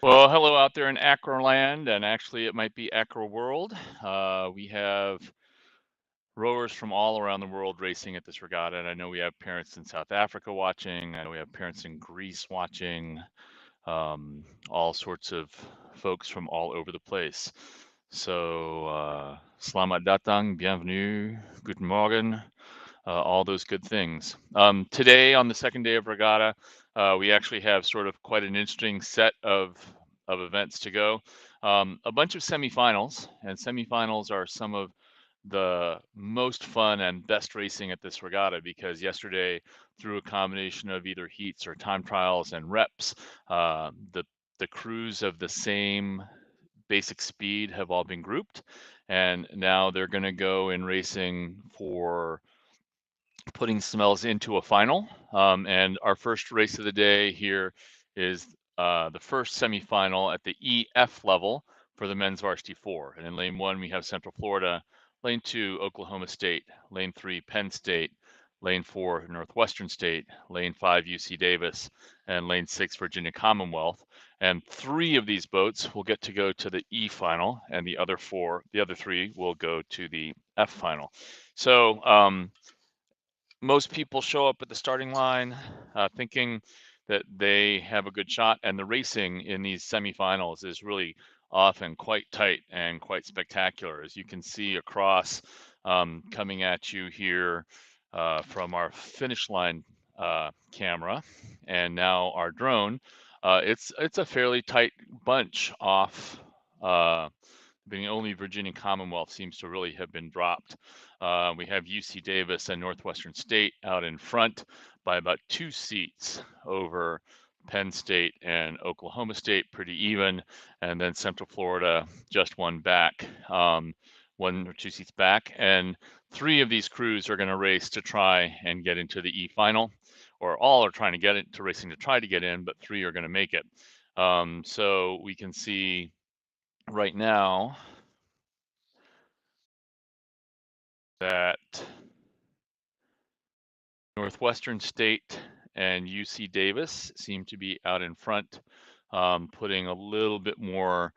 Well, hello out there in ACRA land, and actually it might be ACRA world. We have rowers from all around the world racing at this regatta, and I know we have parents in South Africa watching. I know we have parents in Greece watching. All sorts of folks from all over the place. So, selamat datang, bienvenue, guten Morgen, all those good things. Today, on the second day of regatta, we actually have sort of quite an interesting set of events to go. A bunch of semifinals, and semifinals are some of the most fun and best racing at this regatta because yesterday, through a combination of either heats or time trials and reps, the crews of the same basic speed have all been grouped, and now they're going to go in racing for putting smells into a final. And our first race of the day here is the first semifinal at the EF level for the men's varsity 4. And in lane 1, we have Central Florida, lane 2, Oklahoma State, lane 3, Penn State, lane 4, Northwestern State, lane 5, UC Davis, and lane 6, Virginia Commonwealth. And 3 of these boats will get to go to the E final, and the other 3 will go to the F final. So most people show up at the starting line thinking that they have a good shot, and the racing in these semifinals is really often quite tight and quite spectacular, as you can see across coming at you here from our finish line camera and now our drone. It's a fairly tight bunch off. Being only Virginia Commonwealth seems to really have been dropped. We have UC Davis and Northwestern State out in front by about 2 seats over Penn State and Oklahoma State, pretty even, and then Central Florida just one back, 1 or 2 seats back, and 3 of these crews are going to race to try and get into the E final, or all are trying to get into racing to try to get in, but 3 are going to make it. So we can see right now that Northwestern State and UC Davis seem to be out in front, putting a little bit more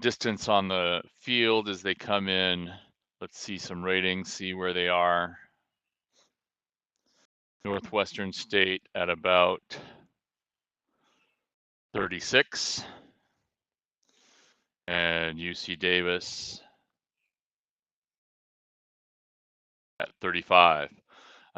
distance on the field as they come in. Let's see some ratings, see where they are. Northwestern State at about 36, and UC Davis at 35.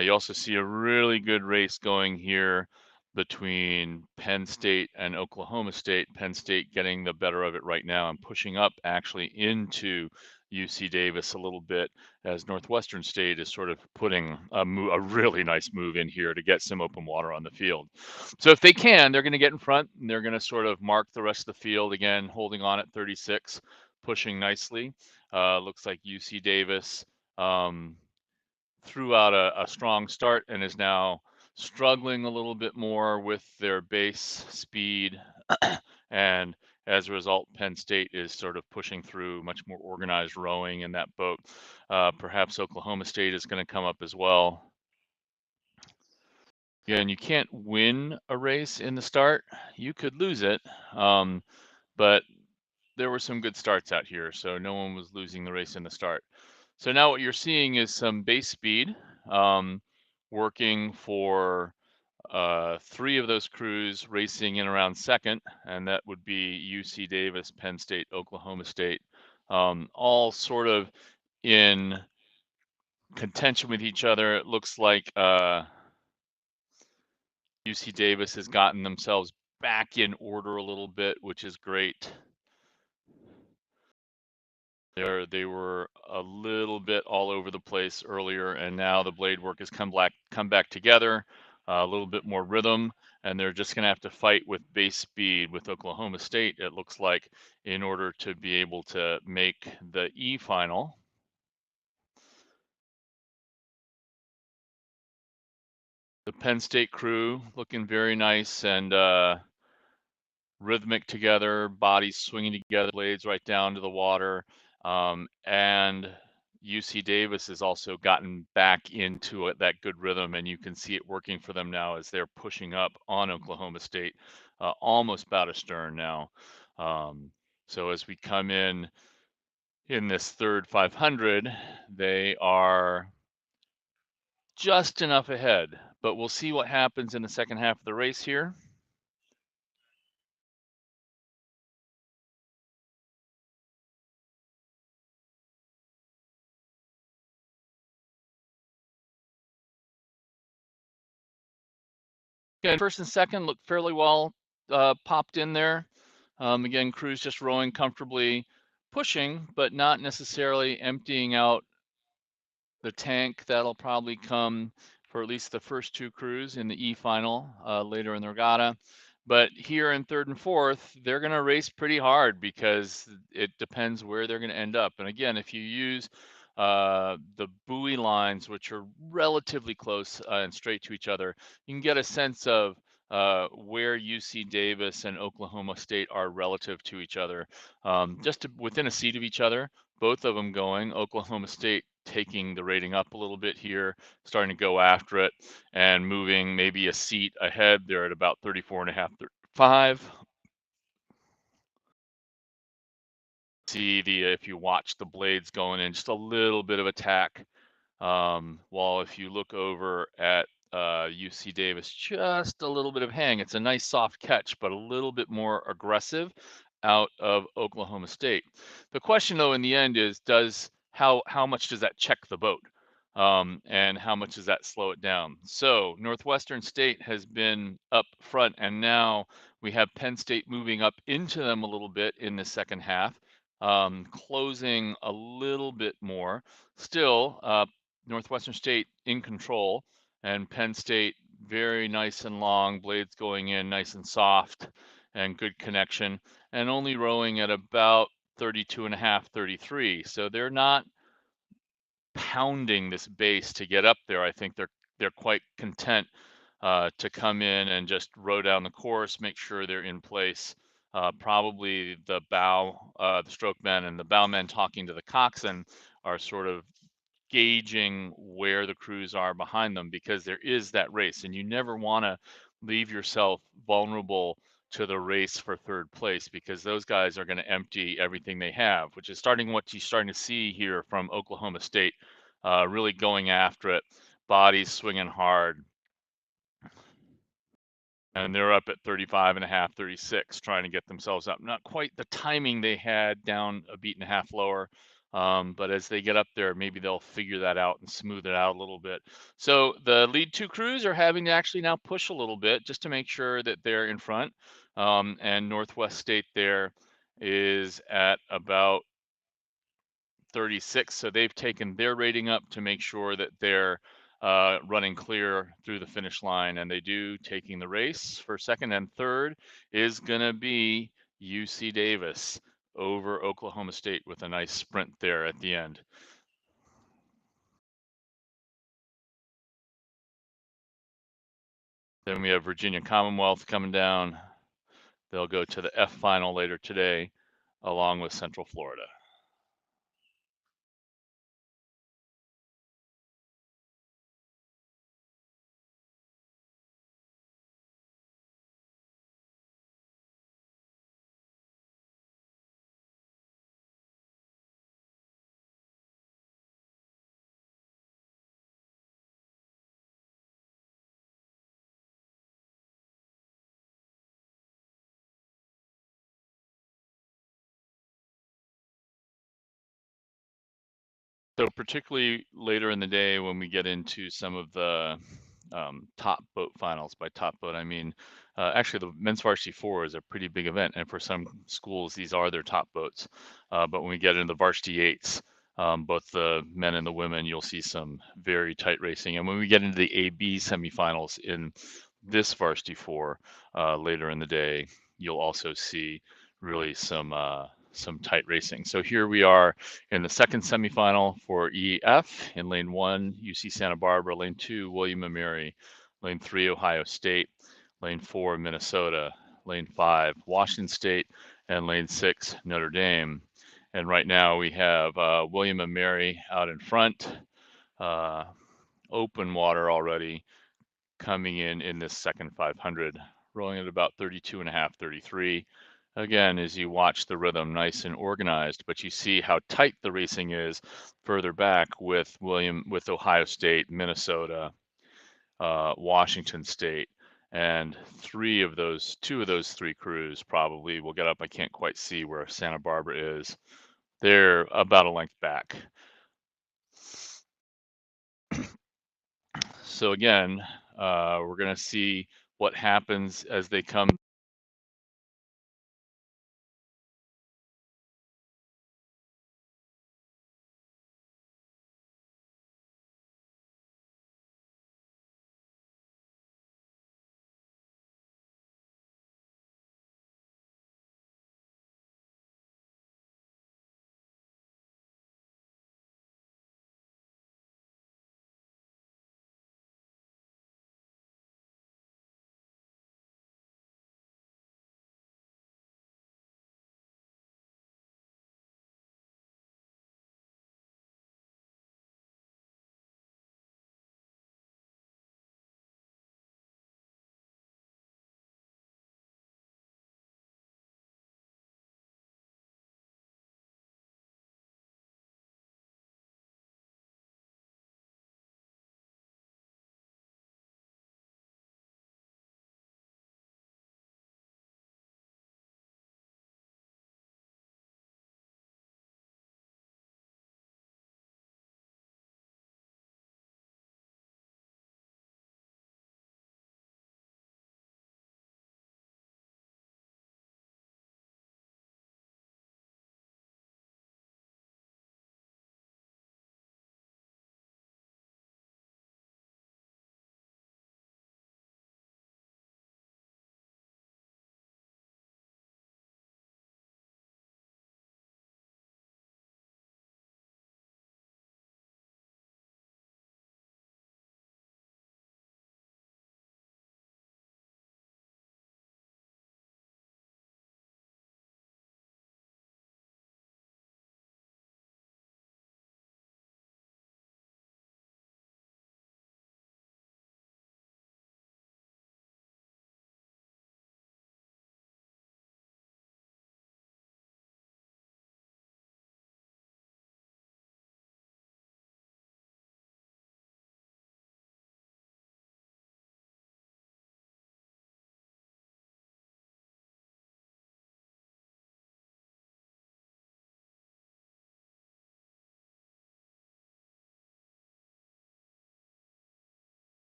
You also see a really good race going here between Penn State and Oklahoma State. Penn State getting the better of it right now and pushing up actually into UC Davis a little bit, as Northwestern State is sort of putting a really nice move in here to get some open water on the field. So if they can, they're going to get in front and they're going to sort of mark the rest of the field again, holding on at 36, pushing nicely. Looks like UC Davis threw out a strong start and is now struggling a little bit more with their base speed. And as a result, Penn State is sort of pushing through much more organized rowing in that boat. Perhaps Oklahoma State is going to come up as well. Again, you can't win a race in the start. You could lose it, but there were some good starts out here, so no one was losing the race in the start. So now what you're seeing is some base speed working for 3 of those crews racing in around second, and that would be UC Davis, Penn State, Oklahoma State, all sort of in contention with each other. It looks like UC Davis has gotten themselves back in order a little bit, which is great. They were a little bit all over the place earlier, and now the blade work has come back together, a little bit more rhythm, and they're just going to have to fight with base speed with Oklahoma State, it looks like, in order to be able to make the E final. The Penn State crew looking very nice and rhythmic together, bodies swinging together, blades right down to the water. And UC Davis has also gotten back into that good rhythm, and you can see it working for them now as they're pushing up on Oklahoma State. almost bow to stern now. So as we come in this third 500, they are just enough ahead, but we'll see what happens in the second half of the race here. Again, first and second look fairly well popped in there. Again, Cruz just rowing comfortably, pushing, but not necessarily emptying out the tank. That'll probably come for at least the first two crews in the E final later in the regatta. But here in third and fourth, they're going to race pretty hard because it depends where they're going to end up. And again, if you use the buoy lines, which are relatively close and straight to each other, you can get a sense of where UC Davis and Oklahoma State are relative to each other, within a seat of each other. Both of them going. Oklahoma State taking the rating up a little bit here, starting to go after it and moving maybe a seat ahead. They're at about 34 and a half, 35. See if you watch the blades going in, just a little bit of attack. While if you look over at UC Davis, just a little bit of hang. It's a nice soft catch, but a little bit more aggressive out of Oklahoma State. The question, though, in the end is, how much does that check the boat, and how much does that slow it down? So Northwestern State has been up front, and now we have Penn State moving up into them a little bit in the second half, closing a little bit more. Still, Northwestern State in control, and Penn State very nice and long, blades going in nice and soft, and good connection, and only rowing at about 32 and a half, 33. So they're not pounding this base to get up there. I think they're quite content to come in and just row down the course, make sure they're in place. Probably the strokemen and the bowmen talking to the coxswain are sort of gauging where the crews are behind them, because there is that race, and you never want to leave yourself vulnerable to the race for third place, because those guys are going to empty everything they have, which is what you're starting to see here from Oklahoma State, really going after it, bodies swinging hard. And they're up at 35 and a half, 36, trying to get themselves up. Not quite the timing they had, down a beat and a half lower. But as they get up there, maybe they'll figure that out and smooth it out a little bit. So the lead two crews are having to actually now push a little bit just to make sure that they're in front. And Northwest State there is at about 36. So they've taken their rating up to make sure that they're running clear through the finish line. And they do, taking the race for second and third is going to be UC Davis over Oklahoma State with a nice sprint there at the end. Then we have Virginia Commonwealth coming down. They'll go to the F final later today, along with Central Florida. So particularly later in the day, when we get into some of the top boat finals, by top boat, I mean, actually the men's varsity 4 is a pretty big event. And for some schools, these are their top boats. But when we get into the varsity 8s, both the men and the women, you'll see some very tight racing. And when we get into the AB semifinals in this varsity 4 later in the day, you'll also see really some tight racing. So here we are in the second semifinal for EF. In lane 1, UC Santa Barbara. Lane 2, William and Mary. Lane 3, Ohio State. Lane 4, Minnesota. Lane 5, Washington State. And lane 6, Notre Dame. And right now we have William and Mary out in front. Open water already coming in this second 500 rolling at about 32.5, 33. Again, as you watch the rhythm, nice and organized, but you see how tight the racing is further back with Ohio State, Minnesota, Washington State, and two of those three crews probably will get up. I can't quite see where Santa Barbara is. They're about a length back. So again, we're going to see what happens as they come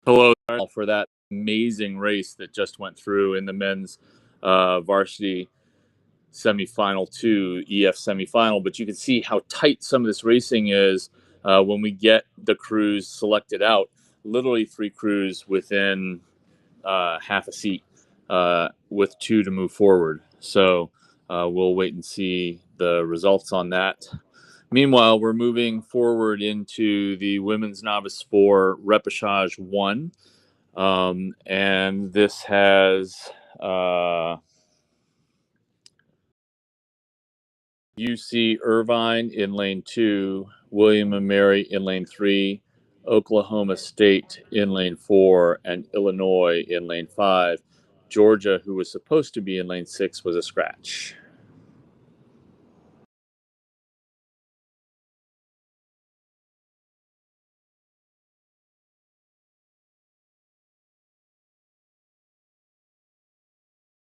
Hello for that amazing race that just went through in the men's varsity semifinal to EF semifinal. But you can see how tight some of this racing is when we get the crews selected out. Literally three crews within half a seat with two to move forward. So we'll wait and see the results on that. Meanwhile, we're moving forward into the women's novice four repechage one. And this has UC Irvine in lane two, William and Mary in lane three, Oklahoma State in lane four, and Illinois in lane five. Georgia, who was supposed to be in lane six, was a scratch.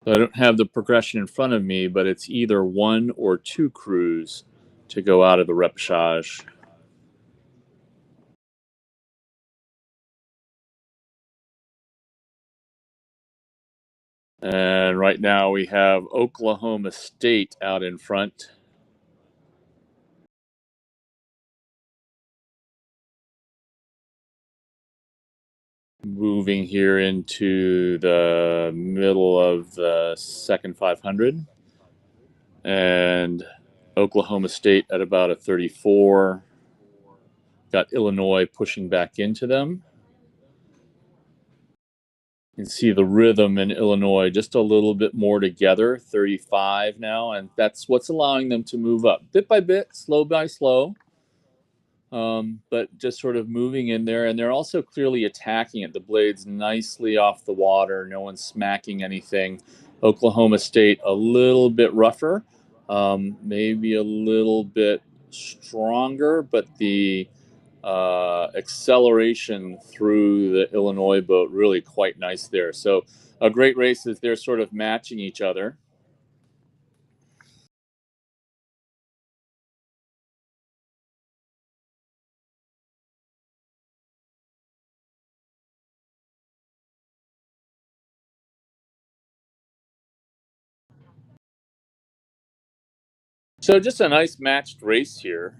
So I don't have the progression in front of me, but it's either one or two crews to go out of the repechage. And right now we have Oklahoma State out in front. Moving here into the middle of the second 500. And Oklahoma State at about a 34. Got Illinois pushing back into them. You can see the rhythm in Illinois just a little bit more together, 35 now, and that's what's allowing them to move up bit by bit, slow by slow. But just sort of moving in there, and they're also clearly attacking it. The blades nicely off the water, no one's smacking anything. Oklahoma State a little bit rougher, maybe a little bit stronger, but the acceleration through the Illinois boat really quite nice there. So a great race as they're sort of matching each other. So just a nice matched race here.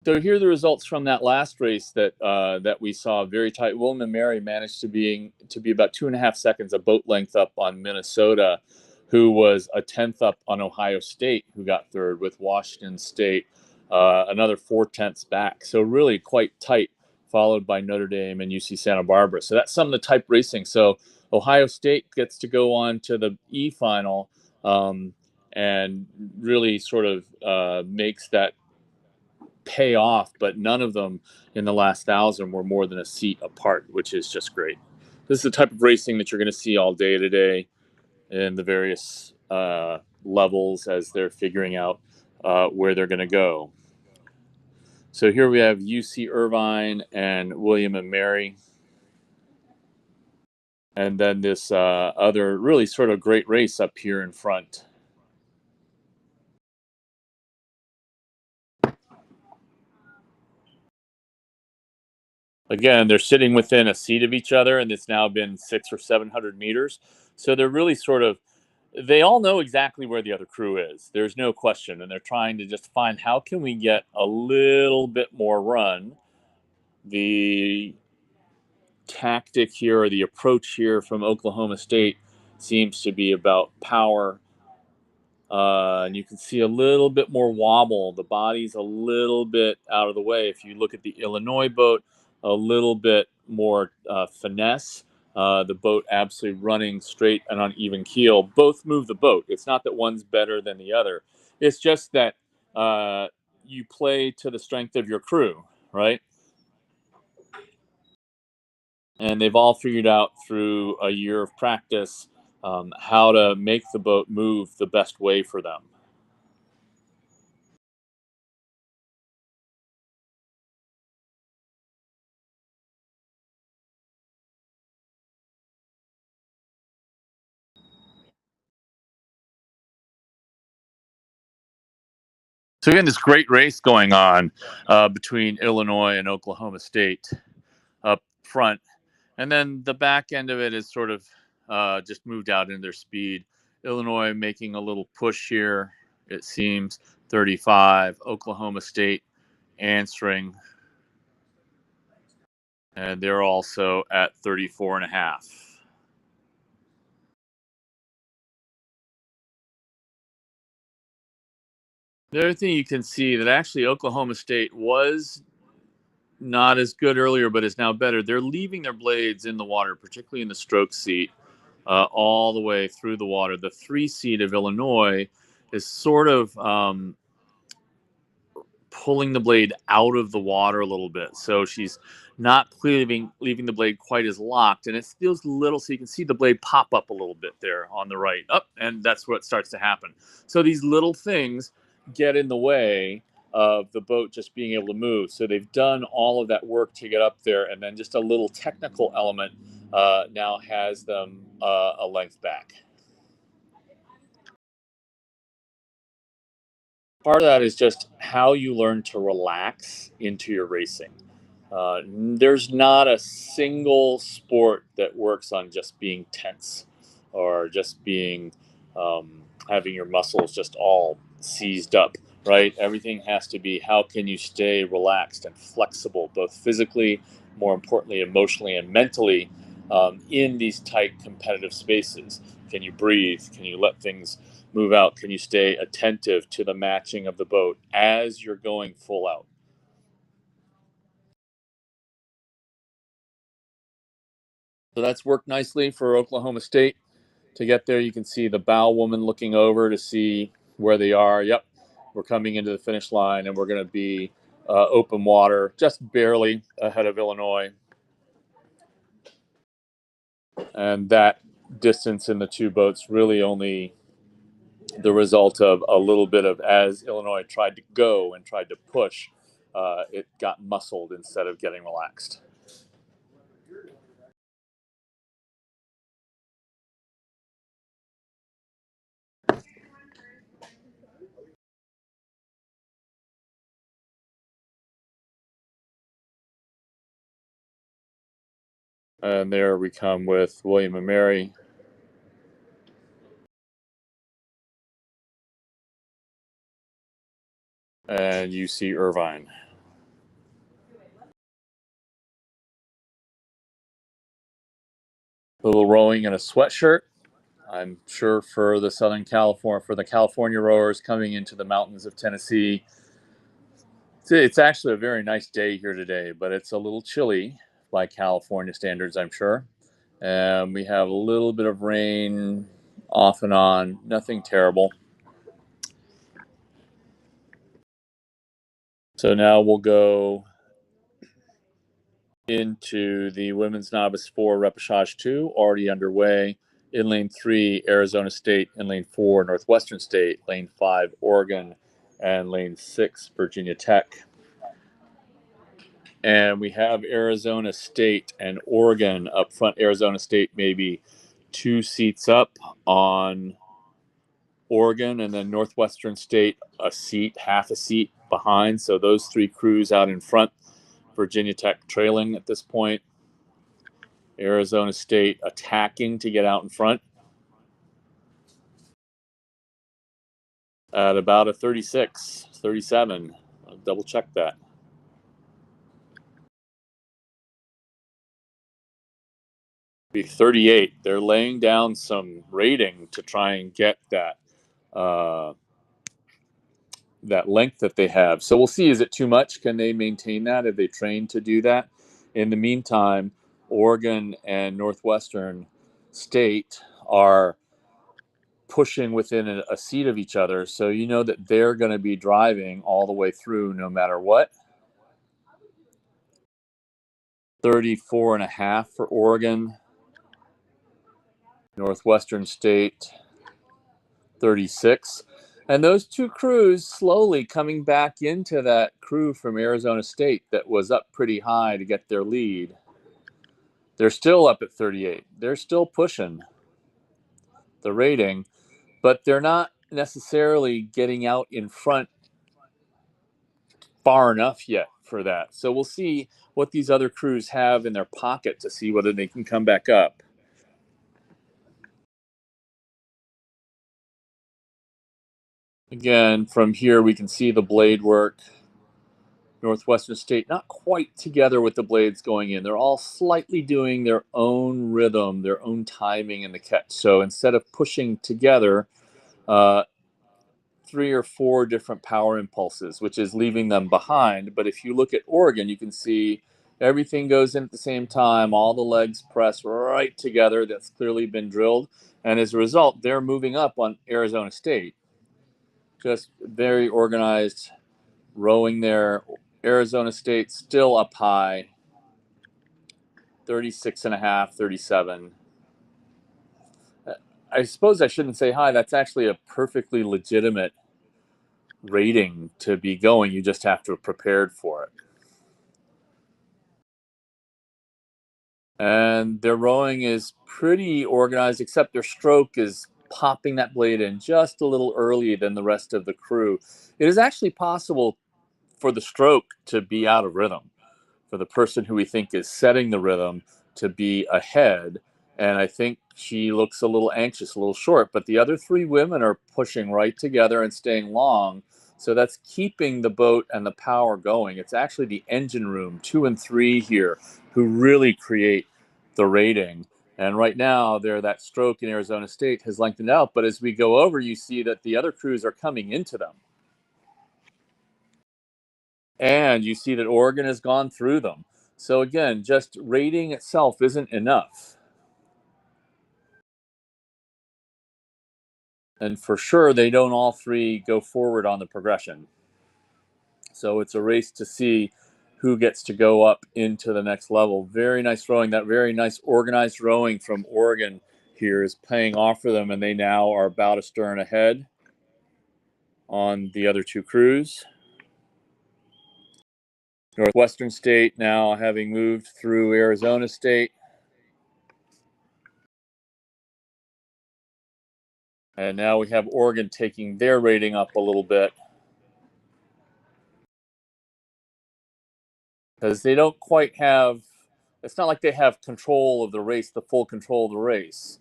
So here are the results from that last race that we saw very tight. William and Mary managed to be about 2.5 seconds a boat length up on Minnesota, who was a tenth up on Ohio State, who got third, with Washington State another 4/10 back. So really quite tight, followed by Notre Dame and UC Santa Barbara. So that's some of the type racing. So Ohio State gets to go on to the E final and really sort of makes that pay off, but none of them in the last 1,000 were more than a seat apart, which is just great. This is the type of racing that you're going to see all day today in the various levels as they're figuring out where they're going to go. So here we have UC Irvine and William and Mary. And then this other really sort of great race up here in front. Again, they're sitting within a seat of each other, and it's now been 600 or 700 meters. So they're really sort of, they all know exactly where the other crew is. There's no question, and they're trying to just find how can we get a little bit more run. The tactic here, or the approach here from Oklahoma State, seems to be about power. And you can see a little bit more wobble. The body's a little bit out of the way. If you look at the Illinois boat, a little bit more finesse. The boat absolutely running straight and on even keel. Both move the boat. It's not that one's better than the other. It's just that you play to the strength of your crew, right? And they've all figured out through a year of practice how to make the boat move the best way for them. So again, this great race going on between Illinois and Oklahoma State up front, and then the back end of it is sort of just moved out in their speed. Illinois making a little push here, it seems, 35. Oklahoma State answering, and they're also at 34 and a half. The other thing you can see that actually Oklahoma State was not as good earlier, but is now better. They're leaving their blades in the water, particularly in the stroke seat, all the way through the water. The 3 seed of Illinois is sort of pulling the blade out of the water a little bit. So she's not leaving the blade quite as locked, and it feels little. So you can see the blade pop up a little bit there on the right, up, and that's what starts to happen. So these little things get in the way of the boat just being able to move. So they've done all of that work to get up there, and then just a little technical element now has them a length back. Part of that is just how you learn to relax into your racing. There's not a single sport that works on just being tense or just being having your muscles just all seized up, right? Everything has to be how can you stay relaxed and flexible, both physically, more importantly, emotionally, and mentally in these tight competitive spaces. Can you breathe? Can you let things move out? Can you stay attentive to the matching of the boat as you're going full out? So that's worked nicely for Oklahoma State to get there. You can see the bow woman looking over to see where they are. Yep, we're coming into the finish line, and we're going to be open water, just barely ahead of Illinois. And that distance in the two boats really only the result of a little bit of as Illinois tried to go and tried to push, it got muscled instead of getting relaxed. And there we come with William and Mary. And UC Irvine. A little rowing in a sweatshirt. I'm sure for the California rowers coming into the mountains of Tennessee, it's actually a very nice day here today, but it's a little chilly by California standards, I'm sure. And we have a little bit of rain off and on, nothing terrible. So now we'll go into the women's novice 4 repechage 2, already underway. In lane 3, Arizona State. In lane 4, Northwestern State. Lane 5, Oregon. And lane 6, Virginia Tech. And we have Arizona State and Oregon up front. Arizona State maybe 2 seats up on Oregon, and then Northwestern State half a seat behind. So those 3 crews out in front. Virginia Tech trailing at this point. Arizona State attacking to get out in front at about a 36, 37. I'll double check that. Be 38. They're laying down some rating to try and get uh, that length that they have. So we'll see. Is it too much? Can they maintain that? Have they trained to do that? In the meantime, Oregon and Northwestern State are pushing within a seat of each other. So you know that they're going to be driving all the way through no matter what. 34 and a half for Oregon. Northwestern State, 36. And those 2 crews slowly coming back into that crew from Arizona State that was up pretty high to get their lead. They're still up at 38. They're still pushing the rating, but they're not necessarily getting out in front far enough yet for that. So we'll see what these other crews have in their pocket to see whether they can come back up. Again, from here we can see the blade work. Northwestern State not quite together with the blades going in. They're all slightly doing their own rhythm, their own timing in the catch. So instead of pushing together, uh, 3 or 4 different power impulses, which is leaving them behind. But if you look at Oregon, you can see everything goes in at the same time. All the legs press right together. That's clearly been drilled. And as a result, they're moving up on Arizona State. Just very organized rowing there. Arizona State still up high, 36 and a half, 37. I suppose I shouldn't say high. That's actually a perfectly legitimate rating to be going. You just have to have prepared for it. And their rowing is pretty organized, except their stroke is popping that blade in just a little earlier than the rest of the crew. It is actually possible for the stroke to be out of rhythm, for the person who we think is setting the rhythm to be ahead. And I think she looks a little anxious, a little short, but the other 3 women are pushing right together and staying long. So that's keeping the boat and the power going. It's actually the engine room, 2 and 3 here, who really create the rating. And right now, that stroke in Arizona State has lengthened out. But as we go over, you see that the other crews are coming into them. And you see that Oregon has gone through them. So again, just rating itself isn't enough. And for sure, they don't all 3 go forward on the progression. So it's a race to see who gets to go up into the next level. Very nice rowing. That very nice organized rowing from Oregon here is paying off for them, and they now are about a stern ahead on the other 2 crews. Northwestern State now having moved through Arizona State. And now we have Oregon taking their rating up a little bit, because they don't quite have, it's not like they have control of the race, the full control of the race,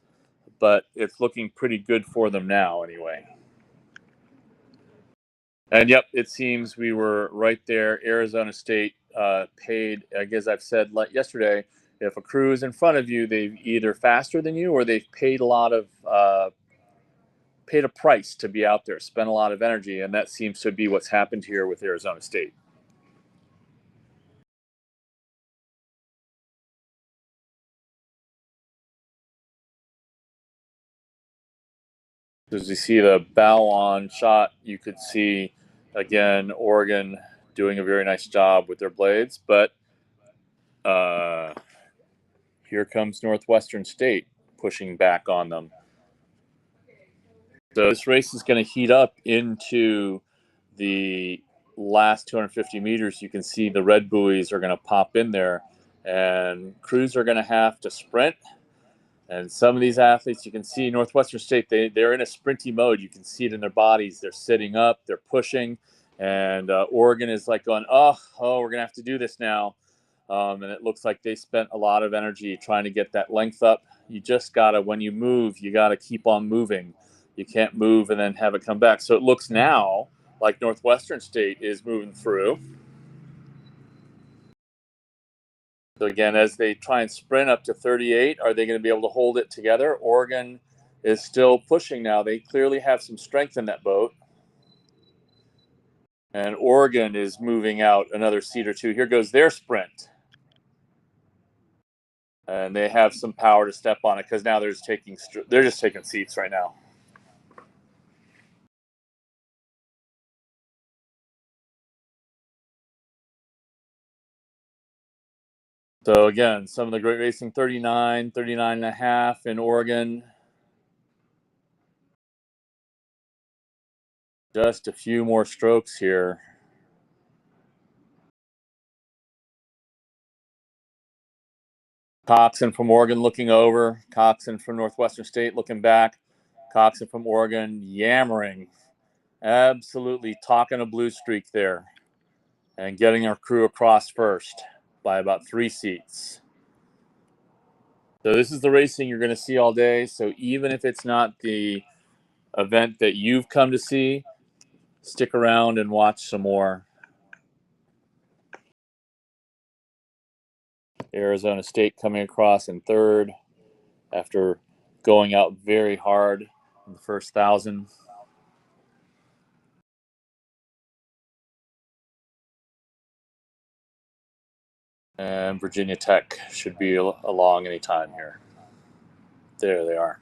but it's looking pretty good for them now anyway. And yep, it seems we were right there. Arizona State paid, I guess I've said like yesterday, if a crew is in front of you, they've either faster than you or they've paid a lot of paid a price to be out there, spent a lot of energy, and that seems to be what's happened here with Arizona State. As you see the bow on shot, you could see again Oregon doing a very nice job with their blades, but here comes Northwestern State pushing back on them. So this race is going to heat up into the last 250 meters. You can see the red buoys are going to pop in there, and crews are going to have to sprint. And some of these athletes, you can see Northwestern State, they're in a sprinty mode. You can see it in their bodies. They're sitting up, they're pushing. And Oregon is like going, oh, we're going to have to do this now. And it looks like they spent a lot of energy trying to get that length up. You just got to, when you move, you got to keep on moving. You can't move and then have it come back. So it looks now like Northwestern State is moving through. So again, as they try and sprint up to 38, are they going to be able to hold it together? Oregon is still pushing now. They clearly have some strength in that boat. And Oregon is moving out another seat or 2. Here goes their sprint. And they have some power to step on it because now they're just taking seats right now. So again, some of the great racing, 39, 39 and a half in Oregon. Just a few more strokes here. Coxon from Oregon looking over. Coxon from Northwestern State looking back. Coxon from Oregon yammering. Absolutely talking a blue streak there. and getting our crew across first by about 3 seats. So this is the racing you're going to see all day. So even if it's not the event that you've come to see, stick around and watch some more. Arizona State coming across in third after going out very hard in the first 1,000. And Virginia Tech should be along anytime here. There they are.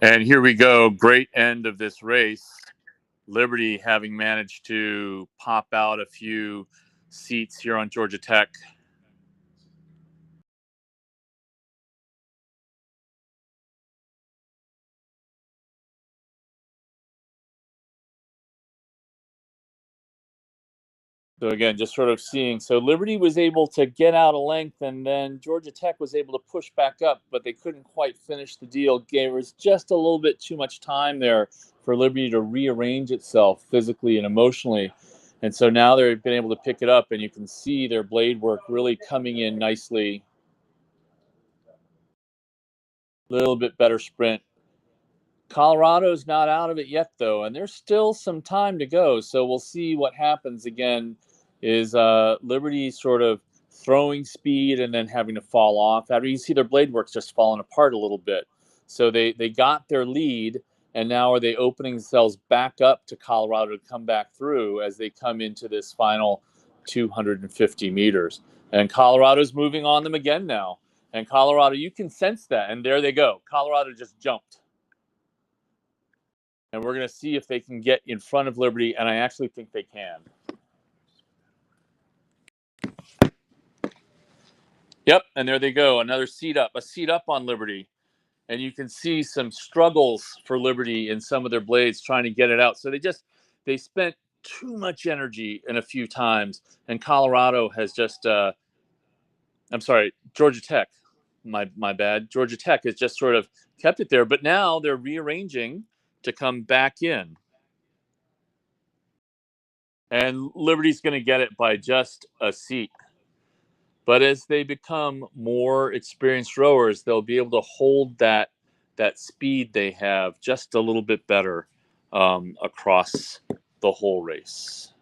And here we go. Great end of this race. Liberty having managed to pop out a few seats here on Georgia Tech. So again, just sort of seeing. So Liberty was able to get out a length, and then Georgia Tech was able to push back up, but they couldn't quite finish the deal. There was just a little bit too much time there for Liberty to rearrange itself physically and emotionally. And so now they've been able to pick it up, and you can see their blade work really coming in nicely. A little bit better sprint. Colorado's not out of it yet, though, and there's still some time to go. So we'll see what happens. Again, is Liberty sort of throwing speed and then having to fall off after you see their blade works just falling apart a little bit. So they got their lead, and now are they opening themselves back up to Colorado to come back through as they come into this final 250 meters? And Colorado's moving on them again now. And Colorado, you can sense that, and there they go. Colorado just jumped. And we're going to see if they can get in front of Liberty, and I actually think they can. Yep, and there they go, another a seat up on Liberty. And you can see some struggles for Liberty in some of their blades trying to get it out. So they spent too much energy in a few times, and Colorado has just I'm sorry, Georgia Tech. My bad. Georgia Tech has just sort of kept it there, but now they're rearranging to come back in. And Liberty's going to get it by just a seat. But as they become more experienced rowers, they'll be able to hold that speed they have just a little bit better across the whole race.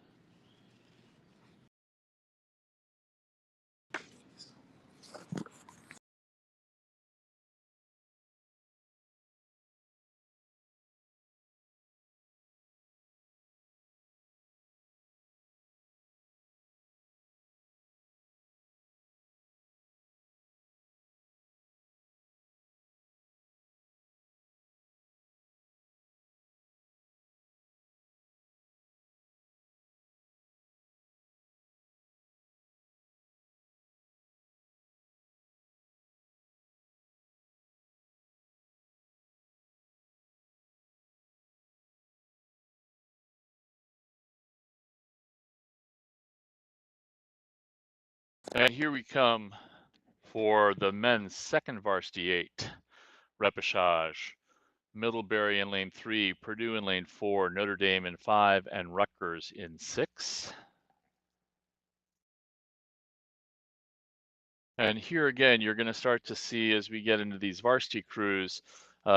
And here we come for the men's second varsity 8 repechage. Middlebury in lane 3, Purdue in lane 4, Notre Dame in 5, and Rutgers in 6. And here again, you're going to start to see as we get into these varsity crews,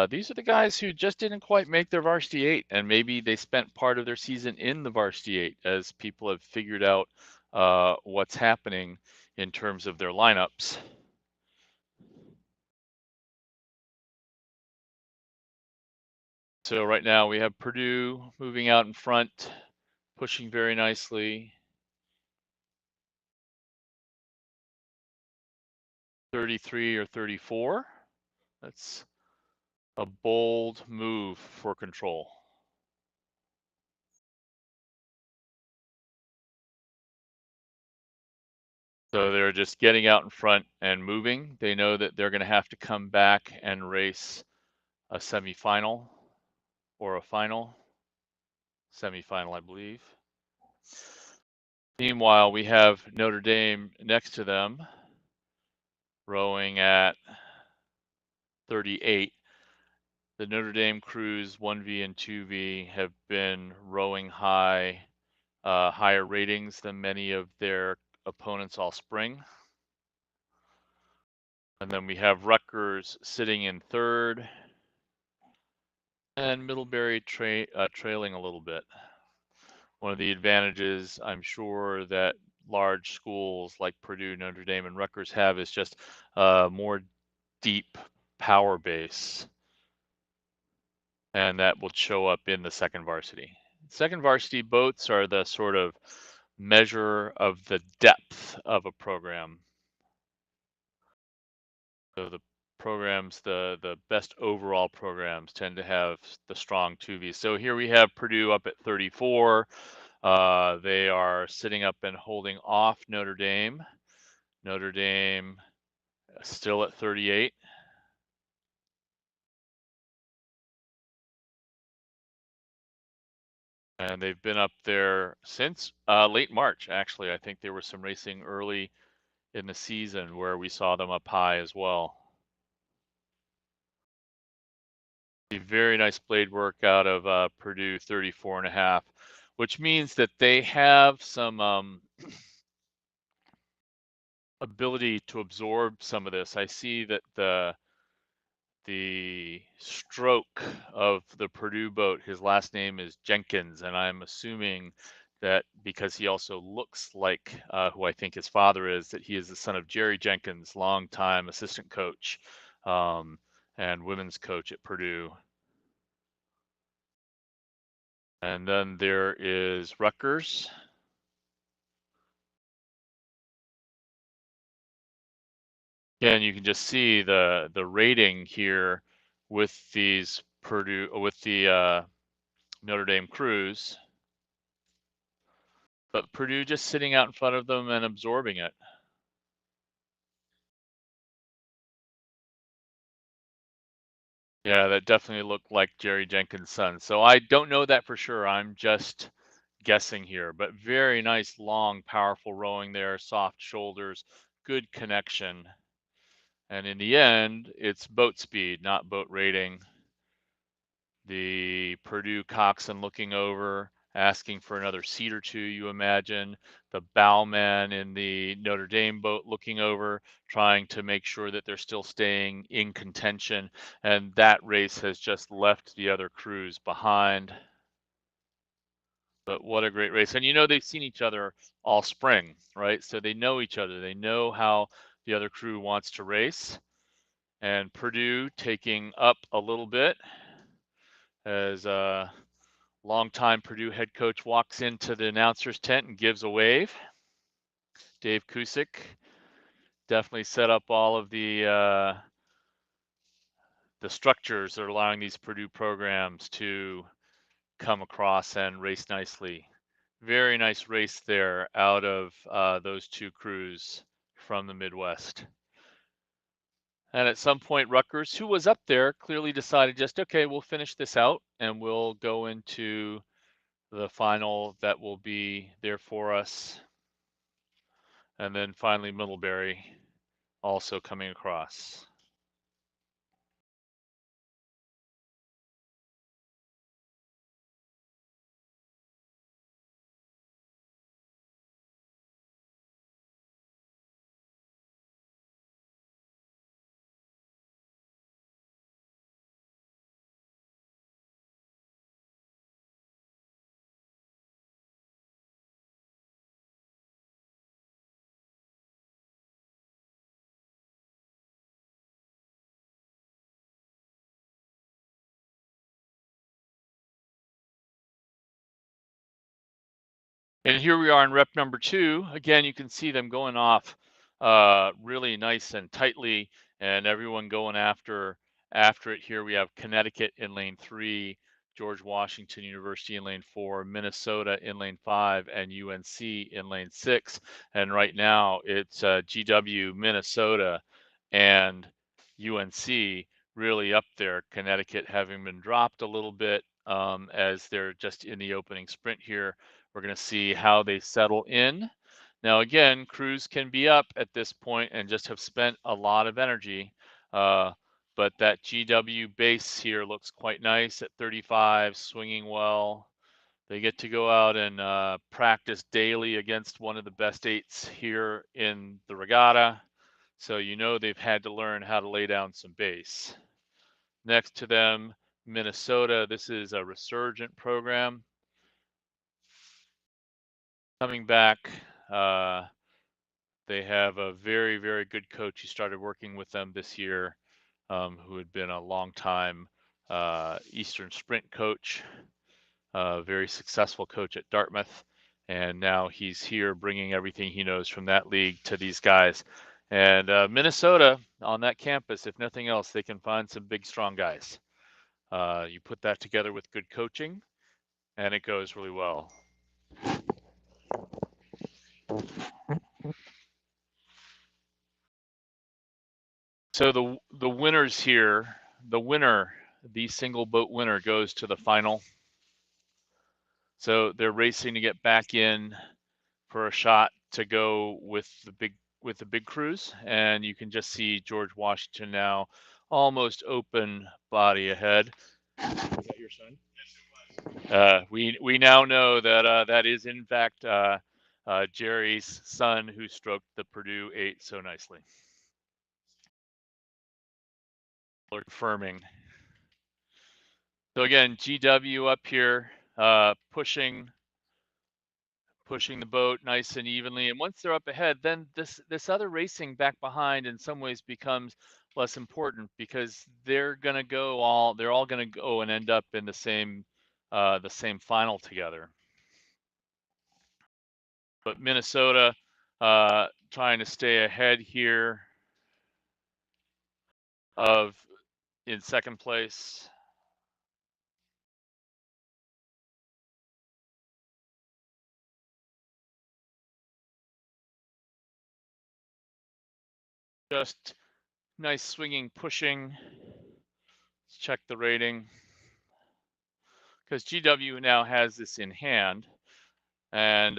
these are the guys who just didn't quite make their varsity 8, and maybe they spent part of their season in the varsity 8 as people have figured out what's happening in terms of their lineups. So right now we have Purdue moving out in front, pushing very nicely. 33 or 34. That's a bold move for control. So they're just getting out in front and moving. They know that they're going to have to come back and race a semifinal or a final. Semifinal, I believe. Meanwhile, we have Notre Dame next to them, rowing at 38. The Notre Dame crews 1V and 2V have been rowing higher ratings than many of their opponents all spring. And then we have Rutgers sitting in 3rd, and Middlebury trailing a little bit. One of the advantages I'm sure that large schools like Purdue, Notre Dame, and Rutgers have is just more deep power base, and that will show up in the second varsity. Second varsity boats are the sort of measure of the depth of a program. So programs, the best overall programs tend to have the strong 2Vs. So here we have Purdue up at 34. They are sitting up and holding off Notre Dame. Notre Dame still at 38. And they've been up there since late March, actually. I think there was some racing early in the season where we saw them up high as well. A very nice blade work out of Purdue, 34.5, which means that they have some ability to absorb some of this. I see that the stroke of the Purdue boat, his last name is Jenkins, and I'm assuming that because he also looks like who I think his father is, that he is the son of Jerry Jenkins, longtime assistant coach and women's coach at Purdue. And then there is Rutgers. And you can just see the rating here with these Purdue with the Notre Dame crews, but Purdue just sitting out in front of them and absorbing it. Yeah, that definitely looked like Jerry Jenkins' son. So I don't know that for sure. I'm just guessing here, but very nice, long, powerful rowing there, soft shoulders, good connection. And in the end, it's boat speed, not boat rating. The Purdue coxswain looking over, asking for another seat or two, you imagine. The bowman in the Notre Dame boat looking over, trying to make sure that they're still staying in contention. And that race has just left the other crews behind. But what a great race. And you know, they've seen each other all spring, right? So they know each other. They know how the other crew wants to race. And Purdue taking up a little bit as longtime Purdue head coach walks into the announcer's tent and gives a wave. Dave Kusick definitely set up all of the structures that are allowing these Purdue programs to come across and race nicely. Very nice race there out of those two crews from the Midwest. And at some point, Rutgers, who was up there, clearly decided just, okay, we'll finish this out and we'll go into the final that will be there for us. And then finally, Middlebury also coming across. And here we are in rep number 2. Again, you can see them going off really nice and tightly, and everyone going after it. Here we have Connecticut in lane 3, George Washington University in lane 4, Minnesota in lane 5, and UNC in lane 6. And right now it's GW, Minnesota, and UNC really up there. Connecticut having been dropped a little bit as they're just in the opening sprint here. We're going to see how they settle in. Now, again, crews can be up at this point and just have spent a lot of energy. But that GW base here looks quite nice at 35, swinging well. They get to go out and practice daily against one of the best 8s here in the regatta. So you know they've had to learn how to lay down some base. Next to them, Minnesota. This is a resurgent program. Coming back, they have a very, very good coach who started working with them this year, who had been a long time Eastern Sprint coach, very successful coach at Dartmouth. And now he's here bringing everything he knows from that league to these guys. And Minnesota on that campus, if nothing else, they can find some big, strong guys. You put that together with good coaching, and it goes really well. So the winners here, the single boat winner goes to the final. So they're racing to get back in for a shot to go with the big cruise, and you can just see George Washington now almost open body ahead. Is that your son? We now know that that is in fact Jerry's son who stroked the Purdue 8 so nicely. We're confirming. So again, GW up here, pushing the boat nice and evenly. And once they're up ahead, then this other racing back behind in some ways becomes less important because they're all gonna go and end up in the same final together. But Minnesota trying to stay ahead here in second place. Just nice swinging, pushing. Let's check the rating because GW now has this in hand. And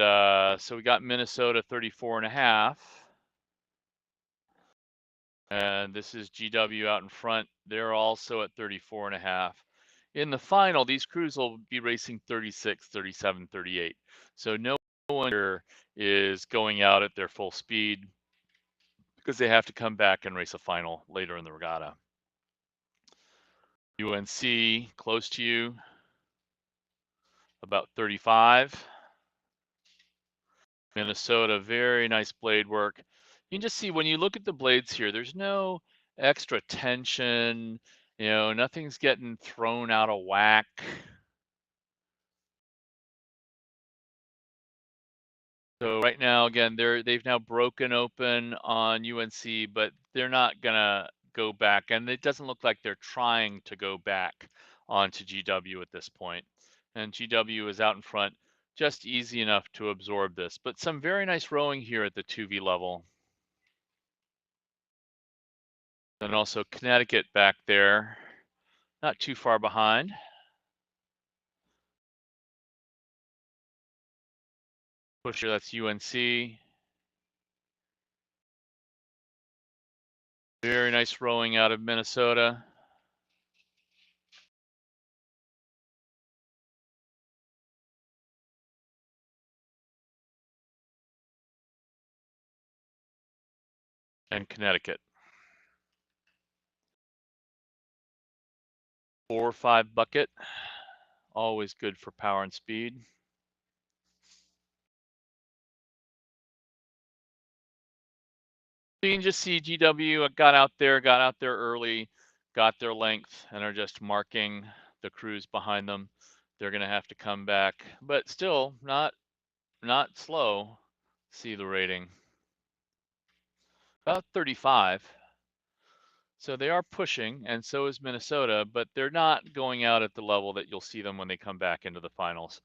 so we got Minnesota 34.5. And this is GW out in front. They're also at 34.5. In the final, these crews will be racing 36, 37, 38. So no one here is going out at their full speed because they have to come back and race a final later in the regatta. UNC close to you, about 35. Minnesota, very nice blade work. You can just see when you look at the blades here, there's no extra tension, nothing's getting thrown out of whack. So right now, again, they've now broken open on UNC, but they're not gonna go back, and it doesn't look like they're trying to go back onto GW at this point. And GW is out in front, just easy enough to absorb this. But some very nice rowing here at the 2V level. And also Connecticut back there, not too far behind. Pusher, that's UNC. Very nice rowing out of Minnesota. And Connecticut. 4 or 5 bucket, always good for power and speed. You can just see GW got out there early, got their length, and are just marking the crews behind them. They're going to have to come back, but still not slow. See the rating. About 35. So they are pushing, and so is Minnesota, but they're not going out at the level that you'll see them when they come back into the finals.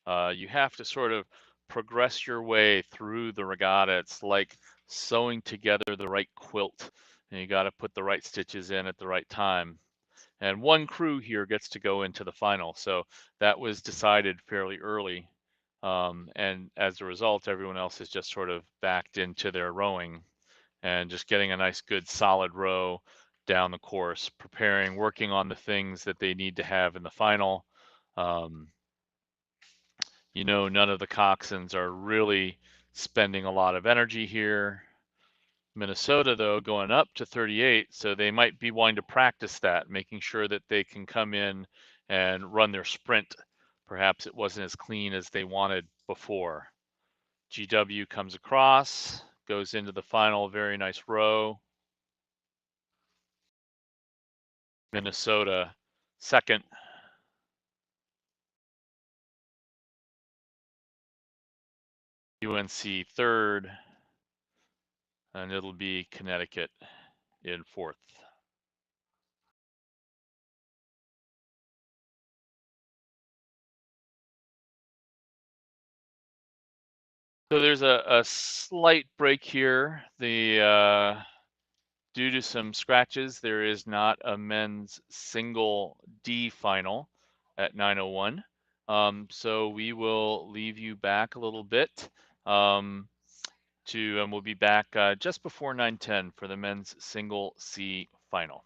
You have to sort of progress your way through the regatta. It's like sewing together the right quilt, and you got to put the right stitches in at the right time. And one crew here gets to go into the final, so that was decided fairly early. And as a result, everyone else is just sort of backed into their rowing and just getting a nice, good, solid row down the course, preparing, working on the things that they need to have in the final. None of the coxswains are really spending a lot of energy here. Minnesota, though, going up to 38, so they might be wanting to practice that, making sure that they can come in and run their sprint. Perhaps it wasn't as clean as they wanted before. GW comes across, goes into the final, very nice row. Minnesota second. UNC third. and it'll be Connecticut in fourth. So there's a slight break here. The due to some scratches, there is not a men's single D final at 9:01. So we will leave you back a little bit and we'll be back just before 9:10 for the men's single C final.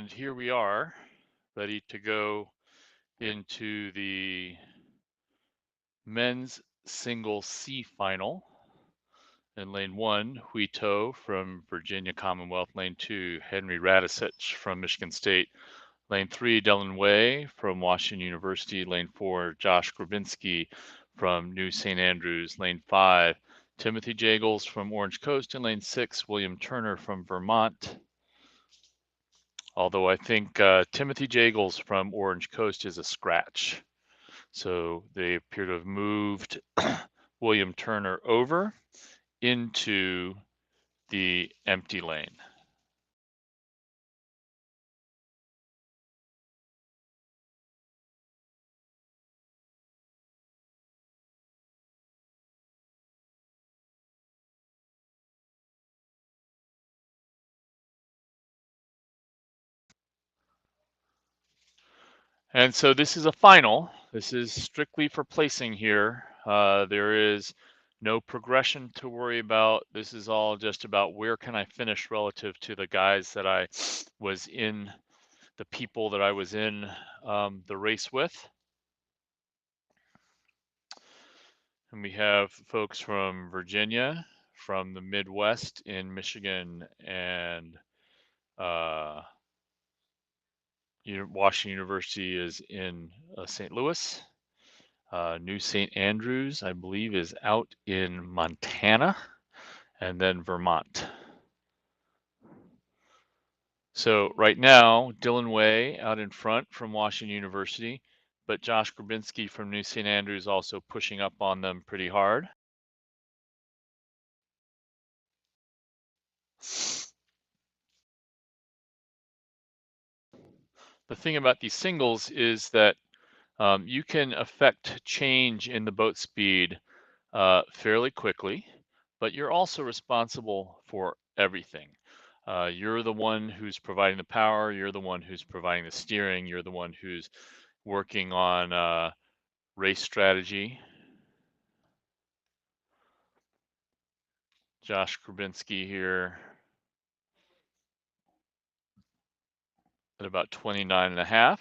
And here we are, ready to go into the men's single C final. In lane 1, Hui To from Virginia Commonwealth. Lane 2, Henry Radisich from Michigan State. Lane 3, Dylan Wei from Washington University. Lane 4, Josh Grabinski from New St. Andrews. Lane 5, Timothy Jagels from Orange Coast. And lane 6, William Turner from Vermont. Although I think Timothy Jagels from Orange Coast is a scratch. So they appear to have moved William Turner over into the empty lane. And so this is a final. This is strictly for placing here. There is no progression to worry about. This is all just about where can I finish relative to the guys that I was in, the people that I was in the race with. And we have folks from Virginia, from the Midwest in Michigan, and Washington University is in St. Louis. New St. Andrews, I believe, is out in Montana, and then Vermont. So right now, Dylan Wei out in front from Washington University, but Josh Grabinski from New St. Andrews also pushing up on them pretty hard. The thing about these singles is that you can affect change in the boat speed fairly quickly, but you're also responsible for everything. You're the one who's providing the power, you're the one who's providing the steering, you're the one who's working on race strategy. Josh Grabinski here at about 29 and a half.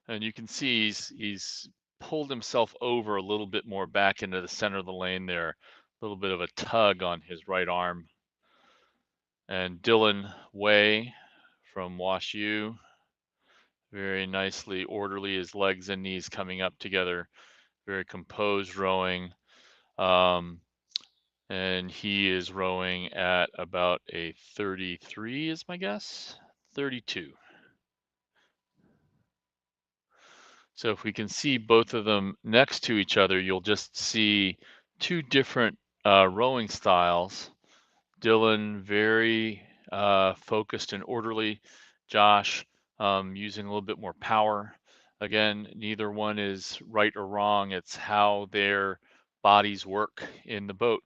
And you can see he's pulled himself over a little bit more back into the center of the lane there. A little bit of a tug on his right arm. And Dylan Wei from Wash U, very nicely orderly, his legs and knees coming up together, very composed rowing. And he is rowing at about a 33 is my guess, 32. So if we can see both of them next to each other, you'll just see two different rowing styles. Dylan, very focused and orderly. Josh, using a little bit more power. Again, neither one is right or wrong. It's how their bodies work in the boat.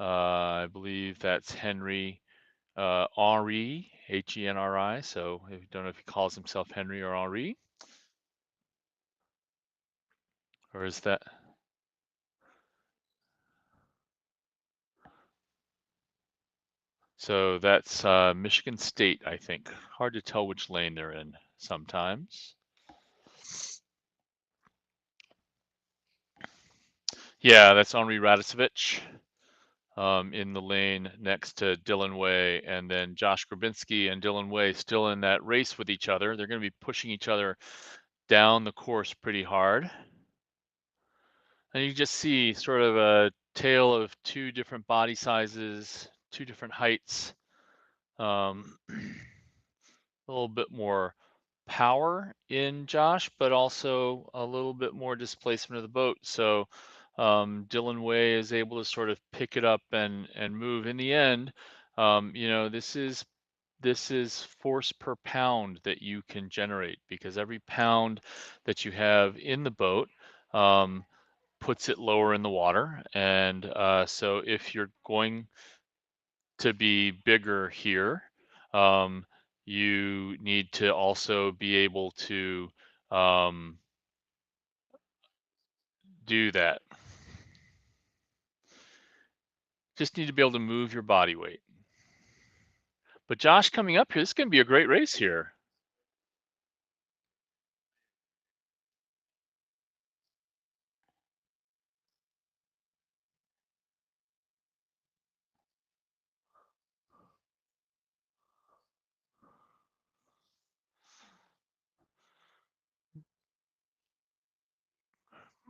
I believe that's Henry Henri, Henri. So I don't know if he calls himself Henry or Henri. Or is that? So that's Michigan State, I think. Hard to tell which lane they're in sometimes. Yeah, that's Henri Radisich in the lane next to Dylan Wei, and then Josh Grabinski and Dylan Wei still in that race with each other. They're going to be pushing each other down the course pretty hard. And you just see sort of a tale of two different body sizes, two different heights, a little bit more power in Josh, but also a little bit more displacement of the boat. So Dylan Wei is able to sort of pick it up and move. In the end, this is force per pound that you can generate, because every pound that you have in the boat puts it lower in the water. And so if you're going to be bigger here, you need to also be able to do that. Just need to be able to move your body weight. But Josh coming up here, this is going to be a great race here.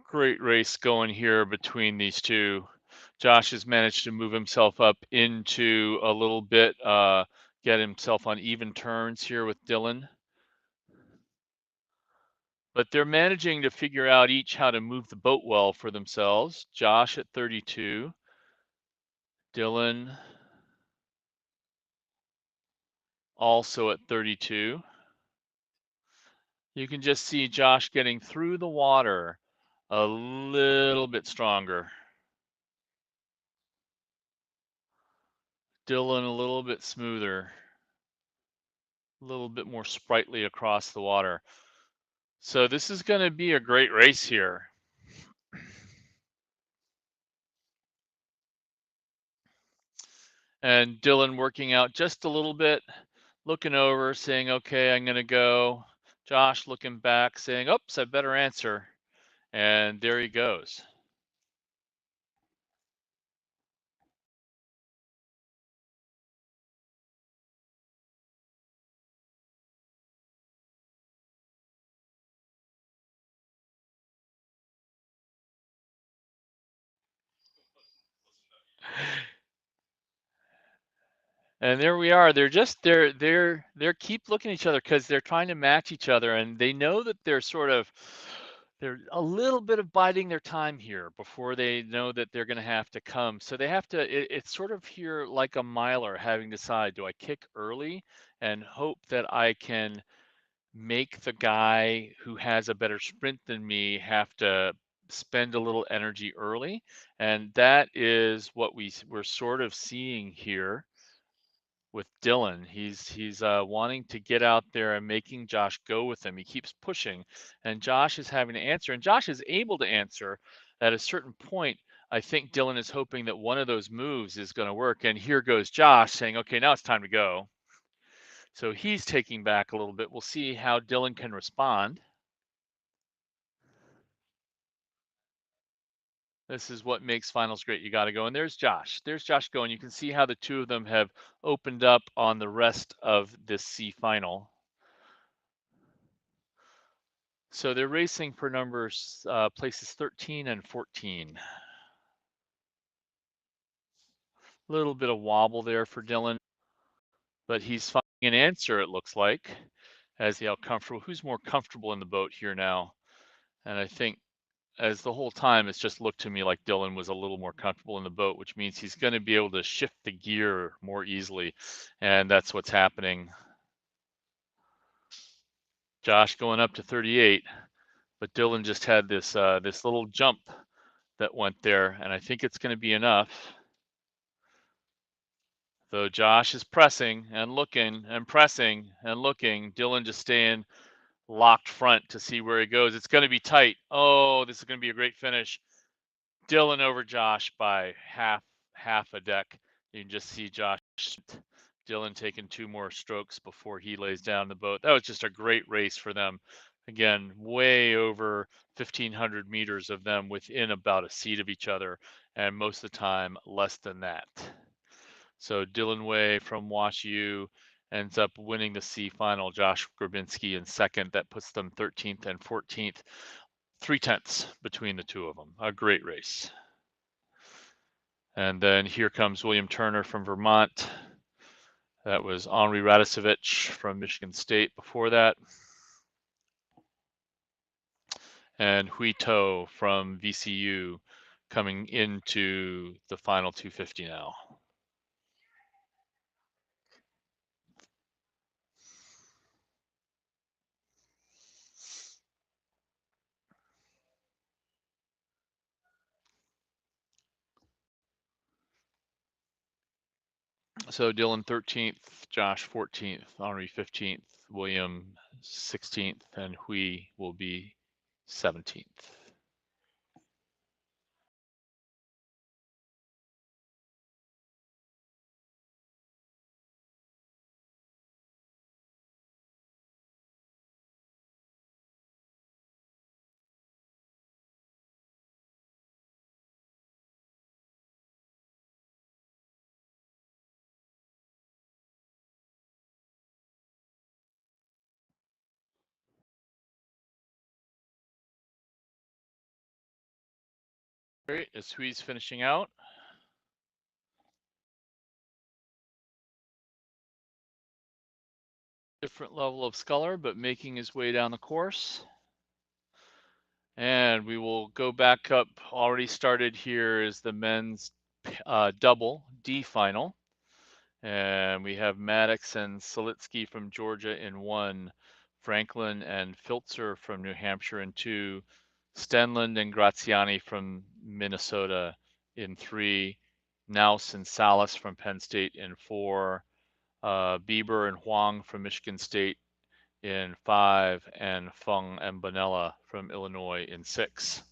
Great race going here between these two. Josh has managed to move himself up into a little bit, get himself on even turns here with Dylan. But they're managing to figure out each how to move the boat well for themselves. Josh at 32, Dylan also at 32. You can just see Josh getting through the water a little bit stronger. Dylan a little bit smoother, a little bit more sprightly across the water. So this is going to be a great race here. And Dylan working out just a little bit, looking over, saying, okay, I'm going to go. Josh looking back, saying, oops, I better answer. And there he goes. And there we are. They're keep looking at each other because they're trying to match each other, and they know that they're a little bit of biding their time here before they know that they're going to have to come. So they have to. It's sort of here like a miler having to decide: do I kick early and hope that I can make the guy who has a better sprint than me have to spend a little energy early? And that is what we're sort of seeing here with Dylan. He's wanting to get out there and making Josh go with him. He keeps pushing, and Josh is having to answer, and Josh is able to answer at a certain point. I think Dylan is hoping that one of those moves is going to work, and here goes Josh saying, okay, now it's time to go. So he's taking back a little bit. We'll see how Dylan can respond. This is what makes finals great. You got to go. And there's Josh. There's Josh going. You can see how the two of them have opened up on the rest of this C final. So they're racing for numbers, places 13 and 14. A little bit of wobble there for Dylan, but he's finding an answer, it looks like, as the comfortable. Who's more comfortable in the boat here now? And I think as the whole time, it's just looked to me like Dylan was a little more comfortable in the boat, which means he's going to be able to shift the gear more easily. And that's what's happening. Josh going up to 38, but Dylan just had this this little jump that went there, and I think it's going to be enough. Though Josh is pressing and looking and pressing and looking, Dylan just staying locked front to see where he goes. It's going to be tight. Oh, this is going to be a great finish. Dylan over Josh by half a deck. You can just see Josh. Dylan taking two more strokes before he lays down the boat. That was just a great race for them. Again, way over 1,500 meters of them within about a seat of each other, and most of the time less than that. So Dylan Way from Wash U ends up winning the C final. Josh Grabinski in second. That puts them 13th and 14th. 3/10 between the two of them. A great race. And then here comes William Turner from Vermont. That was Henri Radicevich from Michigan State before that. And Hui To from VCU coming into the final 250 now. So Dylan 13th, Josh 14th, Henri 15th, William 16th, and Hui will be 17th. Great, as Hui's finishing out. Different level of sculler, but making his way down the course. And we will go back up. Already started here is the men's double D final. And we have Maddox and Solitsky from Georgia in 1, Franklin and Filzer from New Hampshire in 2, Stenland and Graziani from Minnesota in 3, Naus and Salas from Penn State in 4, Bieber and Huang from Michigan State in 5, and Fung and Bonella from Illinois in 6.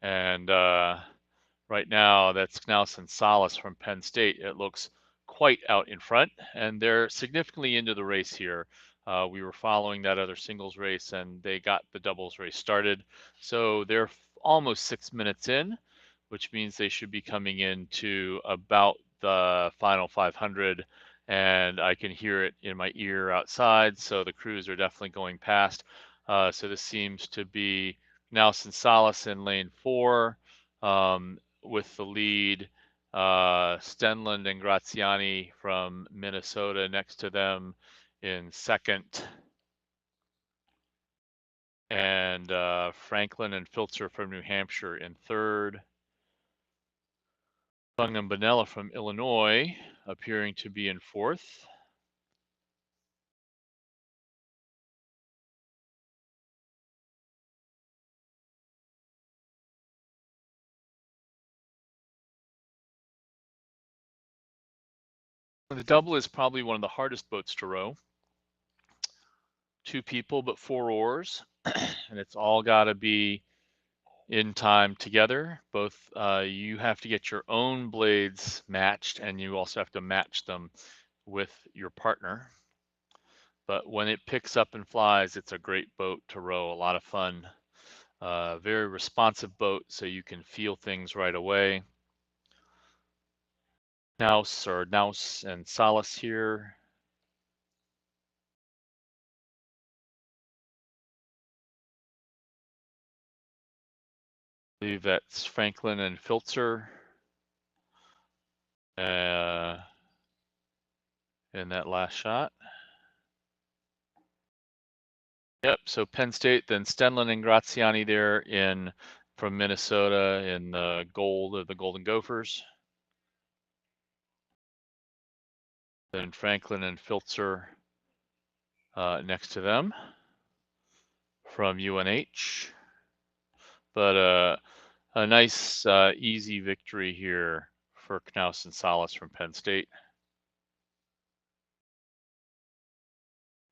And right now, that's Knaus and Salas from Penn State. It looks quite out in front, and they're significantly into the race here. We were following that other singles race, and they got the doubles race started. So they're almost 6 minutes in, which means they should be coming into about the final 500, and I can hear it in my ear outside. So the crews are definitely going past. So this seems to be Knaus and Salas in lane 4. With the lead, Stenland and Graziani from Minnesota next to them in 2nd, and Franklin and Filzer from New Hampshire in 3rd. Fung and Bonella from Illinois appearing to be in 4th. The double is probably one of the hardest boats to row. 2 people, but 4 oars, and it's all got to be in time together. Both you have to get your own blades matched, and you also have to match them with your partner. But when it picks up and flies, it's a great boat to row, a lot of fun. Very responsive boat, so you can feel things right away. Naus and Salas here. I believe that's Franklin and Filzer in that last shot. Yep, so Penn State, then Stenland and Graziani there from Minnesota in the gold of the Golden Gophers. Then Franklin and Filzer next to them from UNH. But a nice easy victory here for Knaus and Salas from Penn State.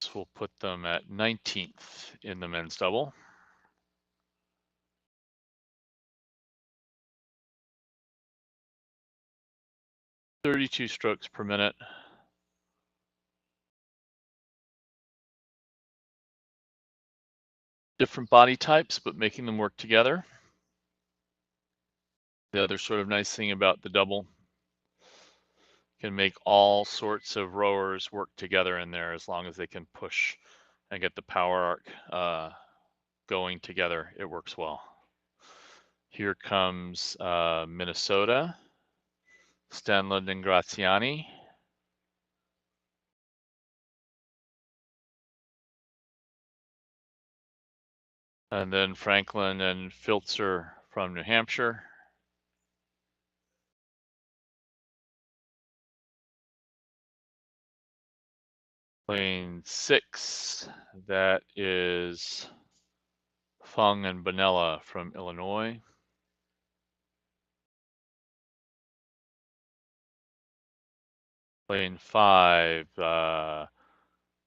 This will put them at 19th in the men's double. .32 strokes per minute. Different body types, but making them work together. The other sort of nice thing about the double, can make all sorts of rowers work together in there as long as they can push and get the power arc going together. It works well. Here comes Minnesota, Stenland and Graziani. And then Franklin and Filzer from New Hampshire. Lane 6, that is Fung and Bonella from Illinois. Lane 5,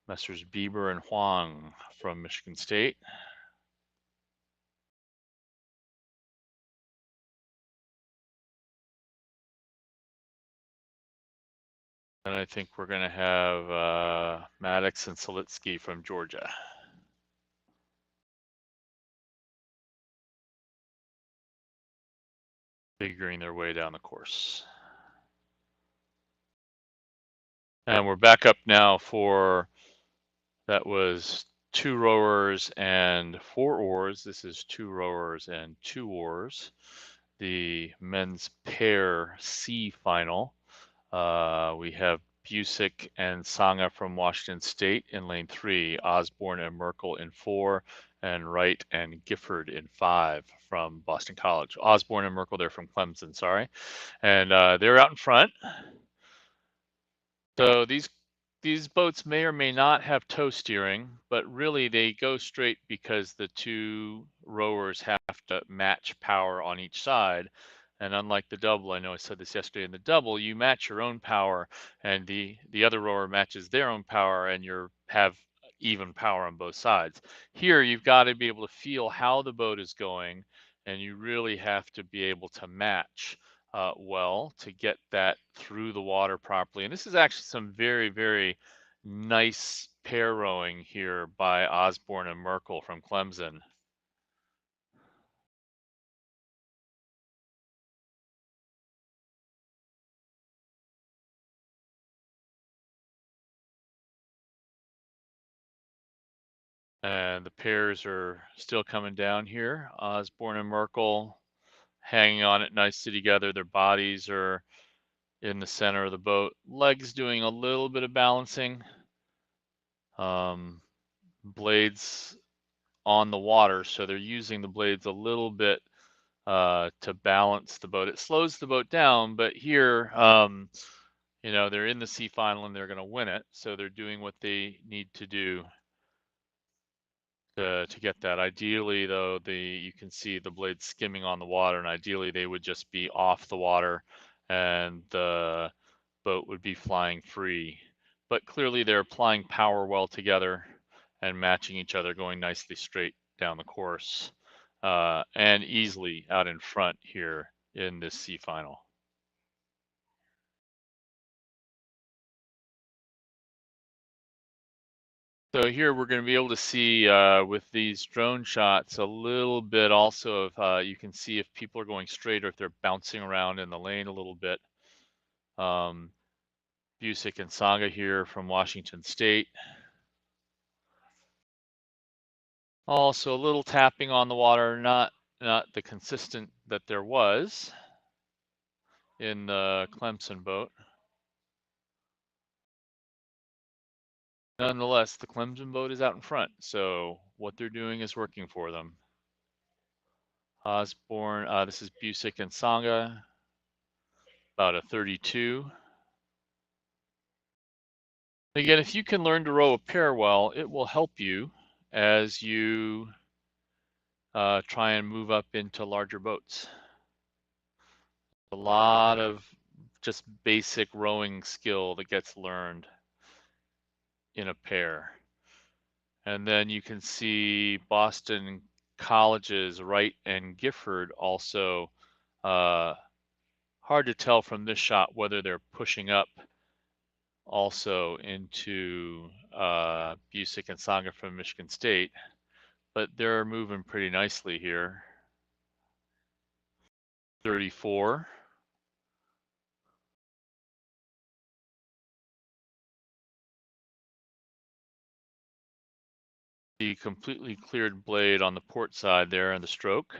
Messrs. Bieber and Huang from Michigan State. And I think we're going to have Maddox and Solitsky from Georgia. Figuring their way down the course. And we're back up now that was 2 rowers and 4 oars. This is 2 rowers and 2 oars. the men's pair C final. We have Busick and Sanga from Washington State in lane 3, Osborne and Merkel in 4, and Wright and Gifford in 5 from Boston College. Osborne and Merkel, they're from Clemson, sorry. And they're out in front. So these boats may or may not have tow steering, but really they go straight because the two rowers have to match power on each side. And unlike the double, I know I said this yesterday, in the double, you match your own power and the other rower matches their own power and you have even power on both sides. Here, you've got to be able to feel how the boat is going, and you really have to be able to match well to get that through the water properly. And this is actually some very, very nice pair rowing here by Osborne and Merkel from Clemson. And the pairs are still coming down here. Osborne and Merkel hanging on it nicely together. Their bodies are in the center of the boat. Legs doing a little bit of balancing. Blades on the water, so they're using the blades a little bit to balance the boat. It slows the boat down, but here, you know, they're in the C final and they're going to win it, so they're doing what they need to do to get that. Ideally, though, you can see the blades skimming on the water, and ideally they would just be off the water and the boat would be flying free. But clearly they're applying power well together and matching each other, going nicely straight down the course and easily out in front here in this C final. So here we're going to be able to see with these drone shots a little bit also of you can see if people are going straight or if they're bouncing around in the lane a little bit. Busick and Sanga here from Washington State. Also a little tapping on the water, not the consistent that there was in the Clemson boat. Nonetheless, the Clemson boat is out in front, so what they're doing is working for them. Osborne, this is Busick and Sanga, about a 32. Again, if you can learn to row a pair well, it will help you as you try and move up into larger boats. A lot of just basic rowing skill that gets learned in a pair. And then you can see Boston College's Wright and Gifford also. Hard to tell from this shot whether they're pushing up also into Busick and Sanga from Michigan State, but they're moving pretty nicely here. 34. The completely cleared blade on the port side there in the stroke.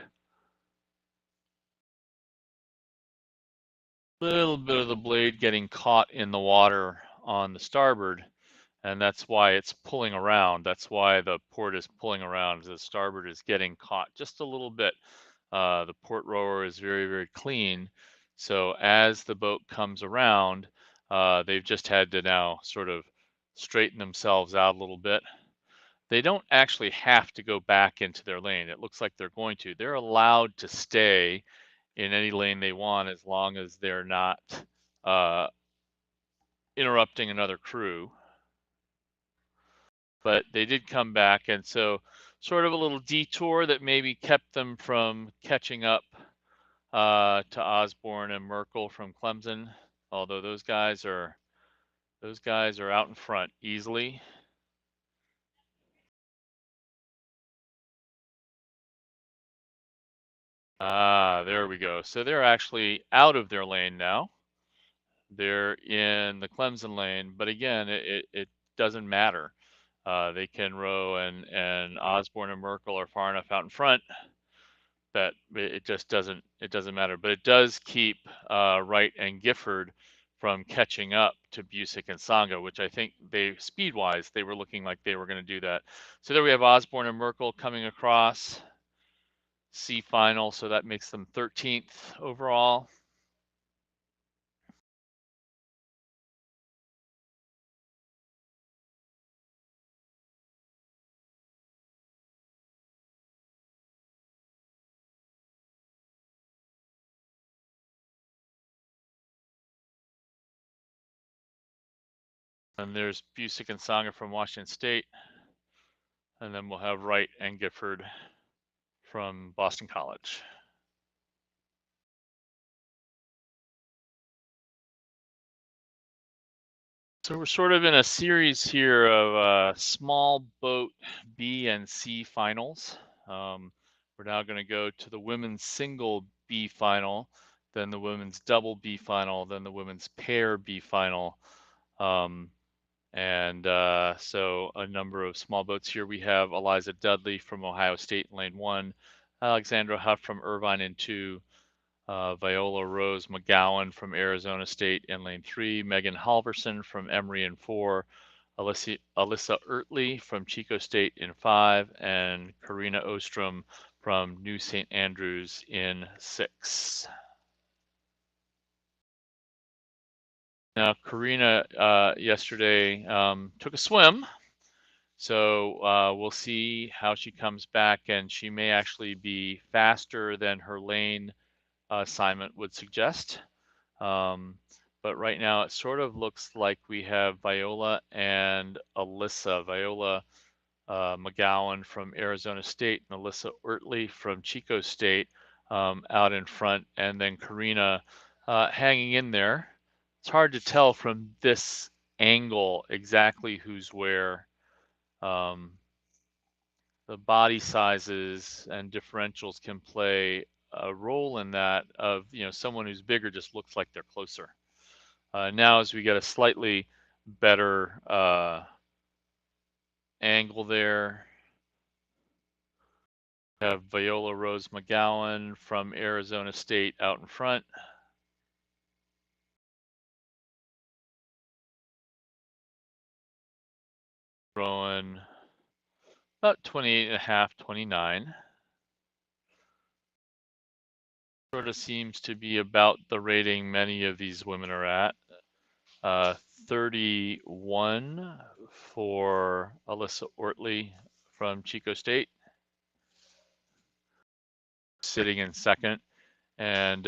Little bit of the blade getting caught in the water on the starboard, and that's why it's pulling around. That's why the port is pulling around. The starboard is getting caught just a little bit. The port rower is very, very clean. So as the boat comes around, they've just had to now sort of straighten themselves out a little bit. They don't actually have to go back into their lane. It looks like they're going to. They're allowed to stay in any lane they want as long as they're not interrupting another crew. But they did come back, and so sort of a little detour that maybe kept them from catching up to Osborne and Merkel from Clemson. Although those guys are out in front easily. There we go. So they're actually out of their lane now. They're in the Clemson lane, but again, it doesn't matter. They can row, and Osborne and Merkel are far enough out in front that it just doesn't matter. But it does keep Wright and Gifford from catching up to Busick and Sanga, which I think they speed-wise they were looking like they were going to do that. So there we have Osborne and Merkel coming across C final, so that makes them 13th overall. And there's Busick and Sanga from Washington State. And then we'll have Wright and Gifford from Boston College. So we're sort of in a series here of small boat B and C finals. We're now going to go to the women's single B final, then the women's double B final, then the women's pair B final. So a number of small boats here. We have Eliza Dudley from Ohio State in lane 1, Alexandra Huff from Irvine in 2, Viola Rose McGowan from Arizona State in lane 3, Megan Halverson from Emory in 4, Alyssa Ertley from Chico State in 5, and Karina Ostrom from New St. Andrews in 6. Now, Karina yesterday took a swim, so we'll see how she comes back, and she may actually be faster than her lane assignment would suggest. But right now it sort of looks like we have Viola and Alyssa. Viola McGowan from Arizona State and Alyssa Ertley from Chico State out in front, and then Karina hanging in there. It's hard to tell from this angle exactly who's where. The body sizes and differentials can play a role in that of, someone who's bigger just looks like they're closer. Now as we get a slightly better angle there, we have Viola Rose McGowan from Arizona State out in front. Throwing about 28.5, 29. Sort of seems to be about the rating many of these women are at. 31 for Alyssa Ortley from Chico State, sitting in second. And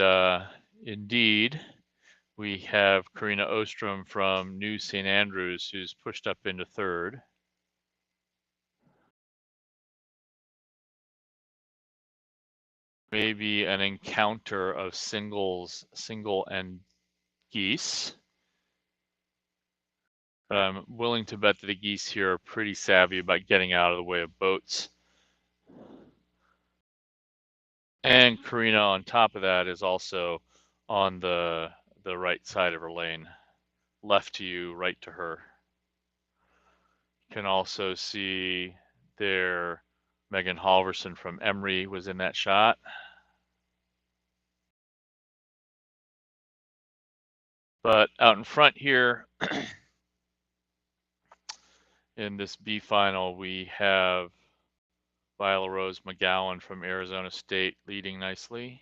indeed, we have Karina Ostrom from New St. Andrews, who's pushed up into third. Maybe an encounter of single and geese. But I'm willing to bet that the geese here are pretty savvy about getting out of the way of boats. And Karina, on top of that, is also on the right side of her lane. Left to you, right to her. You can also see there Megan Halverson from Emory was in that shot. But out in front here, in this B final, we have Viola Rose McGowan from Arizona State leading nicely.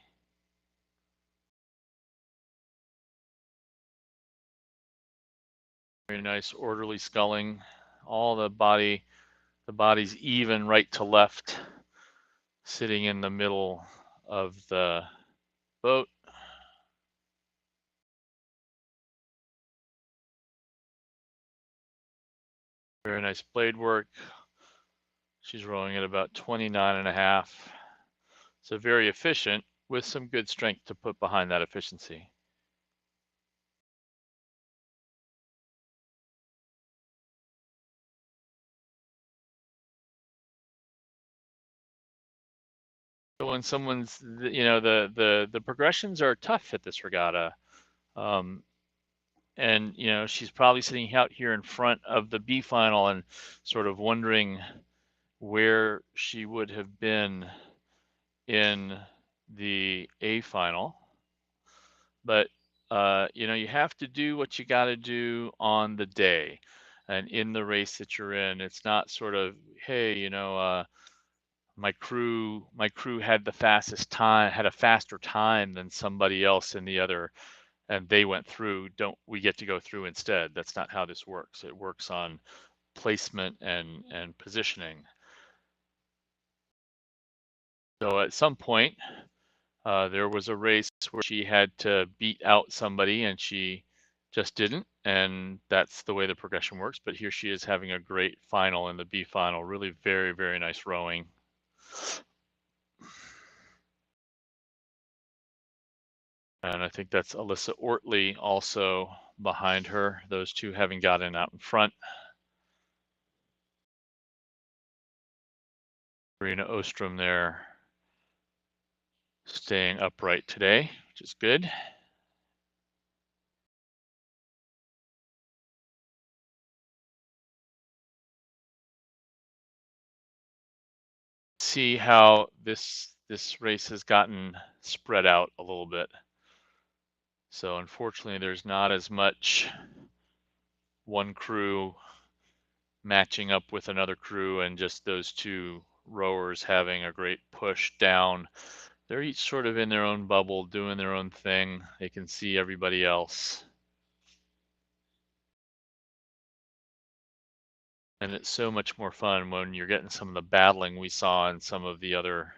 Very nice orderly sculling. All the body's even right to left, sitting in the middle of the boat. Very nice blade work. She's rowing at about 29.5. So very efficient with some good strength to put behind that efficiency. So when someone's, the progressions are tough at this regatta. And, she's probably sitting out here in front of the B final and sort of wondering where she would have been in the A final, but you have to do what you got to do on the day and in the race that you're in. It's not sort of, hey, my crew had the fastest time, had a faster time than somebody else in the other, and they went through. Don't we get to go through instead? That's not how this works. It works on placement and positioning. So at some point, there was a race where she had to beat out somebody and she just didn't. And that's the way the progression works. But here she is having a great final in the B final. Really very, very nice rowing. And I think that's Alyssa Ortley also behind her, those two having gotten out in front. Karina Ostrom there staying upright today, which is good. See how this race has gotten spread out a little bit. So unfortunately, there's not as much one crew matching up with another crew and just those two rowers having a great push down. They're each sort of in their own bubble, doing their own thing. They can see everybody else. And it's so much more fun when you're getting some of the battling we saw in some of the other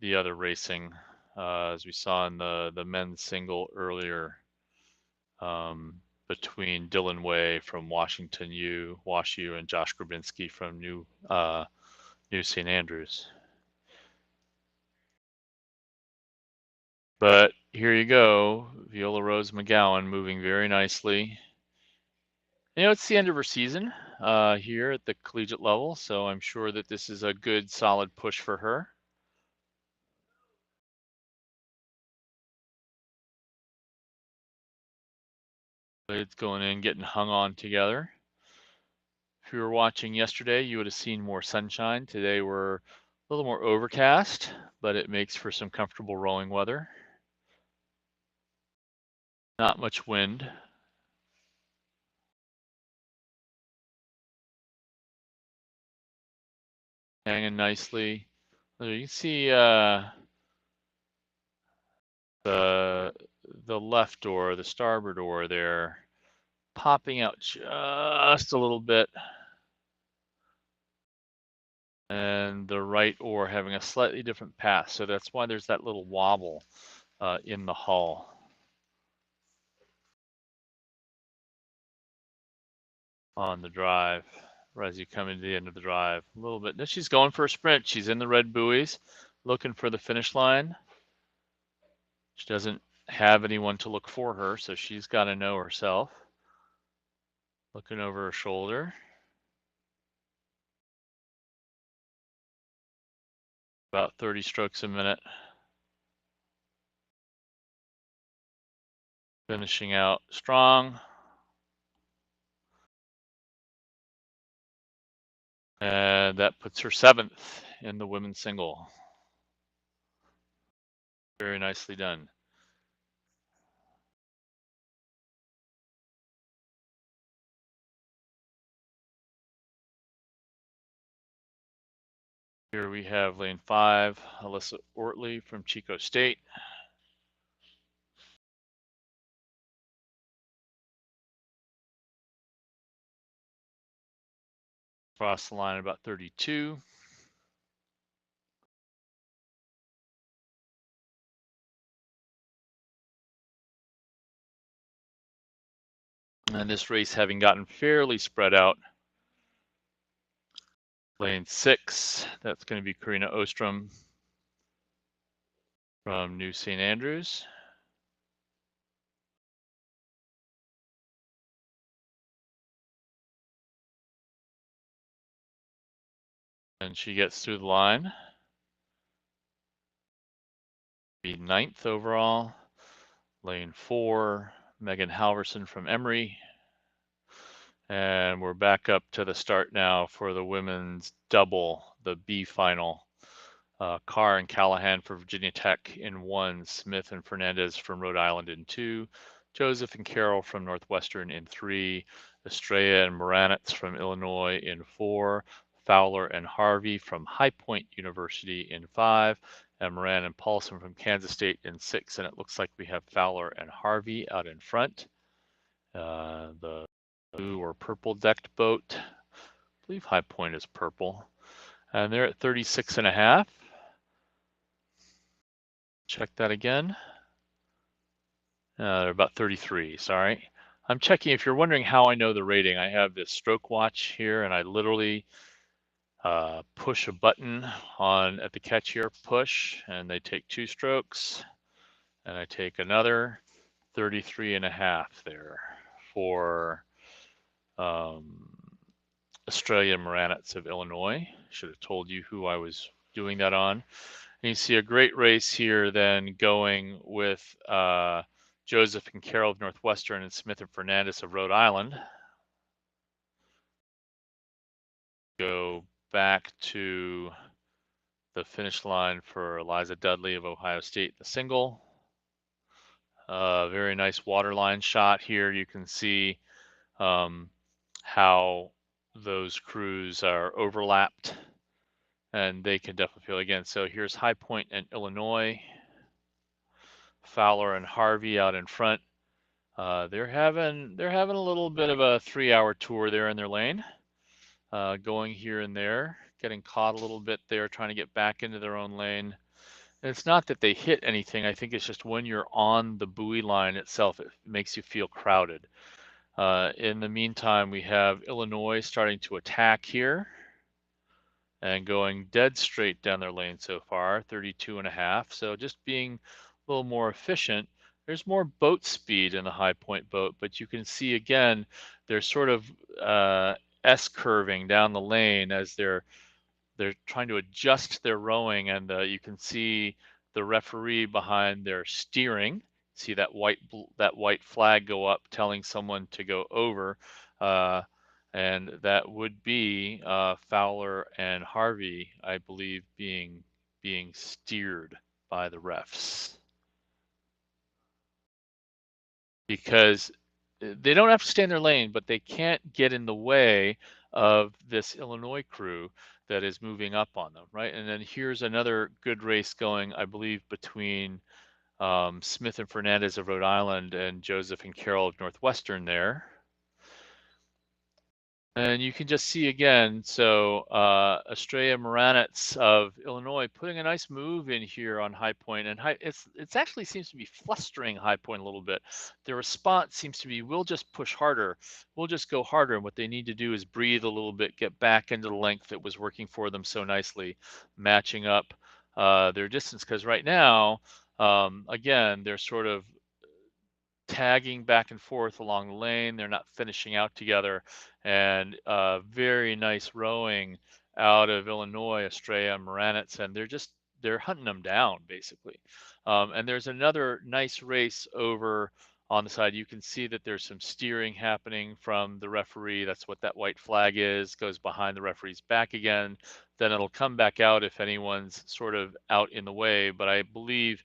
racing, as we saw in the men's single earlier, between Dylan Way from Washington U, Wash U, and Josh Grabinski from New St. Andrews. But here you go, Viola Rose McGowan moving very nicely. It's the end of her season here at the collegiate level, so I'm sure that this is a good, solid push for her. Blades going in, getting hung on together. If you were watching yesterday, you would have seen more sunshine. Today we're a little more overcast, but it makes for some comfortable rowing weather. Not much wind. Hanging nicely. You can see the left oar, the starboard oar there, popping out just a little bit, and the right oar having a slightly different path. So that's why there's that little wobble in the hull. On the drive, right as you come into the end of the drive, a little bit. Now she's going for a sprint. She's in the red buoys, looking for the finish line. She doesn't have anyone to look for her, so she's got to know herself. Looking over her shoulder. About 30 strokes a minute. Finishing out strong. And that puts her 7th in the women's single. Very nicely done. Here we have lane 5, Alyssa Ortley from Chico State. Cross the line about 32. And this race having gotten fairly spread out. Lane 6, that's going to be Karina Ostrom from New St. Andrews. And she gets through the line. Be 9th overall. Lane 4, Megan Halverson from Emory. And we're back up to the start now for the women's double, the B final. Carr and Callahan for Virginia Tech in 1, Smith and Fernandez from Rhode Island in 2, Joseph and Carroll from Northwestern in 3, Estrella and Moranitz from Illinois in 4, Fowler and Harvey from High Point University in 5, and Moran and Paulson from Kansas State in 6. And it looks like we have Fowler and Harvey out in front. The blue or purple decked boat, I believe High Point is purple, and they're at 36.5. Check that again. They're about 33, sorry. I'm checking, if you're wondering how I know the rating, I have this stroke watch here, and I literally push a button on at the catch here, push, and they take 2 strokes, and I take another 33.5 there for Australia Moranitz of Illinois. Should have told you who I was doing that on. And you see a great race here then going with Joseph and Carroll of Northwestern and Smith and Fernandez of Rhode Island. Go back to the finish line for Eliza Dudley of Ohio State, the single. Very nice waterline shot here. You can see how those crews are overlapped, and they can definitely feel again. So here's High Point and Illinois. Fowler and Harvey out in front. They're having a little bit of a 3-hour tour there in their lane, going here and there, getting caught a little bit there, trying to get back into their own lane. And it's not that they hit anything. I think it's just when you're on the buoy line itself, it makes you feel crowded. In the meantime, we have Illinois starting to attack here and going dead straight down their lane so far, 32.5. So just being a little more efficient. There's more boat speed in the High Point boat, but you can see again, they're sort of S-curving down the lane as they're trying to adjust their rowing, and you can see the referee behind their steering. See that white flag go up telling someone to go over, and that would be Fowler and Harvey, I believe, being steered by the refs, because they don't have to stay in their lane, but they can't get in the way of this Illinois crew that is moving up on them, right? And then here's another good race going, I believe, between Smith and Fernandez of Rhode Island and Joseph and Carroll of Northwestern there. And you can just see again, so Estrella Moranitz of Illinois putting a nice move in here on High Point, and it's actually seems to be flustering High Point a little bit. The response seems to be, we'll just push harder, we'll just go harder, and what they need to do is breathe a little bit, get back into the length that was working for them so nicely, matching up their distance, because right now, again, they're sort of tagging back and forth along the lane. They're not finishing out together, and very nice rowing out of Illinois, Estrella, Moranitz, and they're hunting them down basically. And there's another nice race over on the side. You can see that there's some steering happening from the referee. That's what that white flag is, goes behind the referee's back again. Then it'll come back out if anyone's sort of out in the way. But I believe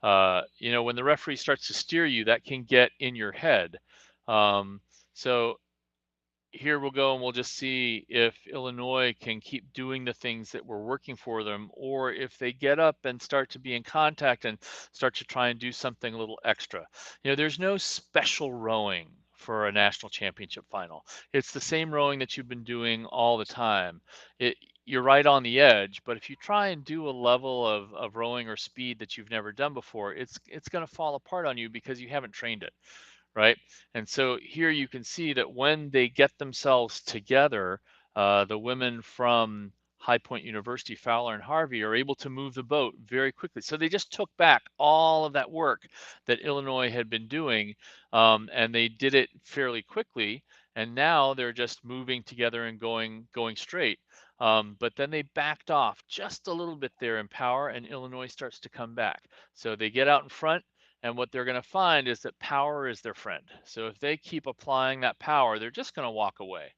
when the referee starts to steer you, that can get in your head. So here we'll go and we'll just see if Illinois can keep doing the things that were working for them, or if they get up and start to be in contact and start to try and do something a little extra. There's no special rowing for a national championship final. It's the same rowing that you've been doing all the time. You're right on the edge, but if you try and do a level of rowing or speed that you've never done before, it's going to fall apart on you because you haven't trained it, right? And so here you can see that when they get themselves together, the women from High Point University, Fowler and Harvey, are able to move the boat very quickly. So they just took back all of that work that Illinois had been doing, and they did it fairly quickly. And now they're just moving together and going straight. But then they backed off just a little bit there in power, and Illinois starts to come back. So they get out in front, and what they're going to find is that power is their friend. So if they keep applying that power, they're just going to walk away.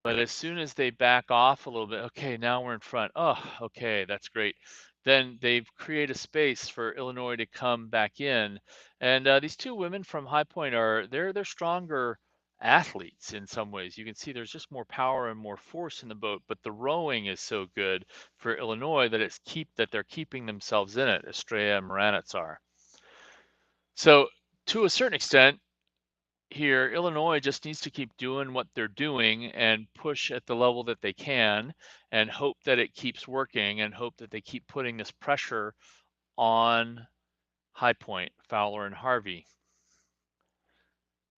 But as soon as they back off a little bit, okay, now we're in front. Oh, okay, that's great. Then they create a space for Illinois to come back in, and these two women from High Point they're stronger athletes in some ways. You can see there's just more power and more force in the boat, but the rowing is so good for Illinois that they're keeping themselves in it. Estrella and Moranitz are. So to a certain extent, here, Illinois just needs to keep doing what they're doing and push at the level that they can and hope that it keeps working and hope that they keep putting this pressure on High Point, Fowler, and Harvey.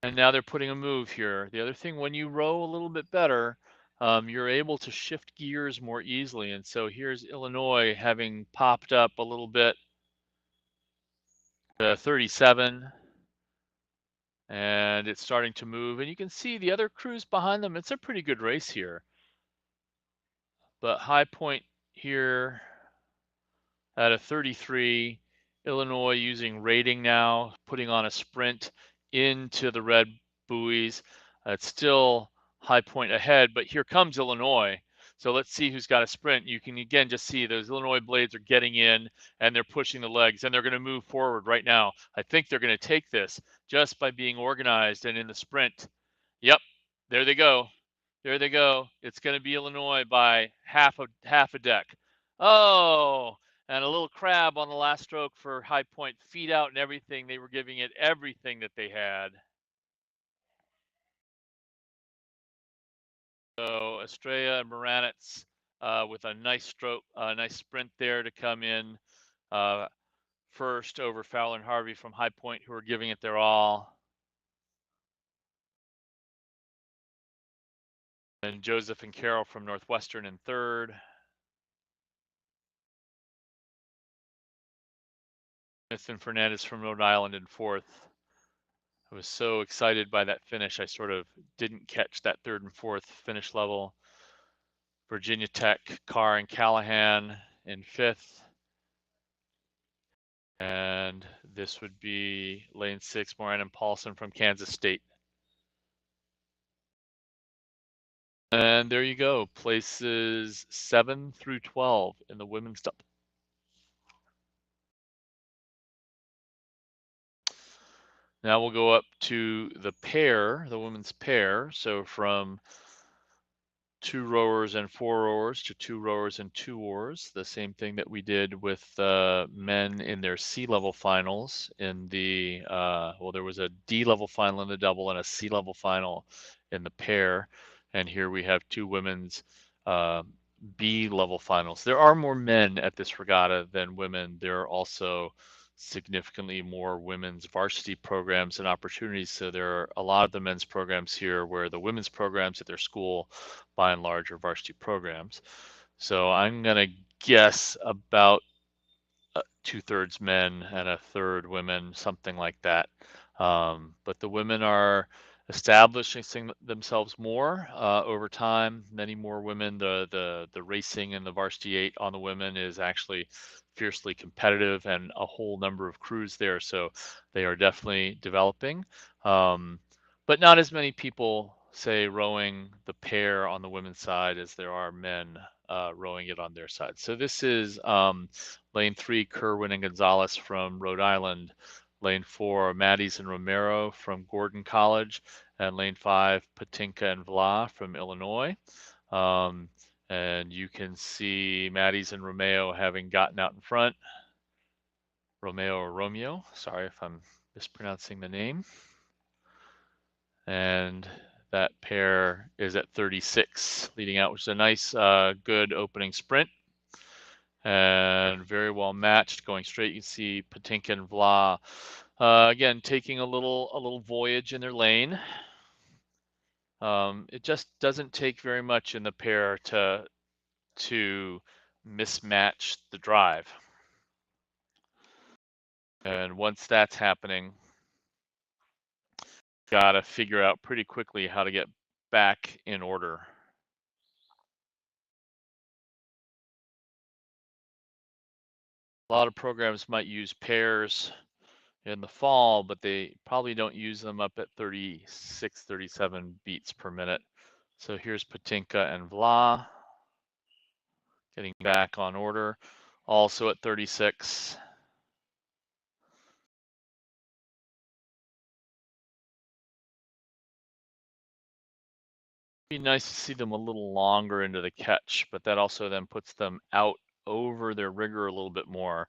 And now they're putting a move here. The other thing, when you row a little bit better, you're able to shift gears more easily. And so here's Illinois having popped up a little bit to 37. And it's starting to move. And you can see the other crews behind them. It's a pretty good race here. But High Point here at a 33, Illinois using rating now, putting on a sprint into the red buoys. It's still High Point ahead, but here comes Illinois. So let's see who's got a sprint. You can again just see those Illinois blades are getting in and they're pushing the legs and they're going to move forward right now. I think they're going to take this just by being organized and in the sprint. Yep, there they go. There they go. It's going to be Illinois by half a deck. Oh, and a little crab on the last stroke for High Point. Feet out and everything. They were giving it everything that they had. So Estrella and Moranitz with a nice stroke, a nice sprint there to come in uh, first over Fowler and Harvey from High Point, who are giving it their all. And Joseph and Carroll from Northwestern in third. Smith and Fernandez from Rhode Island in fourth. I was so excited by that finish, I sort of didn't catch that third and fourth finish level. Virginia Tech, Carr and Callahan in fifth. And this would be lane 6, Moran and Paulson from Kansas State. And there you go, places 7 through 12 in the women's double. Now we'll go up to the pair, the women's pair. So from 2 rowers and 4 rowers to 2 rowers and 2 oars, the same thing that we did with men in their C level finals in the, well, there was a D level final in the double and a C level final in the pair. And here we have 2 women's B level finals. There are more men at this regatta than women. There are also significantly more women's varsity programs and opportunities. So there are a lot of the men's programs here where the women's programs at their school by and large are varsity programs. So I'm going to guess about 2/3 men and a third women, something like that. But the women are establishing themselves more over time. Many more women. The racing in the varsity 8 on the women is actually fiercely competitive, and a whole number of crews there. So they are definitely developing. But not as many people say rowing the pair on the women's side as there are men rowing it on their side. So this is lane 3, Kerwin and Gonzalez from Rhode Island. Lane 4, Matties and Romero from Gordon College. And lane 5, Patinka and Vla from Illinois. And you can see Matties and Romeo having gotten out in front. Romeo or Romeo, sorry if I'm mispronouncing the name. And that pair is at 36 leading out, which is a nice, good opening sprint. And very well matched, going straight. You can see Patinka and Vla again taking a little voyage in their lane. It just doesn't take very much in the pair to mismatch the drive. And once that's happening, gotta figure out pretty quickly how to get back in order. A lot of programs might use pairs in the fall, but they probably don't use them up at 36, 37 beats per minute. So here's Patinka and Vla getting back on order, also at 36. Be nice to see them a little longer into the catch, but that also then puts them out over their rigger a little bit more,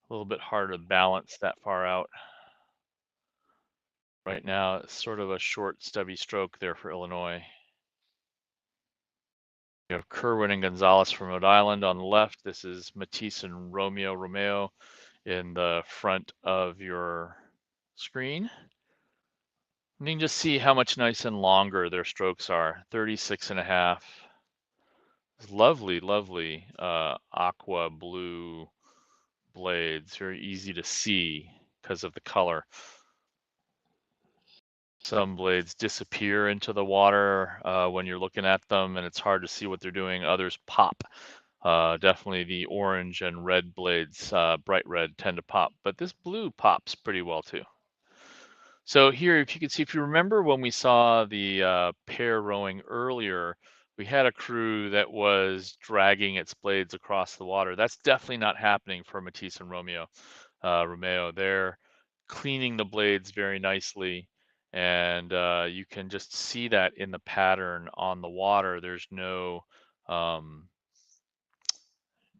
a little bit harder to balance that far out. Right now, it's sort of a short, stubby stroke there for Illinois. You have Kerwin and Gonzalez from Rhode Island on the left. This is Matisse and Romeo in the front of your screen. And you can just see how much nice and longer their strokes are, 36 and a half. Lovely, lovely aqua blue blades, very easy to see because of the color. Some blades disappear into the water when you're looking at them and it's hard to see what they're doing. Others pop. Definitely the orange and red blades, bright red, tend to pop, but this blue pops pretty well too. So here, if you can see, if you remember when we saw the pair rowing earlier, we had a crew that was dragging its blades across the water. That's definitely not happening for Matisse and Romeo. They're cleaning the blades very nicely, and you can just see that in the pattern on the water. There's um,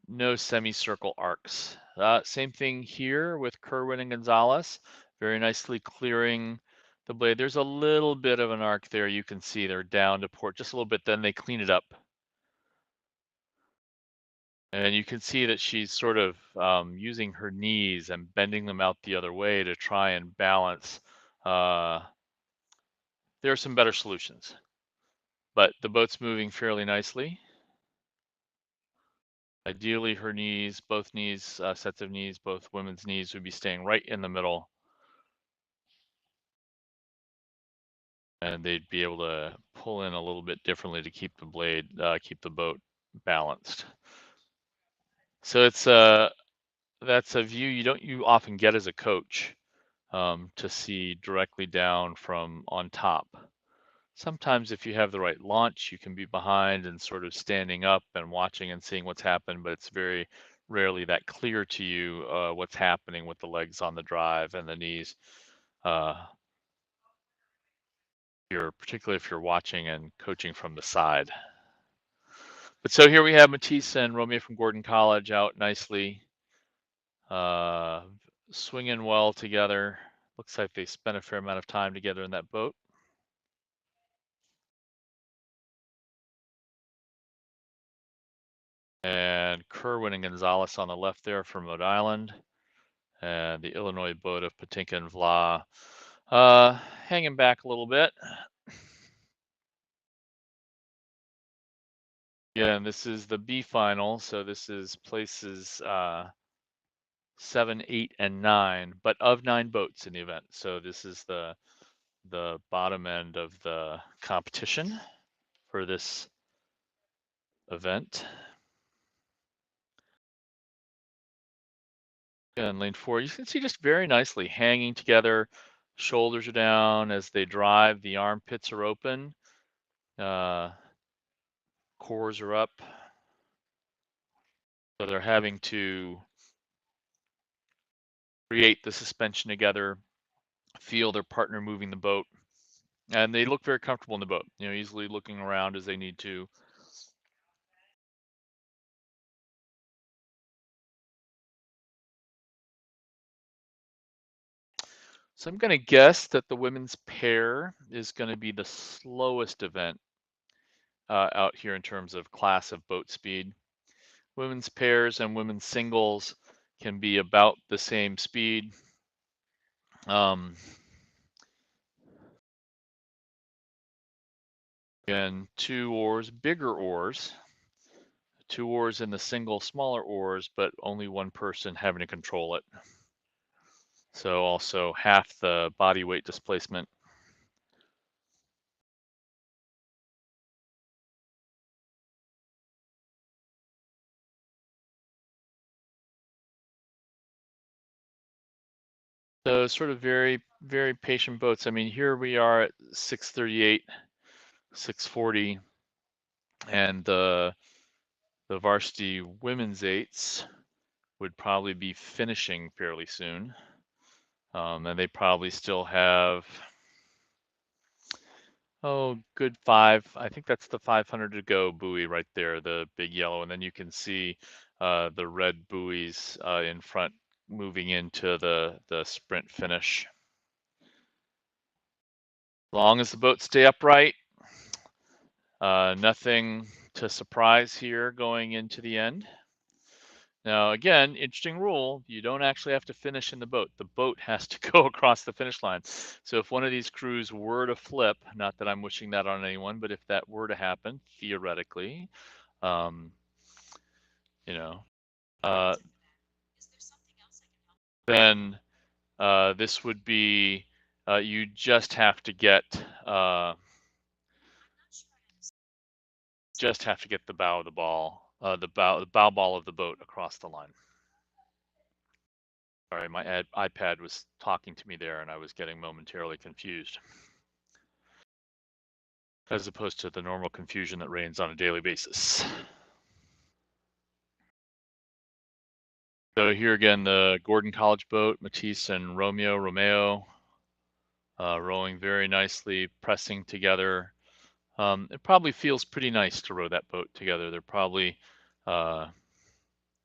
no semicircle arcs. Same thing here with Kerwin and Gonzalez, very nicely clearing the blade. There's a little bit of an arc there. You can see they're down to port just a little bit, then they clean it up. And you can see that she's sort of using her knees and bending them out the other way to try and balance. There are some better solutions, but the boat's moving fairly nicely. Ideally, her knees, both knees, sets of knees, both women's knees would be staying right in the middle. And they'd be able to pull in a little bit differently to keep the blade, keep the boat balanced. So it's that's a view you often get as a coach, to see directly down from on top. Sometimes if you have the right launch, you can be behind and sort of standing up and watching and seeing what's happened, but it's very rarely that clear to you what's happening with the legs on the drive and the knees. Particularly if you're watching and coaching from the side. But so here we have Matisse and Romeo from Gordon College out nicely, swinging well together. Looks like they spent a fair amount of time together in that boat. And Kerwin and Gonzalez on the left there from Rhode Island. And the Illinois boat of Patinka and Vla hanging back a little bit. Yeah, and this is the B final, so this is places 7, 8, and 9, but of 9 boats in the event. So this is the bottom end of the competition for this event. And lane 4, you can see just very nicely hanging together. Shoulders are down as they drive. The armpits are open. Cores are up. So they're having to create the suspension together, feel their partner moving the boat, and they look very comfortable in the boat, easily looking around as they need to. So I'm going to guess that the women's pair is going to be the slowest event out here in terms of class of boat speed. Women's pairs and women's singles can be about the same speed. Again, 2 oars, bigger oars. 2 oars in the single, smaller oars, but only one person having to control it. So also half the body weight displacement. So sort of very, very patient boats. I mean, here we are at 6:38 640, and the varsity women's eights would probably be finishing fairly soon. And they probably still have, oh, good five. I think that's the 500 to go buoy right there, the big yellow. And then you can see the red buoys in front moving into the sprint finish. As long as the boats stay upright, nothing to surprise here going into the end. Now, again, interesting rule, you don't actually have to finish in the boat. The boat has to go across the finish line. So if one of these crews were to flip, not that I'm wishing that on anyone, but if that were to happen, theoretically, um, you know, then this would be, you just have to get the bow of the ball, the bow ball of the boat across the line. Sorry, my iPad was talking to me there and I was getting momentarily confused, as opposed to the normal confusion that reigns on a daily basis. So here again, the Gordon College boat, Matisse and Romeo, rowing very nicely, pressing together. It probably feels pretty nice to row that boat together. They're probably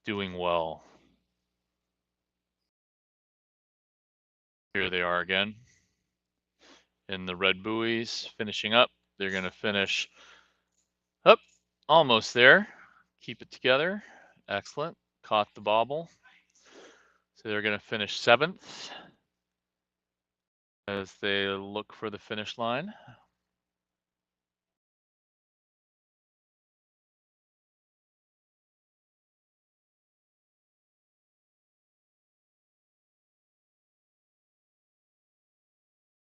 doing well. Here they are again in the red buoys, finishing up. They're going to finish up, almost there. Keep it together. Excellent. Caught the bobble. So they're going to finish 7th as they look for the finish line.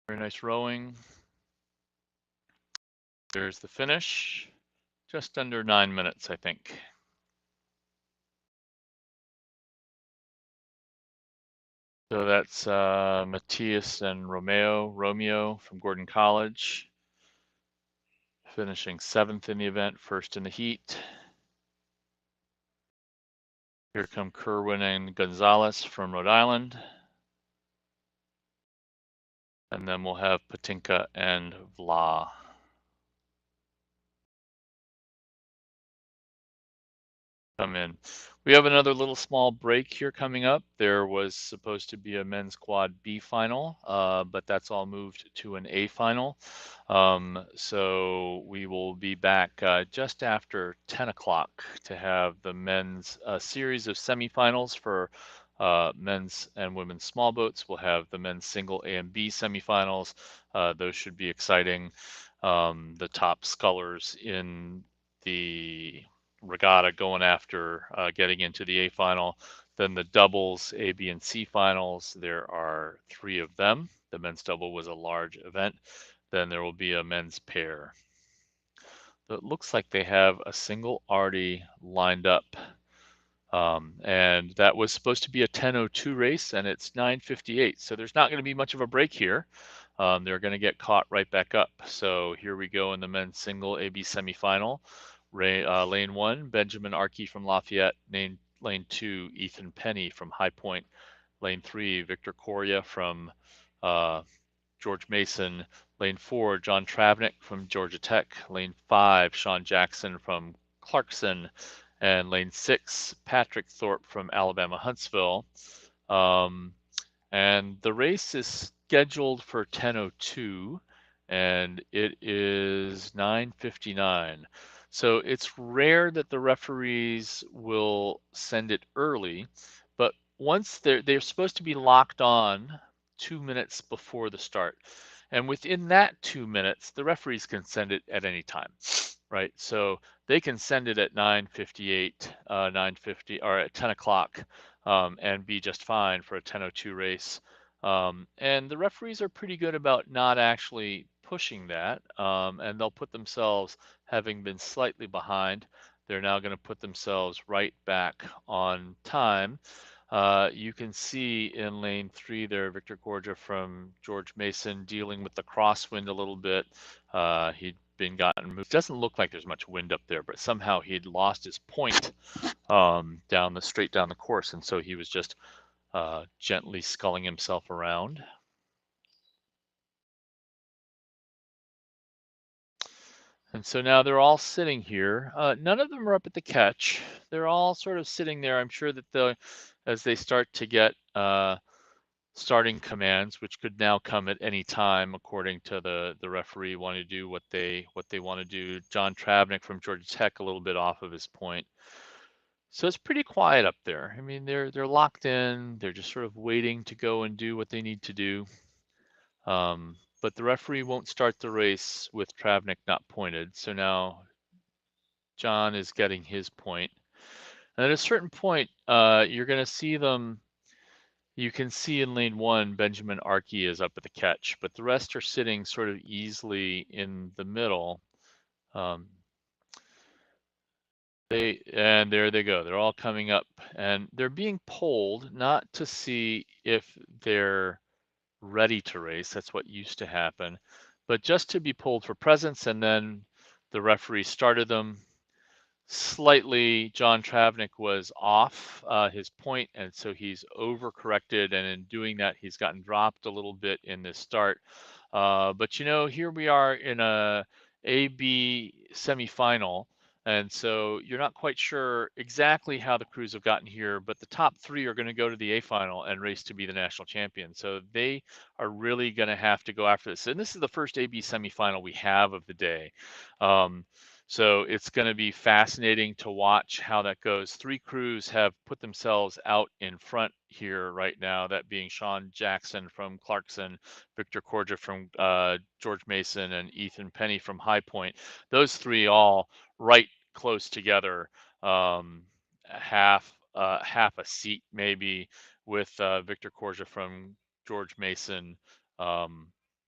Very nice rowing. There's the finish. Just under 9 minutes, I think. So that's Matthias and Romeo from Gordon College, finishing 7th in the event, 1st in the heat. Here come Kerwin and Gonzalez from Rhode Island. And then we'll have Patinka and Vla. Come in. We have another little small break here coming up. There was supposed to be a men's quad B final, but that's all moved to an A final. So we will be back just after 10 o'clock to have the men's series of semifinals for men's and women's small boats. We'll have the men's single A and B semifinals. Those should be exciting. The top scullers in the regatta going after getting into the A final. Then the doubles A, B, and C finals, there are 3 of them. The men's double was a large event. Then there will be a men's pair. So it looks like they have a single already lined up. And that was supposed to be a 10:02 race, and it's 9:58. So there's not going to be much of a break here. They're going to get caught right back up. So here we go in the men's single AB semifinal. Lane 1, Benjamin Arkey from Lafayette. Lane 2, Ethan Penny from High Point. Lane 3, Victor Coria from George Mason. Lane 4, John Travnik from Georgia Tech. Lane 5, Sean Jackson from Clarkson. And lane 6, Patrick Thorpe from Alabama Huntsville. And the race is scheduled for 10:02, and it is 9:59. So it's rare that the referees will send it early, but once they're supposed to be locked on 2 minutes before the start. And within that 2 minutes, the referees can send it at any time, right? So they can send it at 9:58, 9:50, or at 10 o'clock, and be just fine for a 10:02 race. And the referees are pretty good about not actually pushing that, and they'll put themselves, having been slightly behind, they're now going to put themselves right back on time. You can see in lane 3 there, Victor Gorgia from George Mason dealing with the crosswind a little bit. He been gotten moved. It doesn't look like there's much wind up there, but somehow he'd lost his point straight down the course, and so he was just gently sculling himself around. And so now they're all sitting here. None of them are up at the catch. They're all sort of sitting there. I'm sure that as they start to get starting commands, which could now come at any time, according to the referee, wanting to do what they want to do. John Travnik from Georgia Tech, a little bit off of his point. So it's pretty quiet up there. I mean, they're locked in. They're just sort of waiting to go and do what they need to do. But the referee won't start the race with Travnik not pointed. So now John is getting his point. And at a certain point, you're going to see them. You can see in lane 1, Benjamin Archie is up at the catch, but the rest are sitting sort of easily in the middle. And there they go. They're all coming up, and they're being polled not to see if they're ready to race. That's what used to happen, but just to be polled for presence. And then the referee started them. Slightly, John Travnik was off his point, and so he's overcorrected, and in doing that, he's gotten dropped a little bit in this start. But here we are in a AB semifinal, and so you're not quite sure exactly how the crews have gotten here, but the top 3 are going to go to the A final and race to be the national champion. So they are really going to have to go after this. And this is the first AB semifinal we have of the day. So it's going to be fascinating to watch how that goes. 3 crews have put themselves out in front here right now, that being Sean Jackson from Clarkson, Victor Korja from George Mason, and Ethan Penny from High Point. Those 3 all right close together, half a seat maybe, with Victor Korja from George Mason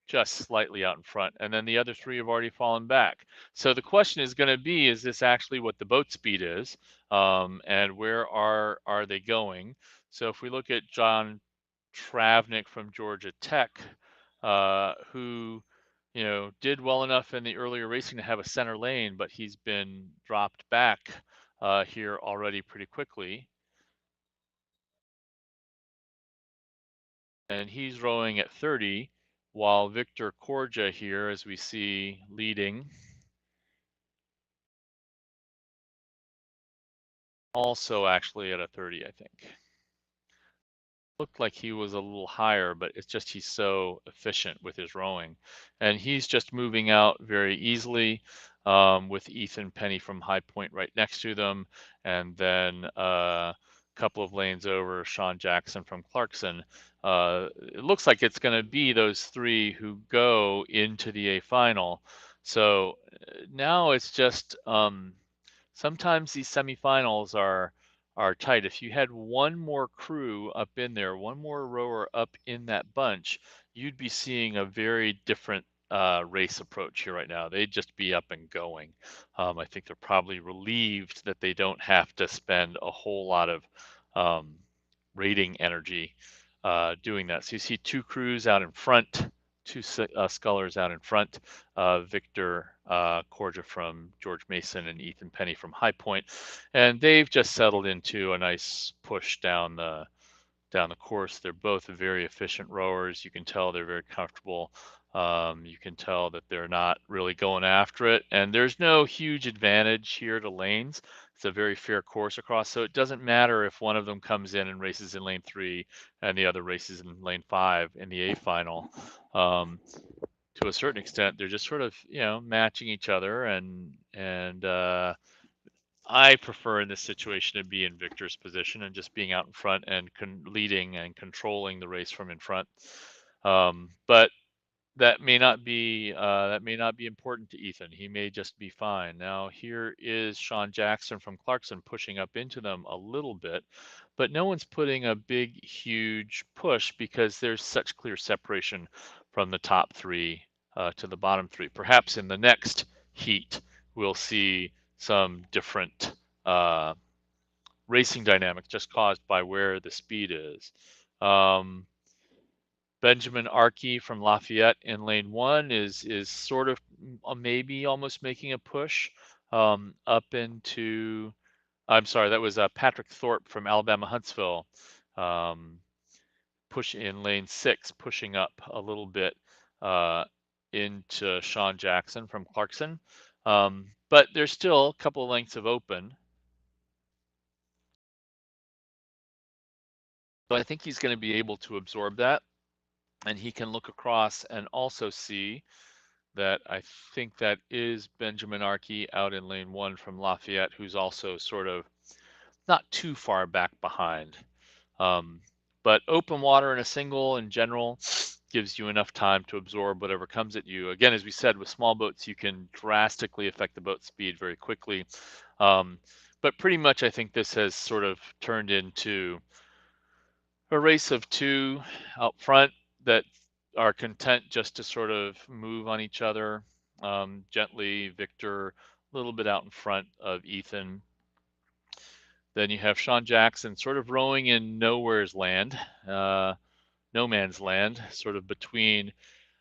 just slightly out in front, and then the other 3 have already fallen back. So the question is going to be: is this actually what the boat speed is, and where are they going? So if we look at John Travnik from Georgia Tech, who did well enough in the earlier racing to have a center lane, but he's been dropped back here already pretty quickly. And he's rowing at 30, while Victor Korja here, as we see, leading, also actually at a 30, I think. Looked like he was a little higher, but it's just he's so efficient with his rowing. And he's just moving out very easily, with Ethan Penny from High Point right next to them. And then a couple of lanes over, Sean Jackson from Clarkson. It looks like it's going to be those 3 who go into the A final. So now it's just sometimes these semifinals are tight. If you had one more crew up in there, one more rower up in that bunch, you'd be seeing a very different race approach here right now. They'd just be up and going. I think they're probably relieved that they don't have to spend a whole lot of rating energy doing that. So you see 2 crews out in front, 2 scullers out in front, Victor Korja from George Mason and Ethan Penny from High Point, and they've just settled into a nice push down the course. They're both very efficient rowers. You can tell they're very comfortable. You can tell that they're not really going after it, and there's no huge advantage here to lanes. It's a very fair course across, so it doesn't matter if one of them comes in and races in lane 3 and the other races in lane 5 in the A final. To a certain extent, they're just sort of matching each other, and I prefer in this situation to be in Victor's position and just being out in front and leading and controlling the race from in front. But that may not be important to Ethan. He may just be fine. Now here is Sean Jackson from Clarkson pushing up into them a little bit, but no one's putting a big, huge push because there's such clear separation from the top 3 to the bottom 3. Perhaps in the next heat, we'll see some different racing dynamics just caused by where the speed is. Benjamin Arkey from Lafayette in lane 1 is sort of maybe almost making a push up into. I'm sorry, that was Patrick Thorpe from Alabama Huntsville, push in lane 6, pushing up a little bit into Sean Jackson from Clarkson. But there's still a couple of lengths of open. So I think he's going to be able to absorb that, and he can look across and also see that I think that is Benjamin Arkey out in lane 1 from Lafayette, who's also sort of not too far back behind. But open water in a single in general gives you enough time to absorb whatever comes at you. Again, as we said, with small boats, you can drastically affect the boat speed very quickly. But pretty much, I think this has sort of turned into a race of two out front that are content just to sort of move on each other gently. Victor a little bit out in front of Ethan. Then you have Sean Jackson sort of rowing in nowhere's land, no man's land, sort of between,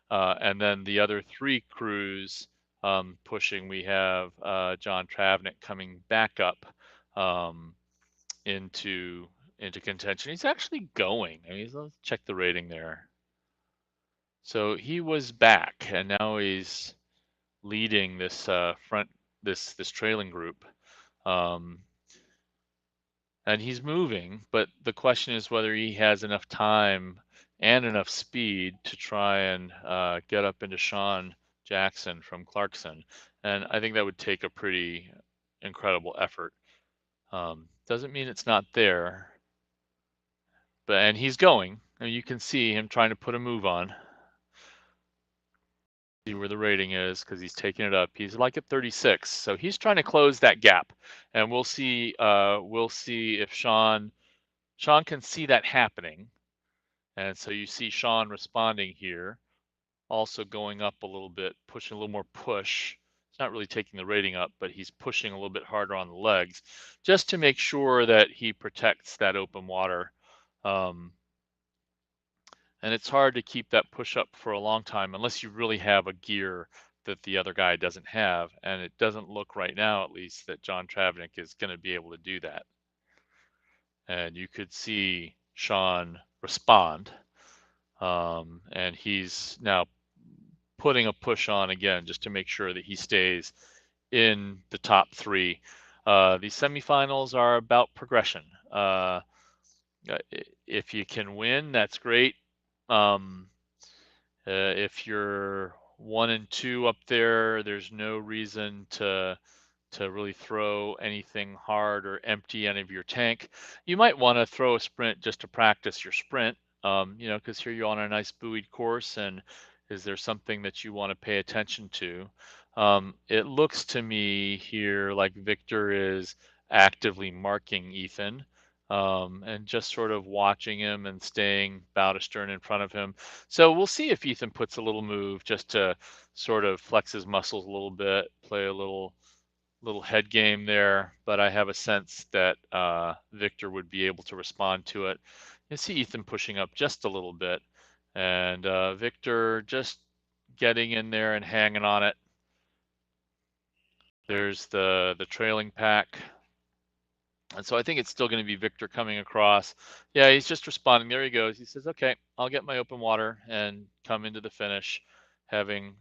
and then the other three crews pushing. We have John Travnik coming back up um, into contention. He's actually going. I mean, let's check the rating there. So he was back, and now he's leading this this trailing group. And he's moving, but the question is whether he has enough time and enough speed to try and get up into Sean Jackson from Clarkson. And I think that would take a pretty incredible effort. Doesn't mean it's not there, and he's going. And you can see him trying to put a move on. See where the rating is because he's taking it up. He's like at 36, so he's trying to close that gap, and we'll see. We'll see if Sean can see that happening. And so you see Sean responding here, also going up a little bit, pushing a little more push. It's not really taking the rating up, but he's pushing a little bit harder on the legs just to make sure that he protects that open water. And it's hard to keep that push up for a long time unless you really have a gear that the other guy doesn't have. And it doesn't look right now, at least, that John Travnik is going to be able to do that. And you could see Sean respond. And he's now putting a push on again just to make sure that he stays in the top three. These semifinals are about progression. If you can win, that's great. If you're 1 and 2 up there, there's no reason to really throw anything hard or empty any of your tank. You might want to throw a sprint just to practice your sprint, you know, because here you're on a nice buoyed course, and is there something that you want to pay attention to? It looks to me here like Victor is actively marking Ethan. And just sort of watching him and staying bow astern in front of him. So we'll see if Ethan puts a little move just to sort of flex his muscles a little bit, play a little head game there. But I have a sense that Victor would be able to respond to it. You see Ethan pushing up just a little bit, and Victor just getting in there and hanging on it. There's the trailing pack. And so I think it's still going to be Victor coming across. Yeah, he's just responding. There he goes. He says, okay, I'll get my open water and come into the finish, having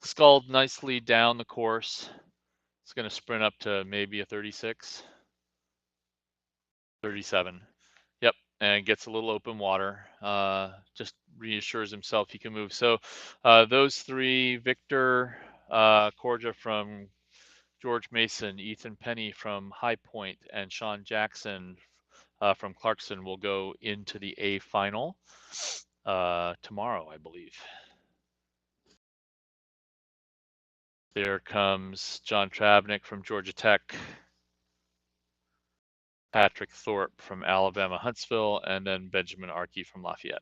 sculled nicely down the course. It's going to sprint up to maybe a 36, 37. Yep, and gets a little open water. Just reassures himself he can move. So those three, Victor, Corja from George Mason, Ethan Penny from High Point, and Sean Jackson from Clarkson will go into the A final tomorrow, I believe. There comes John Travnik from Georgia Tech, Patrick Thorpe from Alabama Huntsville, and then Benjamin Arkey from Lafayette.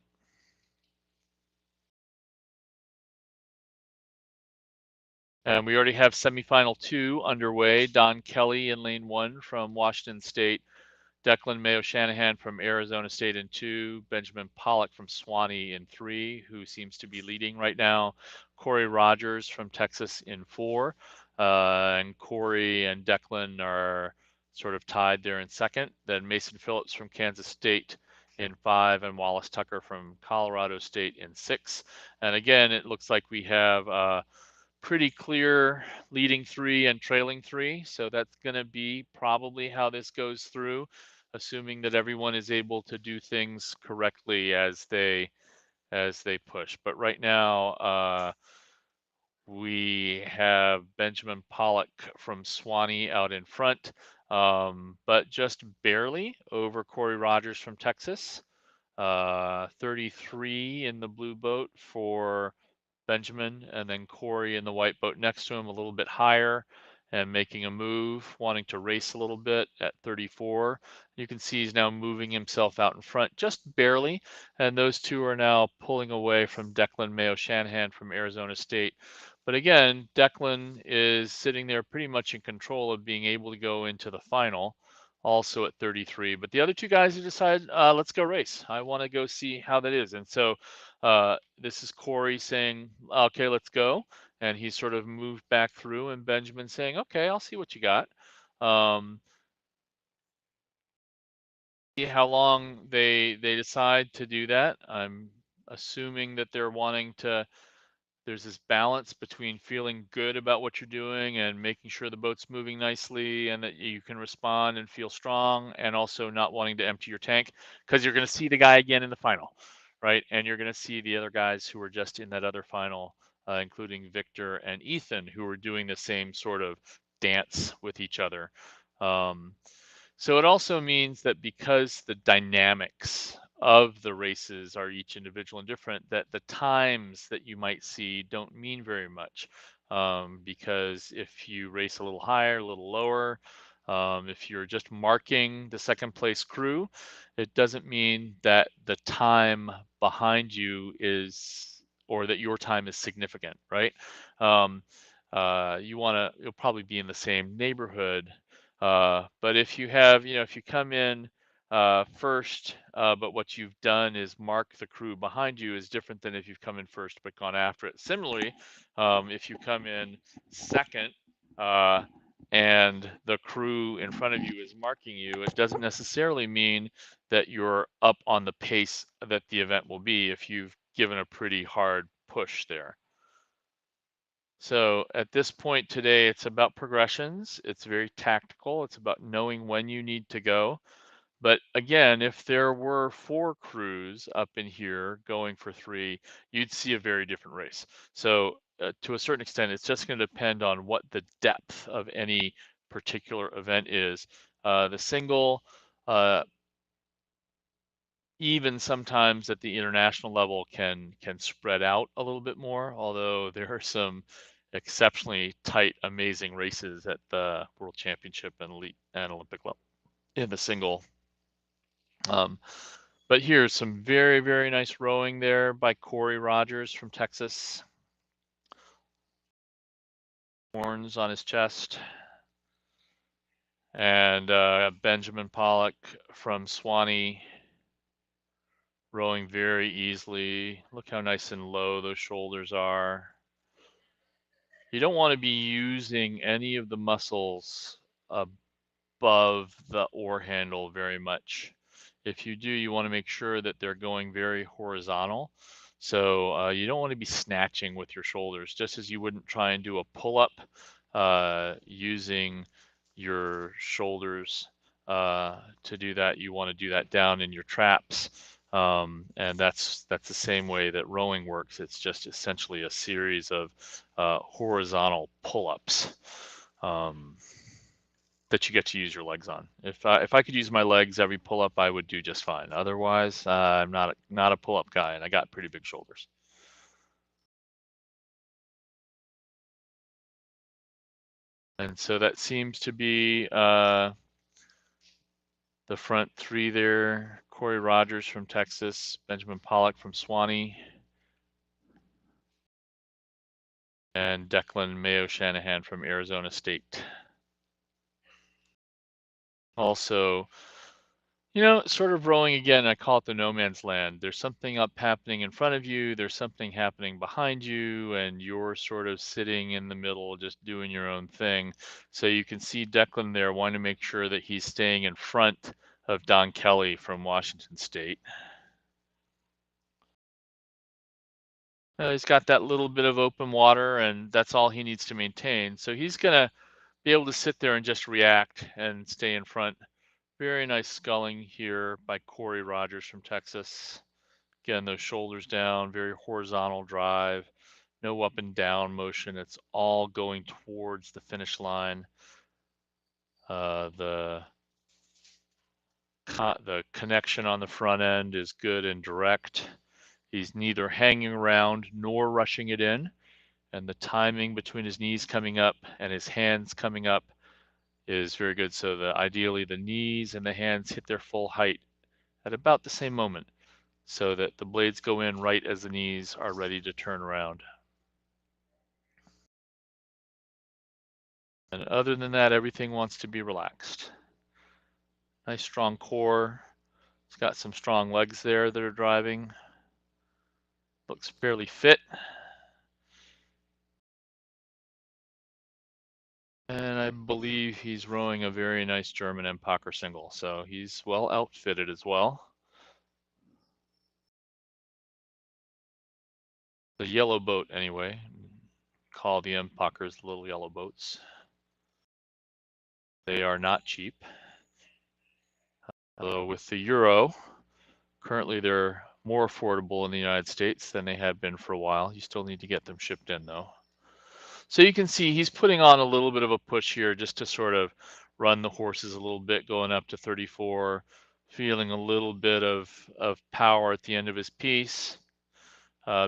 And we already have semifinal 2 underway. Don Kelly in lane 1 from Washington State Declan Mayo-Shanahan from Arizona State in 2, Benjamin Pollock from Swanee in 3, who seems to be leading right now, Corey Rogers from Texas in 4, and Corey and Declan are sort of tied there in 2nd. Then Mason Phillips from Kansas State in 5, and Wallace Tucker from Colorado State in 6. And again, it looks like we have pretty clear leading 3 and trailing 3. So that's going to be probably how this goes through, assuming that everyone is able to do things correctly as they push. But right now, we have Benjamin Pollock from Swanee out in front, but just barely over Corey Rogers from Texas. 33 in the blue boat for Benjamin, and then Corey in the white boat next to him, a little bit higher and making a move, wanting to race a little bit at 34. You can see he's now moving himself out in front just barely, and those two are now pulling away from Declan Mayo-Shanahan from Arizona State. But again, Declan is sitting there pretty much in control of being able to go into the final, also at 33. But the other two guys who decided, let's go race. I want to go see how that is. And so this is Corey saying, okay, let's go. And he sort of moved back through, and Benjamin saying, okay, I'll see what you got. See how long they decide to do that. I'm assuming that they're wanting to, there's this balance between feeling good about what you're doing and making sure the boat's moving nicely and that you can respond and feel strong, and also not wanting to empty your tank, because you're going to see the guy again in the final, right? And you're going to see the other guys who were just in that other final, including Victor and Ethan, who were doing the same sort of dance with each other. So it also means that because the dynamics of the races are each individual and different, that the times that you might see don't mean very much. Because if you race a little higher, a little lower, if you're just marking the second place crew, it doesn't mean that the time behind you is, or that your time is significant, right? You'll probably be in the same neighborhood, but if you have, if you come in first, but what you've done is mark the crew behind you, is different than if you've come in first but gone after it. Similarly, if you come in second and the crew in front of you is marking you, it doesn't necessarily mean that you're up on the pace that the event will be if you've given a pretty hard push there. So at this point today, it's about progressions. It's very tactical. It's about knowing when you need to go. But again, if there were 4 crews up in here going for 3, you'd see a very different race. So to a certain extent, it's just going to depend on what the depth of any particular event is. The single, even sometimes at the international level, can spread out a little bit more, although there are some exceptionally tight, amazing races at the World Championship and Elite and Olympic level in the single. But here's some very, very nice rowing there by Corey Rogers from Texas. Horns on his chest. And Benjamin Pollock from Swanee, rowing very easily. Look how nice and low those shoulders are. You don't want to be using any of the muscles above the oar handle very much. If you do, you want to make sure that they're going very horizontal. So you don't want to be snatching with your shoulders, just as you wouldn't try and do a pull-up using your shoulders to do that. You want to do that down in your traps. And that's the same way that rowing works. It's just essentially a series of horizontal pull-ups that you get to use your legs on. If I could use my legs every pull-up, I would do just fine. Otherwise, I'm not a pull-up guy, and I got pretty big shoulders. And so that seems to be the front 3 there. Corey Rogers from Texas, Benjamin Pollock from Swanee, and Declan Mayo-Shanahan from Arizona State. Also, Sort of rowing again, I call it the no man's land. There's something up happening in front of you, there's something happening behind you, and you're sort of sitting in the middle, just doing your own thing. So you can see Declan there wanting to make sure that he's staying in front of Don Kelly from Washington State. He's got that little bit of open water, and that's all he needs to maintain. So he's going to be able to sit there and just react and stay in front. Very nice sculling here by Corey Rogers from Texas. Again, those shoulders down, very horizontal drive, no up and down motion. It's all going towards the finish line. The connection on the front end is good and direct. He's neither hanging around nor rushing it in. And the timing between his knees coming up and his hands coming up is very good. So ideally the knees and the hands hit their full height at about the same moment so that the blades go in right as the knees are ready to turn around. And other than that, everything wants to be relaxed. Nice strong core. It's got some strong legs there that are driving. Looks fairly fit. And I believe he's rowing a very nice German Empacher single, so he's well outfitted as well. The yellow boat, anyway. Call the Empachers little yellow boats. They are not cheap. Although with the euro, currently they're more affordable in the United States than they have been for a while. You still need to get them shipped in, though. So you can see he's putting on a little bit of a push here just to sort of run the horses a little bit, going up to 34, feeling a little bit of power at the end of his piece,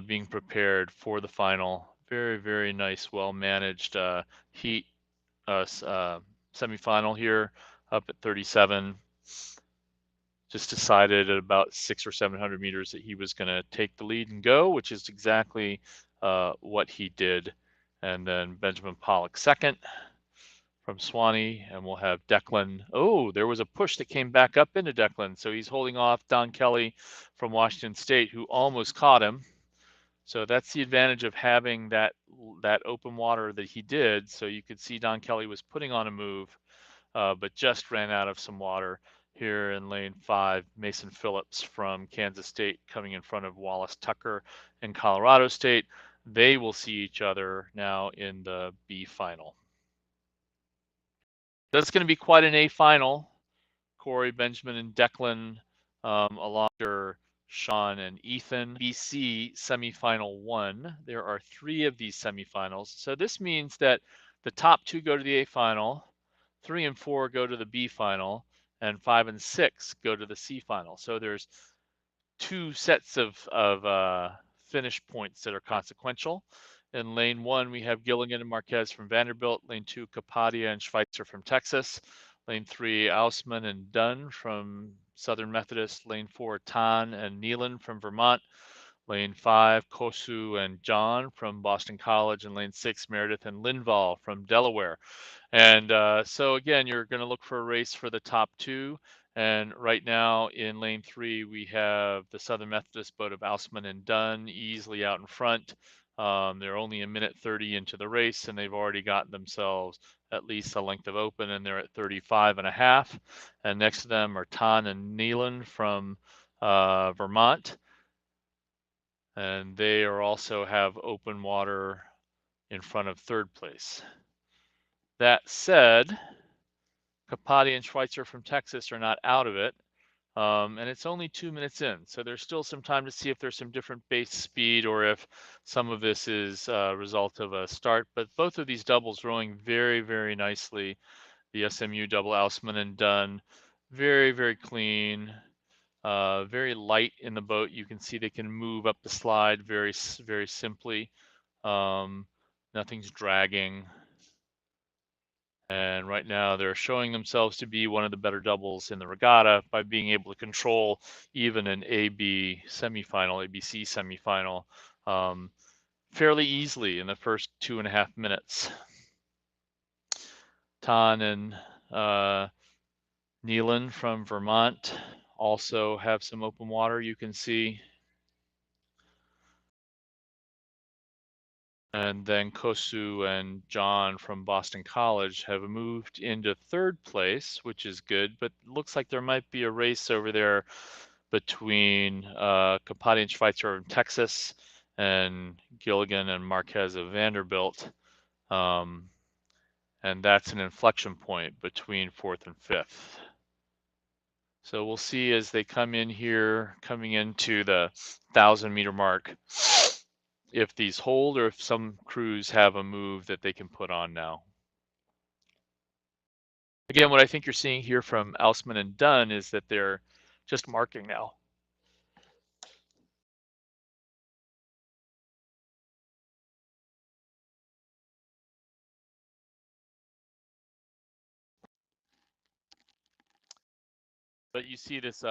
being prepared for the final. Very, very nice, well-managed heat semifinal here up at 37. Just decided at about 600 or 700 meters that he was going to take the lead and go, which is exactly what he did. And then Benjamin Pollock second from Swanee, and we'll have Declan. Oh, there was a push that came back up into Declan, so he's holding off Don Kelly from Washington State, who almost caught him. So that's the advantage of having that open water that he did. So you could see Don Kelly was putting on a move, but just ran out of some water here in lane 5. Mason Phillips from Kansas State coming in front of Wallace Tucker in Colorado State. They will see each other now in the B final. That's going to be quite an A final. Corey, Benjamin, and Declan, along with Sean and Ethan. BC semifinal 1. There are 3 of these semifinals. So this means that the top 2 go to the A final, 3 and 4 go to the B final, and 5 and 6 go to the C final. So there's 2 sets of finish points that are consequential. In lane 1, we have Gilligan and Marquez from Vanderbilt. Lane 2, Kapadia and Schweitzer from Texas. Lane 3, Ausman and Dunn from Southern Methodist. Lane 4, Tan and Nealon from Vermont. Lane 5, Kosu and John from Boston College. And lane 6, Meredith and Linval from Delaware. And so again, you're going to look for a race for the top 2. And right now in lane 3, we have the Southern Methodist boat of Ausman and Dunn easily out in front. They're only a minute 30 into the race, and they've already gotten themselves at least a length of open, and they're at 35.5. And next to them are Tan and Nealon from Vermont. And they are also have open water in front of third place. That said, Capati and Schweitzer from Texas are not out of it. And it's only 2 minutes in. So there's still some time to see if there's some different base speed or if some of this is a result of a start. But both of these doubles rowing very, very nicely. The SMU double Ausman and Dunn, very, very clean, very light in the boat. You can see they can move up the slide very, very simply. Nothing's dragging. And right now they're showing themselves to be one of the better doubles in the regatta by being able to control even an AB semifinal, ABC semifinal, fairly easily in the first 2.5 minutes. Tan and Nealon from Vermont also have some open water you can see. And then Kosu and John from Boston College have moved into third place, which is good, but looks like there might be a race over there between Kapati and Schweitzer in Texas and Gilligan and Marquez of Vanderbilt. And that's an inflection point between fourth and fifth. So we'll see as they come in here, coming into the 1,000-meter mark, if these hold or if some crews have a move that they can put on now. Again, what I think you're seeing here from Ausman and Dunn is that they're just marking now. But you see this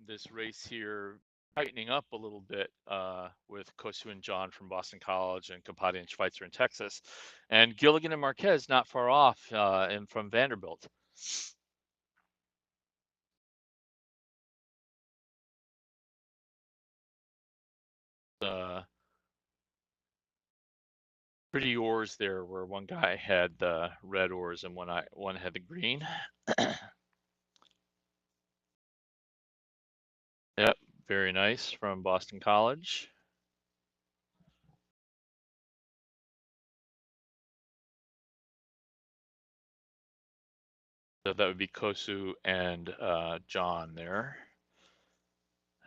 this race here tightening up a little bit with Kosu and John from Boston College and Kapati and Schweitzer in Texas, and Gilligan and Marquez not far off and from Vanderbilt. Pretty oars there, where one guy had the red oars and one had the green. Yep, very nice from Boston College. So that would be Kosu and John there.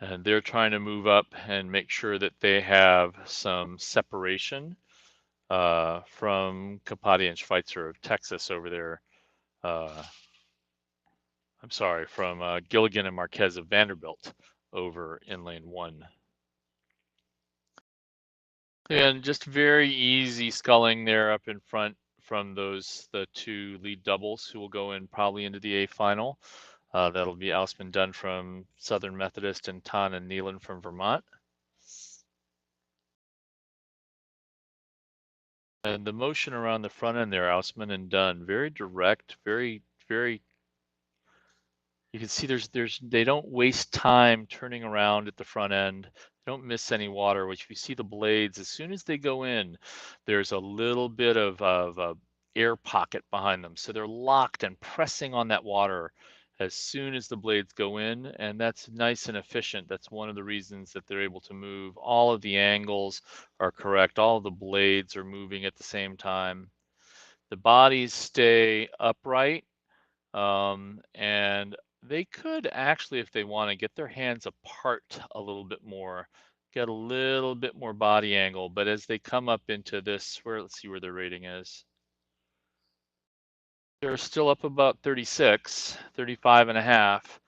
And they're trying to move up and make sure that they have some separation from Kapati and Schweitzer of Texas over there. I'm sorry, from Gilligan and Marquez of Vanderbilt over in lane 1. And just very easy sculling there up in front from the two lead doubles who will go in probably into the A final. That'll be Ausman Dunn from Southern Methodist and Tan and Nealon from Vermont. And the motion around the front end there, Ausman and Dunn, very direct, very you can see they don't waste time turning around at the front end. They don't miss any water, which if you see the blades, as soon as they go in, there's a little bit of a air pocket behind them. So they're locked and pressing on that water as soon as the blades go in, and that's nice and efficient. That's one of the reasons that they're able to move. All of the angles are correct. All of the blades are moving at the same time. The bodies stay upright, and they could actually, if they want to, get their hands apart a little bit more, get a little bit more body angle. But as they come up into this, let's see where their rating is. They're still up about 36, 35 and a half.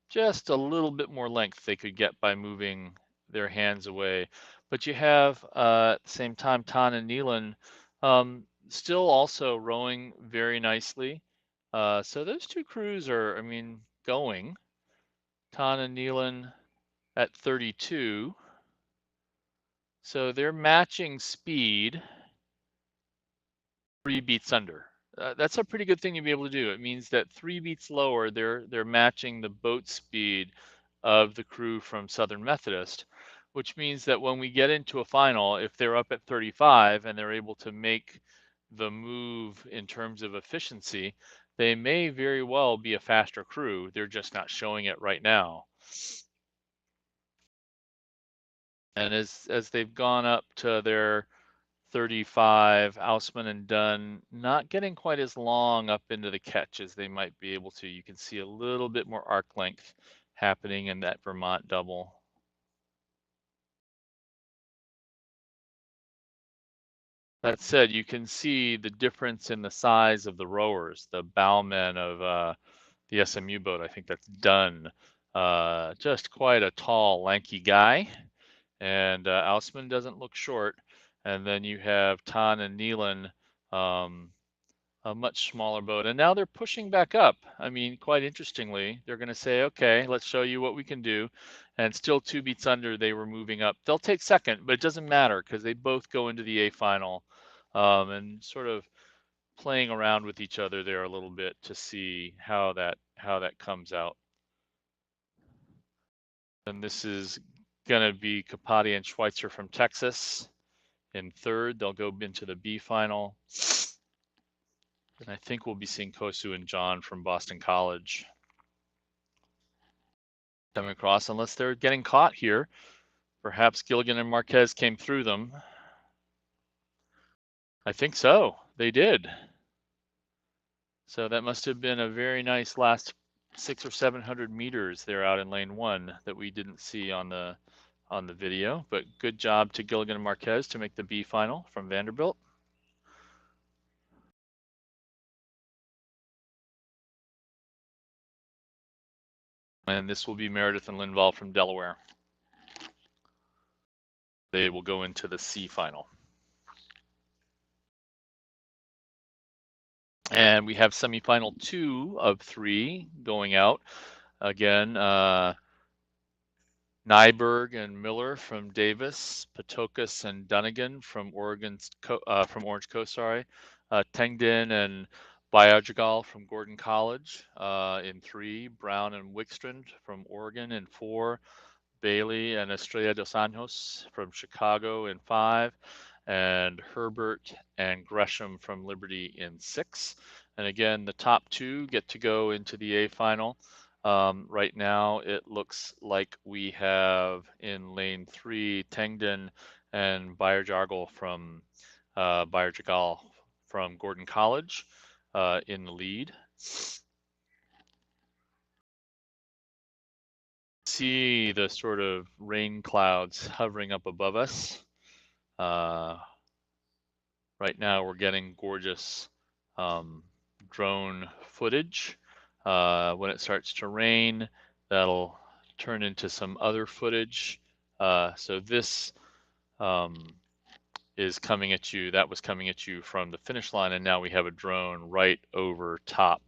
Just a little bit more length they could get by moving their hands away. But you have, at the same time, Tan and Nealon still also rowing very nicely. So those two crews are, I mean, going. Tan and Nealon at 32. So they're matching speed 3 beats under. That's a pretty good thing to be able to do. It means that 3 beats lower, they're matching the boat speed of the crew from Southern Methodist, which means that when we get into a final, if they're up at 35 and they're able to make the move in terms of efficiency, they may very well be a faster crew. They're just not showing it right now. And as they've gone up to their 35, Ausman and Dunn not getting quite as long up into the catch as they might be able to. You can see a little bit more arc length happening in that Vermont double. That said, you can see the difference in the size of the rowers. The bowman of the SMU boat, I think that's Dunn. Just quite a tall, lanky guy. And Ausman doesn't look short. And then you have Tan and Nealon, a much smaller boat. And now they're pushing back up. I mean, quite interestingly, they're going to say, okay, let's show you what we can do. And still 2 beats under, they were moving up. They'll take second, but it doesn't matter because they both go into the A final and sort of playing around with each other there a little bit to see how that comes out. And this is going to be Capati and Schweitzer from Texas in third. They'll go into the B final. And I think we'll be seeing Kosu and John from Boston College coming across, unless they're getting caught here. Perhaps Gilligan and Marquez came through them. I think so. They did. So that must have been a very nice last 600 or 700 meters there out in lane 1 that we didn't see on the video. But good job to Gilligan and Marquez to make the B final from Vanderbilt. And this will be Meredith and Linval from Delaware. They will go into the C final. And we have semifinal 2 of 3 going out. Again, Nyberg and Miller from Davis, Patokas and Dunnigan from from Orange Coast, sorry. Tengden and Biojagal from Gordon College in 3. Brown and Wickstrand from Oregon in 4. Bailey and Estrella dos Anjos from Chicago in 5. And Herbert and Gresham from Liberty in 6. And again, the top 2 get to go into the A final. Right now, it looks like we have in lane 3, Tengden and Biojagal from Gordon College in the lead. See the sort of rain clouds hovering up above us. Right now we're getting gorgeous drone footage. When it starts to rain, that'll turn into some other footage. So this is coming at you, that was coming at you from the finish line, and now we have a drone right over top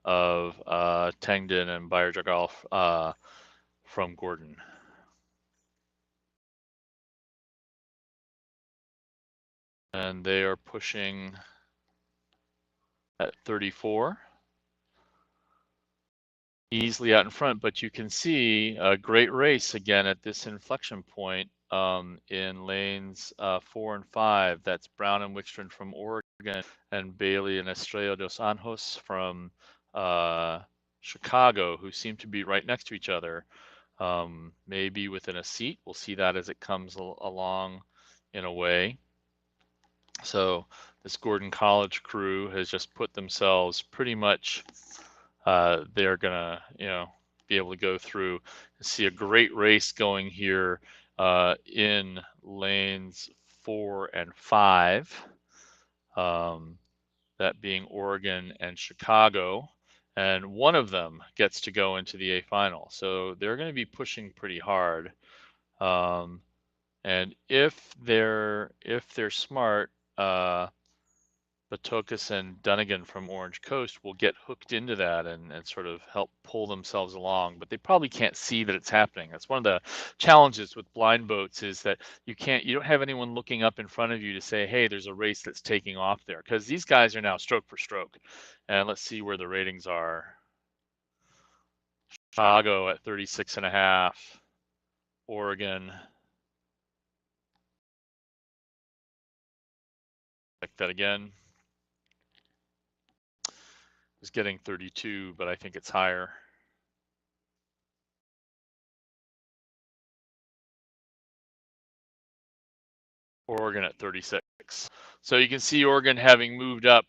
of Tengden and Biojagal from Gordon. And they are pushing at 34. Easily out in front, but you can see a great race again at this inflection point in lanes 4 and 5. That's Brown and Wickstrand from Oregon and Bailey and Estrella dos Anjos from Chicago, who seem to be right next to each other, maybe within a seat. We'll see that as it comes along in a way. So this Gordon College crew has just put themselves pretty much, they're gonna, be able to go through and see a great race going here in lanes 4 and 5. That being Oregon and Chicago, and one of them gets to go into the A final. So they're going to be pushing pretty hard. And if they're smart, Batokas and Dunnigan from Orange Coast will get hooked into that and sort of help pull themselves along, but they probably can't see that it's happening. That's one of the challenges with blind boats, is that you don't have anyone looking up in front of you to say, hey, there's a race that's taking off there, because these guys are now stroke for stroke. And let's see where the ratings are. Chicago at 36.5, Oregon. Check that again. Is getting 32, but I think it's higher. Oregon at 36. So you can see Oregon having moved up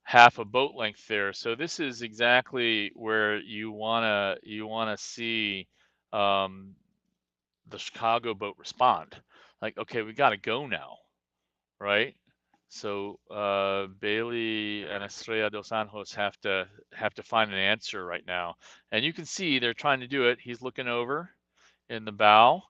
half a boat length there. So this is exactly where you wanna see the Chicago boat respond. Like, okay, we got to go now, right? So Bailey and Estrella dos Anjos have to find an answer right now, and you can see they're trying to do it. He's looking over in the bow.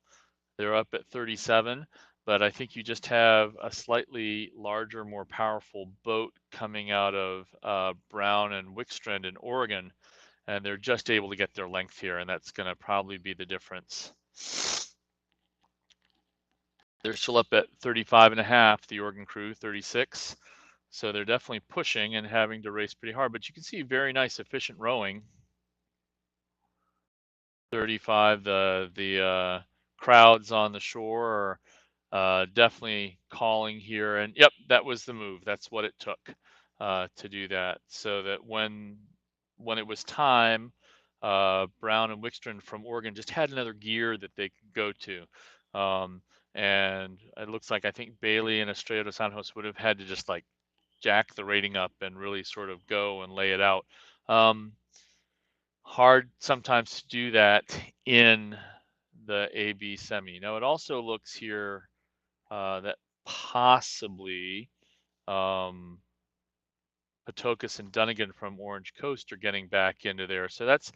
They're up at 37, but I think you just have a slightly larger, more powerful boat coming out of Brown and Wickstrand in Oregon, and they're just able to get their length here, and that's going to probably be the difference. They're still up at 35.5, the Oregon crew, 36. So they're definitely pushing and having to race pretty hard, but you can see very nice, efficient rowing. 35, the crowds on the shore are definitely calling here. And yep, that was the move. That's what it took to do that. So that when it was time, Brown and Wickstrom from Oregon just had another gear that they could go to. And it looks like I think Bailey and Estrella dos Anjos would have had to just like jack the rating up and really sort of go and lay it out. Hard sometimes to do that in the AB semi. Now it also looks here that possibly Patokas and Dunnigan from Orange Coast are getting back into there. So that's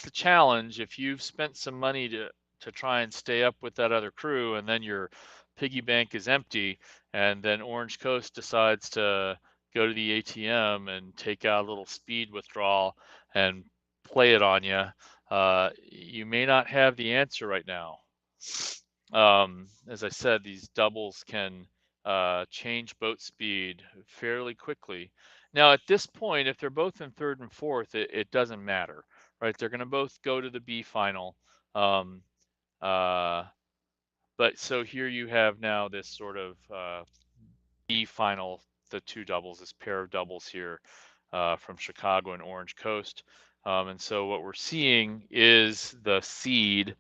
the challenge. If you've spent some money to try and stay up with that other crew, and then your piggy bank is empty, and then Orange Coast decides to go to the ATM and take out a little speed withdrawal and play it on you, you may not have the answer right now. As I said, these doubles can change boat speed fairly quickly. Now, at this point, if they're both in third and fourth, it doesn't matter, right? They're going to both go to the B final. Um, uh, but so here you have now this sort of B final, the two doubles, this pair of doubles here from Chicago and Orange Coast. And so what we're seeing is the seed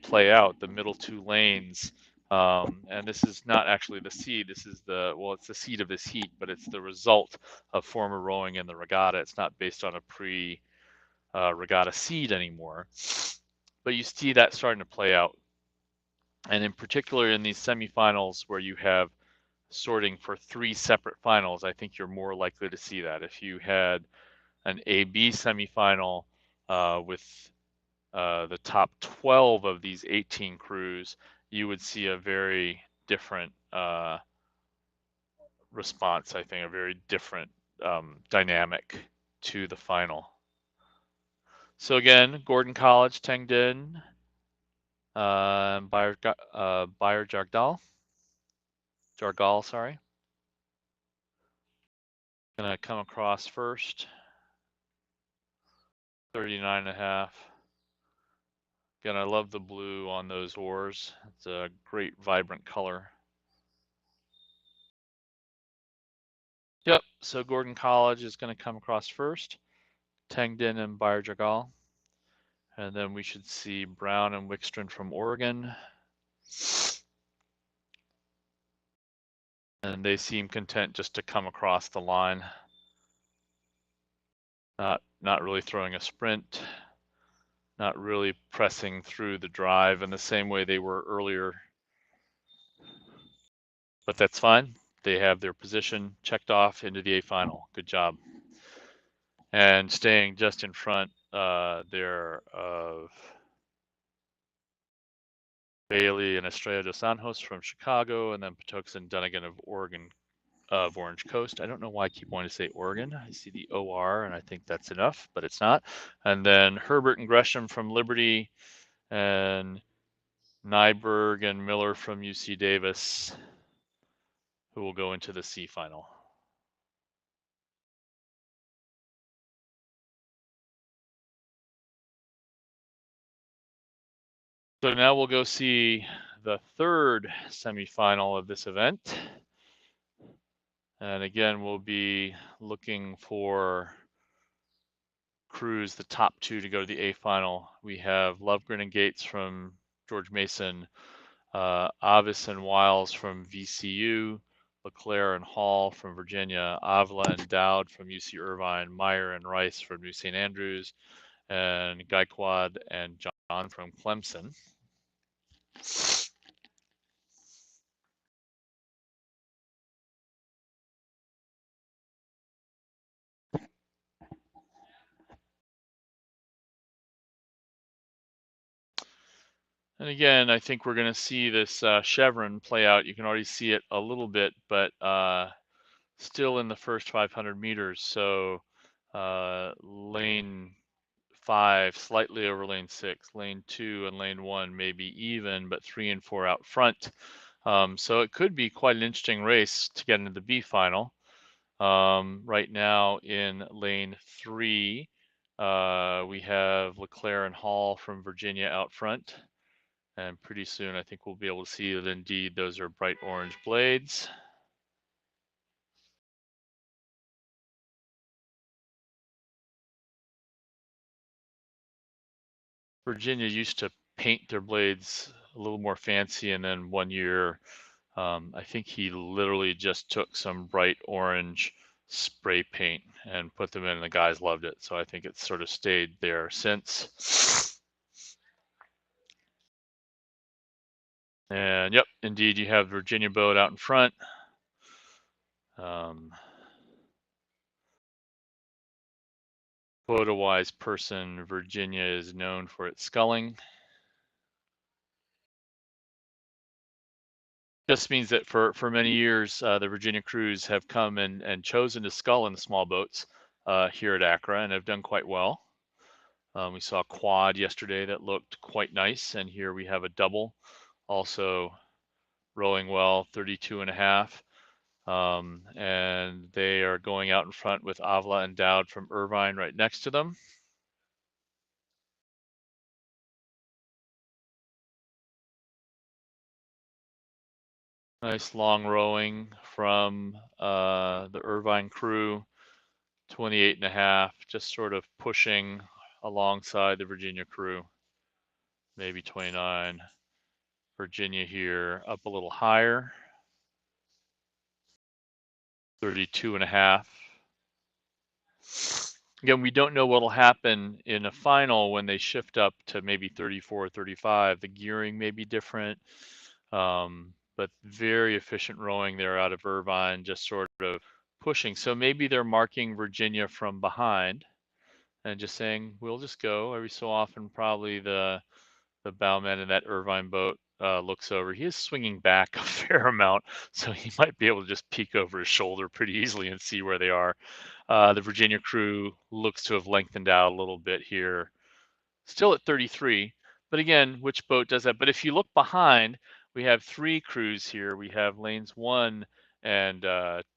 play out, the middle two lanes. And this is not actually the seed. This is well, it's the seed of this heat, but it's the result of former rowing in the regatta. It's not based on a pre-regatta seed anymore. But you see that starting to play out. And in particular in these semifinals where you have sorting for three separate finals, I think you're more likely to see that. If you had an AB semifinal with the top 12 of these 18 crews, you would see a very different response, I think, a very different dynamic to the final. So again, Gordon College, Teng Din, Bayer Jargal, sorry. Gonna come across first, 39.5. Again, I love the blue on those oars. It's a great vibrant color. Yep, so Gordon College is going to come across first, Teng Din and Bayer Jagal. And then we should see Brown and Wickstrom from Oregon. And they seem content just to come across the line. Not really throwing a sprint, not really pressing through the drive in the same way they were earlier. But that's fine. They have their position checked off into the A final. Good job. And staying just in front there of Bailey and Estrella dos Anjos from Chicago, and then Patokas and Dunnigan of Orange Coast. I don't know why I keep wanting to say Oregon. I see the OR and I think that's enough, but it's not. And then Herbert and Gresham from Liberty, and Nyberg and Miller from UC Davis, who will go into the C final. So now we'll go see the third semifinal of this event. And again, we'll be looking for crews, the top two to go to the A final. We have Lovegren and Gates from George Mason, Avis and Wiles from VCU, LeClaire and Hall from Virginia, Avila and Dowd from UC Irvine, Meyer and Rice from New St. Andrews, and Gaikwad and John from Clemson. And again, I think we're going to see this chevron play out. You can already see it a little bit, but still in the first 500 meters. So lane 5 slightly over lane 6, lane 2 and lane 1 maybe even, but 3 and 4 out front. So it could be quite an interesting race to get into the B final. Right now in lane 3, we have Leclerc and Hall from Virginia out front. And pretty soon I think we'll be able to see that indeed those are bright orange blades. Virginia used to paint their blades a little more fancy, and then one year I think he literally just took some bright orange spray paint and put them in, and the guys loved it. So I think it's sort of stayed there since. And yep, indeed, you have Virginia boat out in front. Photo-wise person, Virginia is known for its sculling. Just means that for many years, the Virginia crews have come and chosen to scull in the small boats here at ACRA and have done quite well. We saw a quad yesterday that looked quite nice, and here we have a double also rowing well, 32 and a half. And they are going out in front with Avila and Dowd from Irvine right next to them. Nice long rowing from the Irvine crew, 28 and a half, just sort of pushing alongside the Virginia crew, maybe 29. Virginia here up a little higher, 32 and a half. Again, we don't know what'll happen in a final when they shift up to maybe 34, 35. The gearing may be different, but very efficient rowing there out of Irvine, just sort of pushing. So maybe they're marking Virginia from behind and just saying, we'll just go. Every so often, probably the bowman in that Irvine boat looks over. He is swinging back a fair amount, so he might be able to just peek over his shoulder pretty easily and see where they are. The Virginia crew looks to have lengthened out a little bit here, still at 33. But again, which boat does that? But if you look behind, we have 3 crews here. We have lanes 1 and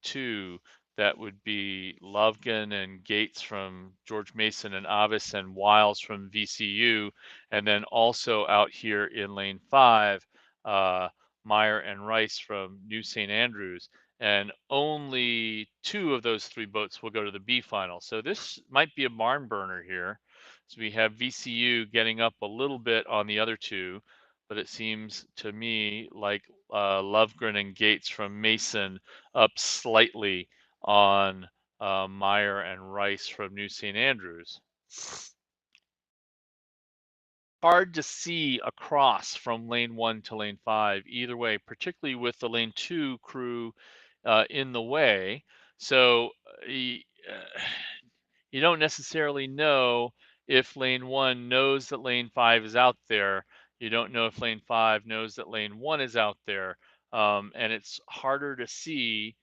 2. That would be Lovegan and Gates from George Mason and Avis and Wiles from VCU. And then also out here in lane 5, Meyer and Rice from New St. Andrews. And only 2 of those 3 boats will go to the B final. So this might be a barn burner here. So we have VCU getting up a little bit on the other 2, but it seems to me like Lovegren and Gates from Mason up slightly on Meyer and Rice from New St. Andrews. Hard to see across from lane 1 to lane 5 either way, particularly with the lane 2 crew in the way. So you don't necessarily know if lane 1 knows that lane 5 is out there. You don't know if lane 5 knows that lane 1 is out there. And it's harder to see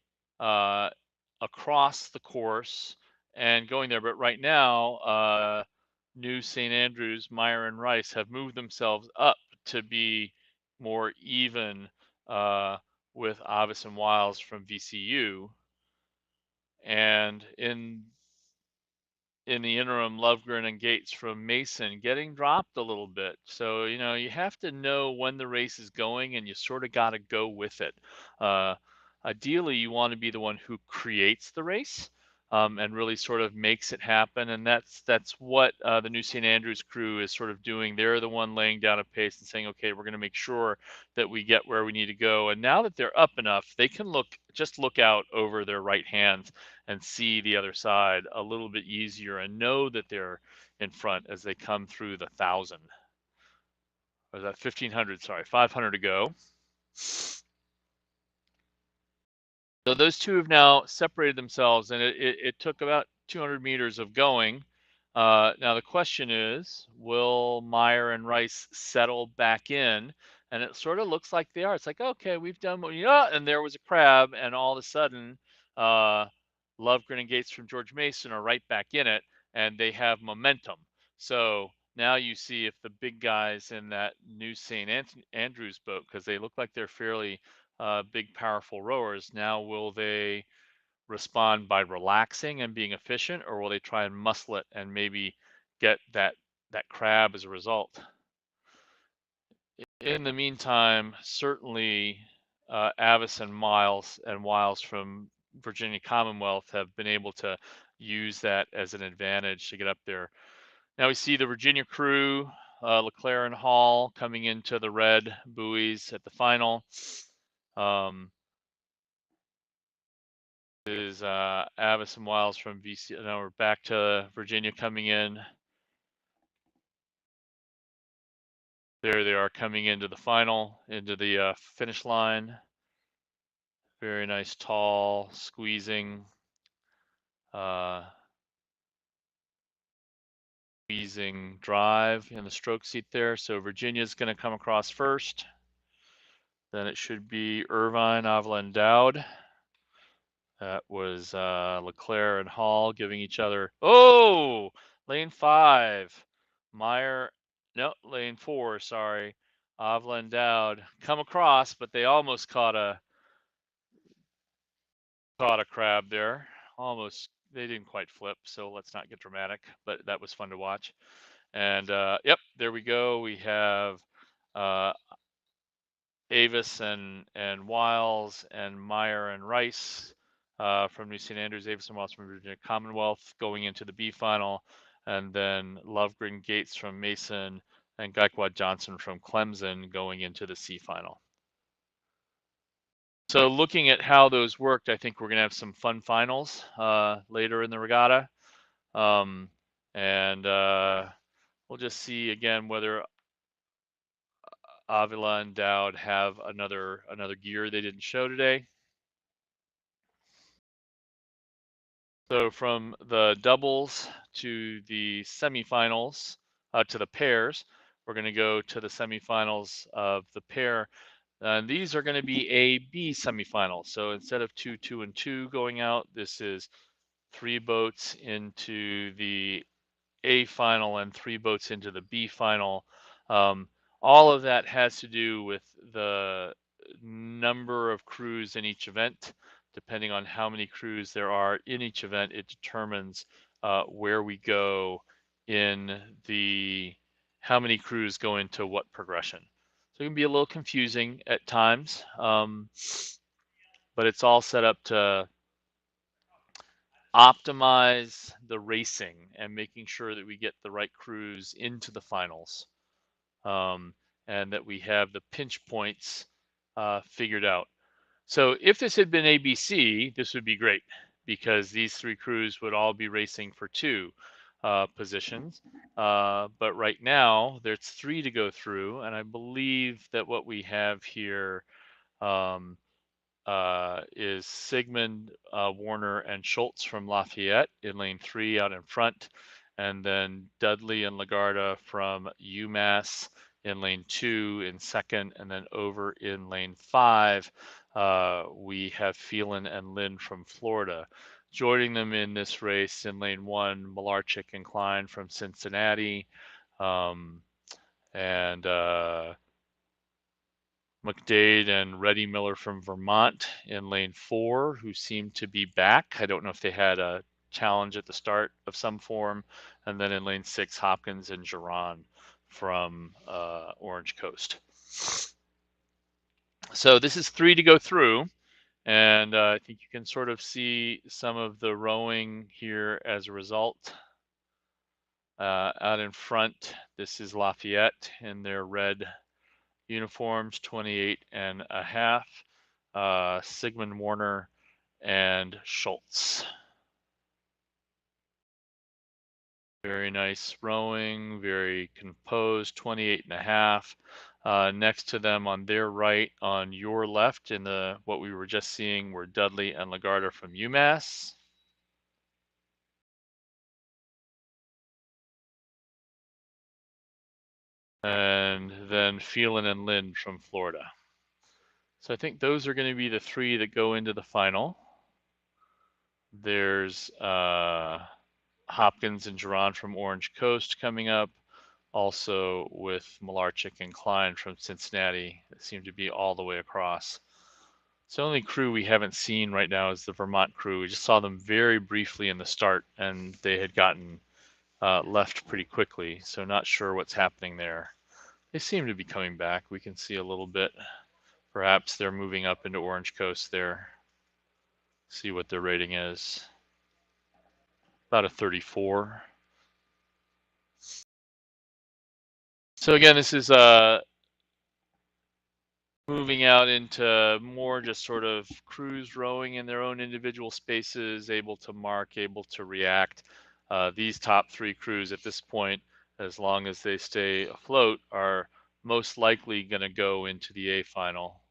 across the course and going there. But right now, New St. Andrews, Meyer and Rice have moved themselves up to be more even with Avis and Wiles from VCU. And in the interim, Lovegren and Gates from Mason getting dropped a little bit. So, you have to know when the race is going and you sort of got to go with it. Ideally, you want to be the one who creates the race and really sort of makes it happen. And that's what the New St. Andrews crew is sort of doing. They're the one laying down a pace and saying, okay, we're going to make sure that we get where we need to go. And now that they're up enough, they can just look out over their right hands and see the other side a little bit easier and know that they're in front as they come through the 1,000. Or that 1,500, sorry, 500 to go. So those 2 have now separated themselves, and it took about 200 meters of going. Now the question is, will Meyer and Rice settle back in? And it sort of looks like they are. It's like, okay, we've done what and there was a crab, and all of a sudden, Lovegren and Gates from George Mason are right back in it, and they have momentum. So now you see if the big guys in that New St. Andrews boat, because they look like they're fairly big, powerful rowers. Now, will they respond by relaxing and being efficient, or will they try and muscle it and maybe get that crab as a result? In the meantime, certainly Avis and Wiles from Virginia Commonwealth have been able to use that as an advantage to get up there. Now we see the Virginia crew, Leclerc and Hall coming into the red buoys at the final. Is Avis and Wiles from VC. Now we're back to Virginia coming in. There they are coming into the final, into the finish line. Very nice, tall, squeezing drive in the stroke seat there. So Virginia's going to come across first. Then it should be Irvine, Avila, and Dowd. That was Leclerc and Hall giving each other. Oh, lane 5. Meyer, no, lane 4. Sorry, Avila and Dowd come across, but they almost caught a crab there. Almost, they didn't quite flip. So let's not get dramatic, but that was fun to watch. And yep, there we go. We have Avis and Wiles and Meyer and Rice from New St. Andrews, Avis and Wiles from Virginia Commonwealth going into the B final, and then Lovegren Gates from Mason and Gaikwad Johnson from Clemson going into the C final. So looking at how those worked, I think we're going to have some fun finals later in the regatta. And we'll just see again whether Avila and Dowd have another gear they didn't show today. So from the doubles to the semifinals, to the pairs, we're going to go to the semifinals of the pair. And these are going to be A, B semifinals. So instead of 2, 2, and 2 going out, this is 3 boats into the A final and 3 boats into the B final. All of that has to do with the number of crews in each event. Depending on how many crews there are in each event, it determines where we go in how many crews go into what progression. So it can be a little confusing at times, but it's all set up to optimize the racing and making sure that we get the right crews into the finals, and that we have the pinch points figured out. So if this had been ABC, this would be great because these 3 crews would all be racing for 2 positions. But right now, there's 3 to go through, and I believe that what we have here is Sigmund, Warner, and Schultz from Lafayette in lane 3 out in front, and then Dudley and Lagarda from UMass in lane 2 in second, and then over in lane 5, we have Phelan and Lynn from Florida. Joining them in this race in lane 1, Malarchik and Klein from Cincinnati, and McDade and Reddy Miller from Vermont in lane 4, who seem to be back. I don't know if they had a challenge at the start of some form. And then in lane 6, Hopkins and Geron from Orange Coast. So this is 3 to go through. And I think you can sort of see some of the rowing here as a result. Out in front, this is Lafayette in their red uniforms, 28 and a half. Sigmund Warner and Schultz. Very nice rowing, very composed, 28 and a half. Next to them on their right, on your left, in what we were just seeing, were Dudley and Lagarda from UMass. And then Phelan and Lynn from Florida. So I think those are going to be the 3 that go into the final. There's Hopkins and Geron from Orange Coast coming up, also with Malarchik and Klein from Cincinnati that seem to be all the way across. So the only crew we haven't seen right now is the Vermont crew. We just saw them very briefly in the start, and they had gotten left pretty quickly. So not sure what's happening there. They seem to be coming back. We can see a little bit. Perhaps they're moving up into Orange Coast there. See what their rating is. About a 34. So again, this is moving out into more just sort of crews rowing in their own individual spaces, able to mark, able to react. These top three crews at this point, as long as they stay afloat, are most likely going to go into the A final.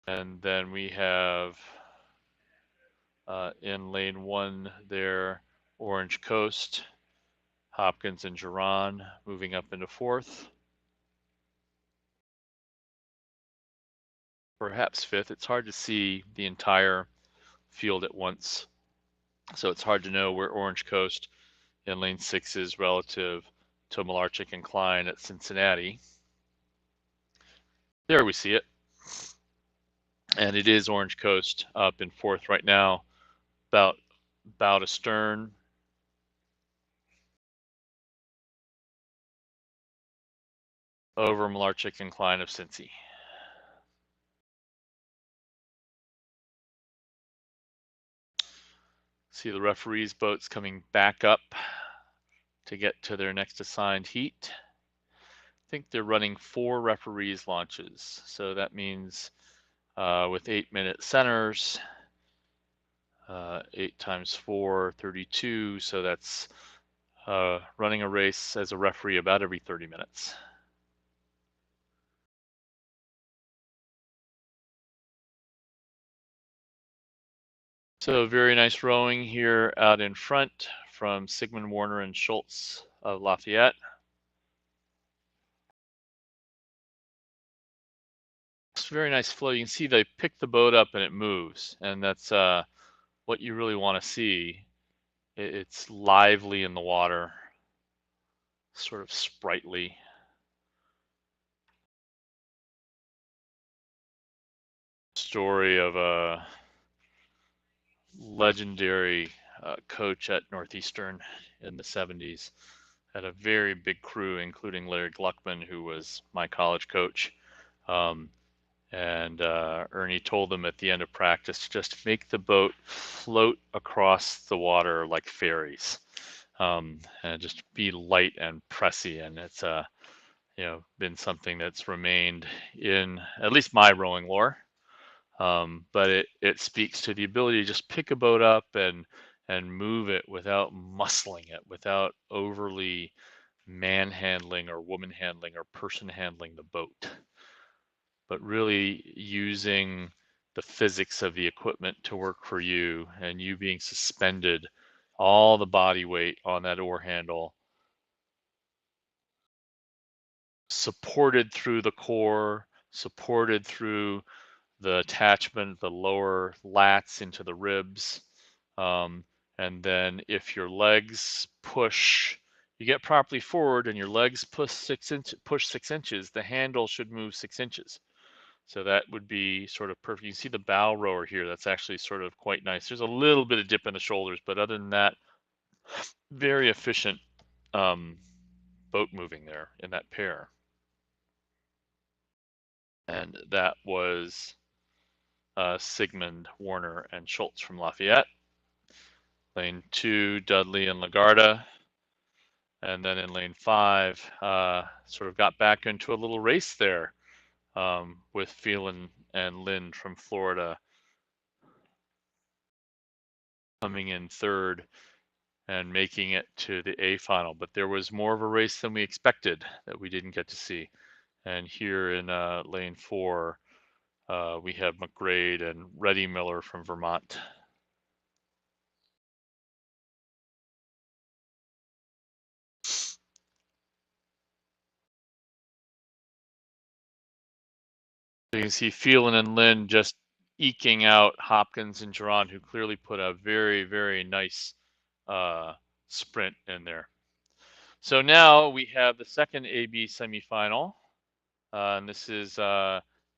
And then we have in lane 1 there, Orange Coast, Hopkins and Giron moving up into 4th. Perhaps 5th. It's hard to see the entire field at once. So it's hard to know where Orange Coast in lane 6 is relative to Malarchick and Klein at Cincinnati. There we see it. And it is Orange Coast up in 4th right now, about astern. Over Malarchick and Klein of Cincy. See the referees' boats coming back up to get to their next assigned heat. I think they're running 4 referees launches. So that means with 8-minute centers, 8 times 4, 32. So that's running a race as a referee about every 30 minutes. So very nice rowing here out in front from Sigmund, Warner, and Schultz of Lafayette. It's very nice flow. You can see they pick the boat up and it moves, and that's what you really want to see. It's lively in the water, sort of sprightly. Story of a legendary coach at Northeastern in the 70s. Had a very big crew, including Larry Gluckman, who was my college coach. And Ernie told them at the end of practice, just make the boat float across the water like fairies, and just be light and pressy. And it's been something that's remained in at least my rowing lore. But it speaks to the ability to just pick a boat up and move it without muscling it, without overly manhandling or woman handling or person handling the boat, but really using the physics of the equipment to work for you, and you being suspended, all the body weight on that oar handle, supported through the core, supported through the attachment, the lower lats into the ribs. And then if your legs push, you get properly forward and your legs push 6 inches, the handle should move 6 inches. So that would be sort of perfect. You see the bow rower here. That's actually sort of quite nice. There's a little bit of dip in the shoulders, but other than that, very efficient boat moving there in that pair. And that was Sigmund, Warner, and Schultz from Lafayette. Lane 2, Dudley and Lagarda. And then in lane 5, sort of got back into a little race there with Phelan and Lind from Florida coming in 3rd and making it to the A final. But there was more of a race than we expected that we didn't get to see. And here in lane 4, we have McGrade and Reddy Miller from Vermont. So you can see Phelan and Lynn just eking out Hopkins and Giron, who clearly put a very, very nice sprint in there. So now we have the second AB semifinal. And this is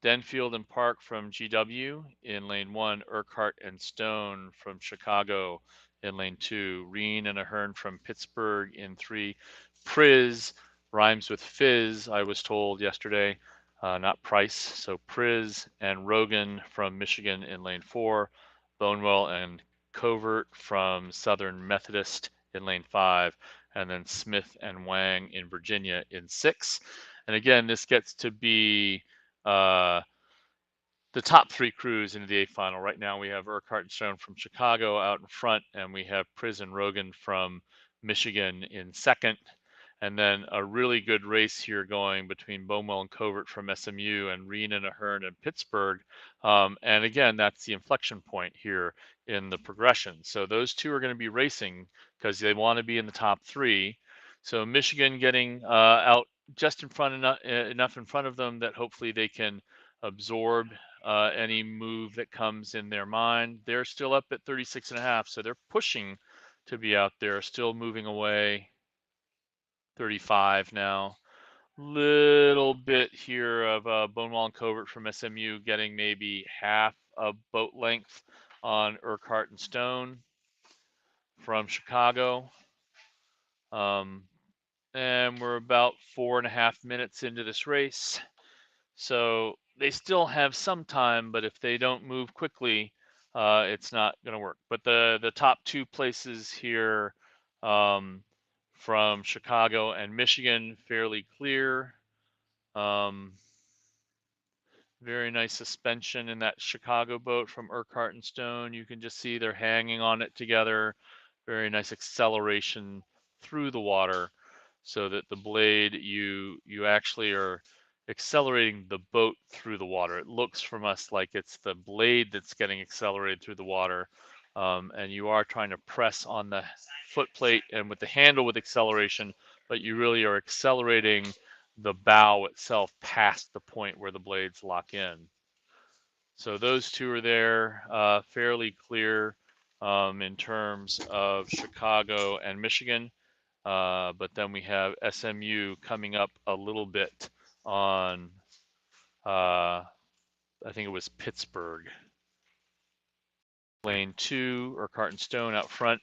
Denfield and Park from GW in lane 1, Urquhart and Stone from Chicago in lane 2, Reen and Ahern from Pittsburgh in 3, Priz rhymes with fizz, I was told yesterday, not price, so Priz and Rogan from Michigan in lane 4, Bonewell and Covert from Southern Methodist in lane 5, and then Smith and Wang in Virginia in 6. And again, this gets to be the top 3 crews into the A final. Right now we have Urquhart and Stone from Chicago out in front, and we have Priz and Rogan from Michigan in second. And then a really good race here going between Beaumont and Covert from SMU and Reen and Ahern and Pittsburgh. And again, that's the inflection point here in the progression. So those two are going to be racing because they want to be in the top 3. So Michigan getting out just in front enough in front of them that hopefully they can absorb any move that comes in their mind. They're still up at 36.5, so they're pushing to be out there, still moving away. 35 now. Little bit here of Bonewall and Covert from SMU getting maybe half a boat length on Urquhart and Stone from Chicago. And we're about 4.5 minutes into this race. So they still have some time, but if they don't move quickly, it's not going to work. But the top 2 places here from Chicago and Michigan, fairly clear. Very nice suspension in that Chicago boat from Urquhart and Stone. You can just see they're hanging on it together. Very nice acceleration through the water so that the blade, you actually are accelerating the boat through the water. It looks from us like it's the blade that's getting accelerated through the water. And you are trying to press on the foot plate and with the handle with acceleration, but you really are accelerating the bow itself past the point where the blades lock in. So those two are there, fairly clear in terms of Chicago and Michigan. But then we have SMU coming up a little bit on, I think it was Pittsburgh. Lane 2, Urquhart and Stone out front.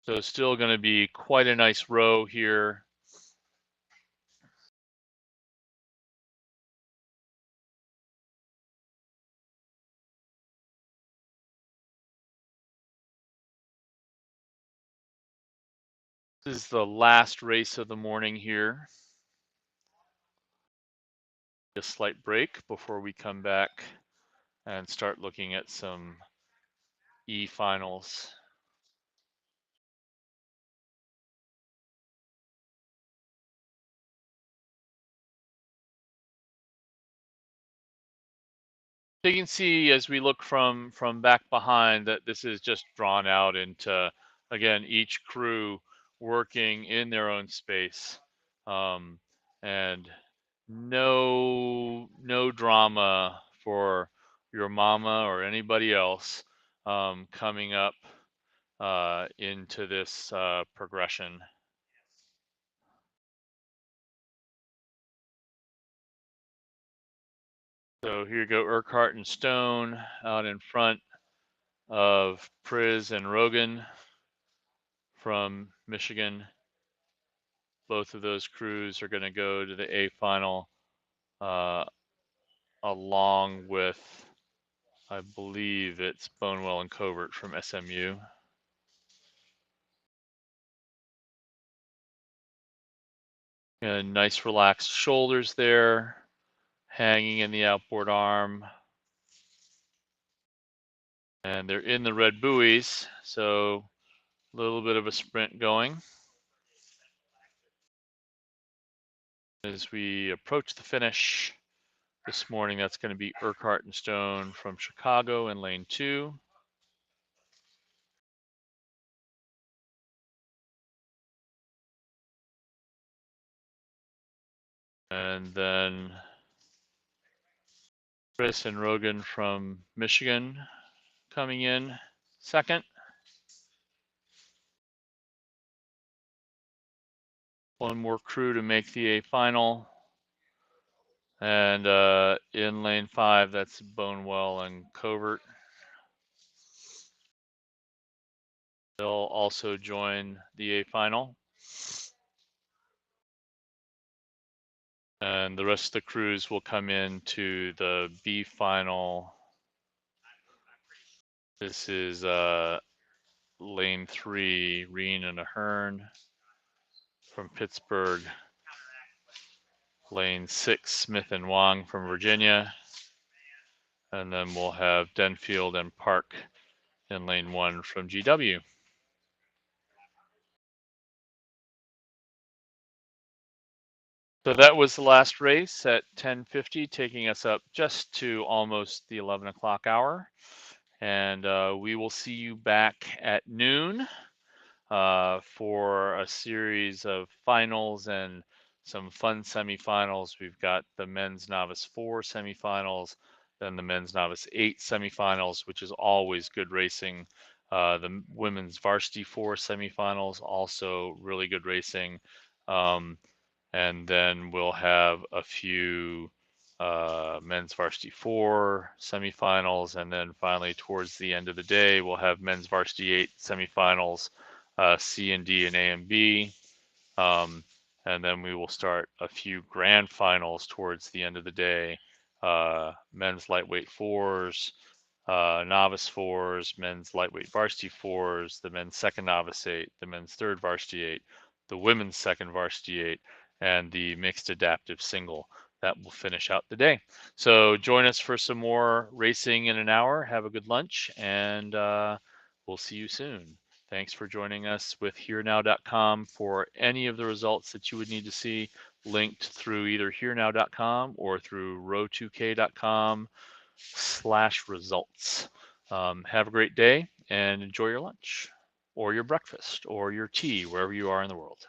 So still going to be quite a nice row here. This is the last race of the morning here. A slight break before we come back and start looking at some E-finals. So you can see as we look from back behind that this is just drawn out into, again, each crew working in their own space, and no drama for your mama or anybody else coming up into this progression. So here you go, Urquhart and Stone out in front of Priz and Rogan from Michigan. Both of those crews are going to go to the A final along with, I believe it's Bonewell and Covert from SMU. And nice relaxed shoulders there, hanging in the outboard arm. And they're in the red buoys, so a little bit of a sprint going. As we approach the finish this morning, that's going to be Urquhart and Stone from Chicago in lane 2. And then Chris and Rogan from Michigan coming in second. One more crew to make the A final. And in lane 5, that's Bonewell and Covert. They'll also join the A final. And the rest of the crews will come in to the B final. This is lane 3, Reen and Ahern from Pittsburgh. Lane 6, Smith and Wong from Virginia. And then we'll have Denfield and Park in lane 1 from GW. So that was the last race at 10:50, taking us up just to almost the 11 o'clock hour. And we will see you back at noon for a series of finals and some fun semifinals. We've got the men's novice 4 semifinals, then the men's novice 8 semifinals, which is always good racing. The women's varsity 4 semifinals, also really good racing. And then we'll have a few men's varsity 4 semifinals, and then finally towards the end of the day we'll have men's varsity 8 semifinals, C and D and A and B, and then we will start a few grand finals towards the end of the day. Men's lightweight 4s, novice 4s, men's lightweight varsity 4s, the men's second novice 8, the men's third varsity 8, the women's second varsity 8, and the mixed adaptive single. That will finish out the day. So join us for some more racing in an hour. Have a good lunch, and we'll see you soon. Thanks for joining us with herenow.com for any of the results that you would need to see linked through either herenow.com or through row2k.com/results. Have a great day and enjoy your lunch or your breakfast or your tea, wherever you are in the world.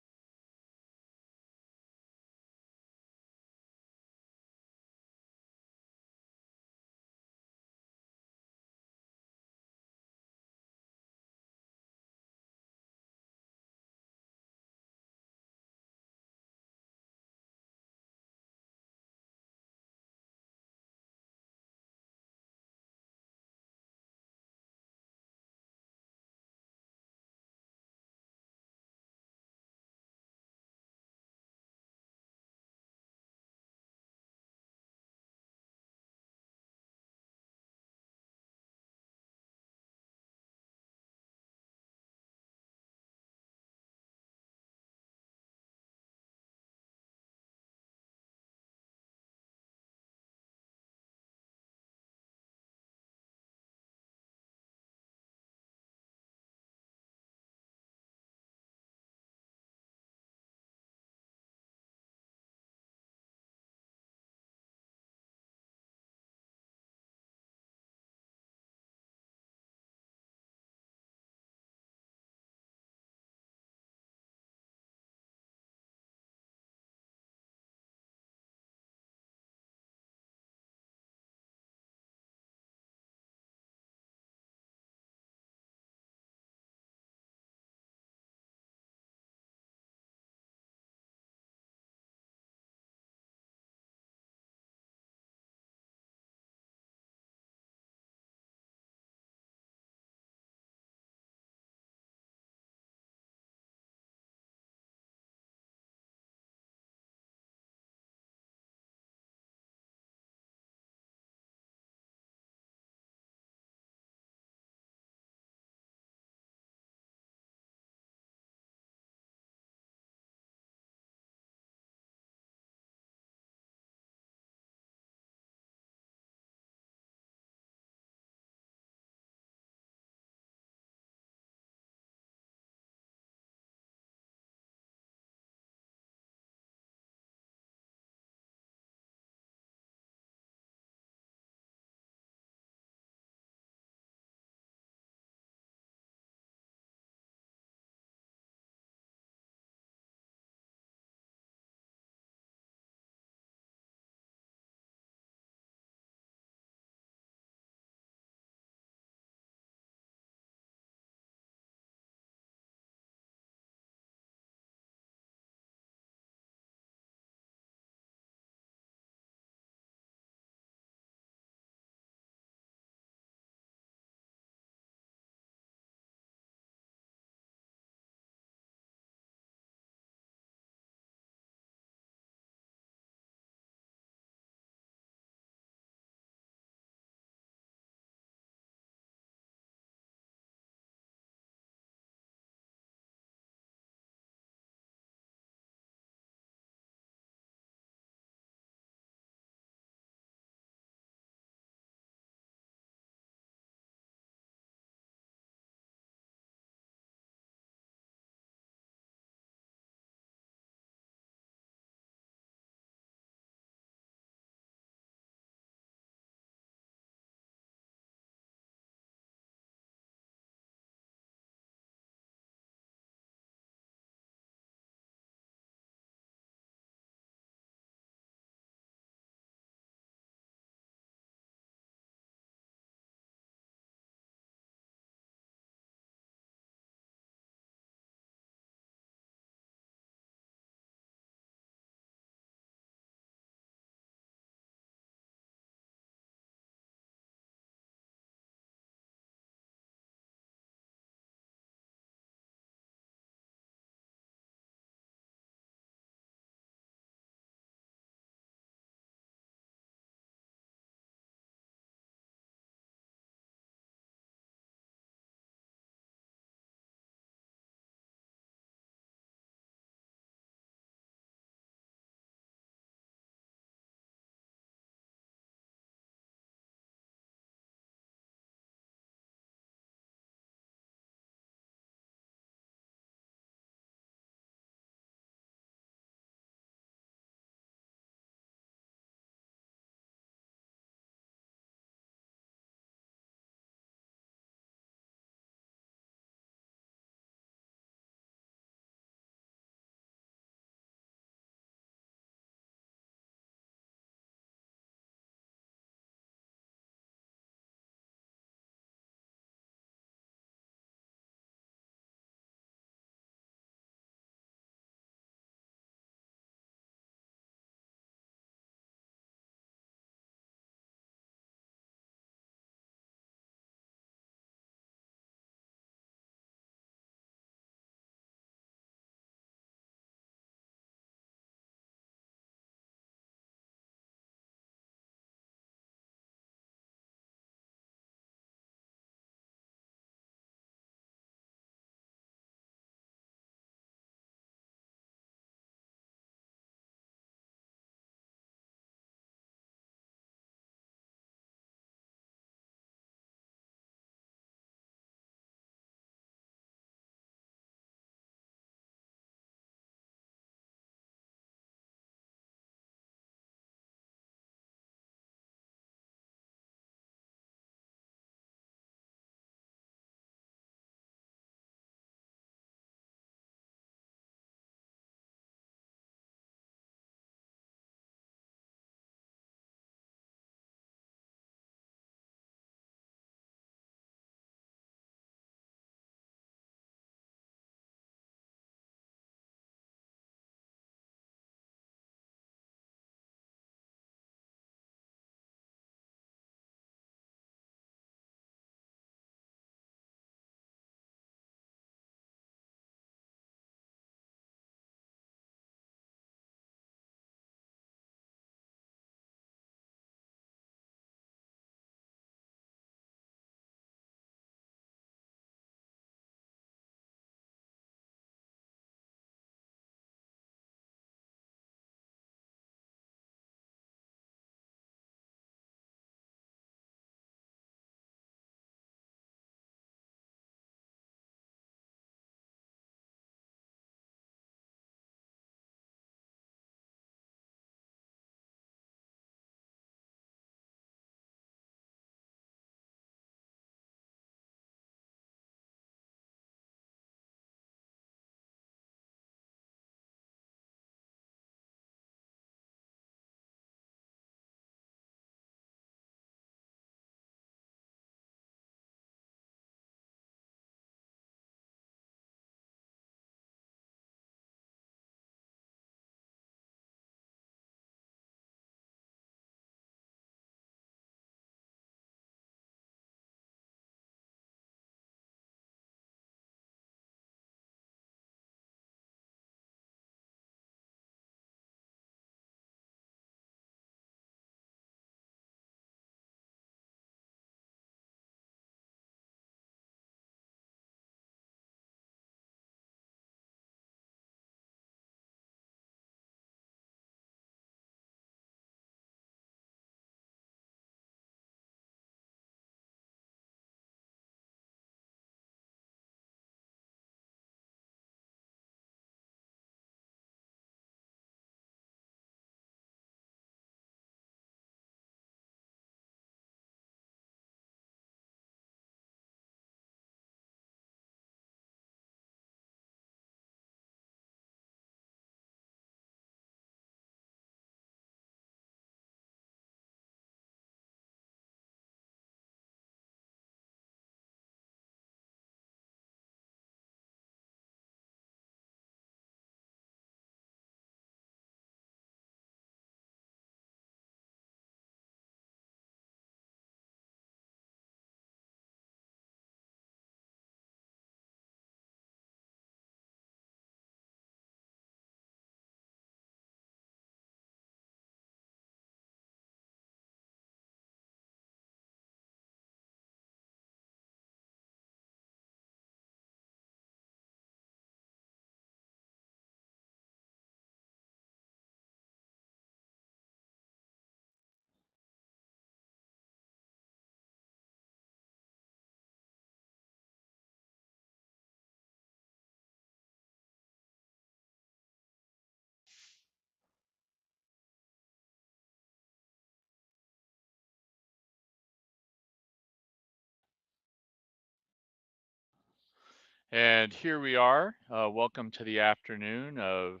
And here we are. Welcome to the afternoon of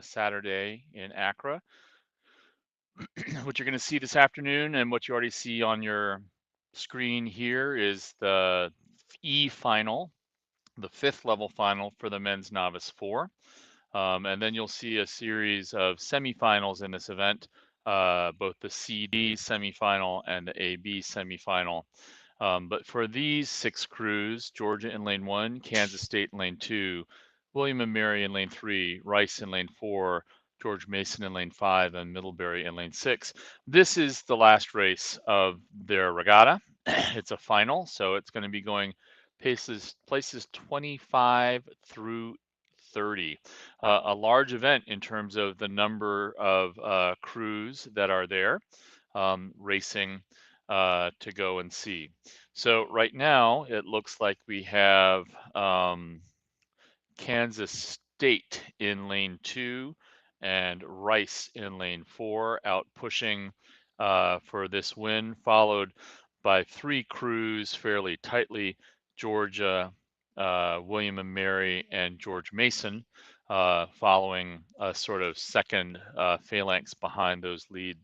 Saturday in ACRA. What you're going to see this afternoon and what you already see on your screen here is the E final, the fifth level final for the men's novice four. And then you'll see a series of semifinals in this event, both the CD semifinal and the AB semifinal. But for these 6 crews, Georgia in lane 1, Kansas State in lane 2, William and Mary in lane 3, Rice in lane 4, George Mason in lane 5, and Middlebury in lane 6. This is the last race of their regatta. It's a final, so it's going to be going places 25 through 30. A large event in terms of the number of crews that are there racing to go and see. So right now it looks like we have Kansas State in lane 2 and Rice in lane 4 out pushing for this win, followed by 3 crews fairly tightly: Georgia, William and Mary, and George Mason, following a sort of second phalanx behind those lead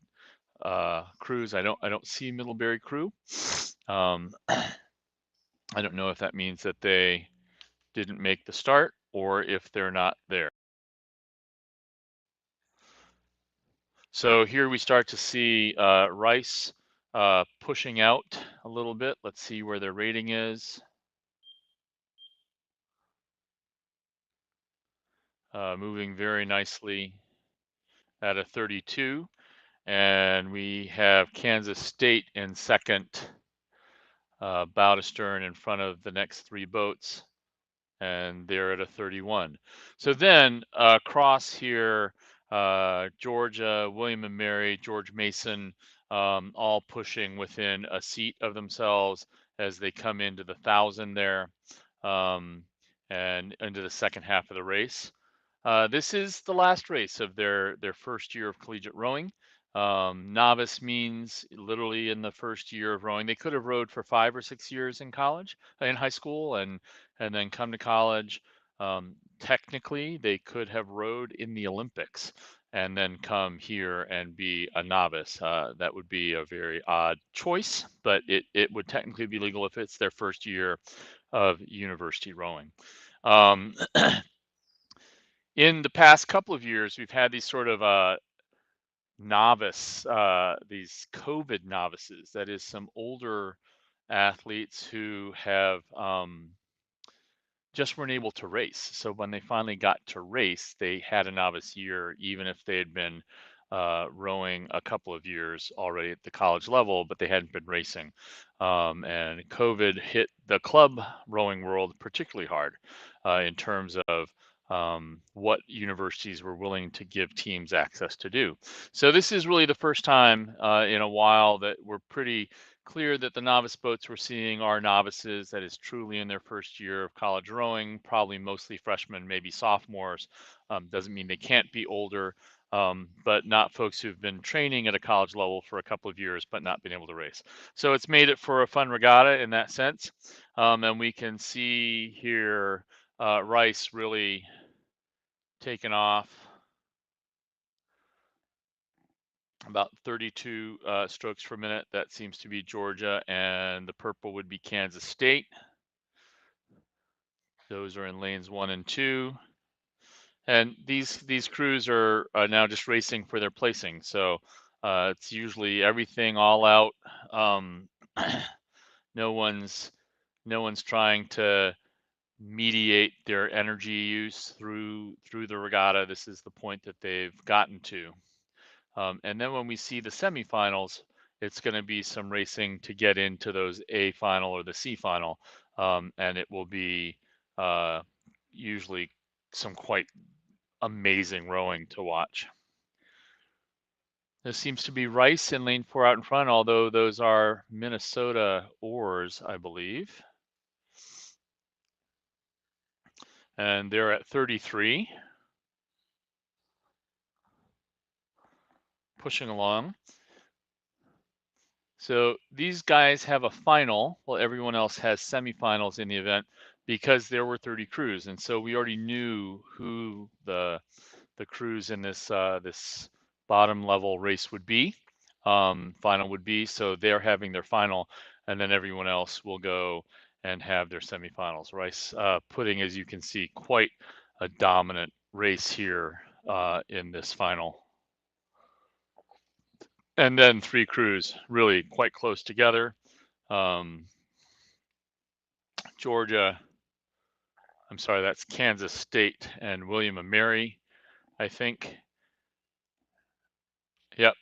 crews. I don't see Middlebury crew. I don't know if that means that they didn't make the start or if they're not there. So here we start to see Rice pushing out a little bit. Let's see where their rating is. Moving very nicely at a 32. And we have Kansas State in second, bow to stern in front of the next 3 boats, and they're at a 31. So then across here, Georgia, William and Mary, George Mason, all pushing within a seat of themselves as they come into the 1,000 there, and into the second half of the race. This is the last race of their first year of collegiate rowing. Novice means literally in the first year of rowing. They could have rowed for 5 or 6 years in college, in high school, and then come to college. Technically, they could have rowed in the Olympics and then come here and be a novice. That would be a very odd choice, but it would technically be legal if it's their first year of university rowing. In the past couple of years, we've had these sort of novice, these COVID novices. That is, some older athletes who have just weren't able to race. So when they finally got to race, they had a novice year, even if they had been rowing a couple of years already at the college level, but they hadn't been racing. And COVID hit the club rowing world particularly hard in terms of what universities were willing to give teams access to do. So this is really the first time in a while that we're pretty clear that the novice boats we're seeing are novices, that is truly in their first year of college rowing, probably mostly freshmen, maybe sophomores. Doesn't mean they can't be older, but not folks who've been training at a college level for a couple of years but not been able to race. So it's made it for a fun regatta in that sense. And we can see here Rice really taken off. About 32 strokes per minute. That seems to be Georgia, and the purple would be Kansas State. Those are in lanes 1 and 2. And these crews are now just racing for their placing. So it's usually everything all out. No one's trying to mediate their energy use through the regatta. This is the point that they've gotten to. And then when we see the semifinals, it's going to be some racing to get into those A final or the C final, and it will be usually some quite amazing rowing to watch. There seems to be Rice in lane 4 out in front, although those are Minnesota oars, I believe. And they're at 33, pushing along. So these guys have a final, while everyone else has semifinals in the event. because there were 30 crews, and so we already knew who the crews in this bottom level race would be, final would be. So they're having their final, and then everyone else will go and have their semifinals. Rice putting, as you can see, quite a dominant race here in this final. And then 3 crews really quite close together. Georgia, I'm sorry, that's Kansas State and William and Mary, I think. Yep,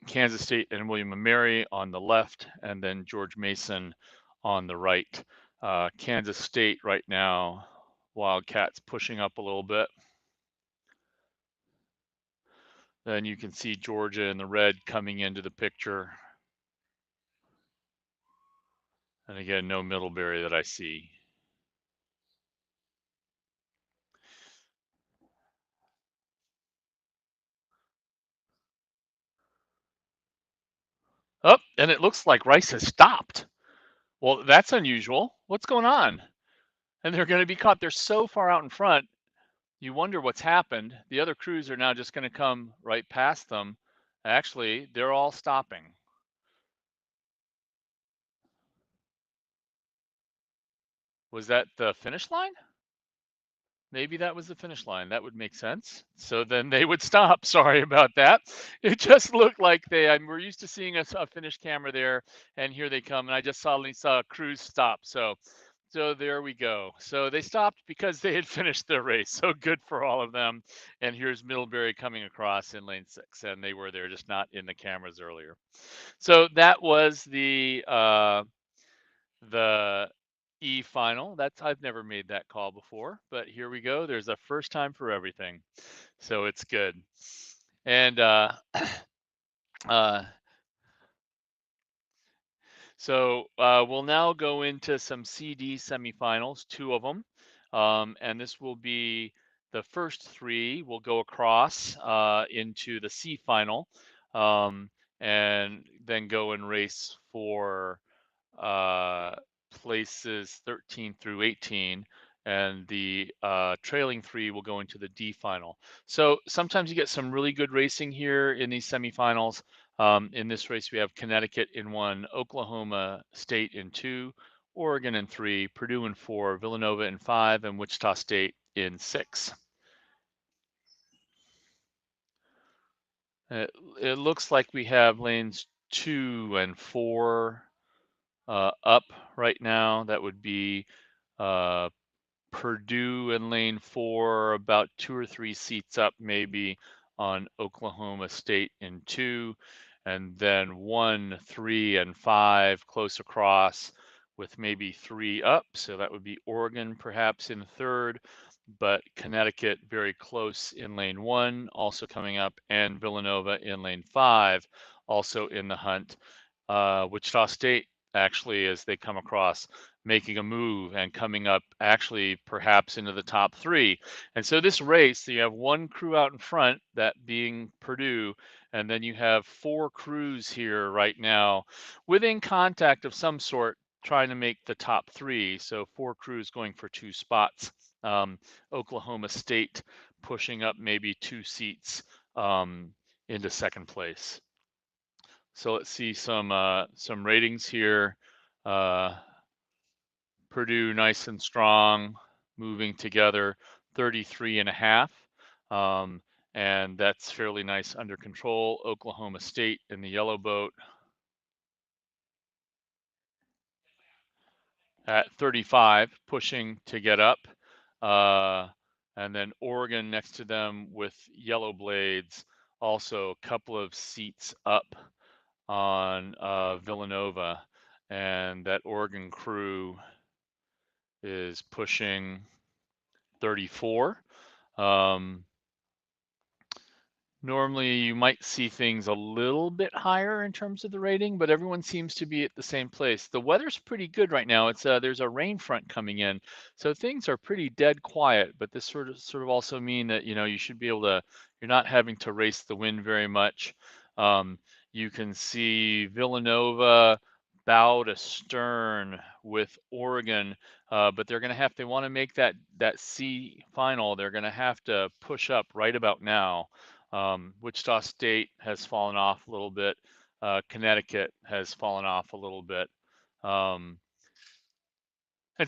Kansas State and William and Mary on the left, and then George Mason on the right. Kansas State right now, Wildcats pushing up a little bit. Then you can see Georgia in the red coming into the picture. And again, no Middlebury that I see. Oh, and it looks like Rice has stopped. Well, that's unusual. What's going on? And they're going to be caught. They're so far out in front. You wonder what's happened. The other crews are now just going to come right past them. Actually, they're all stopping. Was that the finish line? Maybe that was the finish line. That would make sense. So then they would stop. Sorry about that. It just looked like we're used to seeing a finish camera there, and here they come. And I just suddenly saw crews stop. So there we go. So they stopped because they had finished their race. So good for all of them. And here's Middlebury coming across in lane 6, and they were there, just not in the cameras earlier. So that was the E final. That's, I've never made that call before, but here we go. There's a first time for everything. So it's good. And so we'll now go into some CD semifinals, 2 of them. And this will be the first 3 will go across into the C final, and then go and race for places 13 through 18, and the trailing 3 will go into the D final. So sometimes you get some really good racing here in these semifinals. In this race, we have Connecticut in 1, Oklahoma State in 2, Oregon in 3, Purdue in 4, Villanova in 5, and Wichita State in 6. It looks like we have lanes 2 and 4 up right now. That would be Purdue in lane 4, about 2 or 3 seats up, maybe on Oklahoma State in 2, and then 1, 3, and 5 close across with maybe 3 up. So that would be Oregon perhaps in 3rd, but Connecticut very close in lane 1, also coming up, and Villanova in lane 5, also in the hunt. Wichita State actually, as they come across, making a move and coming up actually perhaps into the top 3. And so this race, you have 1 crew out in front, that being Purdue, and then you have 4 crews here right now within contact of some sort trying to make the top 3. So 4 crews going for 2 spots. Oklahoma State pushing up maybe 2 seats into 2nd place. So let's see some ratings here. Purdue nice and strong, moving together, 33.5. And that's fairly nice under control. Oklahoma State in the yellow boat at 35, pushing to get up. And then Oregon next to them with yellow blades, also a couple of seats up on Villanova. And that Oregon crew is pushing 34. Normally you might see things a little bit higher in terms of the rating, but everyone seems to be at the same place. The weather's pretty good right now. It's there's a rain front coming in, so things are pretty dead quiet. But this sort of also mean that you should be able to. You're not having to race the wind very much. You can see Villanova bow to stern with Oregon, but they're going to have, they want to make that C final, they're going to have to push up right about now. Wichita State has fallen off a little bit. Connecticut has fallen off a little bit. And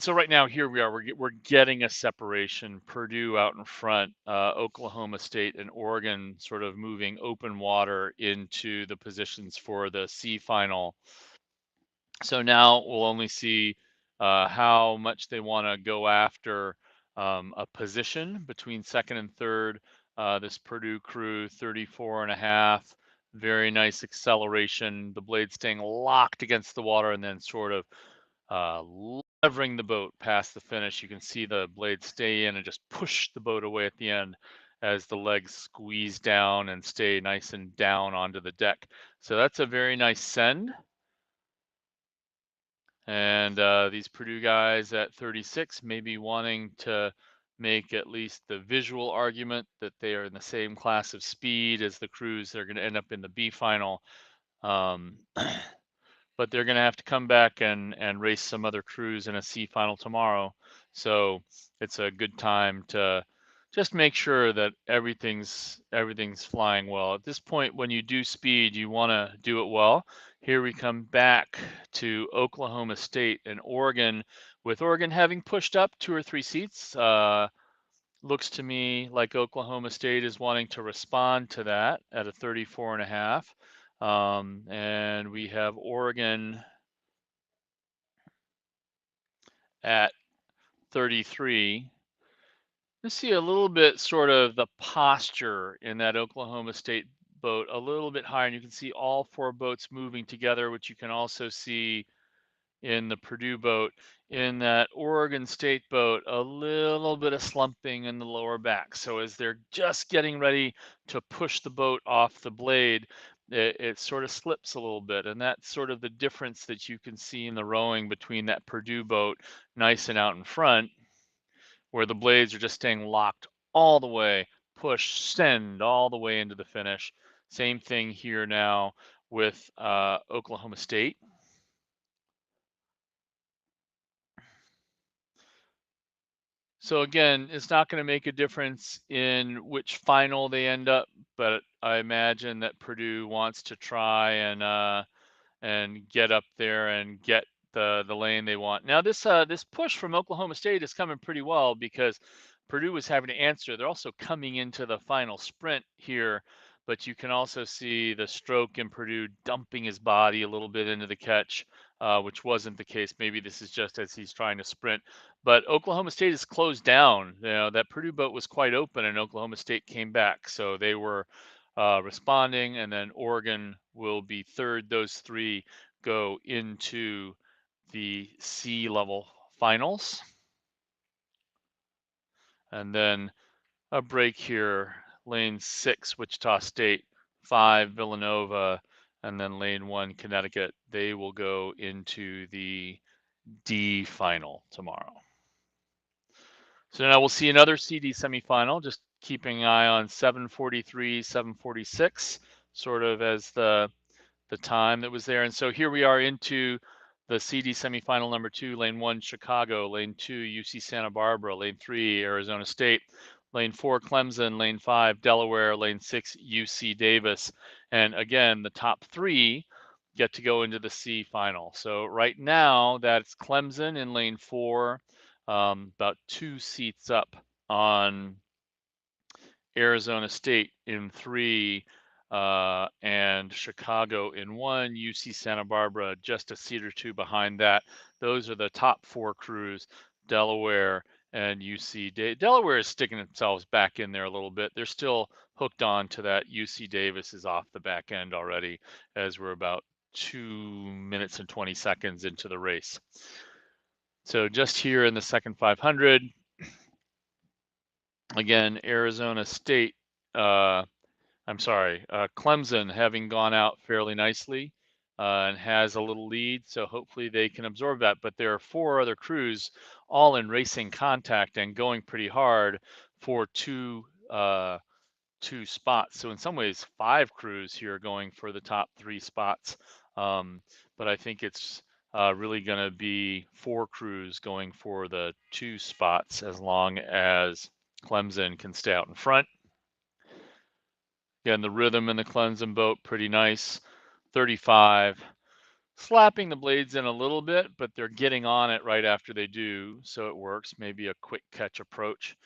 so right now, here we are. We're getting a separation. Purdue out in front, Oklahoma State and Oregon sort of moving open water into the positions for the C final. So now we'll only see how much they want to go after a position between second and third. This Purdue crew, 34 and a half, very nice acceleration. The blade staying locked against the water and then sort of uh, levering the boat past the finish. You can see the blade stay in and just push the boat away at the end as the legs squeeze down and stay nice and down onto the deck. So that's a very nice send. And these Purdue guys at 36 may be wanting to make at least the visual argument that they are in the same class of speed as the crews that are going to end up in the B final. Um, but they're going to have to come back and race some other crews in a C final tomorrow. So it's a good time to just make sure that everything's flying well. At this point, when you do speed, you want to do it well. Here we come back to Oklahoma State and Oregon, with Oregon having pushed up 2 or 3 seats. Looks to me like Oklahoma State is wanting to respond to that at a 34 and a half. And we have Oregon at 33. You see a little bit sort of the posture in that Oklahoma State boat a little bit higher, and you can see all 4 boats moving together, which you can also see in the Purdue boat. In that Oregon State boat, a little bit of slumping in the lower back. So as they're just getting ready to push the boat off the blade, it sort of slips a little bit. And that's sort of the difference that you can see in the rowing between that Purdue boat, nice and out in front, where the blades are just staying locked all the way, push, send all the way into the finish. Same thing here now with Oklahoma State. So again, it's not going to make a difference in which final they end up, but I imagine that Purdue wants to try and get up there and get the lane they want. Now this push from Oklahoma State is coming pretty well because Purdue was having to answer. They're also coming into the final sprint here, but you can also see the stroke in Purdue dumping his body a little bit into the catch, which wasn't the case. Maybe this is just as he's trying to sprint. But Oklahoma State is closed down. You know, that Purdue boat was quite open, and Oklahoma State came back, so they were responding. And then Oregon will be third. Those 3 go into the C level finals. And then a break here, lane 6, Wichita State, 5, Villanova, and then lane 1, Connecticut. They will go into the D final tomorrow. So now we'll see another CD semifinal, just keeping an eye on 743, 746, sort of as the time that was there. And so here we are into the CD semifinal number 2, lane 1, Chicago, lane 2, UC Santa Barbara, lane 3, Arizona State, lane 4, Clemson, lane 5, Delaware, lane 6, UC Davis. And again, the top 3 get to go into the C final. So right now, that's Clemson in lane 4, about 2 seats up on Arizona State in 3, and Chicago in 1, UC Santa Barbara just a seat or 2 behind that. Those are the top 4 crews, Delaware and UC Delaware is sticking themselves back in there a little bit. They're still hooked on to that. UC Davis is off the back end already, as we're about 2 minutes and 20 seconds into the race. So just here in the second 500, again, Arizona State, Clemson having gone out fairly nicely and has a little lead, so hopefully they can absorb that. But there are 4 other crews all in racing contact and going pretty hard for 2 spots. So in some ways, 5 crews here going for the top 3 spots. But I think it's really going to be 4 crews going for the 2 spots as long as Clemson can stay out in front. Again, the rhythm in the Clemson boat, pretty nice. 35. Slapping the blades in a little bit, but they're getting on it right after they do, so it works. Maybe a quick catch approach.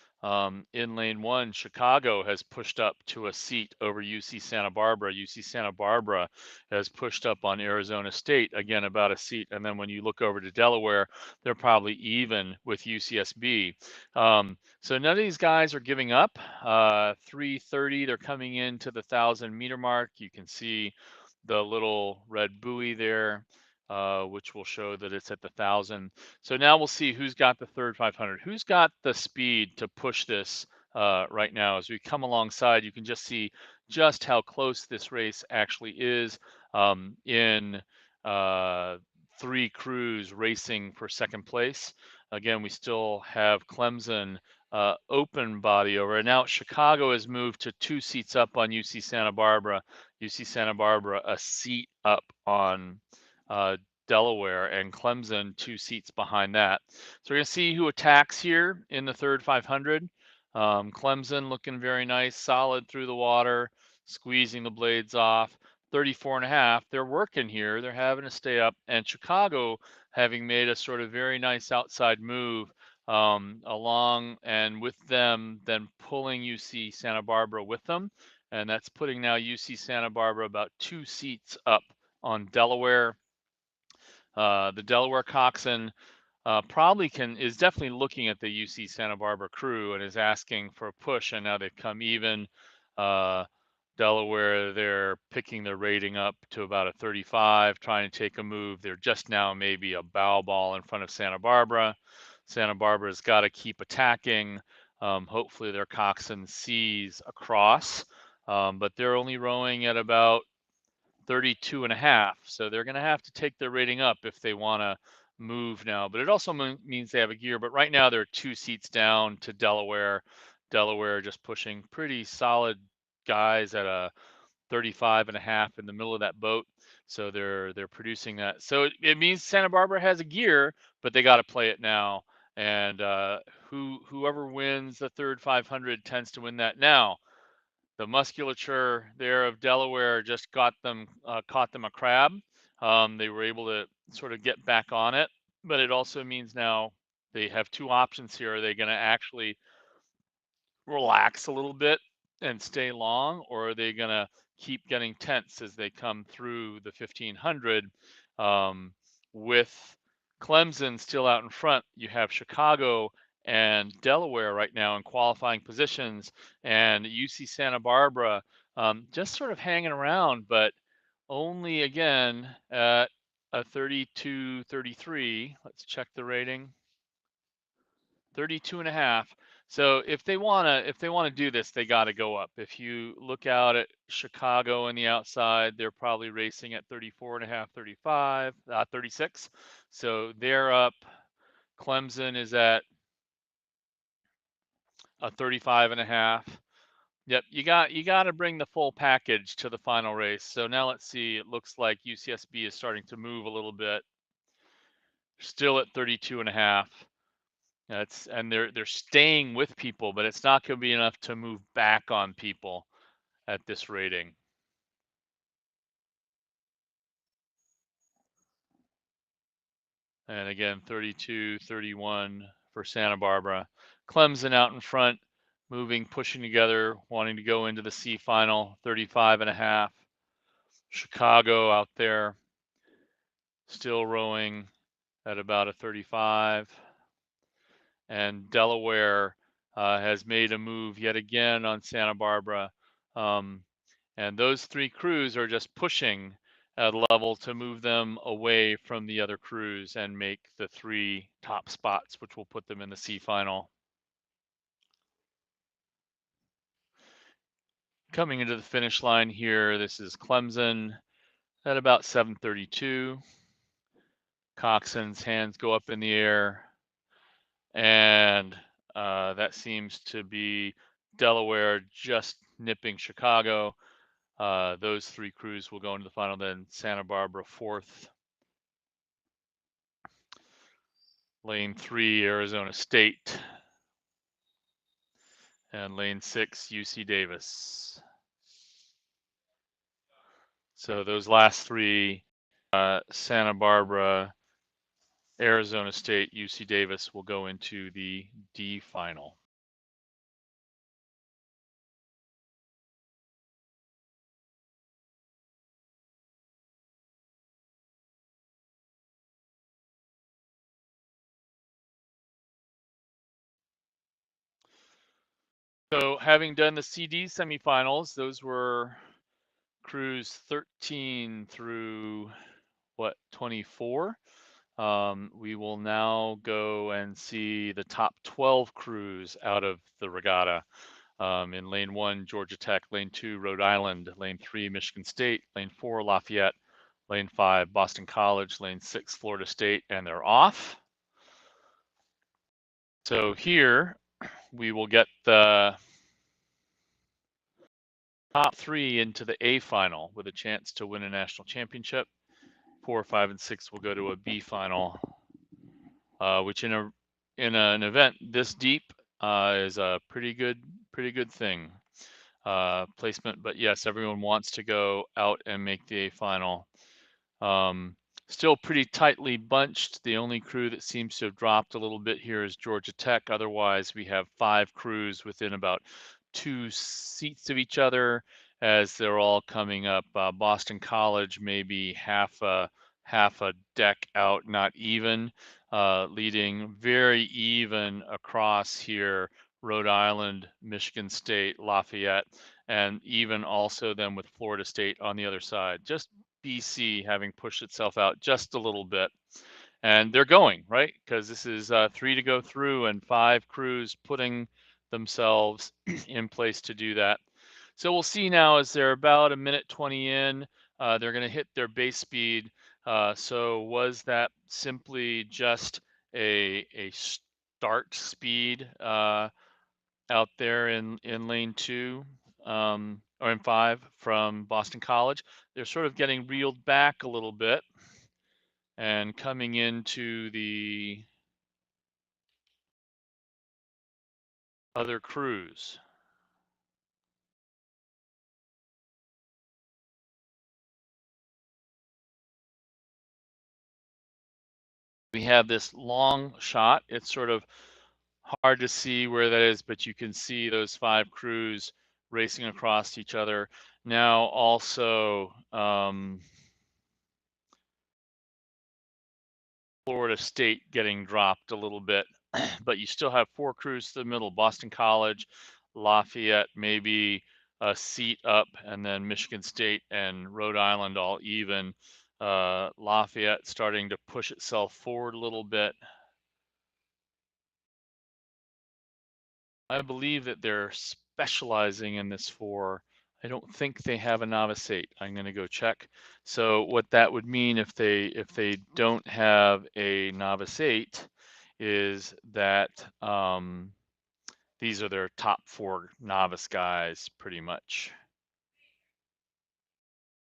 In lane 1, Chicago has pushed up to a seat over UC Santa Barbara. UC Santa Barbara has pushed up on Arizona State, again, about a seat. And then when you look over to Delaware, they're probably even with UCSB. So none of these guys are giving up. 3:30, they're coming into the 1,000-meter mark. You can see the little red buoy there, which will show that it's at the 1,000. So now we'll see who's got the third 500. Who's got the speed to push this right now? As we come alongside, you can just see just how close this race actually is in 3 crews racing for second place. Again, we still have Clemson open body over. And now Chicago has moved to 2 seats up on UC Santa Barbara. UC Santa Barbara a seat up on Delaware, and Clemson 2 seats behind that. So we're going to see who attacks here in the third 500. Clemson looking very nice, solid through the water, squeezing the blades off. 34.5. They're working here. They're having to stay up. And Chicago, having made a sort of very nice outside move along and with them, then pulling UC Santa Barbara with them. And that's putting now UC Santa Barbara about 2 seats up on Delaware. The Delaware coxswain probably is definitely looking at the UC Santa Barbara crew and is asking for a push, and now they've come even. Delaware, they're picking their rating up to about a 35, trying to take a move. They're just now maybe a bow ball in front of Santa Barbara. Santa Barbara's got to keep attacking. Hopefully their coxswain sees across, but they're only rowing at about 32.5. So they're going to have to take their rating up if they want to move now. But it also means they have a gear. But right now they're 2 seats down to Delaware. Delaware just pushing pretty solid guys at a 35.5 in the middle of that boat. So they're producing that. So it means Santa Barbara has a gear, but they got to play it now. And whoever wins the third 500 tends to win that. Now, the musculature there of Delaware just caught them a crab. They were able to sort of get back on it, but it also means now they have 2 options here. Are they going to actually relax a little bit and stay long, or are they going to keep getting tense as they come through the 1,500? With Clemson still out in front, you have Chicago and Delaware right now in qualifying positions, and UC Santa Barbara just sort of hanging around, but only again at a 32-33. Let's check the rating. 32.5. So if they wanna do this, they got to go up. If you look out at Chicago on the outside, they're probably racing at 34.5, 35, 36. So they're up. Clemson is at a 35.5. Yep, you got to bring the full package to the final race. So now let's see. It looks like UCSB is starting to move a little bit. Still at 32.5. And they're staying with people, but it's not going to be enough to move back on people at this rating. And again, 32, 31 for Santa Barbara. Clemson out in front, moving, pushing together, wanting to go into the C final, 35.5. Chicago out there, still rowing at about a 35. And Delaware has made a move yet again on Santa Barbara. And those 3 crews are just pushing at a level to move them away from the other crews and make the 3 top spots, which will put them in the C final. Coming into the finish line here, this is Clemson at about 7:32. Coxswain's hands go up in the air, and that seems to be Delaware just nipping Chicago. Those 3 crews will go into the final, then Santa Barbara 4th. Lane 3, Arizona State. And lane 6, UC Davis. So those last three, Santa Barbara, Arizona State, UC Davis, will go into the D final. So having done the CD semifinals, those were crews 13 through 24. We will now go and see the top 12 crews out of the regatta. In lane 1, Georgia Tech, lane 2, Rhode Island, lane 3, Michigan State, lane 4, Lafayette, lane 5, Boston College, lane 6, Florida State, and they're off. So here we will get the top 3 into the A final with a chance to win a national championship. 4, 5, and 6 will go to a B final, which in an event this deep is a pretty good thing. Placement, but yes, everyone wants to go out and make the A final. Still pretty tightly bunched. The only crew that seems to have dropped a little bit here is Georgia Tech. Otherwise, we have 5 crews within about 2 seats of each other as they're all coming up. Boston College maybe half a deck out, not even, leading very even across here. Rhode Island, Michigan State, Lafayette, and even also then with Florida State on the other side. Just BC having pushed itself out just a little bit. And they're going, right? Because this is 3 to go through and 5 crews putting themselves in place to do that. So we'll see now as they're about a minute 20 in, they're going to hit their base speed. So was that simply just a start speed out there in lane 2 or in 5 from Boston College? They're sort of getting reeled back a little bit and coming into the other crews. We have this long shot. It's sort of hard to see where that is, but you can see those 5 crews racing across each other. Now also Florida State getting dropped a little bit, but you still have 4 crews to the middle. Boston College, Lafayette, maybe a seat up, and then Michigan State and Rhode Island all even. Lafayette starting to push itself forward a little bit. I believe that they're specializing in this for, I don't think they have a novice 8. I'm going to go check. So what that would mean if they don't have a novice 8 is that these are their top 4 novice guys pretty much.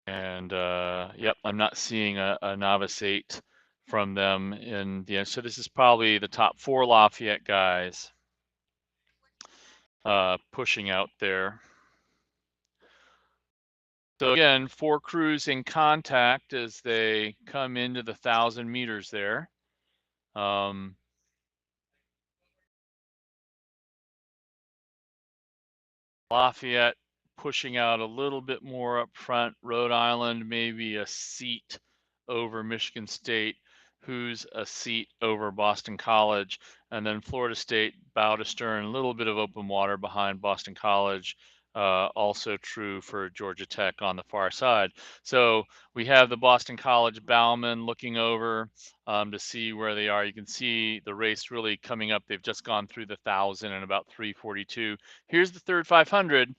And yep, I'm not seeing a novice 8 from them in the end. So this is probably the top 4 Lafayette guys pushing out there. So again, 4 crews in contact as they come into the 1,000 meters there. Lafayette pushing out a little bit more up front. Rhode Island maybe a seat over Michigan State, who's a seat over Boston College, and then Florida State bow to stern, a little bit of open water behind Boston College. Also true for Georgia Tech on the far side. So we have the Boston College bowman looking over to see where they are. You can see the race really coming up. They've just gone through the 1,000 in about 3:42. Here's the third 500.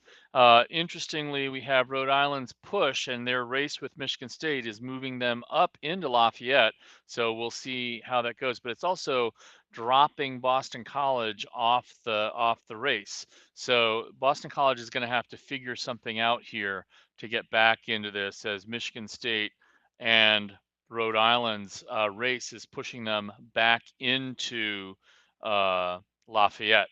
Interestingly, we have Rhode Island's push, and their race with Michigan State is moving them up into Lafayette. So we'll see how that goes. But it's also dropping Boston College off the race. So Boston College is going to have to figure something out here to get back into this as Michigan State and Rhode Island's race is pushing them back into Lafayette.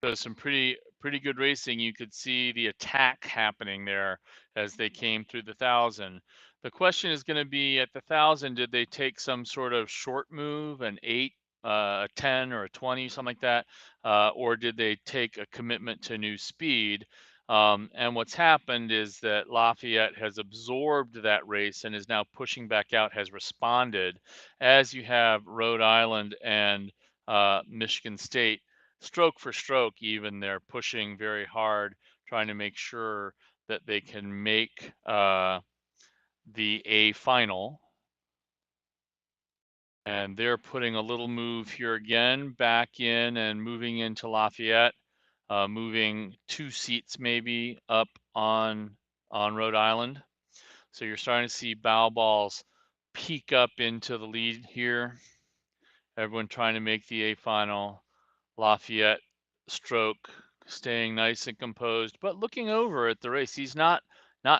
So some pretty good racing. You could see the attack happening there as they came through the 1,000. The question is going to be at the 1,000, did they take some sort of short move, an 8, a 10, or a 20, something like that, or did they take a commitment to new speed? And what's happened is that Lafayette has absorbed that race and is now pushing back out, has responded, as you have Rhode Island and Michigan State stroke for stroke. Even they're pushing very hard, trying to make sure that they can make the A final. And they're putting a little move here again, back in and moving into Lafayette, moving 2 seats maybe up on Rhode Island. So you're starting to see bow balls peak up into the lead here. Everyone trying to make the A final. Lafayette stroke, staying nice and composed, but looking over at the race. He's not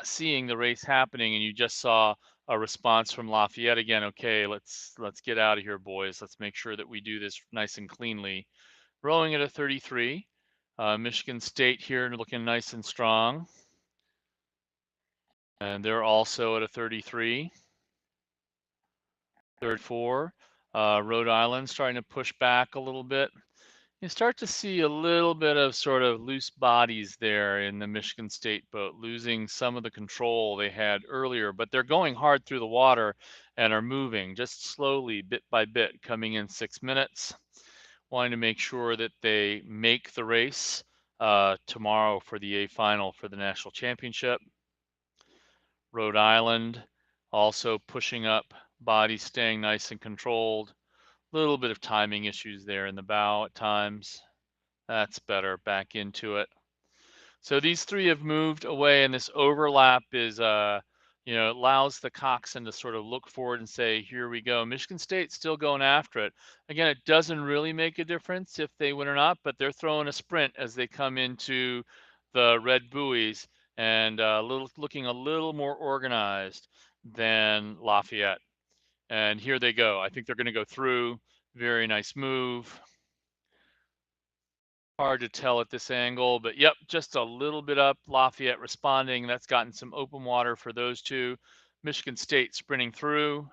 seeing the race happening, and you just saw a response from Lafayette again. Okay, let's get out of here, boys. Let's make sure that we do this nice and cleanly. Rowing at a 33. Michigan State here looking nice and strong. And they're also at a 33. 34. Rhode Island starting to push back a little bit. You start to see a little bit of sort of loose bodies there in the Michigan State boat, losing some of the control they had earlier, but they're going hard through the water and are moving just slowly, bit by bit, coming in 6 minutes, wanting to make sure that they make the race tomorrow for the A final for the national championship. Rhode Island also pushing up, bodies staying nice and controlled. A little bit of timing issues there in the bow at times. That's better, back into it. So these 3 have moved away, and this overlap is, it allows the coxswain to sort of look forward and say, here we go. Michigan State's still going after it. Again, it doesn't really make a difference if they win or not, but they're throwing a sprint as they come into the red buoys and looking a little more organized than Lafayette. And here they go. I think they're going to go through. Very nice move. Hard to tell at this angle, but yep, just a little bit up. Lafayette responding. That's gotten some open water for those 2. Michigan State sprinting through.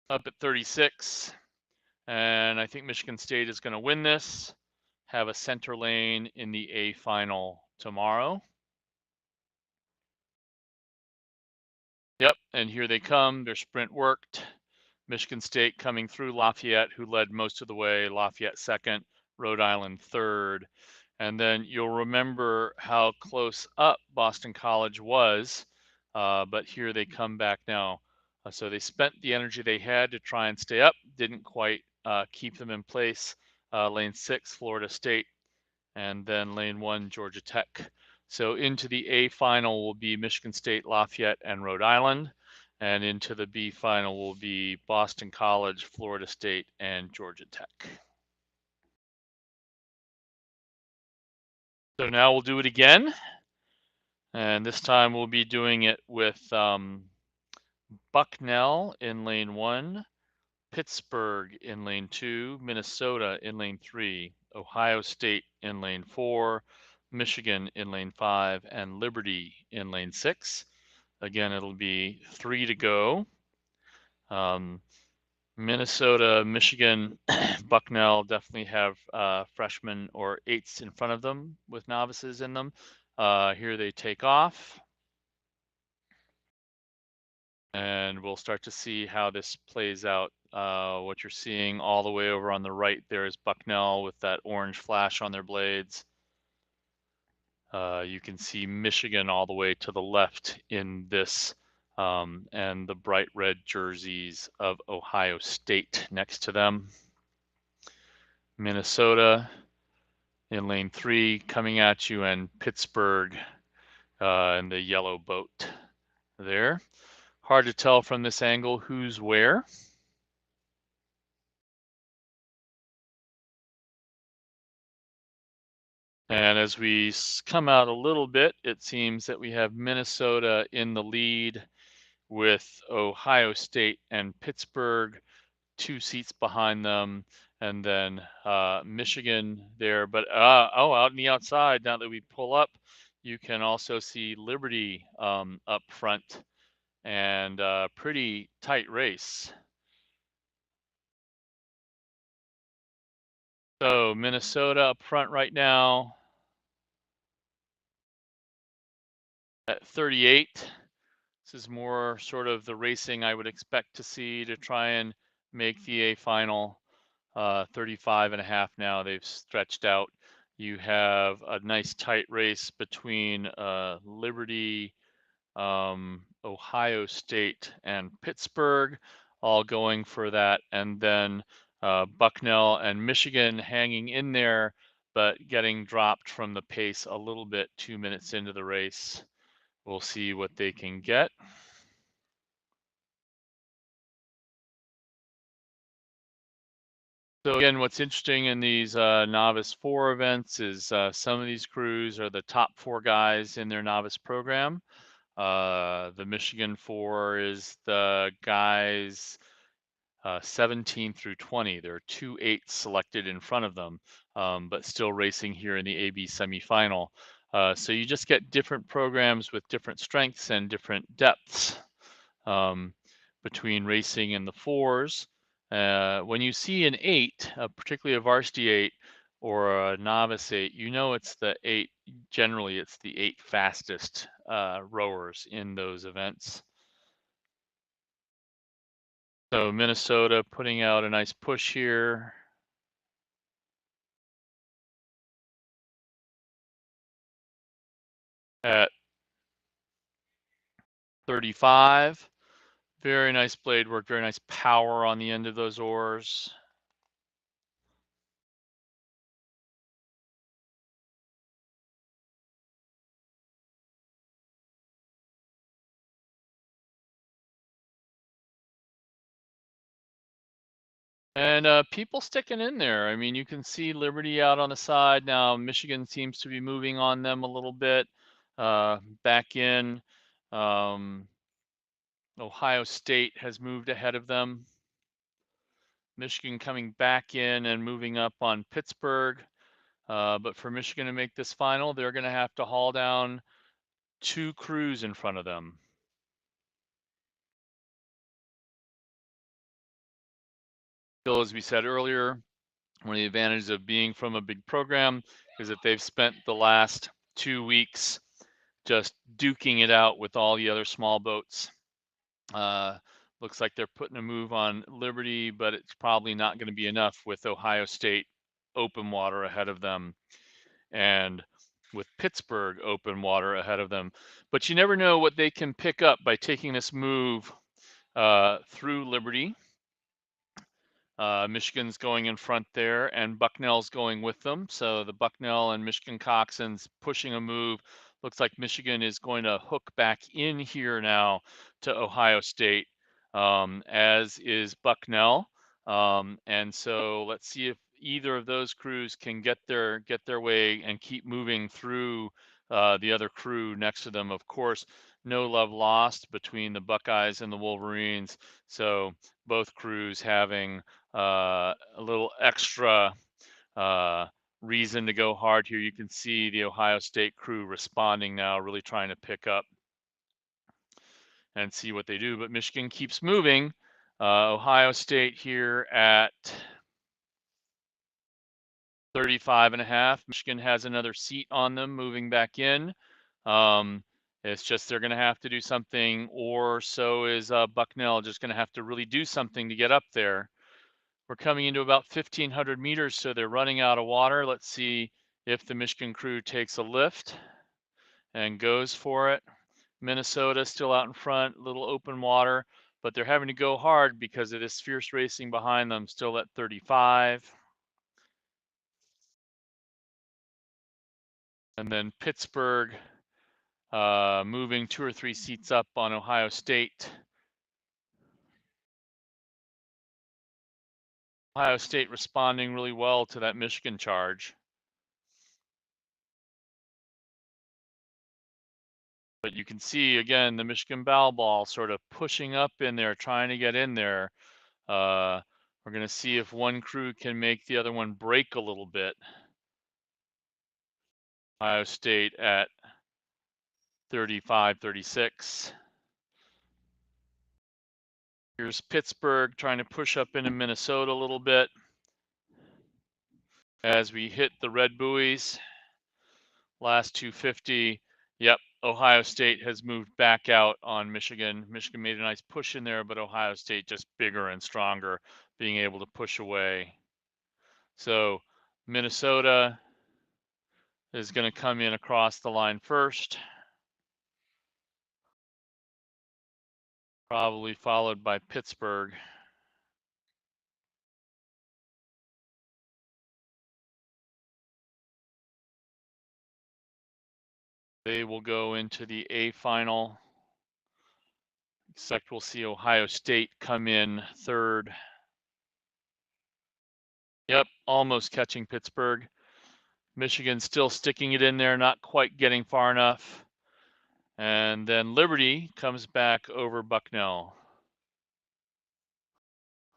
Up at 36. And I think Michigan State is going to win this. Have a center lane in the A final tomorrow. Yep, and here they come. Their sprint worked. Michigan State coming through Lafayette, who led most of the way. Lafayette second, Rhode Island third. And then you'll remember how close up Boston College was, but here they come back now. So they spent the energy they had to try and stay up, didn't quite keep them in place. Lane 6, Florida State, and then lane 1, Georgia Tech. So into the A final will be Michigan State, Lafayette, and Rhode Island. And into the B final will be Boston College, Florida State, and Georgia Tech. So now we'll do it again. And this time we'll be doing it with Bucknell in lane 1, Pittsburgh in lane 2, Minnesota in lane 3, Ohio State in lane 4, Michigan in lane 5, and Liberty in lane 6. Again, it'll be 3 to go. Minnesota, Michigan, Bucknell definitely have freshmen or 8s in front of them with novices in them. Here they take off. And we'll start to see how this plays out. What you're seeing all the way over on the right there is Bucknell with that orange flash on their blades. You can see Michigan all the way to the left in this, and the bright red jerseys of Ohio State next to them. Minnesota in lane 3 coming at you, and Pittsburgh in the yellow boat there. Hard to tell from this angle who's where. And as we come out a little bit, it seems that we have Minnesota in the lead with Ohio State and Pittsburgh 2 seats behind them, and then Michigan there. But out in the outside, now that we pull up, you can also see Liberty up front, and pretty tight race. So Minnesota up front right now at 38. This is more sort of the racing I would expect to see to try and make the A final. 35 and a half now they've stretched out. You have a nice tight race between Liberty, Ohio State, and Pittsburgh, all going for that. And then Bucknell and Michigan hanging in there, but getting dropped from the pace a little bit 2 minutes into the race. We'll see what they can get. So again, what's interesting in these Novice 4 events is some of these crews are the top 4 guys in their Novice program. The Michigan 4 is the guys 17 through 20. There are 2 8s selected in front of them, but still racing here in the AB semifinal. So you just get different programs with different strengths and different depths between racing and the 4s. When you see an 8, particularly a varsity 8 or a novice 8, you know it's the 8. Generally, it's the 8 fastest rowers in those events. So Minnesota putting out a nice push here. At 35. Very nice blade work, very nice power on the end of those oars. And people sticking in there. I mean, you can see Liberty out on the side now. Michigan seems to be moving on them a little bit. Back in. Ohio State has moved ahead of them. Michigan coming back in and moving up on Pittsburgh. But for Michigan to make this final, they're going to have to haul down 2 crews in front of them. Still, as we said earlier, one of the advantages of being from a big program is that they've spent the last 2 weeks just duking it out with all the other small boats. Looks like they're putting a move on Liberty, but it's probably not going to be enough with Ohio State open water ahead of them and with Pittsburgh open water ahead of them. But you never know what they can pick up by taking this move through Liberty. Michigan's going in front there, and Bucknell's going with them. So the Bucknell and Michigan coxswains pushing a move. Looks like Michigan is going to hook back in here now to Ohio State, as is Bucknell. And so let's see if either of those crews can get their way and keep moving through the other crew next to them. Of course, no love lost between the Buckeyes and the Wolverines. So both crews having a little extra reason to go hard here. You can see the Ohio State crew responding now, really trying to pick up and see what they do. But Michigan keeps moving. Ohio State here at 35 and a half. Michigan has another seat on them moving back in. It's just they're going to have to do something, or so is Bucknell just going to have to really do something to get up there. We're coming into about 1,500 meters, so they're running out of water. Let's see if the Michigan crew takes a lift and goes for it. Minnesota still out in front, little open water, but they're having to go hard because of this fierce racing behind them, still at 35. And then Pittsburgh moving 2 or 3 seats up on Ohio State. Ohio State responding really well to that Michigan charge. But you can see, again, the Michigan Bow Ball sort of pushing up in there, trying to get in there. We're going to see if one crew can make the other one break a little bit. Ohio State at 35, 36. Here's Pittsburgh trying to push up into Minnesota a little bit. As we hit the red buoys, last 250. Yep, Ohio State has moved back out on Michigan. Michigan made a nice push in there, but Ohio State just bigger and stronger, being able to push away. So Minnesota is going to come in across the line first, probably followed by Pittsburgh. They will go into the A final. Except we'll see Ohio State come in third. Yep, almost catching Pittsburgh. Michigan still sticking it in there, not quite getting far enough. And then Liberty comes back over Bucknell.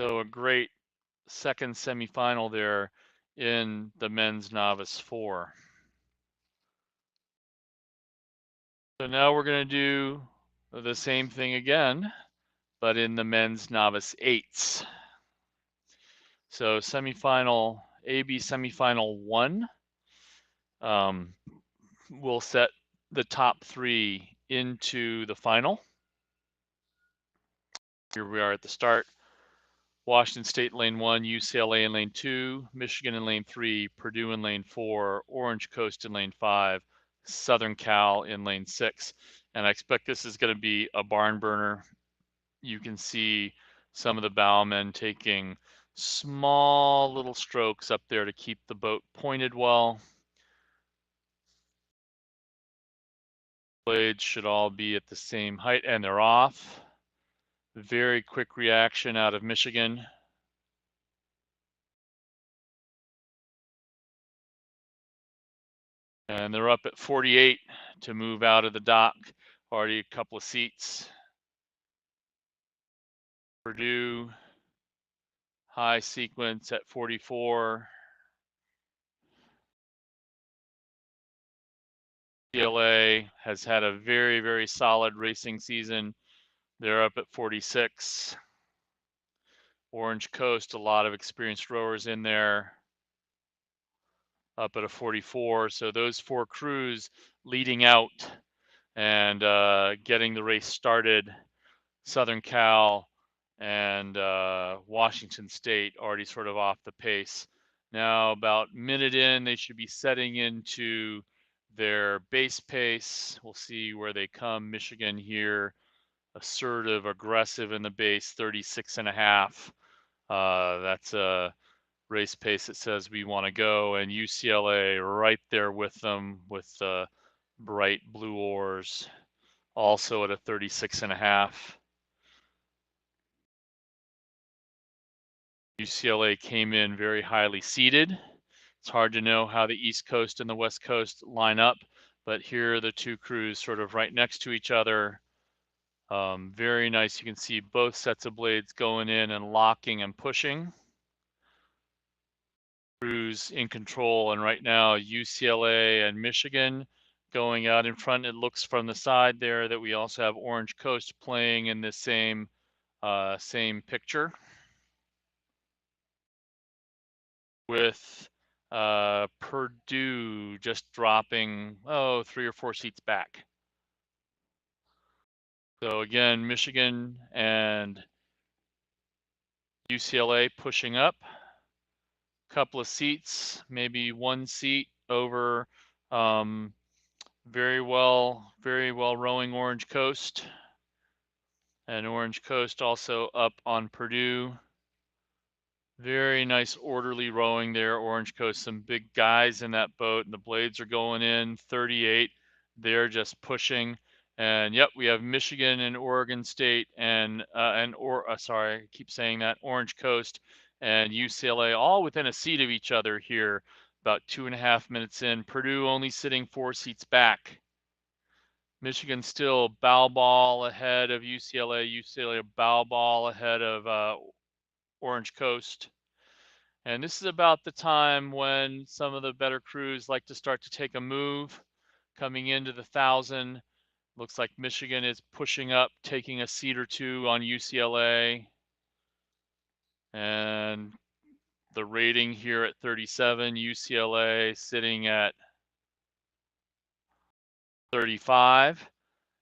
So a great second semifinal there in the men's novice 4. So now we're going to do the same thing again, but in the men's novice 8s. So semifinal, AB semifinal 1 will set the top 3 into the final. Here we are at the start. Washington State in lane 1, UCLA in lane 2, Michigan in lane 3, Purdue in lane 4, Orange Coast in lane 5, Southern Cal in lane 6. And I expect this is going to be a barn burner. You can see some of the bowmen taking small little strokes up there to keep the boat pointed well. Blades should all be at the same height, and they're off. Very quick reaction out of Michigan. And they're up at 48 to move out of the dock. Already a couple of seats. Purdue, high sequence at 44. UCLA has had a very, very solid racing season. They're up at 46. Orange Coast, a lot of experienced rowers in there, up at a 44. So those 4 crews leading out and getting the race started. Southern Cal and Washington State already sort of off the pace. Now about minute in, they should be setting into their base pace. We'll see where they come. Michigan here, assertive, aggressive in the base, 36.5. That's a race pace that says we want to go, and UCLA right there with them with the bright blue oars, also at a 36.5. UCLA came in very highly seeded. It's hard to know how the East Coast and the West Coast line up, but here are the 2 crews sort of right next to each other. Very nice. You can see both sets of blades going in and locking and pushing. Crews in control, and right now UCLA and Michigan going out in front. It looks from the side there that we also have Orange Coast playing in this same picture, with Purdue just dropping 3 or 4 seats back. So again, Michigan and UCLA pushing up. Couple of seats, maybe 1 seat over very well rowing Orange Coast. And Orange Coast also up on Purdue. Very nice orderly rowing there, Orange Coast. Some big guys in that boat, and the blades are going in 38. They're just pushing. And yep, we have Michigan and Oregon State sorry, I keep saying that, Orange Coast and UCLA all within a seat of each other here, about 2.5 minutes in. Purdue only sitting 4 seats back. Michigan still bow ball ahead of UCLA. UCLA bow ball ahead of Orange Coast. And this is about the time when some of the better crews like to start to take a move coming into the 1,000. Looks like Michigan is pushing up, taking a seat or two on UCLA. And the rating here at 37, UCLA sitting at 35.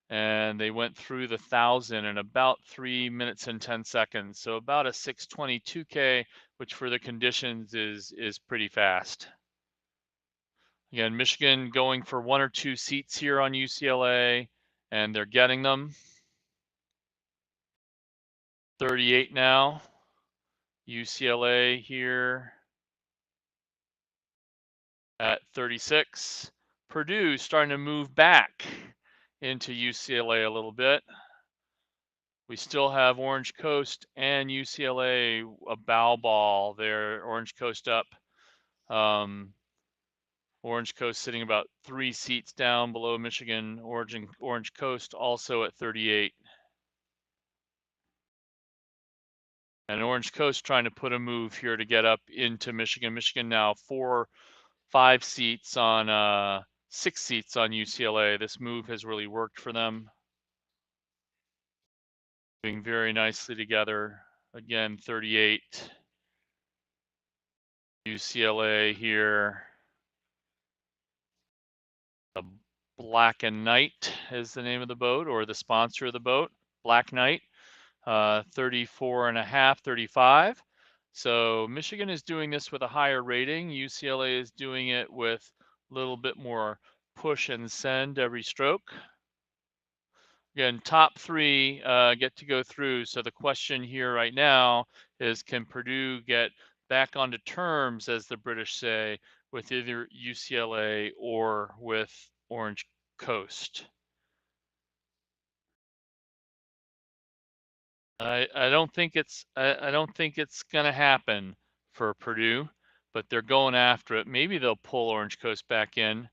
And they went through the 1,000 in about 3 minutes and 10 seconds. So about a 6:22K, which for the conditions is pretty fast. Again, Michigan going for 1 or 2 seats here on UCLA, and they're getting them. 38 now. UCLA here at 36. Purdue starting to move back into UCLA a little bit. We still have Orange Coast and UCLA a bow ball there. Orange Coast up. Orange Coast sitting about 3 seats down below Michigan. Orange Coast also at 38. And Orange Coast trying to put a move here to get up into Michigan. Michigan now 5 seats on 6 seats on UCLA. This move has really worked for them. Doing very nicely together. Again, 38. UCLA here. The Black and Knight is the name of the boat, or the sponsor of the boat, Black Knight. 34 and a half, 35. So Michigan is doing this with a higher rating. UCLA is doing it with a little bit more push and send every stroke. Again, top 3 get to go through. So the question here right now is, can Purdue get back onto terms, as the British say, with either UCLA or with Orange Coast? I don't think it's gonna happen for Purdue, but they're going after it. Maybe they'll pull Orange Coast back in.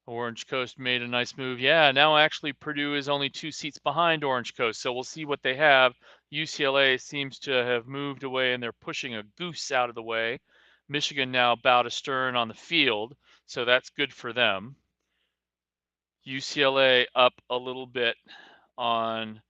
Orange Coast made a nice move. Yeah, now actually Purdue is only 2 seats behind Orange Coast, so we'll see what they have. UCLA seems to have moved away, and they're pushing a goose out of the way. Michigan now bow to stern on the field, so that's good for them. UCLA up a little bit on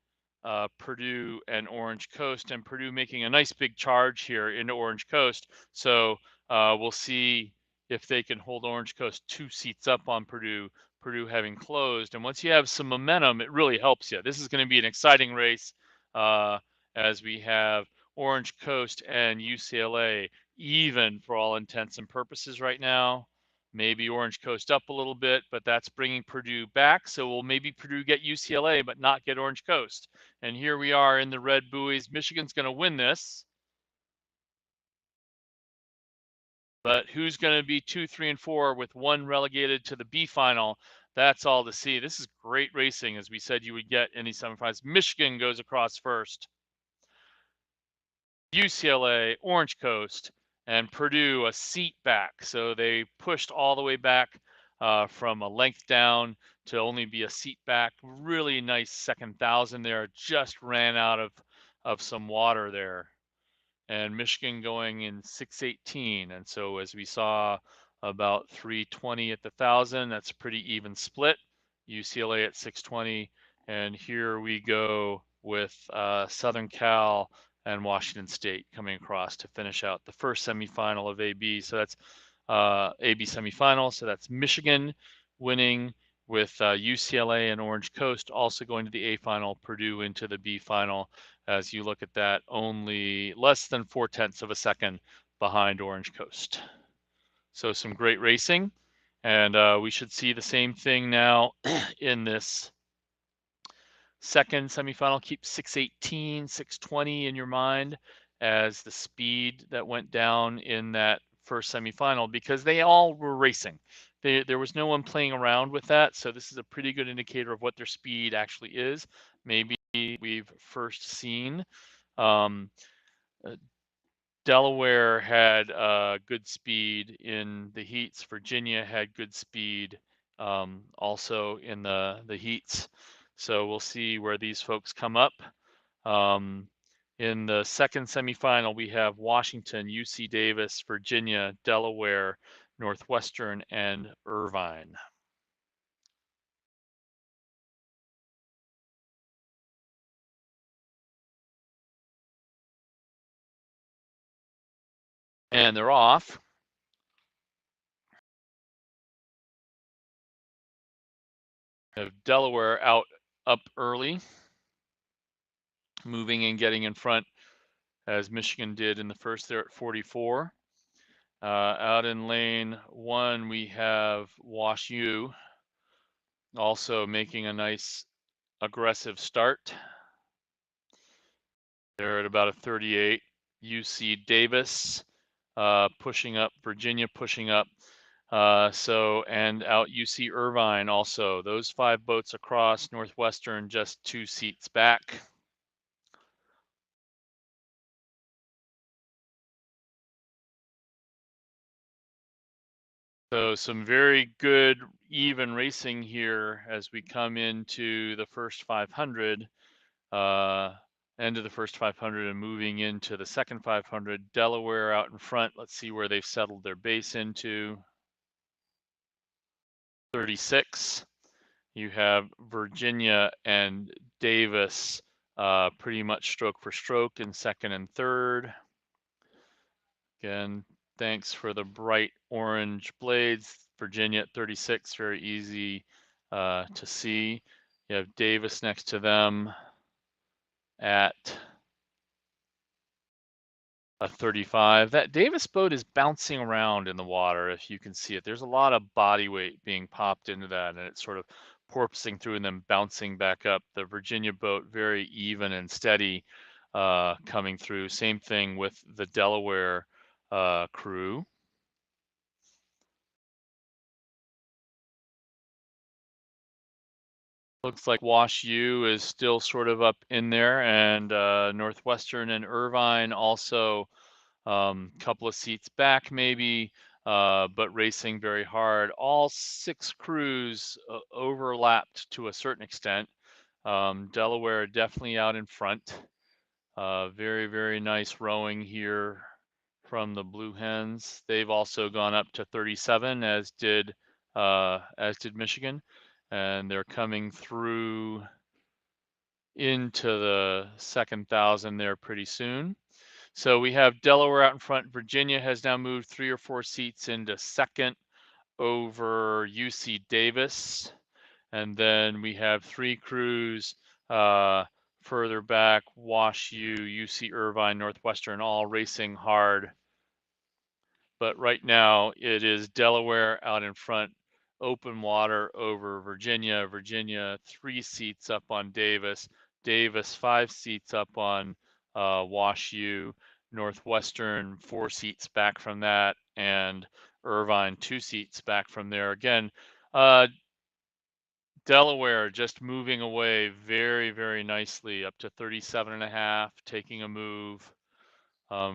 Purdue and Orange Coast, and Purdue making a nice big charge here into Orange Coast. So we'll see if they can hold Orange Coast 2 seats up on Purdue, Purdue having closed. And once you have some momentum, it really helps you. This is going to be an exciting race as we have Orange Coast and UCLA even for all intents and purposes right now. Maybe Orange Coast up a little bit, but that's bringing Purdue back. So we'll maybe Purdue get UCLA, but not get Orange Coast. And here we are in the red buoys. Michigan's going to win this. But who's going to be 2, 3, and 4 with 1 relegated to the B final? That's all to see. This is great racing, as we said you would get in these semifinals. Michigan goes across first. UCLA, Orange Coast, and Purdue a seat back. So they pushed all the way back from a length down to only be a seat back. Really nice second 1,000 there. Just ran out of some water there. And Michigan going in 6:18. And so as we saw, about 3:20 at the 1,000. That's a pretty even split. UCLA at 6:20. And here we go with Southern Cal and Washington State coming across to finish out the first semifinal of AB. So that's AB semifinal. So that's Michigan winning with UCLA and Orange Coast also going to the A final, Purdue into the B final. As you look at that, only less than 4/10 of a second behind Orange Coast. So some great racing, and we should see the same thing now in this second semifinal. Keep 6:18, 6:20 in your mind as the speed that went down in that first semifinal, because they all were racing. There was no one playing around with that, so this is a pretty good indicator of what their speed actually is. Maybe we've first seen. Um, Delaware had good speed in the heats. Virginia had good speed also in the heats. So we'll see where these folks come up. In the second semifinal, we have Washington, UC Davis, Virginia, Delaware, Northwestern, and Irvine. And they're off. We have Delaware up early, moving and getting in front as Michigan did in the first there at 44. Out in lane 1, we have Wash U also making a nice aggressive start. They're at about a 38. UC Davis pushing up, Virginia pushing up. And out UC Irvine also. Those 5 boats across, Northwestern just 2 seats back. So some very good even racing here as we come into the first 500, end of the first 500 and moving into the second 500. Delaware out in front. Let's see where they've settled their base into. 36. You have Virginia and Davis pretty much stroke for stroke in second and third. Again, thanks for the bright orange blades. Virginia at 36, very easy to see. You have Davis next to them at a 35. That Davis boat is bouncing around in the water, if you can see it. There's a lot of body weight being popped into that, and it's sort of porpoising through and then bouncing back up. The Virginia boat, very even and steady coming through. Same thing with the Delaware crew. Looks like Wash U is still sort of up in there, and Northwestern and Irvine also couple of seats back maybe, but racing very hard. All 6 crews overlapped to a certain extent. Delaware definitely out in front. Very, very nice rowing here from the Blue Hens. They've also gone up to 37, as did Michigan, and they're coming through into the second 1,000 there pretty soon. So we have Delaware out in front. Virginia has now moved 3 or 4 seats into second over UC Davis. And then we have 3 crews further back, Wash U, UC Irvine, Northwestern, all racing hard. But right now it is Delaware out in front, open water over Virginia. Virginia 3 seats up on Davis. Davis 5 seats up on Wash U. Northwestern 4 seats back from that, and Irvine 2 seats back from there. Again, Delaware just moving away very, very nicely up to 37.5, taking a move.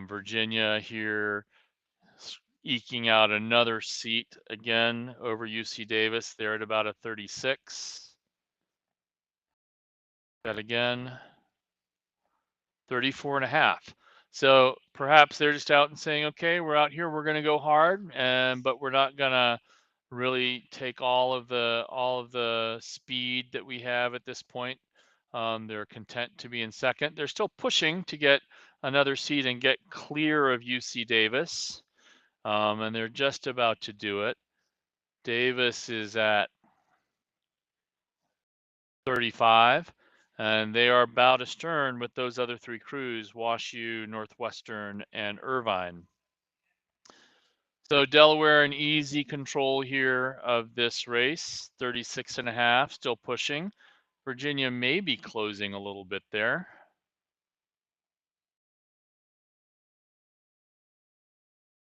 Virginia here eking out another seat again over UC Davis. They're at about a 36. That again, 34.5. So perhaps they're just out and saying, okay, we're out here, we're going to go hard, but we're not going to really take all of the speed that we have at this point. They're content to be in second. They're still pushing to get another seat and get clear of UC Davis, and they're just about to do it. Davis is at 35, and they are about astern with those other 3 crews, Wash U, Northwestern, and Irvine. So Delaware in easy control here of this race, 36.5, still pushing. Virginia may be closing a little bit there.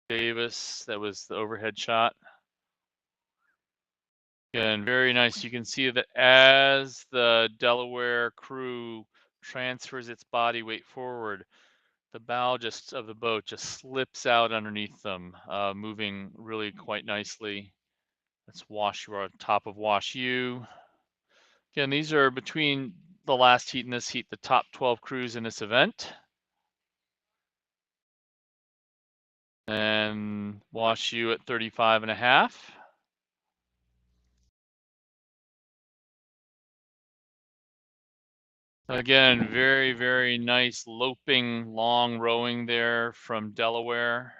Davis, that was the overhead shot. And very nice. You can see that as the Delaware crew transfers its body weight forward, the bow of the boat just slips out underneath them, moving really quite nicely. That's Wash U on top of Wash U. Again, these are between the last heat and this heat, the top 12 crews in this event. And Wash U at 35.5. Again, very, very nice loping, long rowing there from Delaware.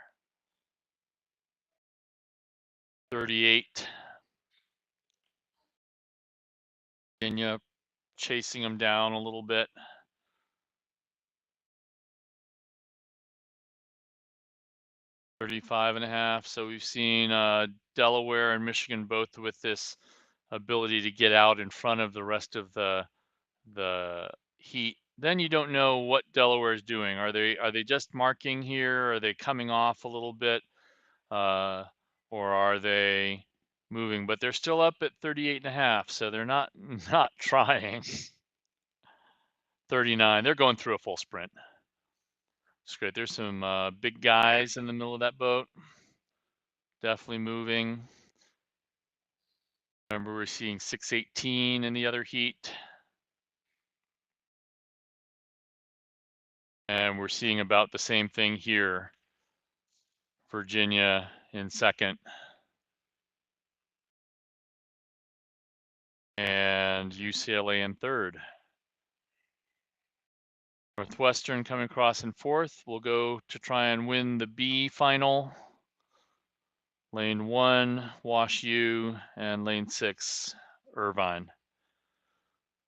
38. Virginia chasing them down a little bit. 35.5. So we've seen Delaware and Michigan both with this ability to get out in front of the rest of the heat. Then you don't know what Delaware is doing. Are they just marking here? Are they coming off a little bit, or are they moving? But they're still up at 38.5, so they're not trying. 39. They're going through a full sprint. It's great. There's some big guys in the middle of that boat. Definitely moving. Remember, we're seeing 618 in the other heat. And we're seeing about the same thing here. Virginia in second. And UCLA in third. Northwestern coming across in fourth. We'll go to try and win the B final. Lane 1, Wash U, and lane 6, Irvine.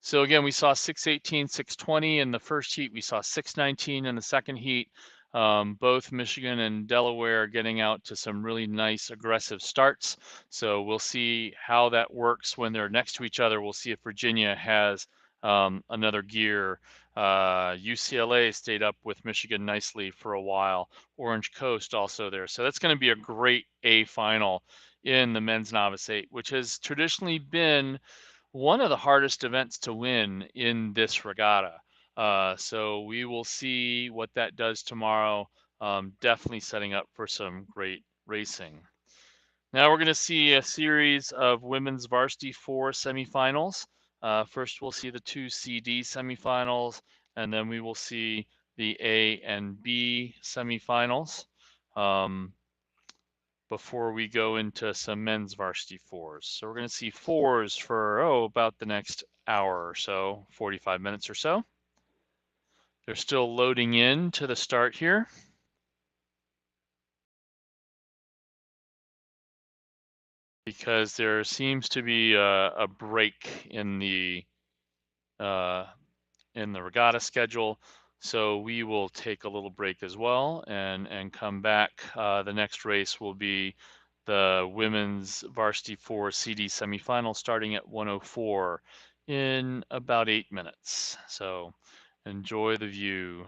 So again, we saw 618, 620 in the first heat. We saw 619 in the second heat. Both Michigan and Delaware getting out to some really nice aggressive starts. So we'll see how that works when they're next to each other. We'll see if Virginia has another gear. UCLA stayed up with Michigan nicely for a while. Orange Coast also there. So that's going to be a great A final in the men's novice 8, which has traditionally been one of the hardest events to win in this regatta. So we will see what that does tomorrow. Definitely setting up for some great racing. Now we're going to see a series of women's varsity 4 semifinals. First, we'll see the 2 CD semifinals, and then we will see the A and B semifinals. Before we go into some men's varsity 4s. So we're going to see 4s for, about the next hour or so, 45 minutes or so. They're still loading in to the start here. Because there seems to be a break in the regatta schedule. So we will take a little break as well and come back. The next race will be the women's varsity 4 CD semifinal starting at 1:04 in about 8 minutes. So enjoy the view.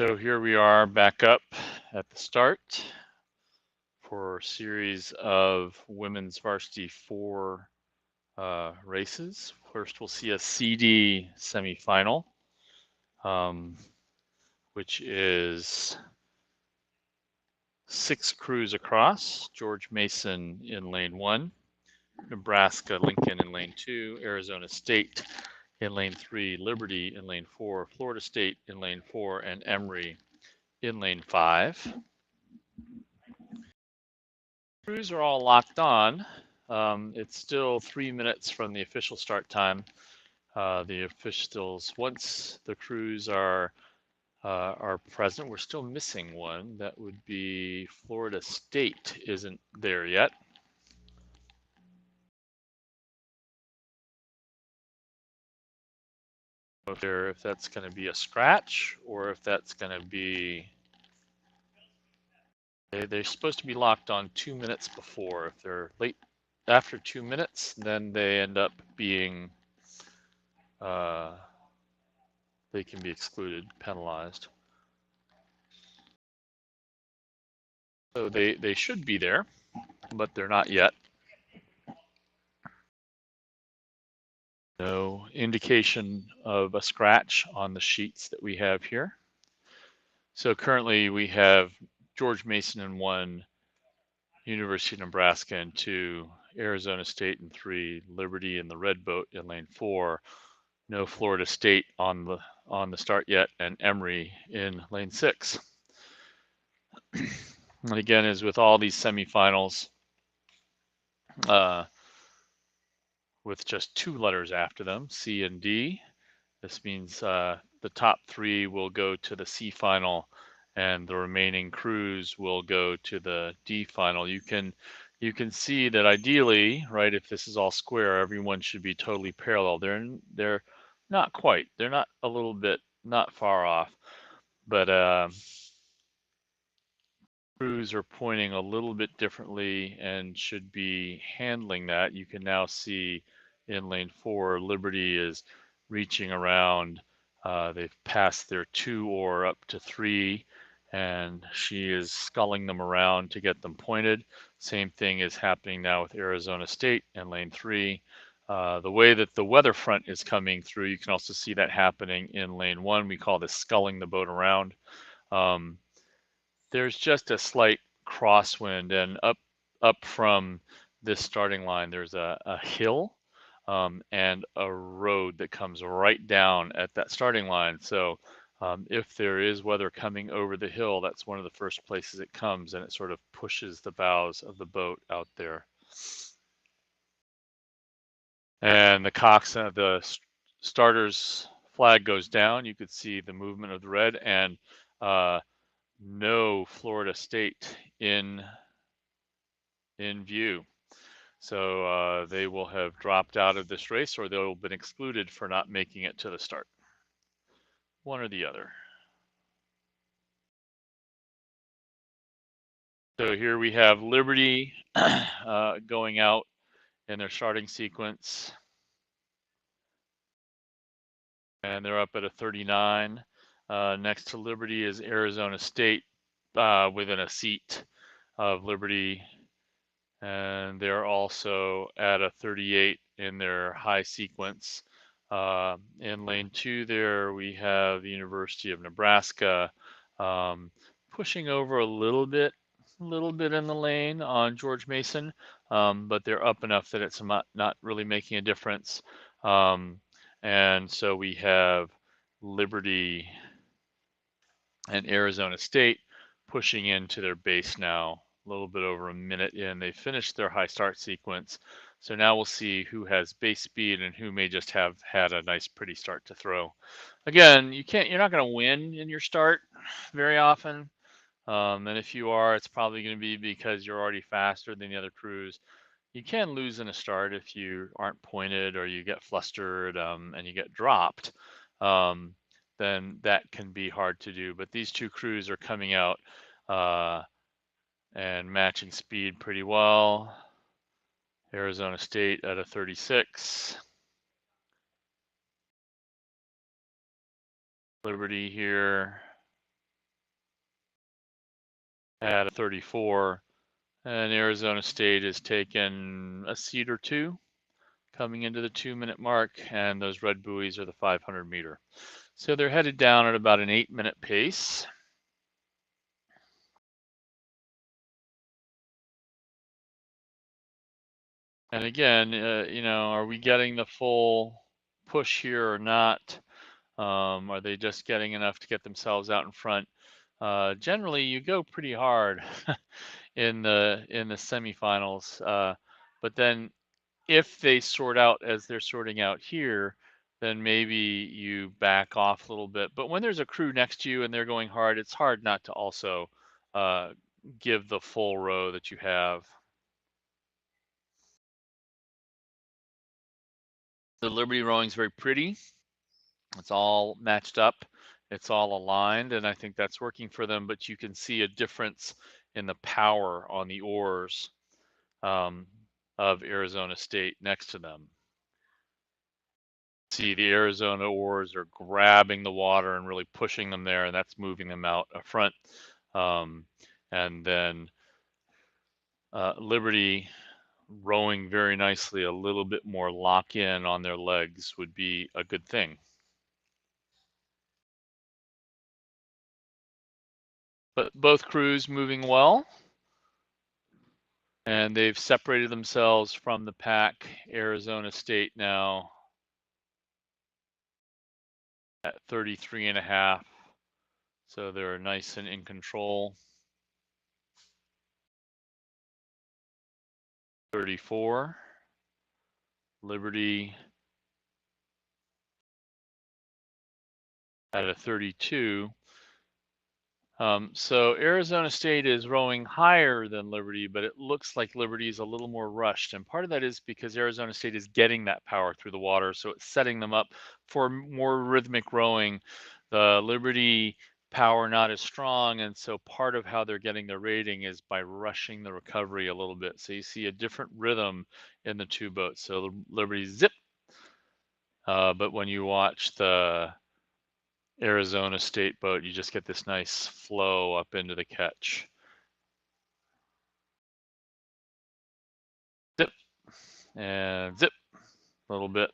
So here we are back up at the start for a series of women's varsity 4 races. First, we'll see a CD semifinal, which is 6 crews across. George Mason in lane 1, Nebraska Lincoln in lane 2, Arizona State in lane 3, Liberty in lane 4, Florida State in lane 4, and Emory in lane 5. Crews are all locked on. It's still 3 minutes from the official start time. The officials, once the crews are present, we're still missing one. That would be Florida State isn't there yet. If that's going to be a scratch or if that's going to be, they're supposed to be locked on 2 minutes before. If they're late after 2 minutes, then they end up being, they can be excluded, penalized. So they should be there, but they're not yet. No indication of a scratch on the sheets that we have here. So currently we have George Mason in 1, University of Nebraska in 2, Arizona State in 3, Liberty in the red boat in lane 4, no Florida State on the start yet, and Emory in lane 6. And again, as with all these semifinals, with just 2 letters after them, C and D. This means the top 3 will go to the C final, and the remaining crews will go to the D final. You can see that ideally, right, if this is all square, everyone should be totally parallel. They're not quite. They're not a little bit, not far off, but crews are pointing a little bit differently and should be handling that. You can now see in lane 4, Liberty is reaching around. They've passed their 2 oar up to 3, and she is sculling them around to get them pointed. Same thing is happening now with Arizona State and lane 3. The way that the weather front is coming through, you can also see that happening in lane 1. We call this sculling the boat around. There's just a slight crosswind, and up from this starting line, there's a hill and a road that comes right down at that starting line. So if there is weather coming over the hill, that's one of the first places it comes, and it sort of pushes the bows of the boat out there. And the coxswain, the starter's flag goes down. You could see the movement of the red, and no Florida State in view. So they will have dropped out of this race, or they'll have been excluded for not making it to the start. One or the other. So here we have Liberty going out in their starting sequence. And they're up at a 39. Next to Liberty is Arizona State within a seat of Liberty. And they're also at a 38 in their high sequence. In lane 2 there, we have the University of Nebraska pushing over a little bit in the lane on George Mason, but they're up enough that it's not really making a difference. And so we have Liberty and Arizona State pushing into their base now, a little bit over a minute in. They finished their high start sequence. So now we'll see who has base speed and who may just have had a nice pretty start to throw. Again, you're not going to win in your start very often. And if you are, it's probably going to be because you're already faster than the other crews. You can lose in a start if you aren't pointed or you get flustered and you get dropped. Then that can be hard to do. But these 2 crews are coming out and matching speed pretty well. Arizona State at a 36. Liberty here at a 34. And Arizona State has taken a seat or two coming into the 2-minute mark, and those red buoys are the 500 meter. So they're headed down at about an 8-minute pace. And again, are we getting the full push here or not? Are they just getting enough to get themselves out in front? Generally, you go pretty hard in the semifinals, but then if they sort out as they're sorting out here, then maybe you back off a little bit. But when there's a crew next to you and they're going hard, it's hard not to also uh, give the full row that you have. The Liberty rowing is very pretty. It's all matched up. It's all aligned, and I think that's working for them. But you can see a difference in the power on the oars um, of Arizona State next to them. See, the Arizona oars are grabbing the water and really pushing them there, and that's moving them out front. And then Liberty rowing very nicely, a little bit more lock in on their legs would be a good thing. But both crews moving well, and they've separated themselves from the pack. Arizona State now at 33.5, so they're nice and in control. 34, Liberty at a 32. So Arizona State is rowing higher than Liberty, but it looks like Liberty is a little more rushed. And part of that is because Arizona State is getting that power through the water. So it's setting them up for more rhythmic rowing. The Liberty power not as strong. And so part of how they're getting their rating is by rushing the recovery a little bit. So you see a different rhythm in the two boats. So the Liberty zip. But when you watch the Arizona State boat, you just get this nice flow up into the catch. Zip and zip a little bit.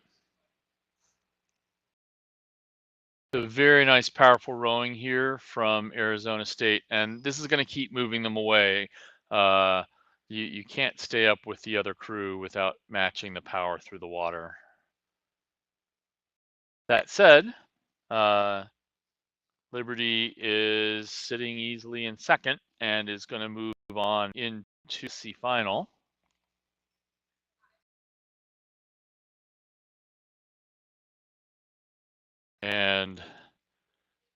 So very nice, powerful rowing here from Arizona State, and this is going to keep moving them away. You can't stay up with the other crew without matching the power through the water. That said, Liberty is sitting easily in second and is going to move on into the final. And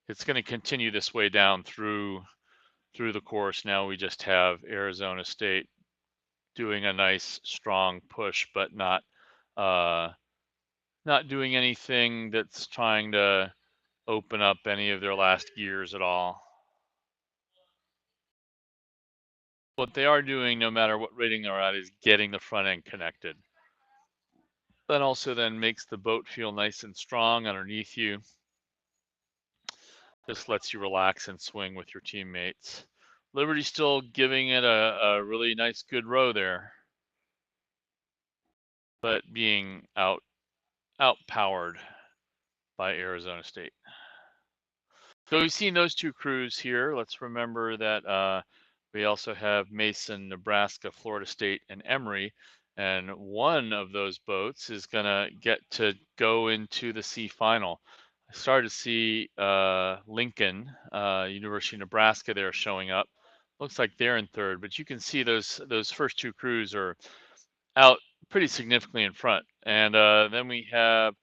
it's going to continue this way down through the course. Now we just have Arizona State doing a nice strong push, but not doing anything that's trying to open up any of their last gears at all. What they are doing, no matter what rating they're at, is getting the front end connected. That also then makes the boat feel nice and strong underneath you. Just lets you relax and swing with your teammates. Liberty still giving it a really nice good row there, but being outpowered by Arizona State. So we've seen those two crews here. Let's remember that we also have Mason, Nebraska, Florida State, and Emory. And one of those boats is going to get to go into the C final. I started to see Lincoln, University of Nebraska there showing up. Looks like they're in third, but you can see those first two crews are out pretty significantly in front. And then we have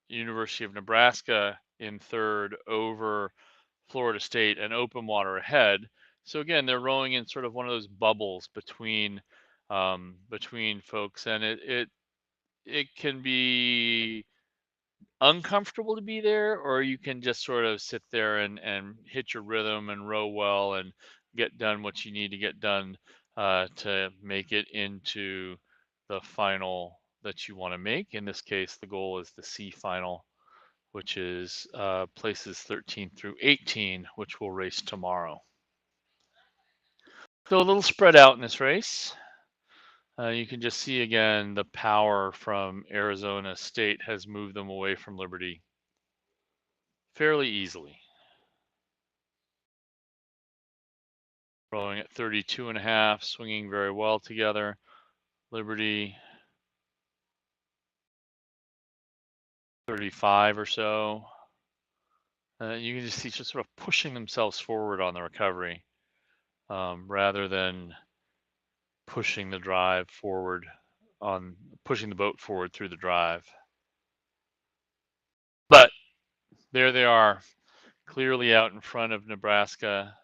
University of Nebraska in third over Florida State and open water ahead. So again, they're rowing in sort of one of those bubbles between folks, and it can be uncomfortable to be there, or you can just sort of sit there and hit your rhythm and row well and get done what you need to get done to make it into the final that you want to make. In this case, the goal is the C final, which is places 13 through 18, which will race tomorrow. So a little spread out in this race. You can just see again the power from Arizona State has moved them away from Liberty fairly easily. Rowing at 32.5, swinging very well together. Liberty 35 or so. You can just see just sort of pushing themselves forward on the recovery rather than pushing the drive forward pushing the boat forward through the drive. But there they are, clearly out in front of Nebraska.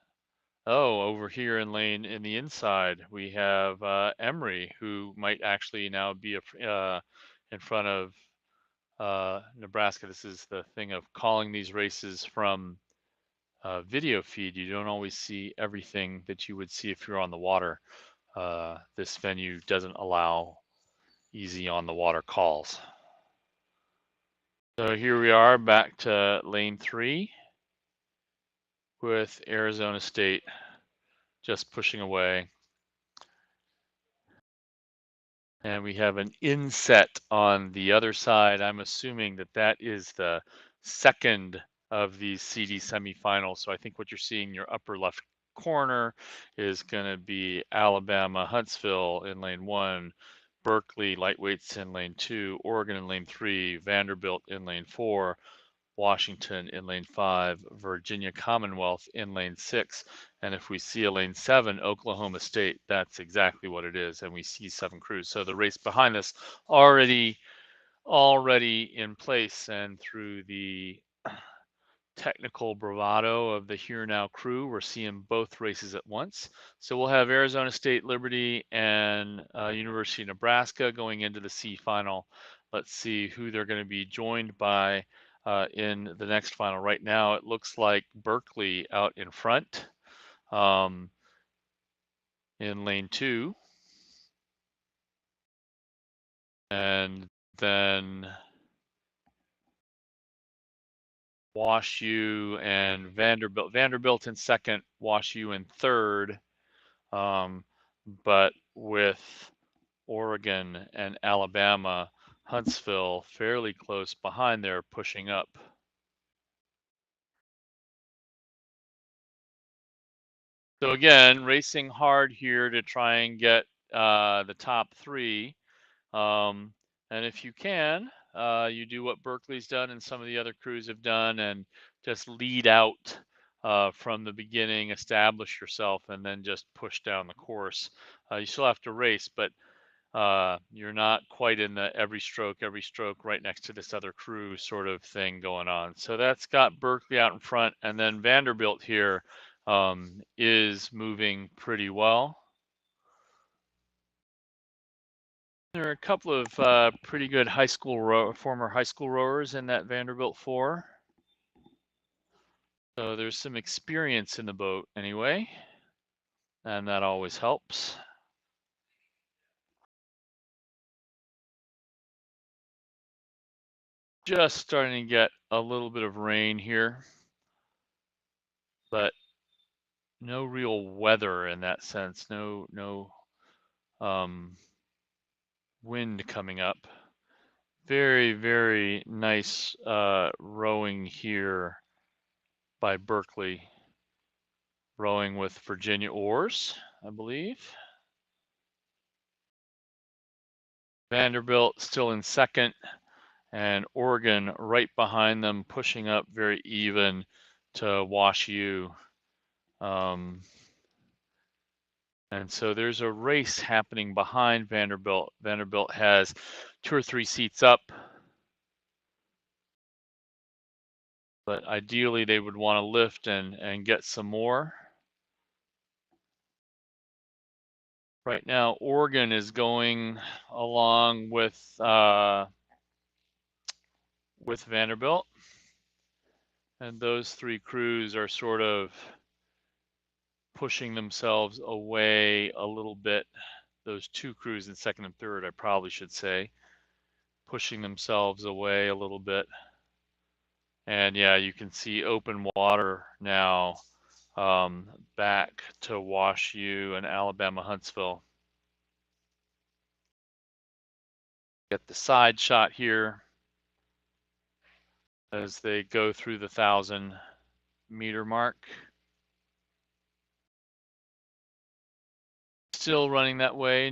Oh, over here in the inside, we have Emory, who might actually now be in front of Nebraska. This is the thing of calling these races from video feed. You don't always see everything that you would see if you're on the water. This venue doesn't allow easy on the water calls. So here we are back to lane 3 with Arizona State just pushing away. And we have an inset on the other side. I'm assuming that that is the second of these CD semifinals. So I think what you're seeing in your upper left corner is going to be Alabama, Huntsville in lane 1, Berkeley lightweights in lane 2, Oregon in lane 3, Vanderbilt in lane 4, Washington in lane 5, Virginia Commonwealth in lane 6, and if we see a lane 7, Oklahoma State, that's exactly what it is, and we see 7 crews. So the race behind us already in place, and through the technical bravado of the Here Now crew, we're seeing both races at once. So we'll have Arizona State, Liberty, and University of Nebraska going into the C final. Let's see who they're going to be joined by in the next final. Right now, it looks like Berkeley out in front in lane 2. And then Wash U and Vanderbilt. Vanderbilt in second, Wash U in third. But with Oregon and Alabama, Huntsville fairly close behind there, pushing up. So again, racing hard here to try and get the top 3. And if you can, you do what Berkeley's done and some of the other crews have done and just lead out from the beginning, establish yourself, and then just push down the course. You still have to race, but you're not quite in the every stroke right next to this other crew sort of thing going on. So that's got Berkeley out in front, and then Vanderbilt here is moving pretty well. There are a couple of pretty good former high school rowers in that Vanderbilt 4. So there's some experience in the boat anyway, and that always helps. Just starting to get a little bit of rain here, but no real weather in that sense. No wind coming up. Very, very nice rowing here by Berkeley. Rowing with Virginia oars, I believe. Vanderbilt still in second, and Oregon right behind them, pushing up very even to Wash U. And so there's a race happening behind Vanderbilt. Vanderbilt has 2 or 3 seats up, but ideally they would want to lift and get some more. Right now, Oregon is going along with Vanderbilt, and those 3 crews are sort of pushing themselves away a little bit. Those 2 crews in second and third, I probably should say, pushing themselves away a little bit. And yeah, you can see open water now back to Wash U and Alabama Huntsville. Get the side shot here as they go through the 1,000-meter mark. Still running that way.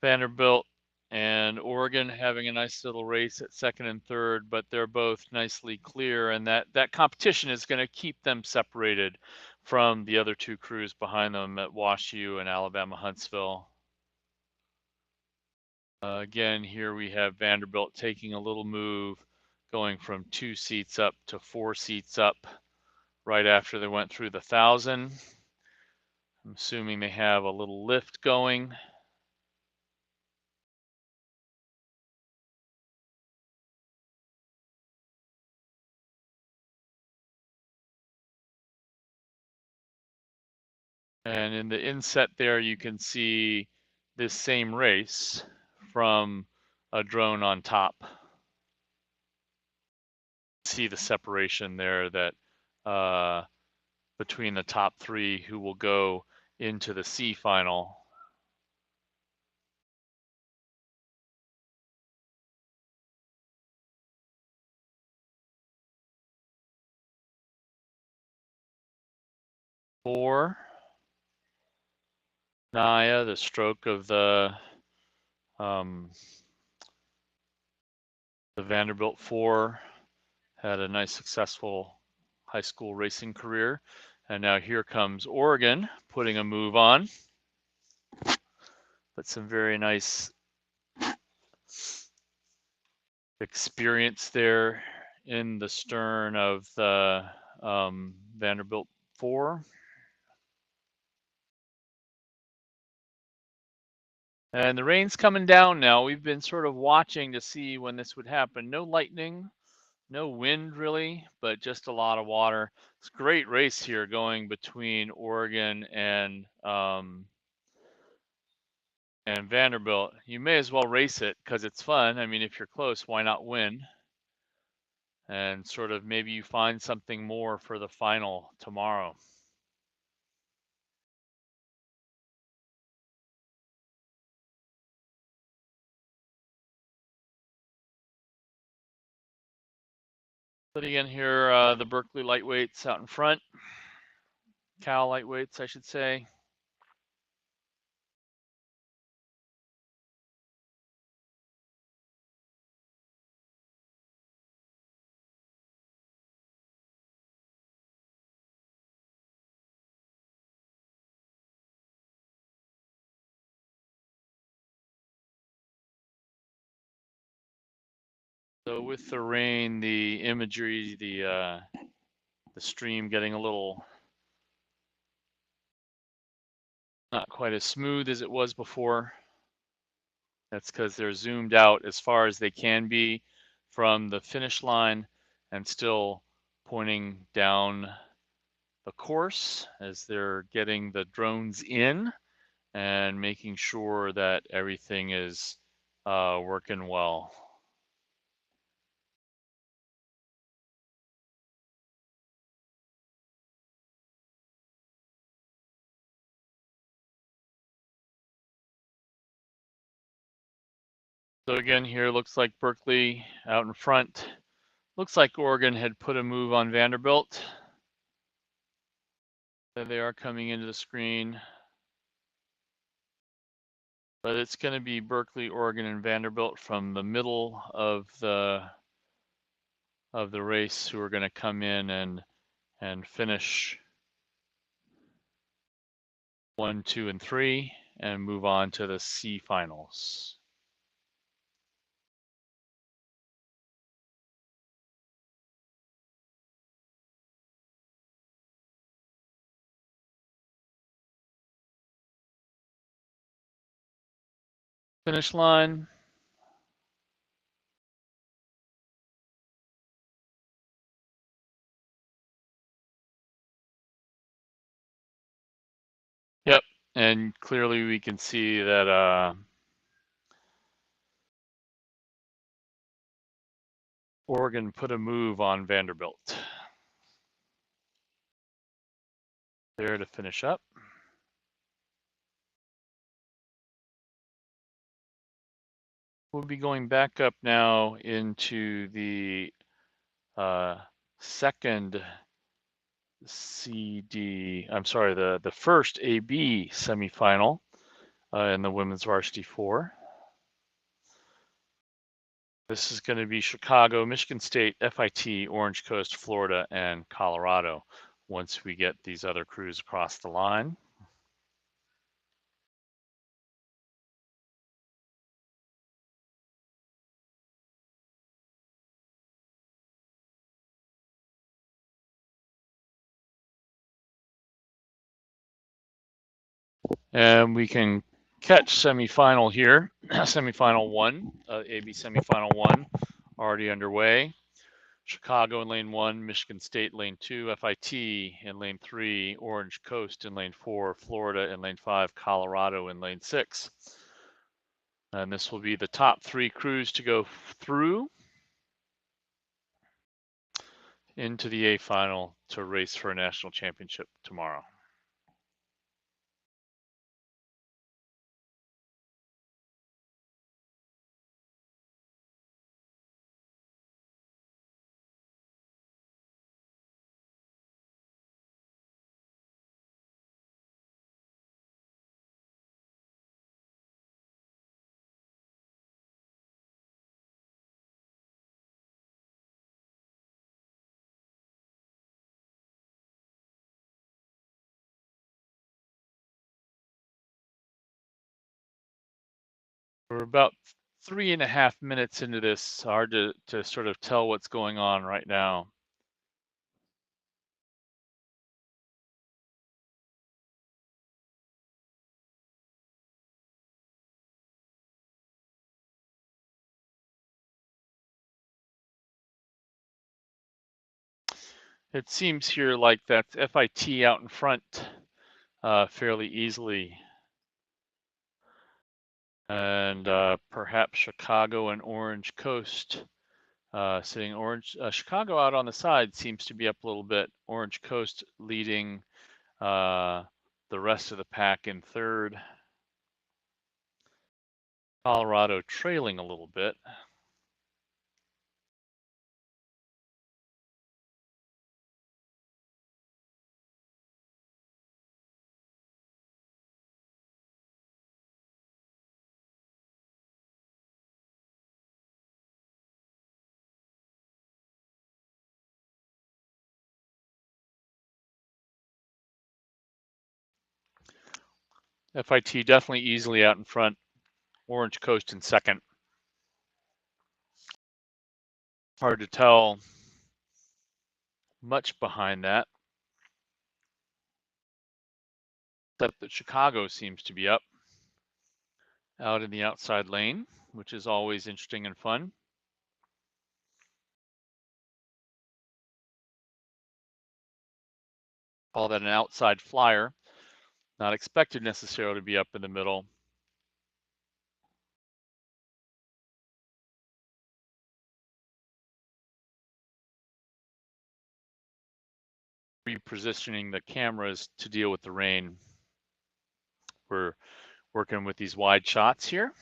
Vanderbilt and Oregon having a nice little race at second and third, but they're both nicely clear, and that competition is going to keep them separated from the other two crews behind them at Wash U and Alabama Huntsville. Again, here we have Vanderbilt taking a little move, going from 2 seats up to 4 seats up right after they went through the 1,000. I'm assuming they have a little lift going. And in the inset there, you can see this same race from a drone on top. See the separation there that between the top 3 who will go into the C final. For Naya, the stroke of the Vanderbilt 4 had a nice successful high school racing career. And now here comes Oregon putting a move on. But some very nice experience there in the stern of the Vanderbilt 4. And the rain's coming down now. We've been sort of watching to see when this would happen. No lightning, no wind really, but just a lot of water. It's a great race here going between Oregon and Vanderbilt. You may as well race it because it's fun. I mean, if you're close, why not win? And sort of maybe you find something more for the final tomorrow. But again here, the Berkeley lightweights out in front. Cal lightweights, I should say. So with the rain, the imagery, the stream getting a little not quite as smooth as it was before. That's because they're zoomed out as far as they can be from the finish line and still pointing down the course as they're getting the drones in and making sure that everything is working well. So again, here looks like Berkeley out in front. Looks like Oregon had put a move on Vanderbilt. There they are coming into the screen. But it's going to be Berkeley, Oregon, and Vanderbilt from the middle of the race who are going to come in and finish 1, 2, and 3 and move on to the C finals. Finish line. Yep, and clearly we can see that Oregon put a move on Vanderbilt. there to finish up. We'll be going back up now into the second the first AB semifinal in the women's varsity 4. This is going to be Chicago, Michigan State, FIT, Orange Coast, Florida, and Colorado once we get these other crews across the line. And we can catch semifinal here, semifinal 1, AB semifinal 1, already underway. Chicago in lane 1, Michigan State lane 2, FIT in lane 3, Orange Coast in lane 4, Florida in lane 5, Colorado in lane 6. And this will be the top 3 crews to go through into the A final to race for a national championship tomorrow. We're about 3.5 minutes into this. Hard to sort of tell what's going on right now. It seems here like that's FIT out in front fairly easily. And perhaps Chicago and Orange Coast sitting orange. Chicago out on the side seems to be up a little bit. Orange Coast leading the rest of the pack in third. Colorado trailing a little bit. FIT definitely easily out in front. Orange Coast in second. Hard to tell much behind that. Except that Chicago seems to be up out in the outside lane, which is always interesting and fun. Call that an outside flyer. Not expected necessarily to be up in the middle. Repositioning the cameras to deal with the rain. We're working with these wide shots here.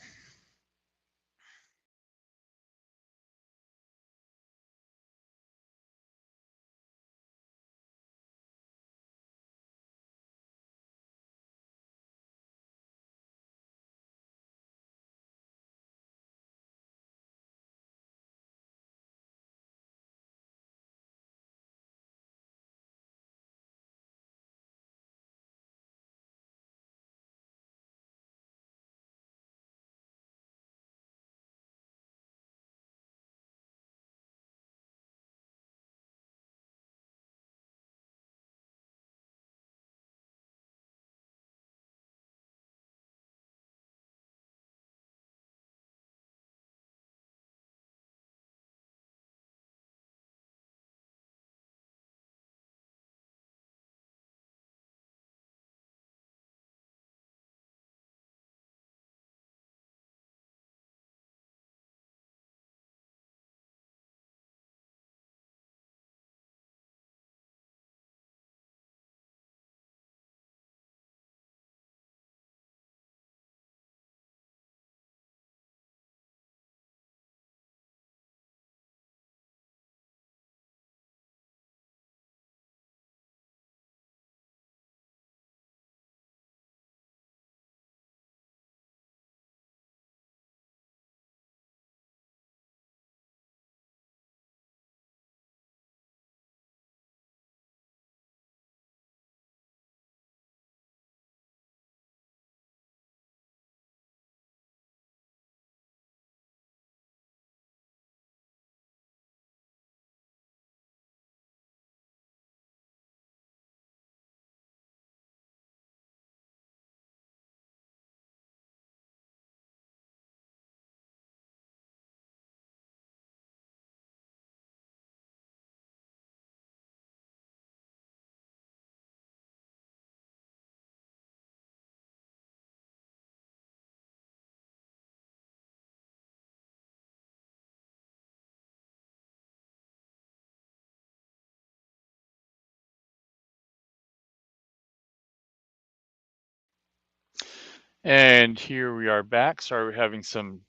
And here we are back. Sorry, we're having some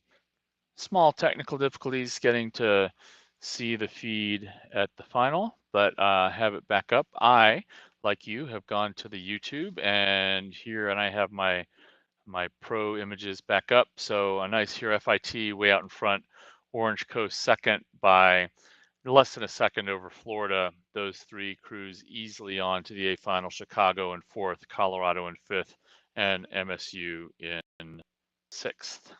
small technical difficulties getting to see the feed at the final, but have it back up. I, like you, have gone to the YouTube, and here, and I have my pro images back up. So a nice here FIT way out in front, Orange Coast second by less than a second over Florida. Those three crews easily on to the A final, Chicago in fourth, Colorado in fifth, and MSU in sixth.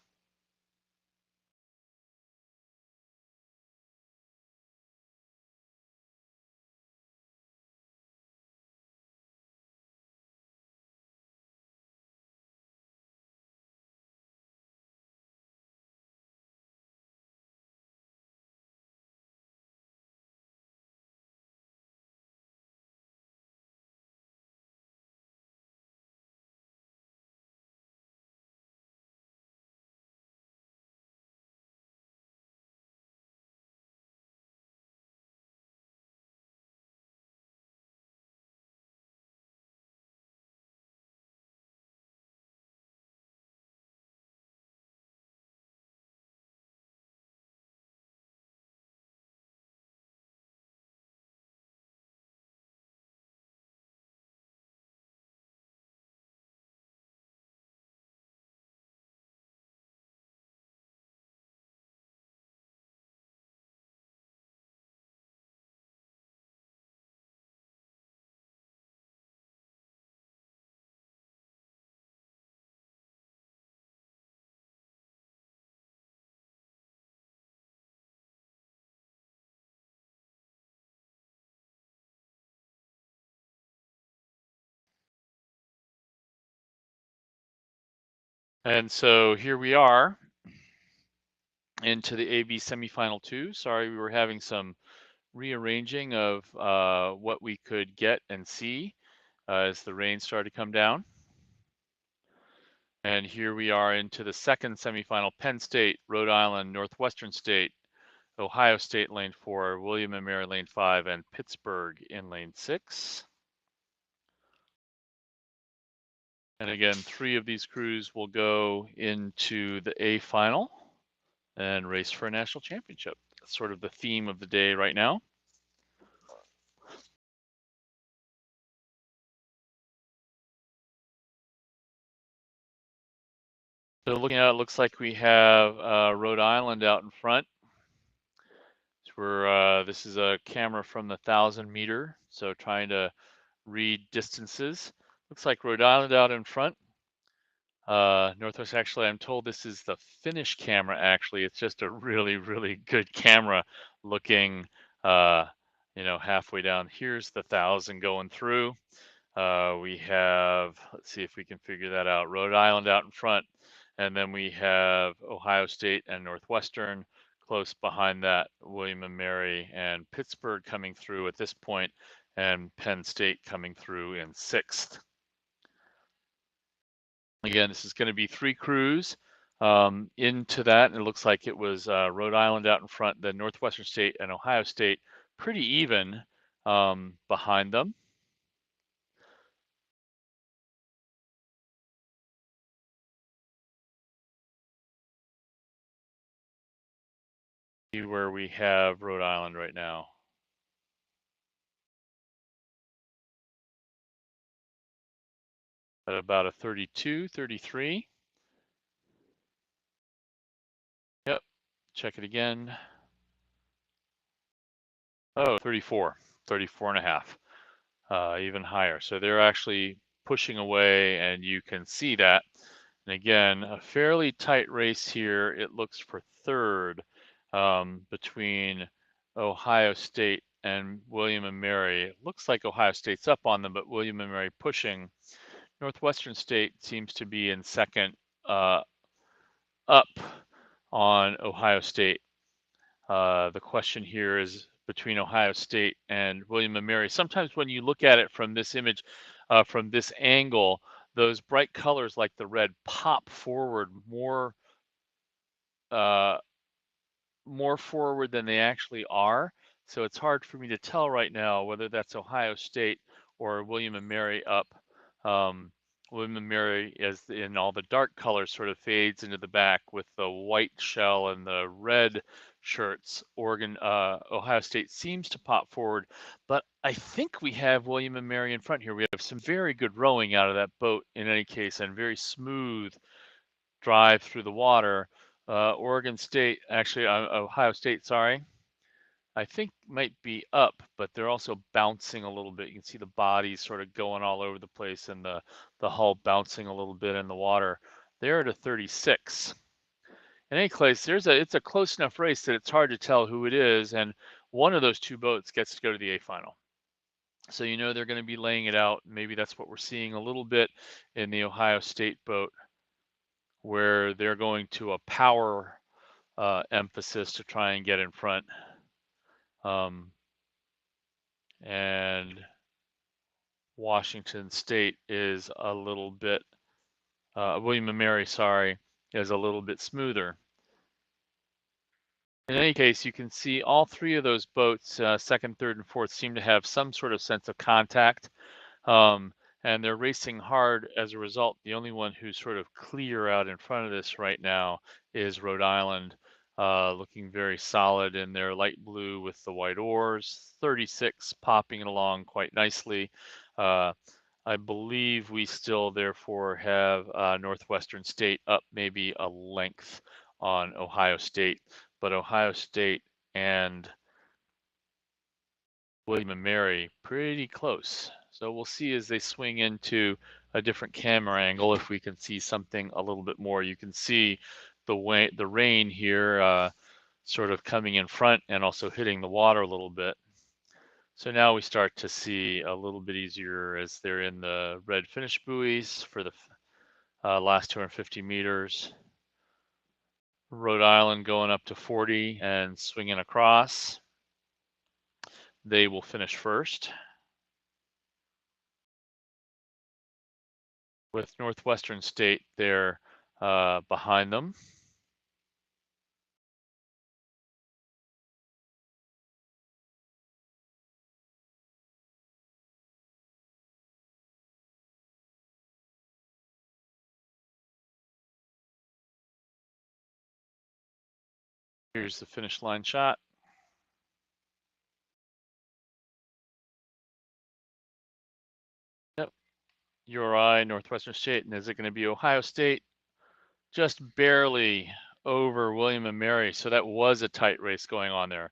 And so here we are into the AB semifinal two. Sorry, we were having some rearranging of what we could get and see as the rain started to come down. And here we are into the second semifinal, Penn State, Rhode Island, Northwestern State, Ohio State lane 4, William and Mary lane 5, and Pittsburgh in lane 6. And again, 3 of these crews will go into the A final and race for a national championship. That's sort of the theme of the day right now. So looking at it, looks like we have Rhode Island out in front. This is a camera from the 1,000 meter, so trying to read distances. Looks like Rhode Island out in front. Northwest, actually, I'm told this is the Finnish camera, actually. It's just a really, really good camera looking, halfway down. Here's the 1,000 going through. We have, let's see if we can figure that out, Rhode Island out in front. And then we have Ohio State and Northwestern close behind that, William and Mary and Pittsburgh coming through at this point, and Penn State coming through in 6th. Again, this is going to be 3 crews into that, and it looks like it was Rhode Island out in front, then Northwestern State and Ohio State pretty even behind them. See where we have Rhode Island right now. At about a 32, 33. Yep, check it again. Oh, 34, 34 and a half, even higher. So they're actually pushing away, and you can see that. And again, a fairly tight race here. It looks for third between Ohio State and William and Mary. It looks like Ohio State's up on them, but William and Mary pushing. Northwestern State seems to be in second, up on Ohio State. The question here is between Ohio State and William and Mary. Sometimes when you look at it from this image, from this angle, those bright colors like the red pop forward uh, more forward than they actually are. So it's hard for me to tell right now whether that's Ohio State or William and Mary up. Um, William & Mary, as in all the dark colors, sort of fades into the back with the white shell and the red shirts. Ohio State seems to pop forward, but I think we have William & Mary in front here. We have some very good rowing out of that boat in any case, and very smooth drive through the water. Ohio State, sorry, I think might be up, but they're also bouncing a little bit. You can see the bodies sort of going all over the place and the hull bouncing a little bit in the water. They're at a 36. In any case, it's a close enough race that it's hard to tell who it is, and one of those two boats gets to go to the A final. So you know they're going to be laying it out. Maybe that's what we're seeing a little bit in the Ohio State boat, where they're going to a power emphasis to try and get in front. And Washington State is a little bit, William & Mary, sorry, is a little bit smoother. In any case, you can see all three of those boats, second, third, and fourth, seem to have some sort of sense of contact. And they're racing hard as a result. The only one who's sort of clear out in front of this right now is Rhode Island, looking very solid in their light blue with the white oars, 36, popping it along quite nicely. I believe we still therefore have Northwestern State up maybe a length on Ohio State, but Ohio State and William & Mary pretty close. So we'll see as they swing into a different camera angle if we can see something a little bit more. You can see the rain here sort of coming in front and also hitting the water a little bit. So now we start to see a little bit easier as they're in the red finish buoys for the last 250 meters. Rhode Island going up to 40 and swinging across. They will finish first, with Northwestern State there behind them. Here's the finish line shot. Yep, URI, Northwestern State, and is it going to be Ohio State? Just barely over William & Mary, so that was a tight race going on there.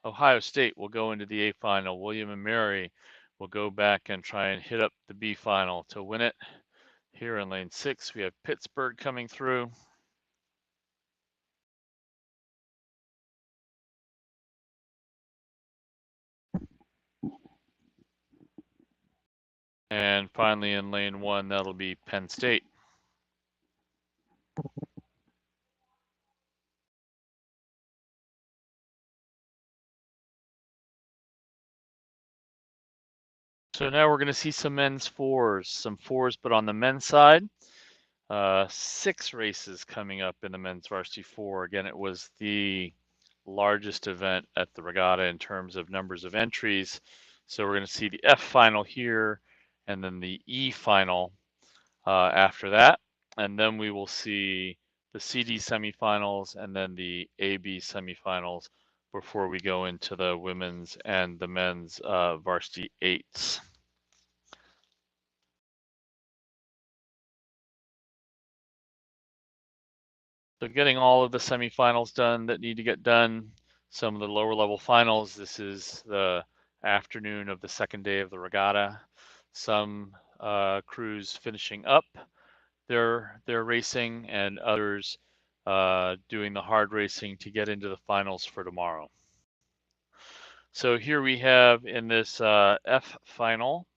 Ohio State will go into the A final. William & Mary will go back and try and hit up the B final to win it. Here in lane 6, we have Pittsburgh coming through. And finally in lane 1, that'll be Penn State. So now we're going to see some men's fours, but on the men's side. 6 races coming up in the men's varsity 4. Again, it was the largest event at the regatta in terms of numbers of entries. So we're going to see the F final here, and then the E final after that. And then we will see the CD semifinals and then the AB semifinals before we go into the women's and the men's varsity 8s. So getting all of the semifinals done that need to get done, some of the lower level finals. This is the afternoon of the second day of the regatta. Some crews finishing up their racing and others doing the hard racing to get into the finals for tomorrow. So here we have in this F final,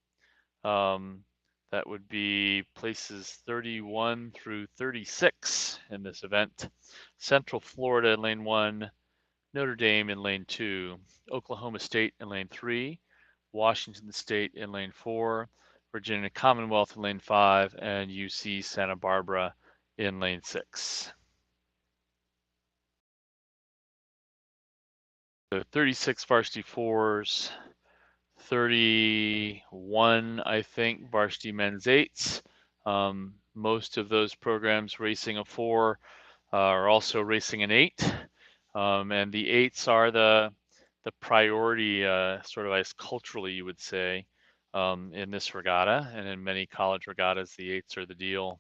that would be places 31 through 36 in this event. Central Florida in lane 1, Notre Dame in lane 2, Oklahoma State in lane 3, Washington State in lane 4, Virginia Commonwealth in lane 5, and UC Santa Barbara in lane 6. So 36 varsity 4s, 31, I think, varsity men's 8s. Most of those programs racing a 4 are also racing an 8, and the 8s are the priority, sort of as culturally you would say, in this regatta, and in many college regattas, the 8s are the deal.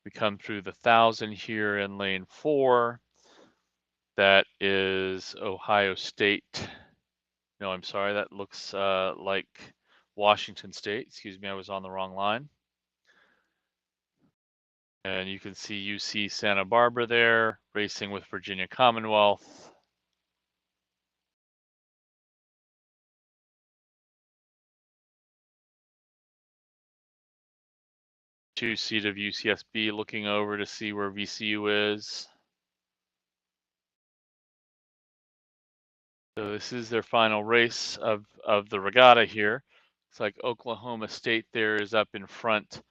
We come through the 1,000 here in lane 4. That is Ohio State. No, I'm sorry, that looks like Washington State. Excuse me, I was on the wrong line. And you can see UC Santa Barbara there, racing with Virginia Commonwealth. Two seat of UCSB looking over to see where VCU is. So this is their final race of the regatta here. It's like Oklahoma State there is up in front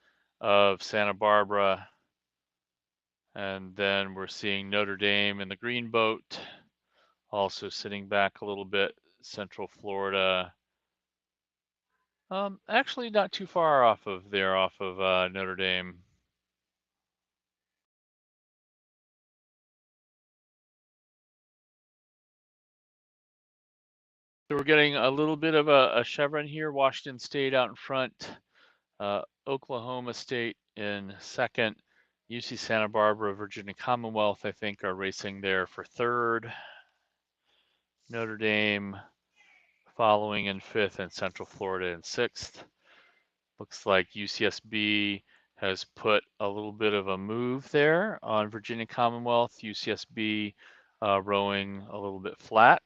of Santa Barbara. And then we're seeing Notre Dame in the green boat, also sitting back a little bit, Central Florida. Actually not too far off of Notre Dame. So we're getting a little bit of a chevron here. Washington State out in front, Oklahoma State in second, UC Santa Barbara, Virginia Commonwealth, I think, are racing there for third. Notre Dame following in fifth, and Central Florida in sixth. Looks like UCSB has put a little bit of a move there on Virginia Commonwealth. UCSB rowing a little bit flat.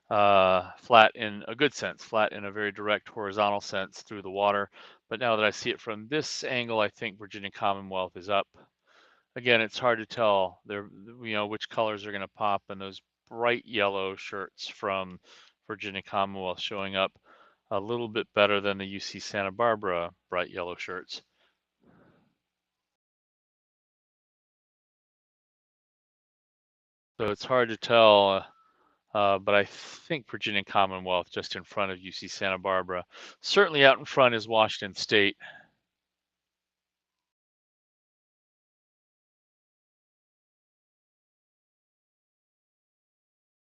Flat in a good sense, flat in a very direct horizontal sense through the water. But now that I see it from this angle, I think Virginia Commonwealth is up. Again, it's hard to tell there, which colors are going to pop, and those bright yellow shirts from Virginia Commonwealth showing up a little bit better than the UC Santa Barbara bright yellow shirts. So it's hard to tell. But I think Virginia Commonwealth just in front of UC Santa Barbara. Certainly out in front is Washington State.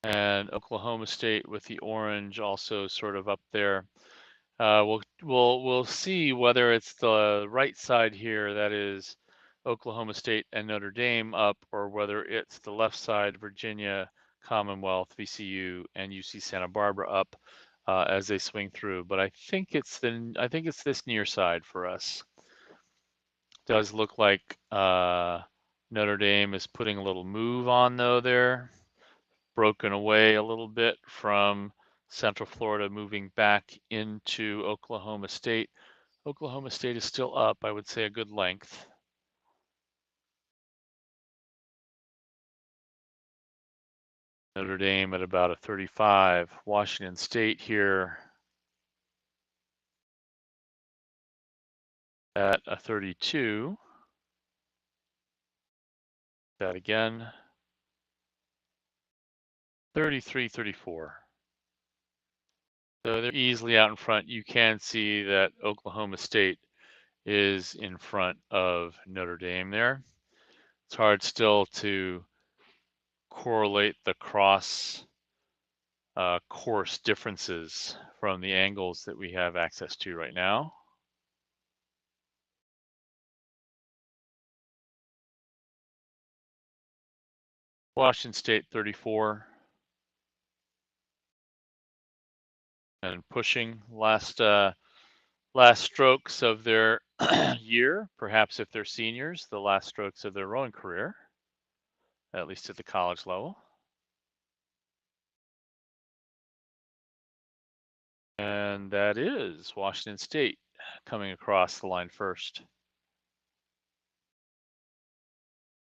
And Oklahoma State with the orange also sort of up there. We'll see whether it's the right side here, that is Oklahoma State and Notre Dame up, or whether it's the left side, Virginia Commonwealth, VCU, and UC Santa Barbara up as they swing through. But I think it's this near side for us. Does look like Notre Dame is putting a little move on though there, broken away a little bit from Central Florida, moving back into Oklahoma State. Oklahoma State is still up, I would say a good length. Notre Dame at about a 35. Washington State here at a 32. That again. 33, 34. So they're easily out in front. You can see that Oklahoma State is in front of Notre Dame there. It's hard still to correlate the cross course differences from the angles that we have access to right now. Washington State 34. And pushing last strokes of their year, perhaps if they're seniors, the last strokes of their rowing career, at least at the college level. And that is Washington State coming across the line first.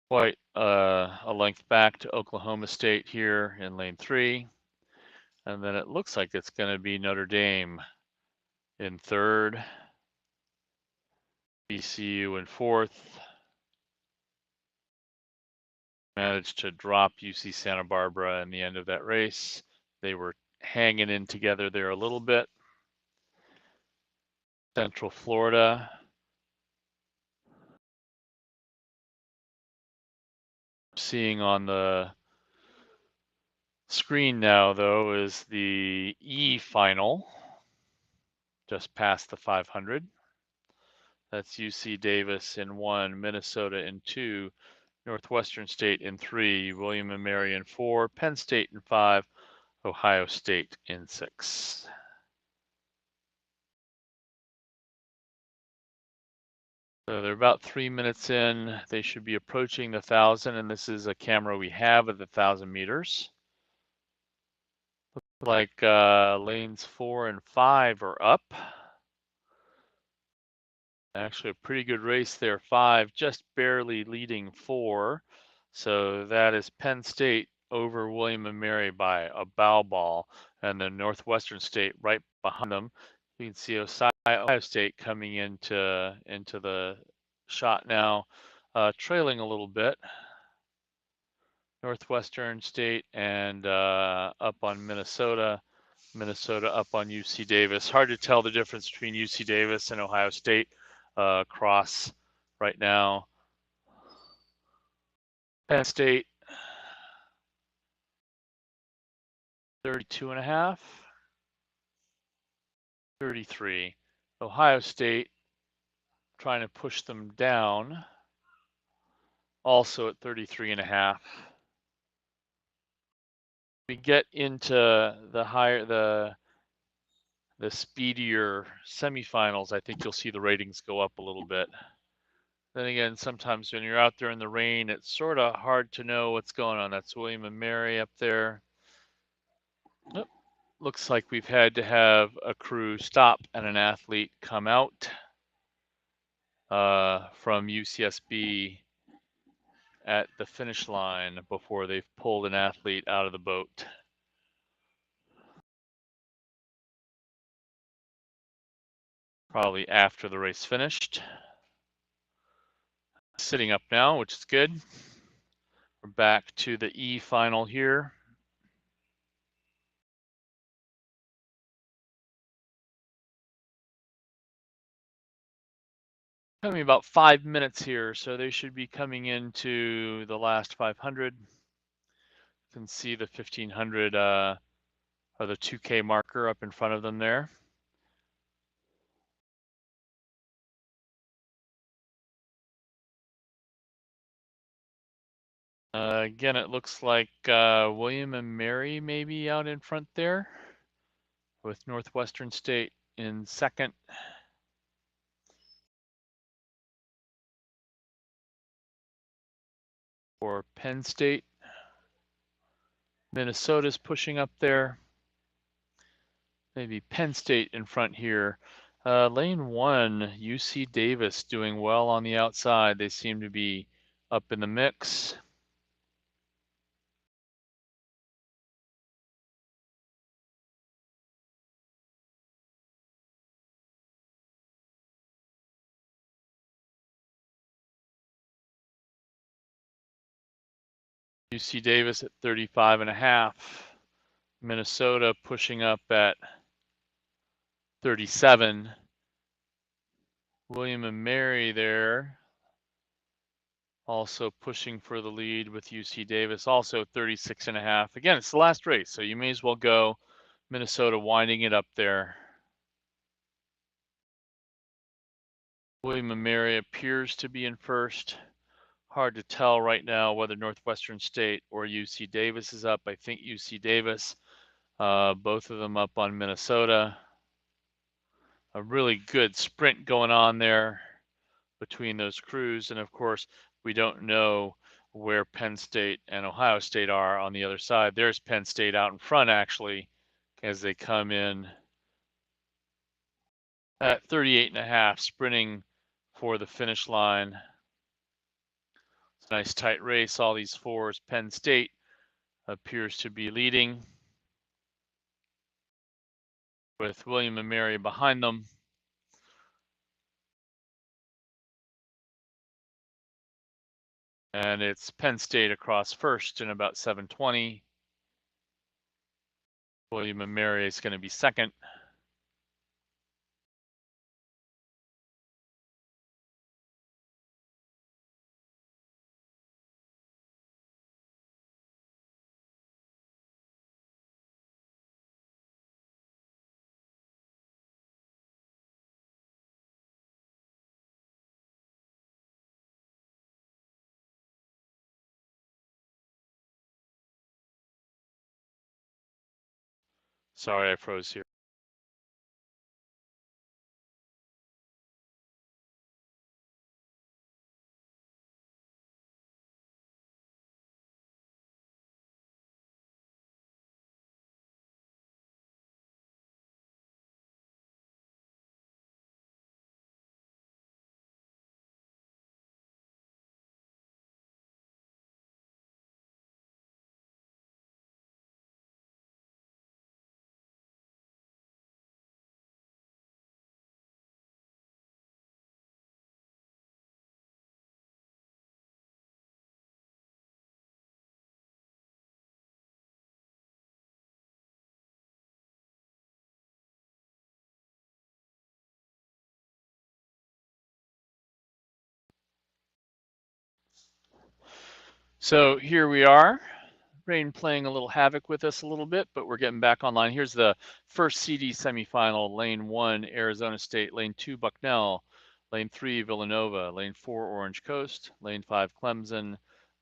Quite a length back to Oklahoma State here in lane 3. And then it looks like it's going to be Notre Dame in third, VCU in fourth. Managed to drop UC Santa Barbara in the end of that race. They were hanging in together there a little bit. Central Florida Seeing on the screen now, though, is the E final, just past the 500. That's UC Davis in 1, Minnesota in 2, Northwestern State in 3, William and Mary in 4, Penn State in 5, Ohio State in 6. So they're about 3 minutes in. They should be approaching the 1,000, and this is a camera we have at the 1,000 meters. Looks like lanes 4 and 5 are up. Actually, a pretty good race there. 5 just barely leading 4. So that is Penn State over William and Mary by a bow ball, and then Northwestern State right behind them. You can see Ohio State coming into the shot now, trailing a little bit. Northwestern State and up on Minnesota. Minnesota up on UC Davis. Hard to tell the difference between UC Davis and Ohio State cross right now. Penn State 32.5, 33. Ohio State trying to push them down, also at 33.5. We get into the speedier semifinals, I think you'll see the ratings go up a little bit. Then again, sometimes when you're out there in the rain, it's sort of hard to know what's going on. That's William and Mary up there. Oh, looks like we've had to have a crew stop and an athlete come out from UCSB at the finish line before they've pulled an athlete out of the boat. Probably after the race finished. Sitting up now, which is good. We're back to the E final here. Coming about 5 minutes here, so they should be coming into the last 500. You can see the 1500 or the 2K marker up in front of them there. Again, it looks like William and Mary may be out in front there, with Northwestern State in second. For Penn State, Minnesota's pushing up there. Maybe Penn State in front here. Lane 1, UC Davis doing well on the outside. They seem to be up in the mix. UC Davis at 35.5. Minnesota pushing up at 37. William and Mary there also pushing for the lead with UC Davis, also 36.5. Again, it's the last race, so you may as well go. Minnesota winding it up there. William and Mary appears to be in first. Hard to tell right now whether Northwestern State or UC Davis is up. I think UC Davis, both of them up on Minnesota. A really good sprint going on there between those crews. And of course, we don't know where Penn State and Ohio State are on the other side. There's Penn State out in front, actually, as they come in at 38.5, sprinting for the finish line. It's a nice tight race, all these fours. Penn State appears to be leading, with William and Mary behind them. And it's Penn State across first in about 7:20. William and Mary is going to be second. Sorry, I froze here. So here we are. Rain playing a little havoc with us a little bit, but we're getting back online. Here's the first CD semifinal. Lane 1, Arizona State. Lane 2, Bucknell. Lane 3, Villanova. Lane 4, Orange Coast. Lane 5, Clemson.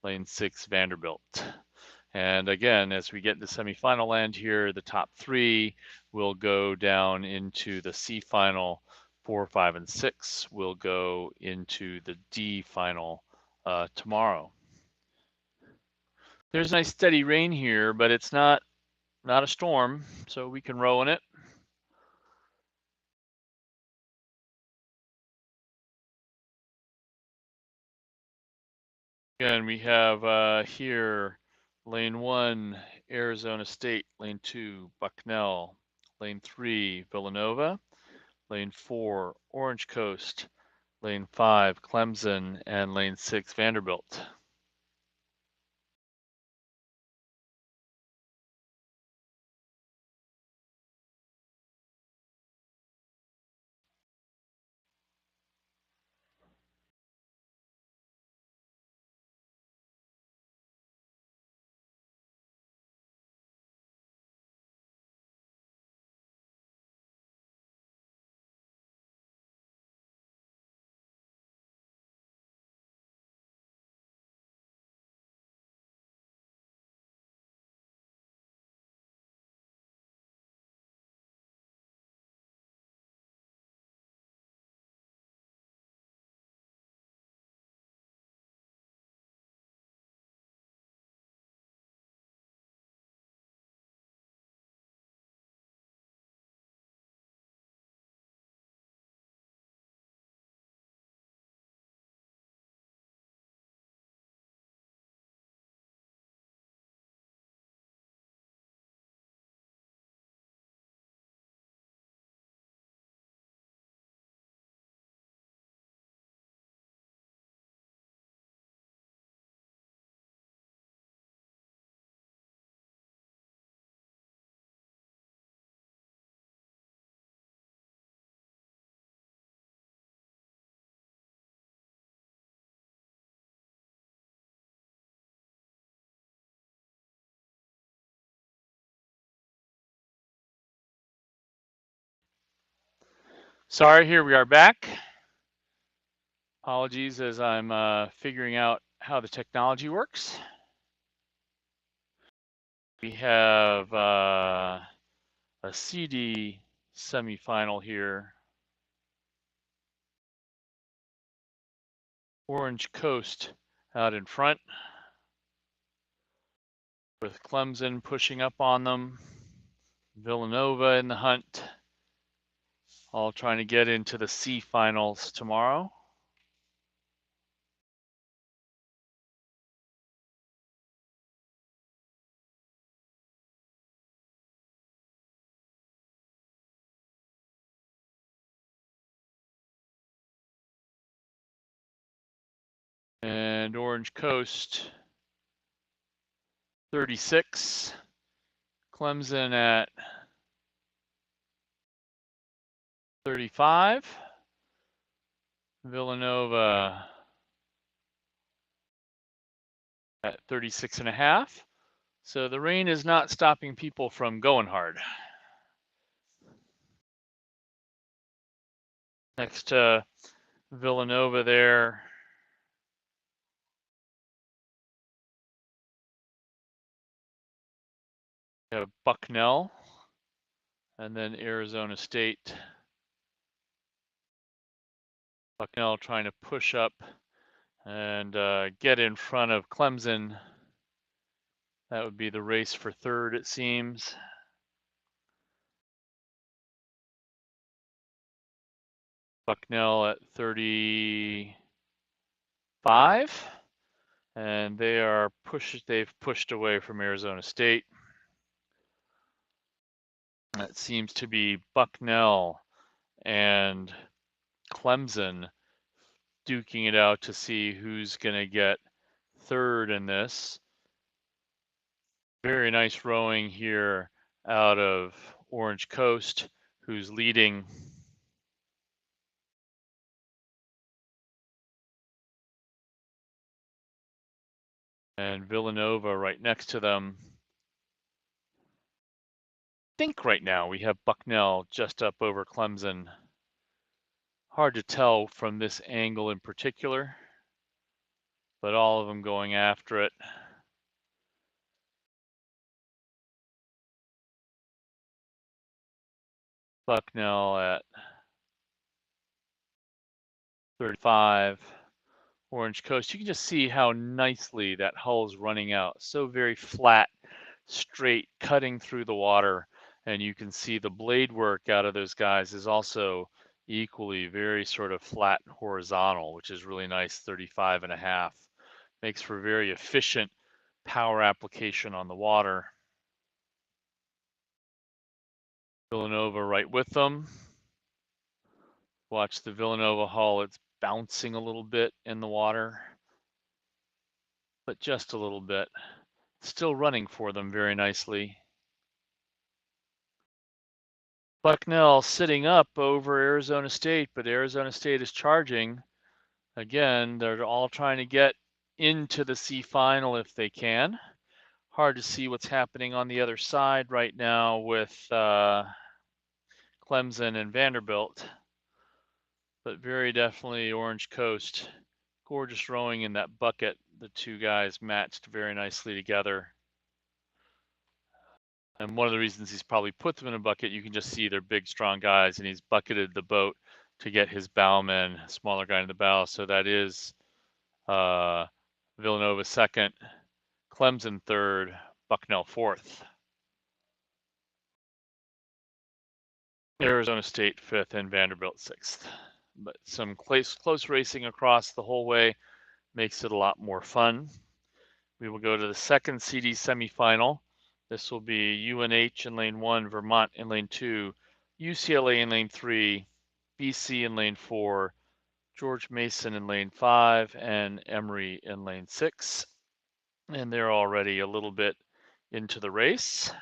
Lane 6, Vanderbilt. And again, as we get into semifinal land here, the top 3 will go down into the C final. 4, 5, and 6 will go into the D final tomorrow. There's nice steady rain here, but it's not a storm, so we can row in it. And we have here lane 1, Arizona State, lane 2, Bucknell, lane 3, Villanova, lane 4, Orange Coast, lane 5, Clemson, and lane 6, Vanderbilt. Sorry, here we are back. Apologies as I'm figuring out how the technology works. We have a CD semifinal here. Orange Coast out in front with Clemson pushing up on them. Villanova in the hunt, all trying to get into the C finals tomorrow. And Orange Coast 36, Clemson at 35, Villanova at 36 and a half. So the rain is not stopping people from going hard. Next to Villanova there, we have Bucknell and then Arizona State. Bucknell trying to push up and get in front of Clemson. That would be the race for third, it seems. Bucknell at 35, and they've pushed away from Arizona State. That seems to be Bucknell and Clemson duking it out to see who's going to get third in this. Very nice rowing here out of Orange Coast, who's leading. And Villanova right next to them. I think right now we have Bucknell just up over Clemson. Hard to tell from this angle in particular, but all of them going after it. Bucknell at 35. Orange Coast, you can just see how nicely that hull's running out. So very flat, straight, cutting through the water. And you can see the blade work out of those guys is also equally very sort of flat horizontal, which is really nice, 35.5. Makes for very efficient power application on the water. Villanova right with them. Watch the Villanova hull, it's bouncing a little bit in the water, but just a little bit. Still running for them very nicely. Bucknell sitting up over Arizona State, but Arizona State is charging. Again, they're all trying to get into the C final if they can. Hard to see what's happening on the other side right now with Clemson and Vanderbilt, but very definitely Orange Coast. Gorgeous rowing in that bucket. The two guys matched very nicely together. And one of the reasons he's probably put them in a bucket, you can just see they're big, strong guys, and he's bucketed the boat to get his bowman, smaller guy in the bow. So that is Villanova second, Clemson third, Bucknell fourth. Arizona State fifth, and Vanderbilt sixth. But some close racing across the whole way makes it a lot more fun. We will go to the second CD semifinal. This will be UNH in lane 1, Vermont in lane 2, UCLA in lane 3, BC in lane 4, George Mason in lane 5, and Emory in lane 6. And they're already a little bit into the race.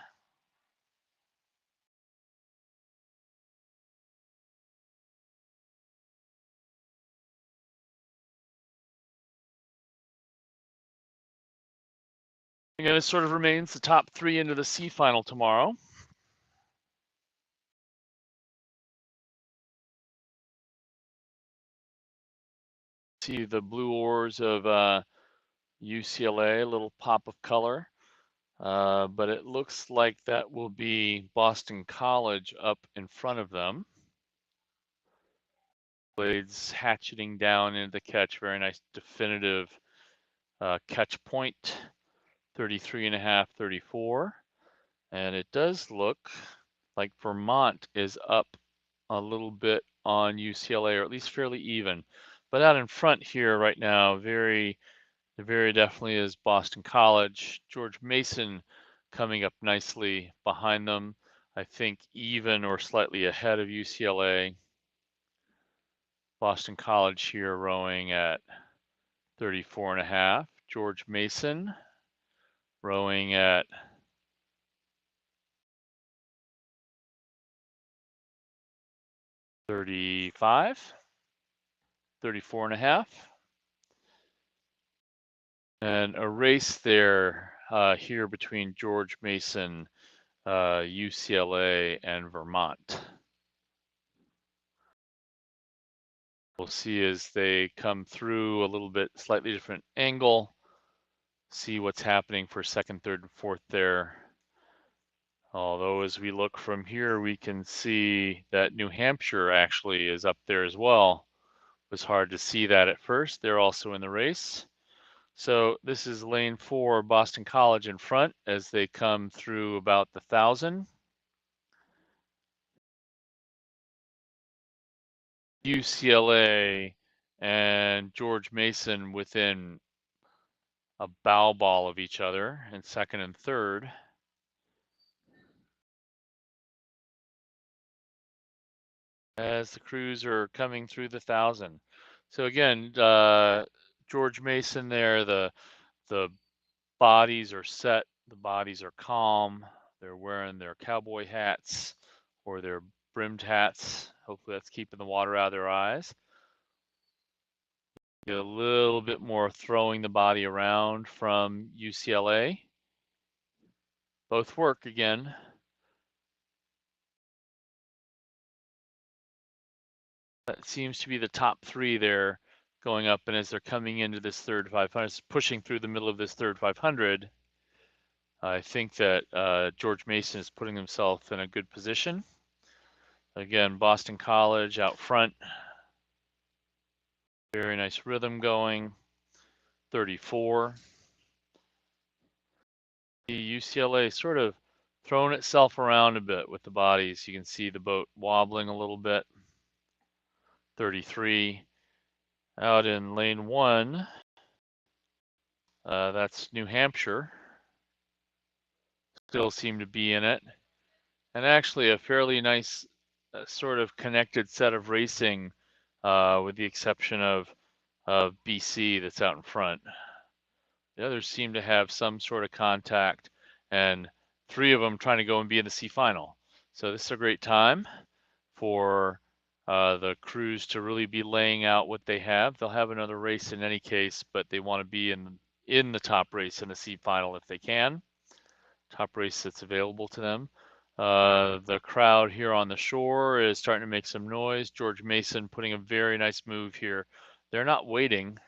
Again, it sort of remains the top 3 into the C final tomorrow. See the blue oars of UCLA, a little pop of color. But it looks like that will be Boston College up in front of them. Blades hatcheting down into the catch. Very nice definitive catch point. 33.5, 34. And it does look like Vermont is up a little bit on UCLA, or at least fairly even. But out in front here right now, very definitely is Boston College. George Mason coming up nicely behind them. I think even or slightly ahead of UCLA. Boston College here rowing at 34.5. George Mason rowing at 35, 34.5. And a race there here between George Mason, UCLA, and Vermont. We'll see as they come through a little bit slightly different angle, see what's happening for second, third, and fourth there. Although as we look from here, we can see that New Hampshire actually is up there as well. It was hard to see that at first. They're also in the race. So this is lane 4, Boston College in front as they come through about the 1,000. UCLA and George Mason within a bow ball of each other in second and third. As the crews are coming through the 1,000. So again, George Mason there, the bodies are set, the bodies are calm. They're wearing their cowboy hats or their brimmed hats. Hopefully that's keeping the water out of their eyes. Get a little bit more throwing the body around from UCLA. Both work again. That seems to be the top 3 there going up, and as they're coming into this third 500, pushing through the middle of this third 500, I think that George Mason is putting himself in a good position. Again, Boston College out front. Very nice rhythm going. 34. The UCLA sort of throwing itself around a bit with the bodies. You can see the boat wobbling a little bit. 33. Out in lane 1, that's New Hampshire. Still seem to be in it. And actually a fairly nice sort of connected set of racing with the exception of BC that's out in front. The others seem to have some sort of contact, and 3 of them trying to go and be in the C final. So this is a great time for the crews to really be laying out what they have. They'll have another race in any case, but they want to be in the top race in the C final if they can. Top race that's available to them. The crowd here on the shore is starting to make some noise. George Mason putting a very nice move here. They're not waiting.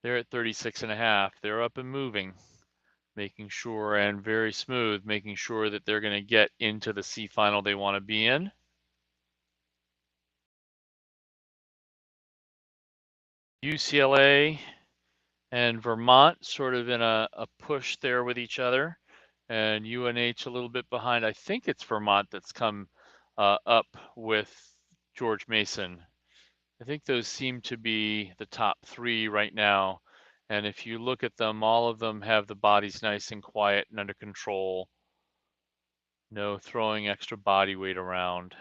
They're at 36.5. They're up and moving, making sure, and very smooth, making sure that they're going to get into the C final they want to be in. UCLA and Vermont sort of in a push there with each other, and UNH a little bit behind. I think it's Vermont that's come up with George Mason. I think those seem to be the top 3 right now. And if you look at them, all of them have the bodies nice and quiet and under control. No throwing extra body weight around.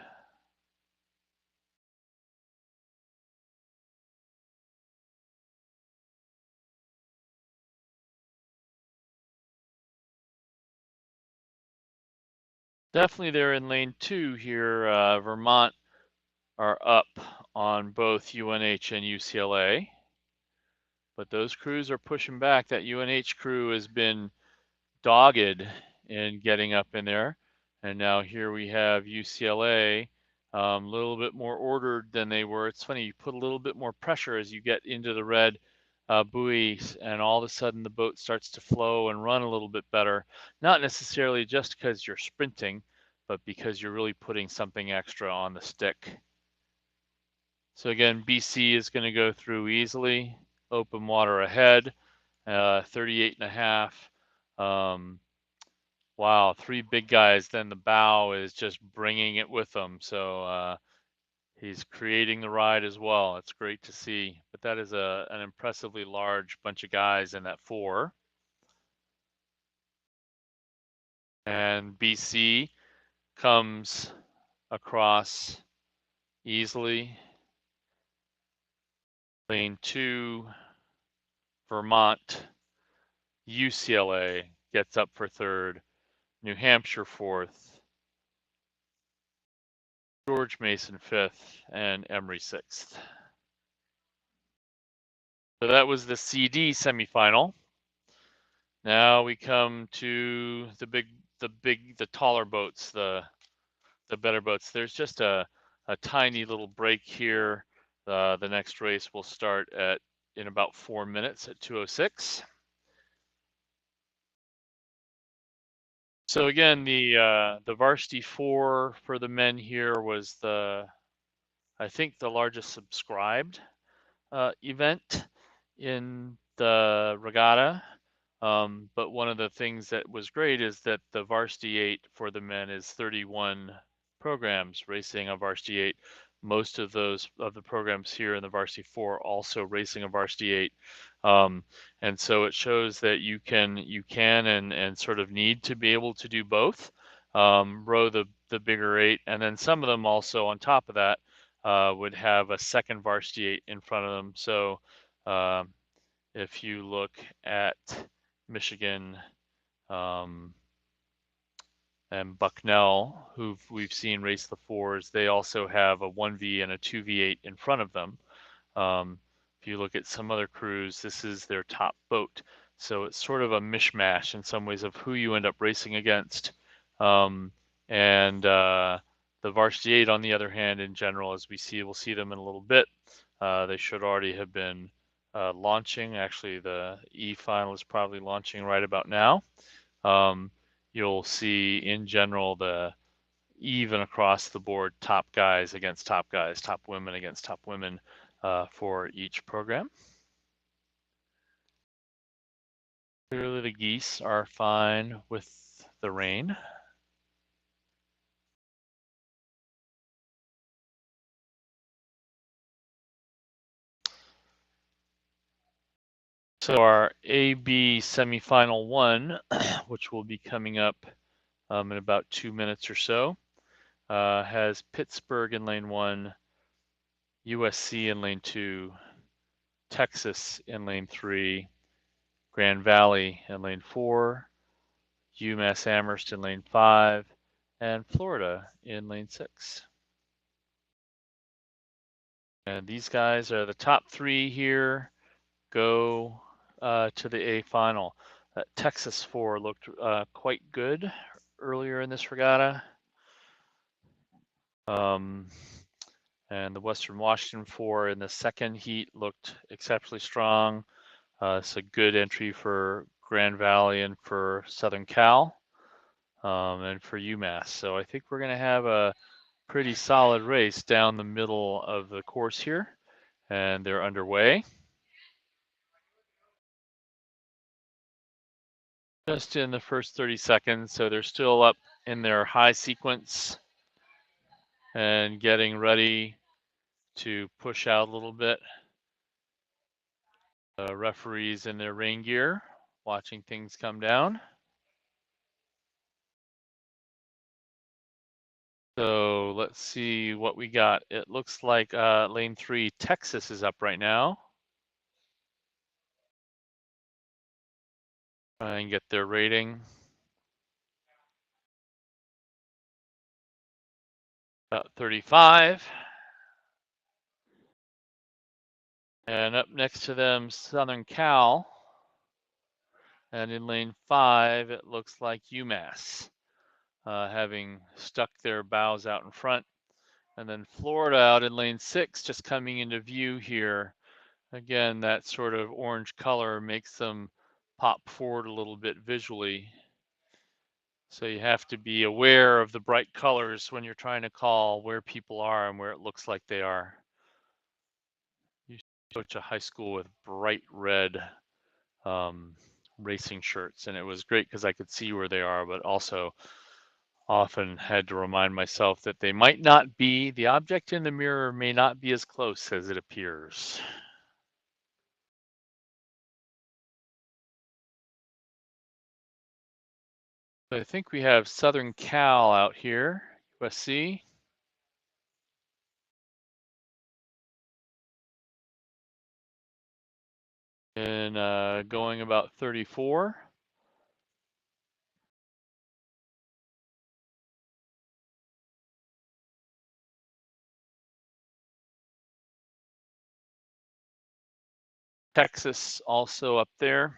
Definitely they're in lane 2 here. Vermont are up on both UNH and UCLA. But those crews are pushing back. That UNH crew has been dogged in getting up in there. And now here we have UCLA, a little bit more ordered than they were. It's funny, you put a little bit more pressure as you get into the red buoys, and all of a sudden the boat starts to flow and run a little bit better. Not necessarily just because you're sprinting, but because you're really putting something extra on the stick. So again, BC is going to go through easily. Open water ahead, 38.5. Wow, 3 big guys. Then the bow is just bringing it with them. So he's creating the ride as well. It's great to see. But that is an impressively large bunch of guys in that 4. And BC comes across easily. Lane 2, Vermont. UCLA gets up for 3rd. New Hampshire 4th. George Mason 5th, and Emory 6th. So that was the CD semifinal. Now we come to the taller boats, the better boats. There's just a tiny little break here. The next race will start in about 4 minutes at 2:06. So again, the varsity 4 for the men here was I think the largest subscribed event in the regatta. But one of the things that was great is that the varsity 8 for the men is 31 programs racing a varsity 8. Most of the programs here in the varsity 4 also racing a varsity 8. And so it shows that you can and sort of need to be able to do both. Row the bigger 8, and then some of them also on top of that would have a second varsity 8 in front of them. So if you look at Michigan and Bucknell, who we've seen race the 4s, they also have a 1V and a 2V8 in front of them. If you look at some other crews, this is their top boat. So it's sort of a mishmash in some ways of who you end up racing against. The varsity 8, on the other hand, in general, as we'll see them in a little bit. They should already have been launching. Actually, the E final is probably launching right about now. You'll see in general the even across the board top guys against top guys, top women against top women for each program. Clearly the geese are fine with the rain. So our AB semifinal 1, which will be coming up in about 2 minutes or so, has Pittsburgh in lane 1, USC in lane 2, Texas in lane 3, Grand Valley in lane 4, UMass Amherst in lane 5, and Florida in lane 6. And these guys are the top 3 here. Go to the A final. Texas 4 looked quite good earlier in this regatta. And the Western Washington 4 in the second heat looked exceptionally strong. It's a good entry for Grand Valley and for Southern Cal and for UMass. So I think we're going to have a pretty solid race down the middle of the course here, and they're underway. Just in the first 30 seconds, so they're still up in their high sequence and getting ready to push out a little bit. The referees in their rain gear, watching things come down. So let's see what we got. It looks like lane 3, Texas is up right now. Try and get their rating. About 35. And up next to them, Southern Cal. And in lane 5, it looks like UMass, having stuck their bows out in front. And then Florida out in lane 6, just coming into view here. Again, that sort of orange color makes them pop forward a little bit visually. So you have to be aware of the bright colors when you're trying to call where people are and where it looks like they are. You coach a high school with bright red racing shirts, and it was great because I could see where they are, but also often had to remind myself that they might not be, the object in the mirror may not be as close as it appears. I think we have Southern Cal out here, USC. And going about 34. Texas also up there.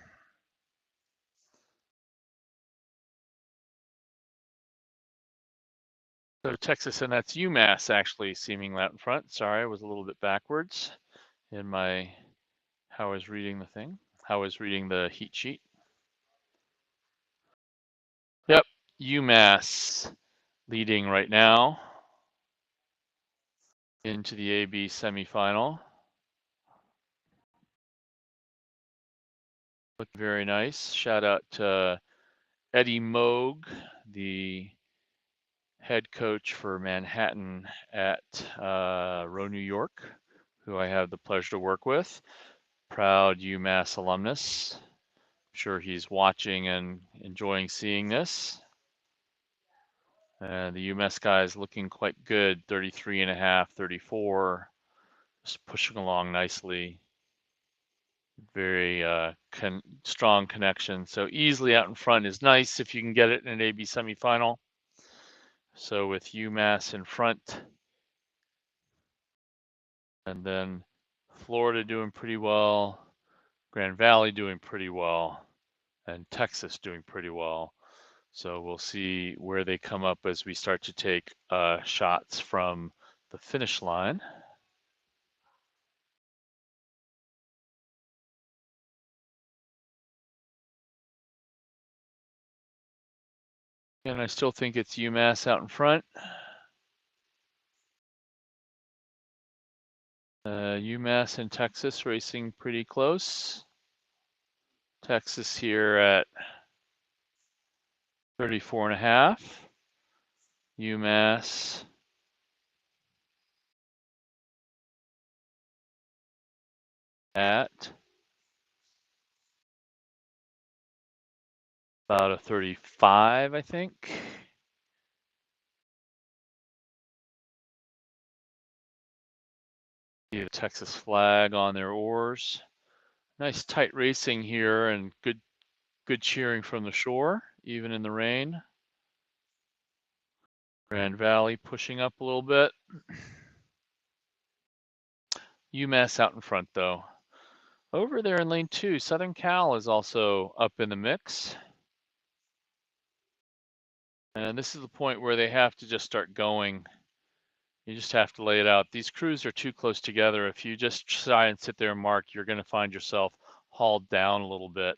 So Texas, and that's UMass actually seeming out in front. Sorry, I was a little bit backwards in my how I was reading the thing, how I was reading the heat sheet. Yep, UMass leading right now into the AB semifinal. Looked very nice. Shout out to Eddie Moog, the head coach for Manhattan at Roe, New York, who I have the pleasure to work with. Proud UMass alumnus. I'm sure he's watching and enjoying seeing this. The UMass guy is looking quite good, 33.5, 34, just pushing along nicely. Very strong connection. So easily out in front is nice if you can get it in an AB semifinal. So with UMass in front, and then Florida doing pretty well, Grand Valley doing pretty well, and Texas doing pretty well. So we'll see where they come up as we start to take shots from the finish line. And I still think it's UMass out in front. UMass and Texas racing pretty close. Texas here at 34.5. UMass at about a 35, I think. See the Texas flag on their oars. Nice tight racing here and good cheering from the shore, even in the rain. Grand Valley pushing up a little bit. UMass out in front though. Over there in lane 2, Southern Cal is also up in the mix. And this is the point where they have to just start going. You just have to lay it out. These crews are too close together. If you just try and sit there and mark, you're going to find yourself hauled down a little bit.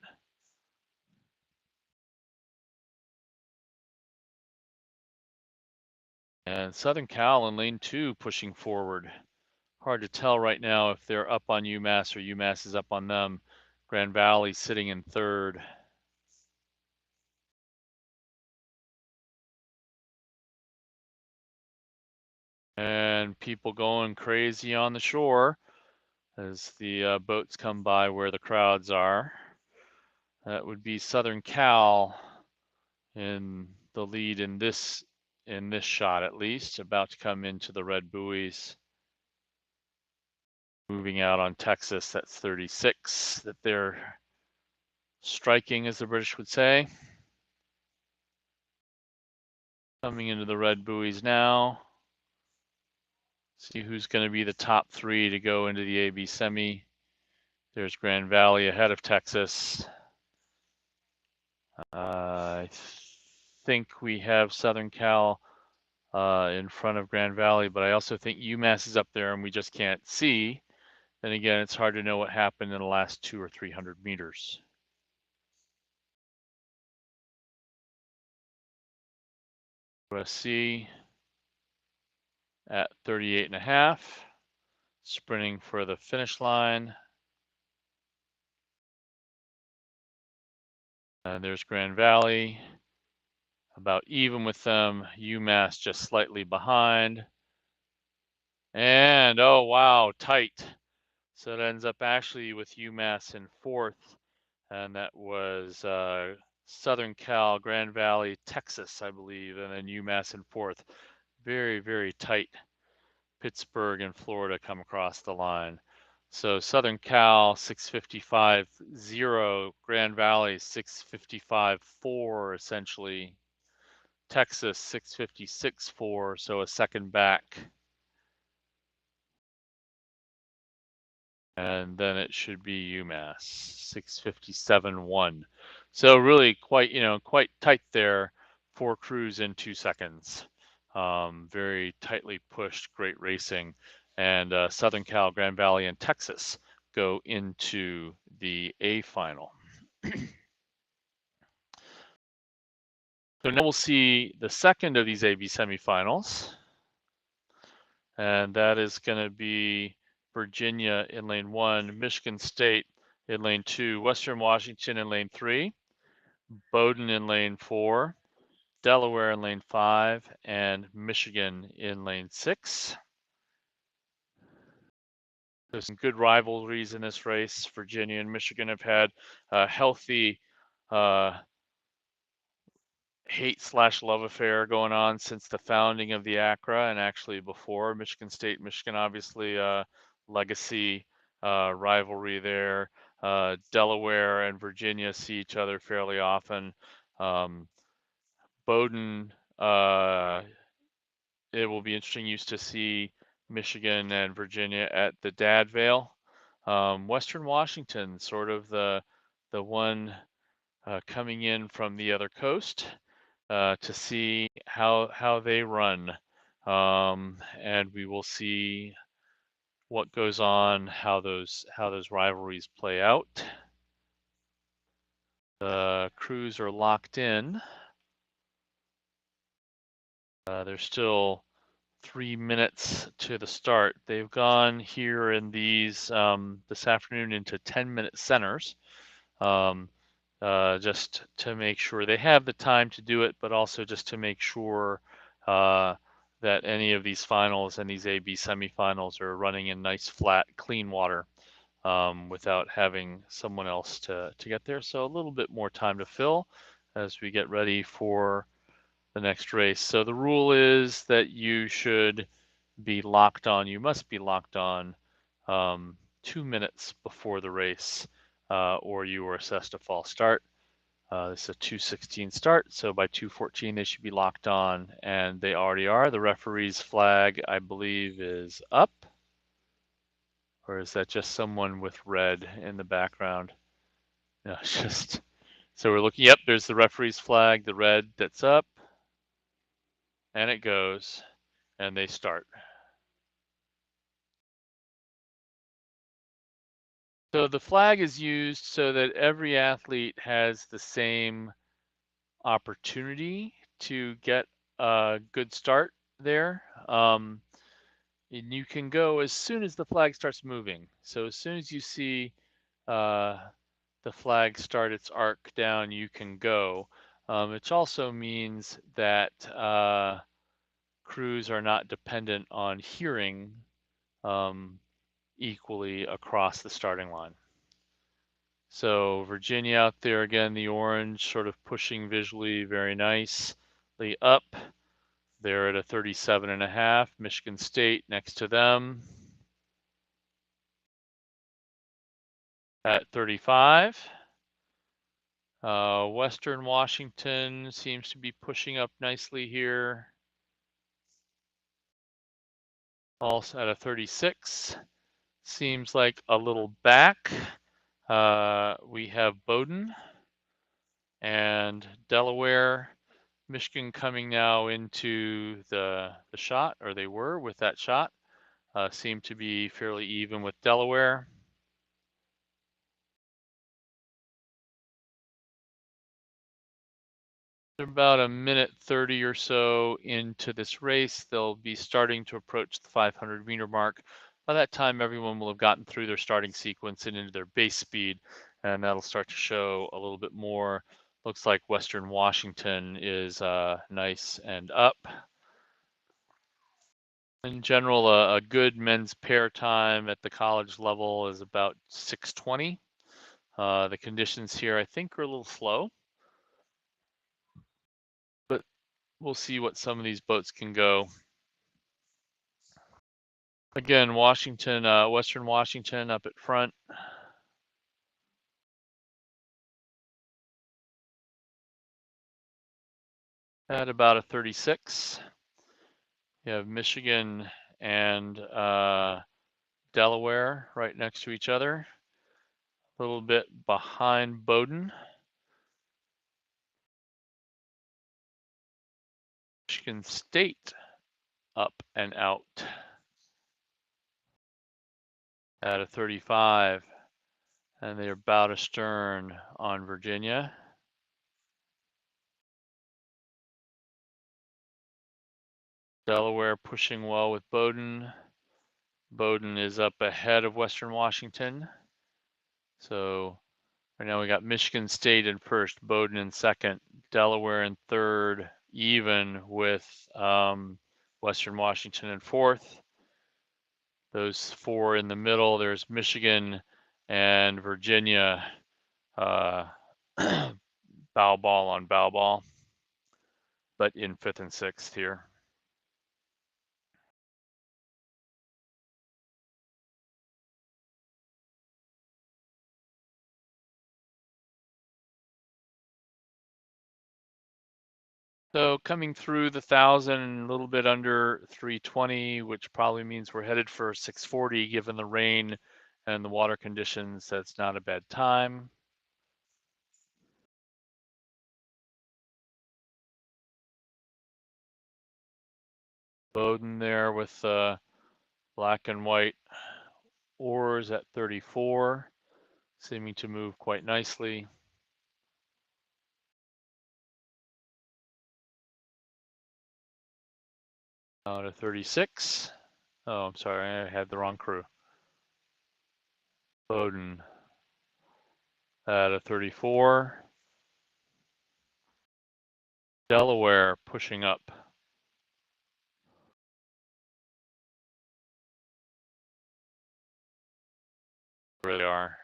And Southern Cal in lane 2 pushing forward. Hard to tell right now if they're up on UMass or UMass is up on them. Grand Valley sitting in third. And people going crazy on the shore as the boats come by where the crowds are. That would be Southern Cal in the lead in this shot at least, about to come into the red buoys. Moving out on Texas, that's 36 that they're striking, as the British would say. Coming into the red buoys now. See who's going to be the top 3 to go into the AB semi. There's Grand Valley ahead of Texas. I think we have Southern Cal in front of Grand Valley, but I also think UMass is up there and we just can't see. Then again, it's hard to know what happened in the last 200 or 300 meters. USC at 38.5, sprinting for the finish line. There's Grand Valley, about even with them. UMass just slightly behind. And oh wow, tight. So it ends up actually with UMass in 4th, and that was Southern Cal, Grand Valley, Texas, I believe, and then UMass in 4th. Very, very tight. Pittsburgh and Florida come across the line. So Southern Cal 655.0, Grand Valley 655.4 essentially. Texas 656.4, so a second back. And then it should be UMass 657.1. So really quite tight there. 4 crews in 2 seconds. Very tightly pushed, great racing. And Southern Cal, Grand Valley, and Texas go into the A final. So now we'll see the second of these AB semifinals, and that is going to be Virginia in lane 1, Michigan State in lane 2, Western Washington in lane 3, Bowdoin in lane 4, Delaware in lane 5, and Michigan in lane 6. There's some good rivalries in this race. Virginia and Michigan have had a healthy hate/love affair going on since the founding of the ACRA, and actually before. Michigan State, Michigan, obviously, legacy rivalry there. Delaware and Virginia see each other fairly often. Bowdoin, it will be interesting used to see Michigan and Virginia at the Dad Vale. Western Washington, sort of the one coming in from the other coast to see how they run, and we will see what goes on, how those rivalries play out. The crews are locked in. There's still 3 minutes to the start. They've gone here in these this afternoon into 10-minute centers, just to make sure they have the time to do it, but also just to make sure that any of these finals and these AB semifinals are running in nice, flat, clean water without having someone else to get there. So a little bit more time to fill as we get ready for the next race. So the rule is that you should be locked on. You must be locked on 2 minutes before the race, or you are assessed a false start. This is a 2:16 start, so by 2:14 they should be locked on, and they already are. The referee's flag, I believe, is up, or is that just someone with red in the background? No, it's just so we're looking. Yep, there's the referee's flag, the red that's up, and it goes, and they start. So the flag is used so that every athlete has the same opportunity to get a good start there. And you can go as soon as the flag starts moving. So as soon as you see uh, the flag start its arc down, you can go. Which also means that crews are not dependent on hearing equally across the starting line. So Virginia out there again, the orange sort of pushing visually very nicely up. They're at a 37.5. Michigan State next to them at 35. Western Washington seems to be pushing up nicely here. Also at a 36. Seems like a little back. We have Bowdoin and Delaware. Michigan coming now into the shot, or they were with that shot. Seem to be fairly even with Delaware. They're about a minute 30 or so into this race. They'll be starting to approach the 500 meter mark. By that time, everyone will have gotten through their starting sequence and into their base speed, and that'll start to show a little bit more. Looks like Western Washington is nice and up. In general, a good men's pair time at the college level is about 6:20. The conditions here, I think, are a little slow, but we'll see what some of these boats can go. Again, Washington, Western Washington up at front. At about a 36. You have Michigan and Delaware right next to each other. A little bit behind Bowdoin. Michigan State up and out at a 35. And they're about astern on Virginia. Delaware pushing well with Bowdoin. Bowdoin is up ahead of Western Washington. So right now we got Michigan State in first, Bowdoin in second, Delaware in third, even with Western Washington in fourth. Those four in the middle, there's Michigan and Virginia, bow ball on bow ball, but in fifth and sixth here. So coming through the 1,000, a little bit under 320, which probably means we're headed for 640 given the rain and the water conditions. That's not a bad time. Bowdoin there with black and white oars at 34, seeming to move quite nicely. Now to 36. Oh, I'm sorry, I had the wrong crew. Bowdoin at a 34. Delaware pushing up. Where they are.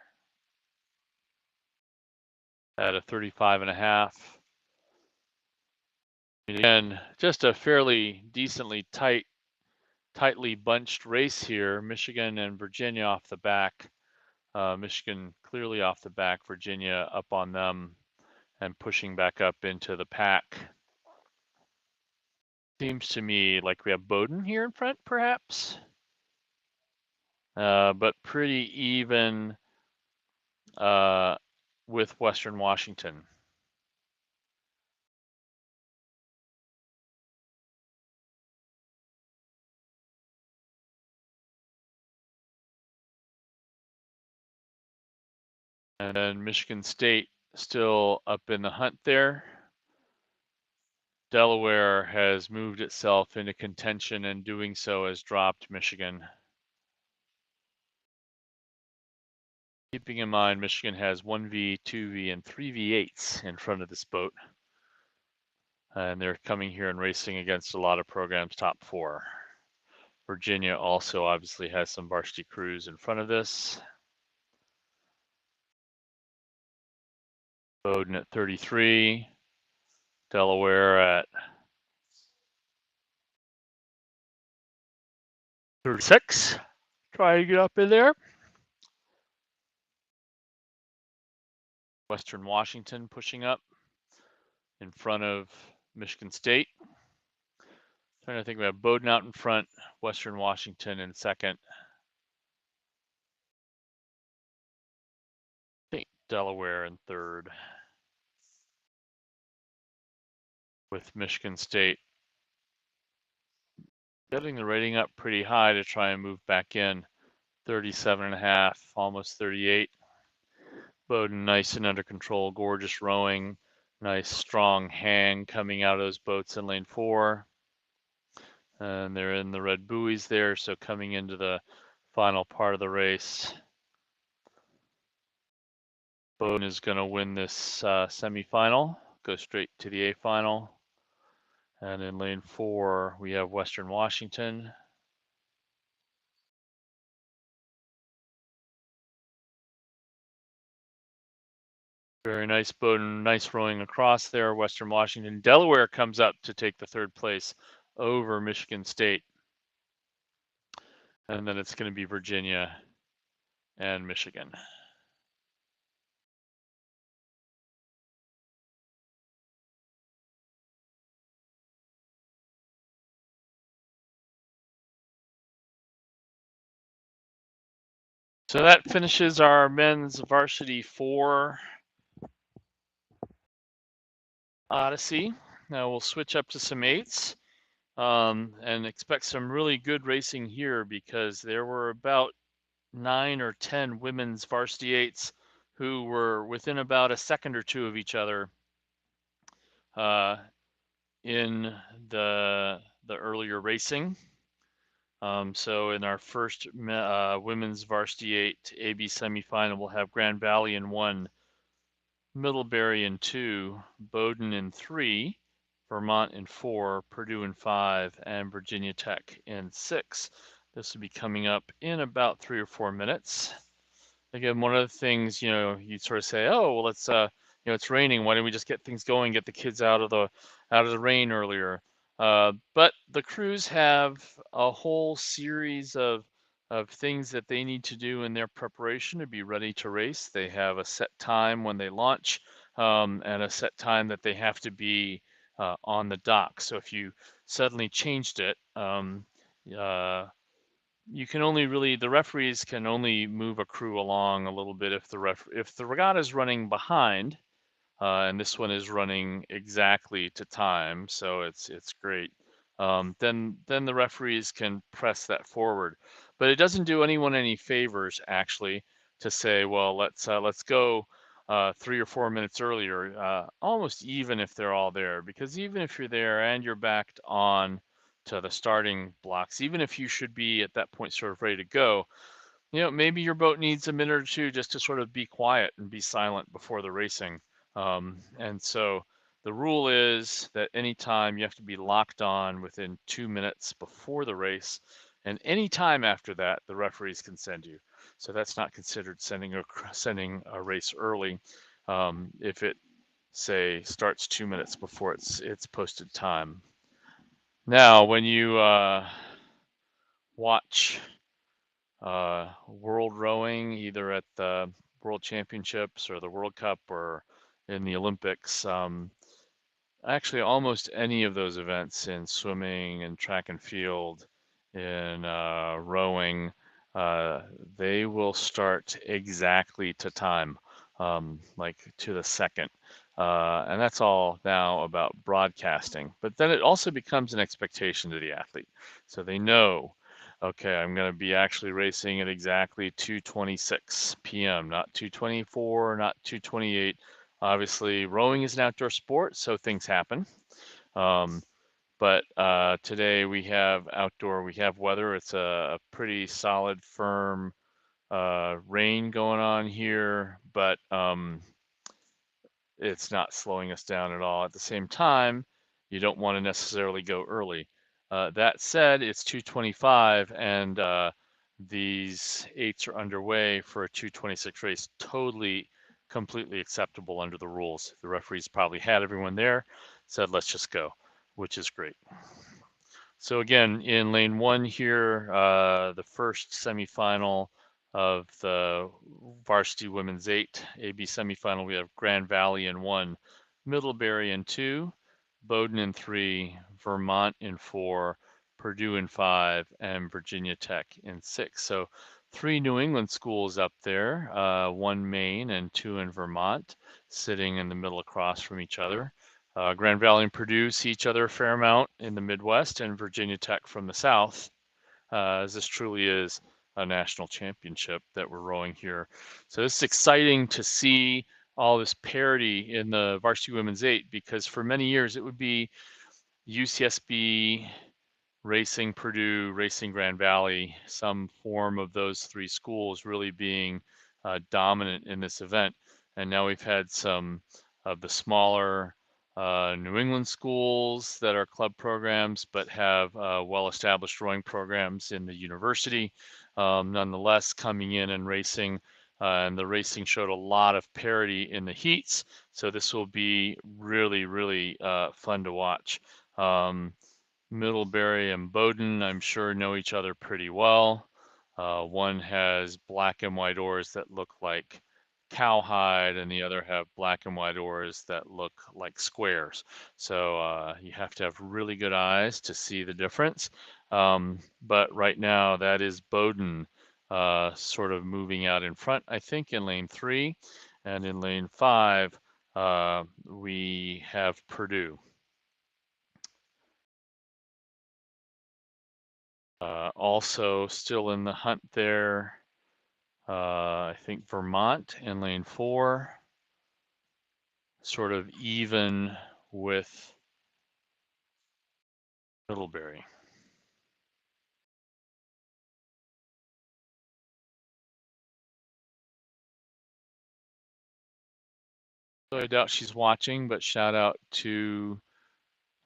At a 35.5. Again, just a fairly decently tightly bunched race here. Michigan and Virginia off the back. Michigan clearly off the back, Virginia up on them and pushing back up into the pack. Seems to me like we have Bowdoin here in front, perhaps. But pretty even with Western Washington. And then Michigan State still up in the hunt there. Delaware has moved itself into contention and doing so has dropped Michigan. Keeping in mind, Michigan has 1V, 2V, and 3 V8s in front of this boat. And they're coming here and racing against a lot of programs top four. Virginia also obviously has some varsity crews in front of this. Bowdoin at 33. Delaware at 36. Try to get up in there. Western Washington pushing up in front of Michigan State. Trying to think, we have Bowdoin out in front, Western Washington in second. I think Delaware in third. With Michigan State getting the rating up pretty high to try and move back in. 37.5, almost 38. Bowdoin nice and under control, gorgeous rowing, nice strong hang coming out of those boats in lane 4. And they're in the red buoys there, so coming into the final part of the race. Bowdoin is going to win this semifinal, go straight to the A final. And in lane 4, we have Western Washington. Very nice Bowdoin, nice rowing across there. Western Washington. Delaware comes up to take the third place over Michigan State. And then it's going to be Virginia and Michigan. So that finishes our men's varsity 4 Odyssey. Now we'll switch up to some 8s and expect some really good racing here because there were about 9 or 10 women's varsity 8s who were within about a second or two of each other in the the earlier racing. So in our first women's varsity 8 AB semifinal, we'll have Grand Valley in 1, Middlebury in 2, Bowdoin in 3, Vermont in 4, Purdue in 5, and Virginia Tech in 6. This will be coming up in about 3 or 4 minutes. Again, one of the things, you'd sort of say, oh, well, it's raining. Why don't we just get things going, get the kids out of the rain earlier? But the crews have a whole series of things that they need to do in their preparation to be ready to race. They have a set time when they launch, and a set time that they have to be on the dock. So if you suddenly changed it, you can only the referees can only move a crew along a little bit if the regatta is running behind, and this one is running exactly to time, so it's great. Then the referees can press that forward, but it doesn't do anyone any favors actually to say, well, let's go 3 or 4 minutes earlier, almost even if they're all there, because even if you're there and you're backed on to the starting blocks, even if you should be at that point sort of ready to go, maybe your boat needs a minute or two just to sort of be quiet and be silent before the racing. And so the rule is that anytime you have to be locked on within 2 minutes before the race, and any time after that, the referees can send you. So that's not considered sending a race early, if it say starts 2 minutes before its posted time. Now, when you watch world rowing, either at the World Championships or the World Cup or in the Olympics, actually almost any of those events in swimming and track and field, in rowing, uh, they will start exactly to time, like to the second. And that's all now about broadcasting. But then it also becomes an expectation to the athlete. So they know, okay, I'm going to be actually racing at exactly 2:26 p.m., not 2:24, not 2:28. Obviously, rowing is an outdoor sport, so things happen. Um, but today we have weather. It's a pretty solid, firm rain going on here, but it's not slowing us down at all. At the same time, you don't want to necessarily go early. That said, it's 2:25, and these 8s are underway for a 2:26 race. Totally, completely acceptable under the rules. The referees probably had everyone there, said, let's just go, which is great. So again, in lane 1 here, the first semifinal of the varsity women's 8 AB semifinal, we have Grand Valley in 1, Middlebury in 2, Bowdoin in 3, Vermont in 4, Purdue in 5, and Virginia Tech in 6. So 3 New England schools up there, 1 Maine and 2 in Vermont, sitting in the middle across from each other. Grand Valley and Purdue see each other a fair amount in the Midwest, and Virginia Tech from the South, as this truly is a national championship that we're rowing here. So this is exciting to see all this parity in the varsity women's 8, because for many years it would be UCSB racing Purdue, racing Grand Valley, some form of those 3 schools really being dominant in this event. And now we've had some of the smaller New England schools that are club programs, but have well-established rowing programs in the university, nonetheless coming in and racing. And the racing showed a lot of parity in the heats. So this will be really, really fun to watch. Middlebury and Bowdoin, I'm sure, know each other pretty well. One has black and white oars that look like cowhide, and the other have black and white oars that look like squares. So you have to have really good eyes to see the difference. But right now, that is Bowdoin sort of moving out in front, I think, in lane 3. And in lane 5, we have Purdue. Also still in the hunt there, I think Vermont in lane 4, sort of even with Middlebury. So I doubt she's watching, but shout out to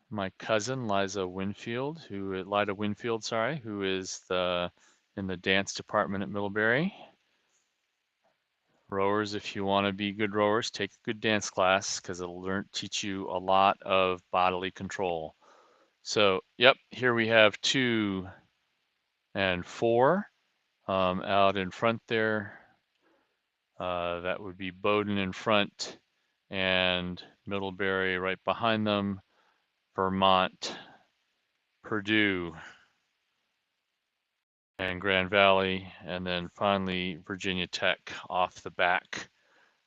my cousin Lida Winfield, sorry, who is in the dance department at Middlebury. Rowers, if you want to be good rowers, take a good dance class because it'll teach you a lot of bodily control. So, yep, here we have 2 and 4 out in front there. That would be Bowdoin in front and Middlebury right behind them, Vermont, Purdue, and Grand Valley, and then finally Virginia Tech off the back.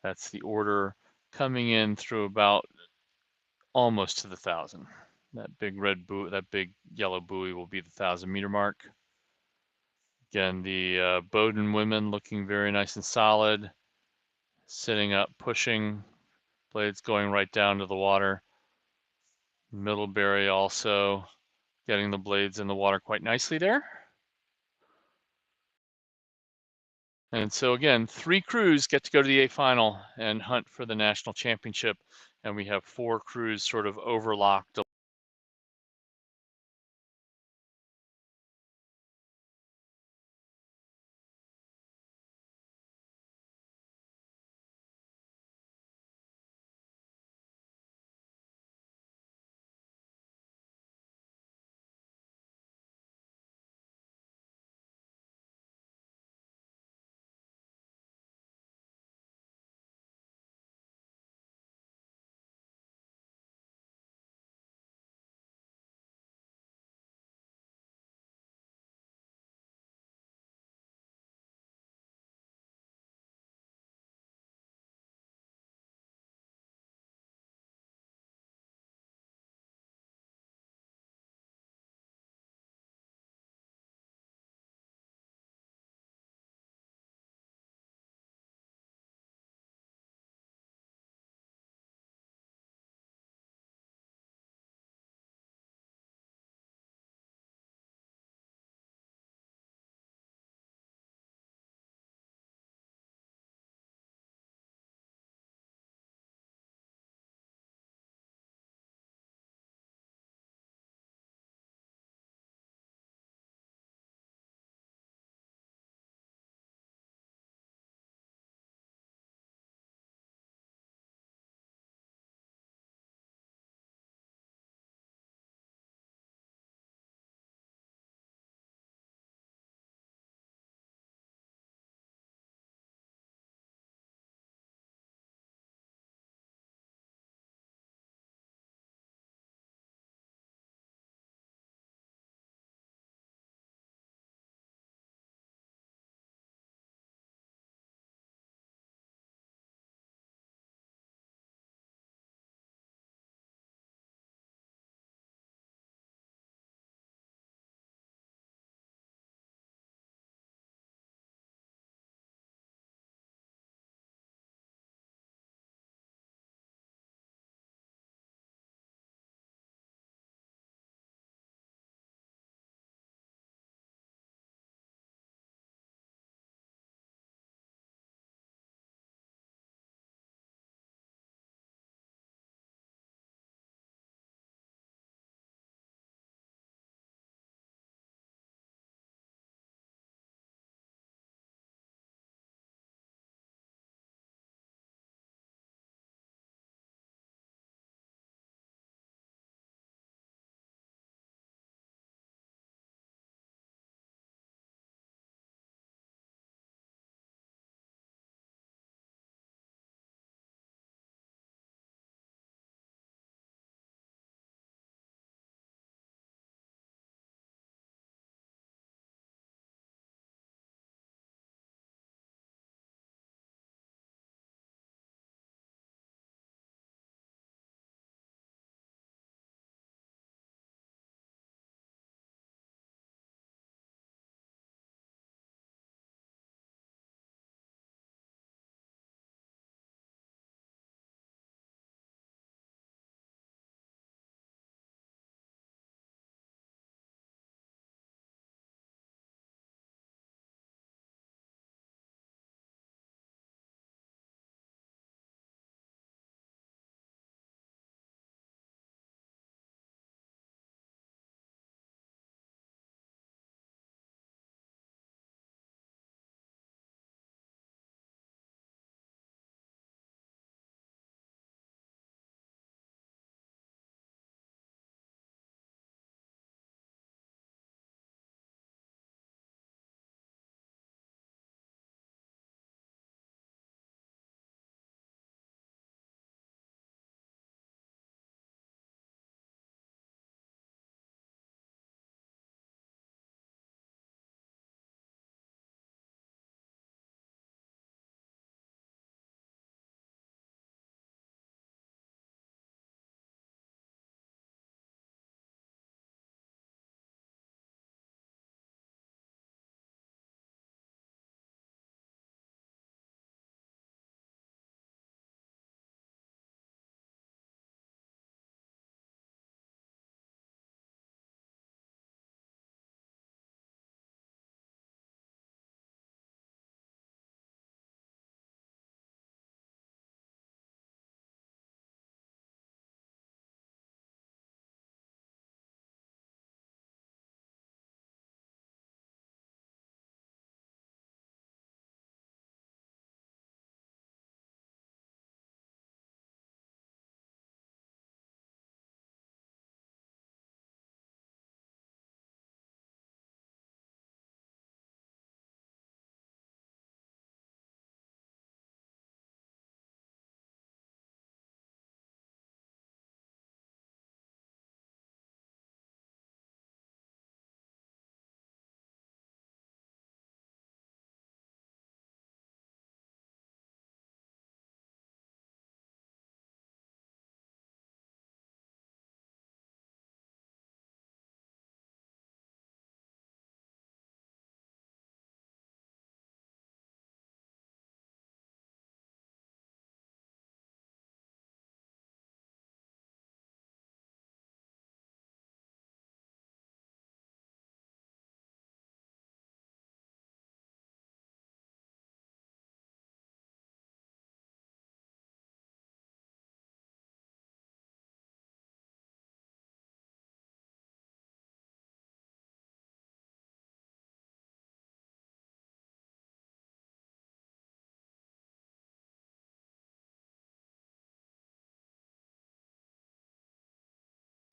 That's the order coming in through about almost to the 1,000. That big that big yellow buoy will be the 1,000-meter mark. Again, the Bowdoin women looking very nice and solid, sitting up, pushing, blades going right down to the water. Middlebury also getting the blades in the water quite nicely there. And so again, 3 crews get to go to the A final and hunt for the national championship, and we have 4 crews sort of overlocked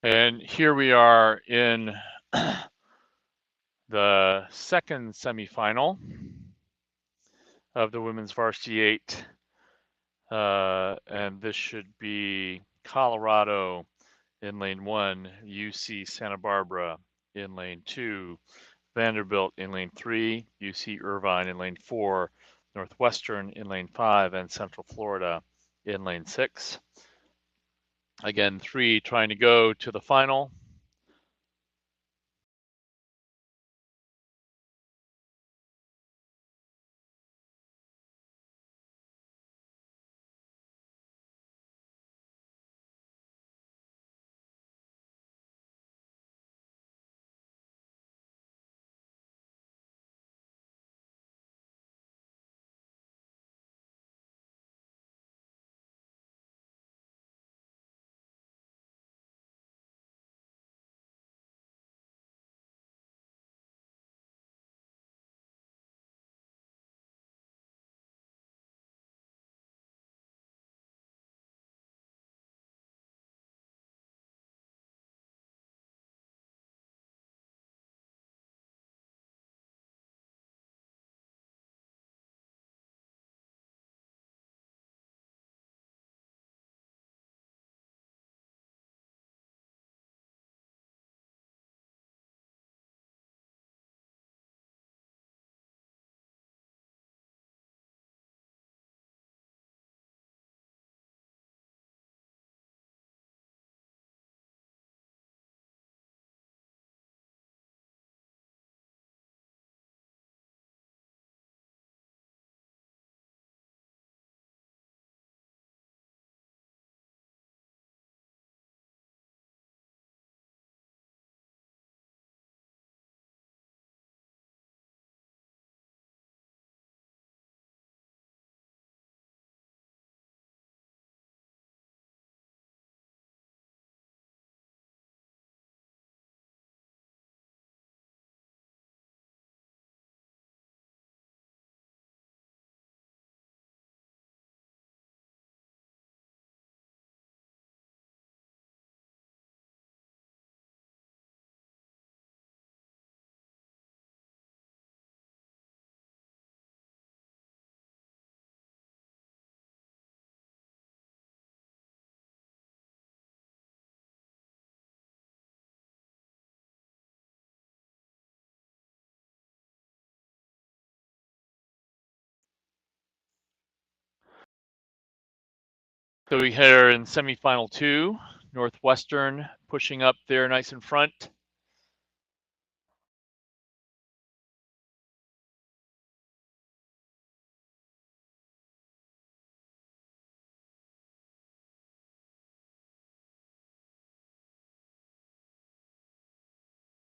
And here we are in the second semifinal of the women's varsity 8. And this should be Colorado in lane 1, UC Santa Barbara in lane 2, Vanderbilt in lane 3, UC Irvine in lane 4, Northwestern in lane 5, and Central Florida in lane 6. Again, 3 trying to go to the final. So we are in semifinal 2, Northwestern pushing up there nice in front.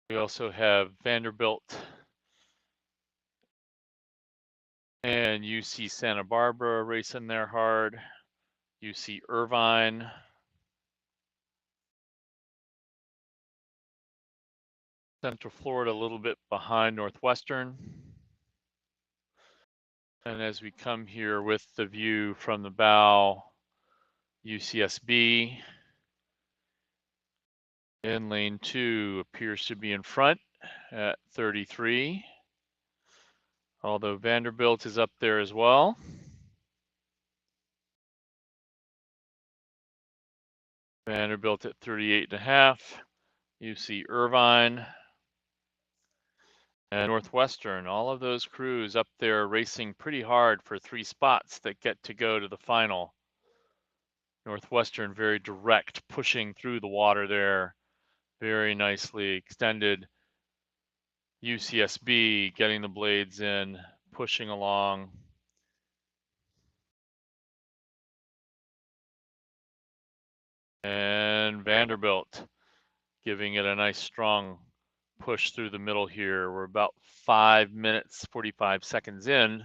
We also have Vanderbilt and UC Santa Barbara racing there hard. UC Irvine. Central Florida a little bit behind Northwestern. And as we come here with the view from the bow, UCSB in lane 2 appears to be in front at 33. Although Vanderbilt is up there as well. Vanderbilt at 38.5. UC Irvine and Northwestern, all of those crews up there racing pretty hard for 3 spots that get to go to the final. Northwestern very direct, pushing through the water there, very nicely extended. UCSB getting the blades in, pushing along. And Vanderbilt giving it a nice strong push through the middle here. We're about 5 minutes, 45 seconds in,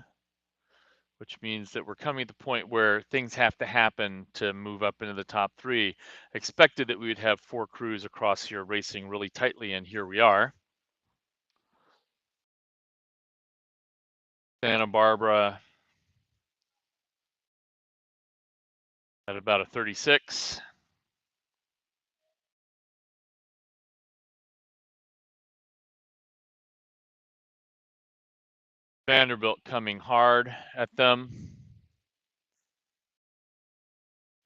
which means that we're coming to the point where things have to happen to move up into the top 3. Expected that we would have 4 crews across here racing really tightly, and here we are. Santa Barbara at about a 36. Vanderbilt coming hard at them.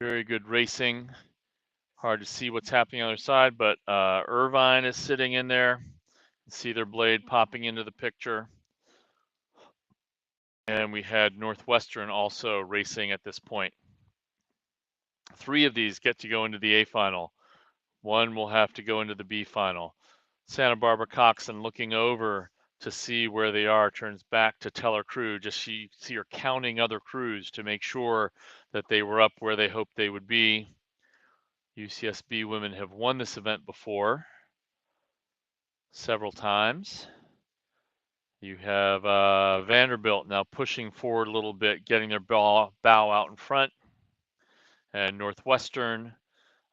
Very good racing. Hard to see what's happening on the other side, but Irvine is sitting in there. See their blade popping into the picture. And we had Northwestern also racing at this point. 3 of these get to go into the A final. 1 will have to go into the B final. Santa Barbara Coxon looking over to see where they are, turns back to tell her crew, just see her counting other crews to make sure that they were up where they hoped they would be. UCSB women have won this event before, several times. You have Vanderbilt now pushing forward a little bit, getting their bow out in front, and Northwestern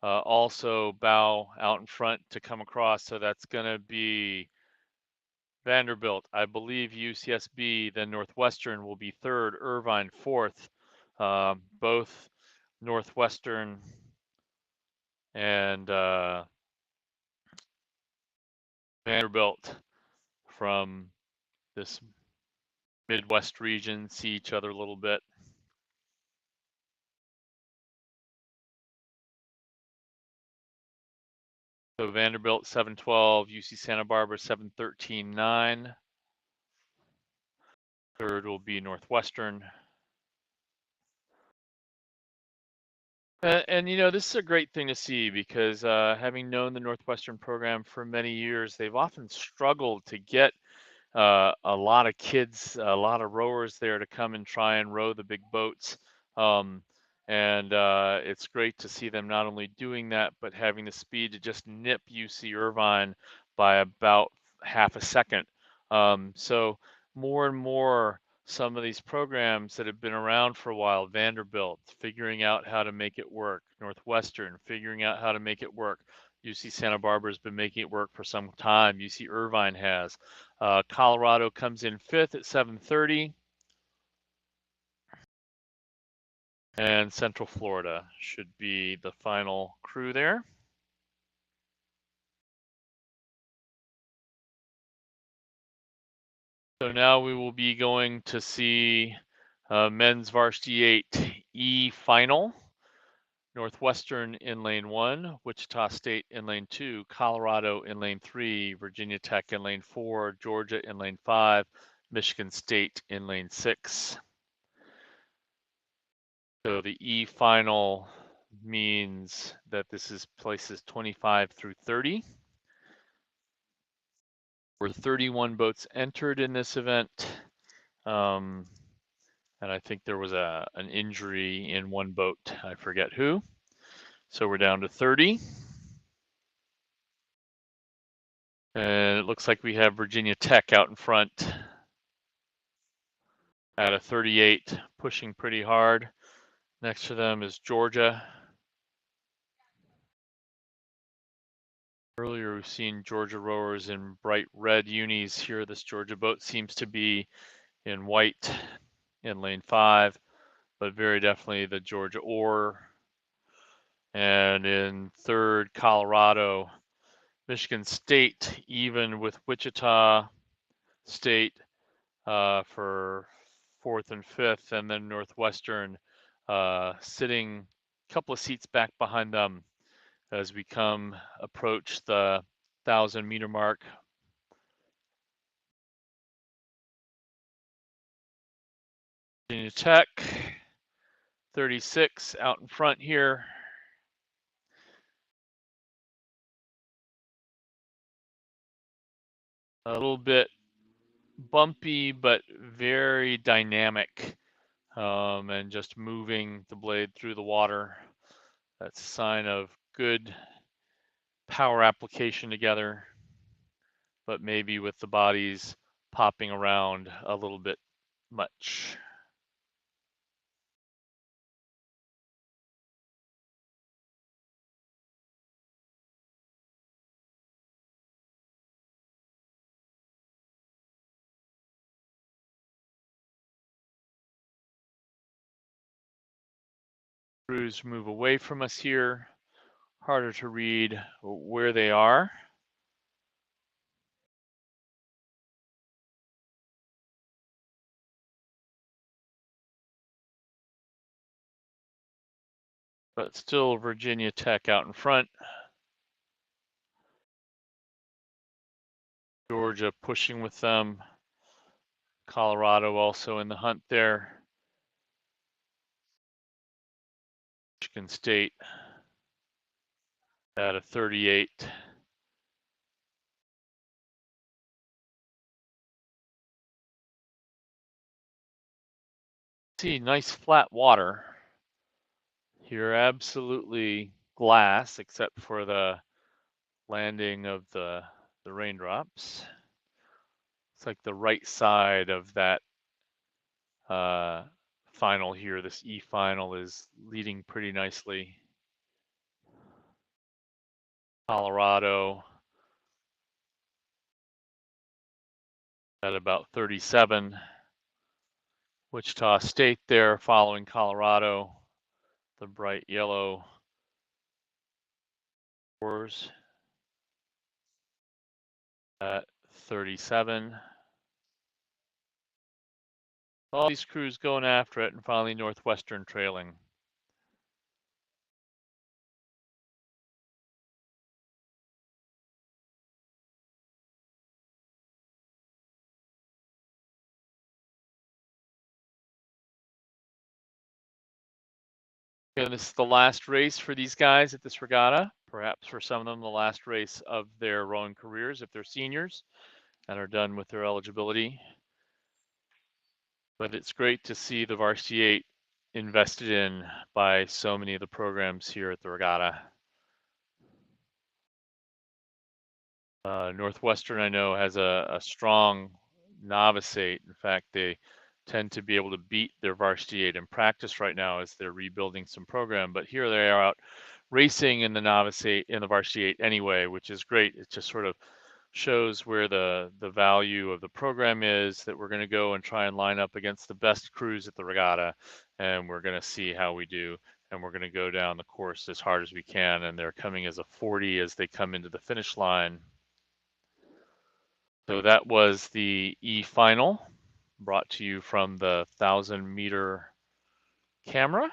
also bow out in front to come across. So that's going to be Vanderbilt, I believe UCSB, then Northwestern will be 3rd, Irvine 4th. Both Northwestern and Vanderbilt from this Midwest region see each other a little bit. So Vanderbilt 712, UC Santa Barbara 713.9. 3rd will be Northwestern. And you know, this is a great thing to see because having known the Northwestern program for many years, they've often struggled to get a lot of kids, a lot of rowers there to come and try and row the big boats. Um, and it's great to see them not only doing that, but having the speed to just nip UC Irvine by about half a second. So more and more, some of these programs that have been around for a while, Vanderbilt, figuring out how to make it work, Northwestern, figuring out how to make it work. UC Santa Barbara has been making it work for some time. UC Irvine has. Colorado comes in 5th at 730. And Central Florida should be the final crew there. So now we will be going to see men's varsity 8E final. Northwestern in lane 1, Wichita State in lane 2, Colorado in lane 3, Virginia Tech in lane 4, Georgia in lane 5, Michigan State in lane 6. So the E final means that this is places 25 through 30. There were 31 boats entered in this event. And I think there was an injury in one boat. I forget who. So we're down to 30. And it looks like we have Virginia Tech out in front at a 38, pushing pretty hard. Next to them is Georgia. Earlier, we've seen Georgia rowers in bright red unis. Here, this Georgia boat seems to be in white in lane 5, but very definitely the Georgia oar. And in 3rd, Colorado. Michigan State, even with Wichita State for 4th and 5th, and then Northwestern sitting a couple of seats back behind them as we approach the 1,000-meter mark. Virginia Tech, 36 out in front here. A little bit bumpy, but very dynamic, and just moving the blade through the water. That's a sign of good power application together, but maybe with the bodies popping around a little bit much. Crews move away from us here. Harder to read where they are. but still Virginia Tech out in front. Georgia pushing with them. Colorado also in the hunt there. Michigan State at a 38. See, nice flat water here, absolutely glass except for the landing of the raindrops. It's like the right side of that final here. This E final is leading pretty nicely. Colorado at about 37. Wichita State there following Colorado, the bright yellow oars at 37. All these crews going after it, and finally Northwestern trailing. And this is the last race for these guys at this regatta. Perhaps for some of them, the last race of their rowing careers if they're seniors and are done with their eligibility. But it's great to see the varsity 8 invested in by so many of the programs here at the regatta. Northwestern, I know, has a strong novice 8. In fact, they tend to be able to beat their varsity 8 in practice right now as they're rebuilding some program. But here they are out racing in the novice 8, in the varsity 8 anyway, which is great. It just sort of shows where the value of the program is, that we're going to go and try and line up against the best crews at the regatta, and we're going to see how we do. And we're going to go down the course as hard as we can. And they're coming as a 40 as they come into the finish line. So that was the E final, brought to you from the 1,000-meter camera.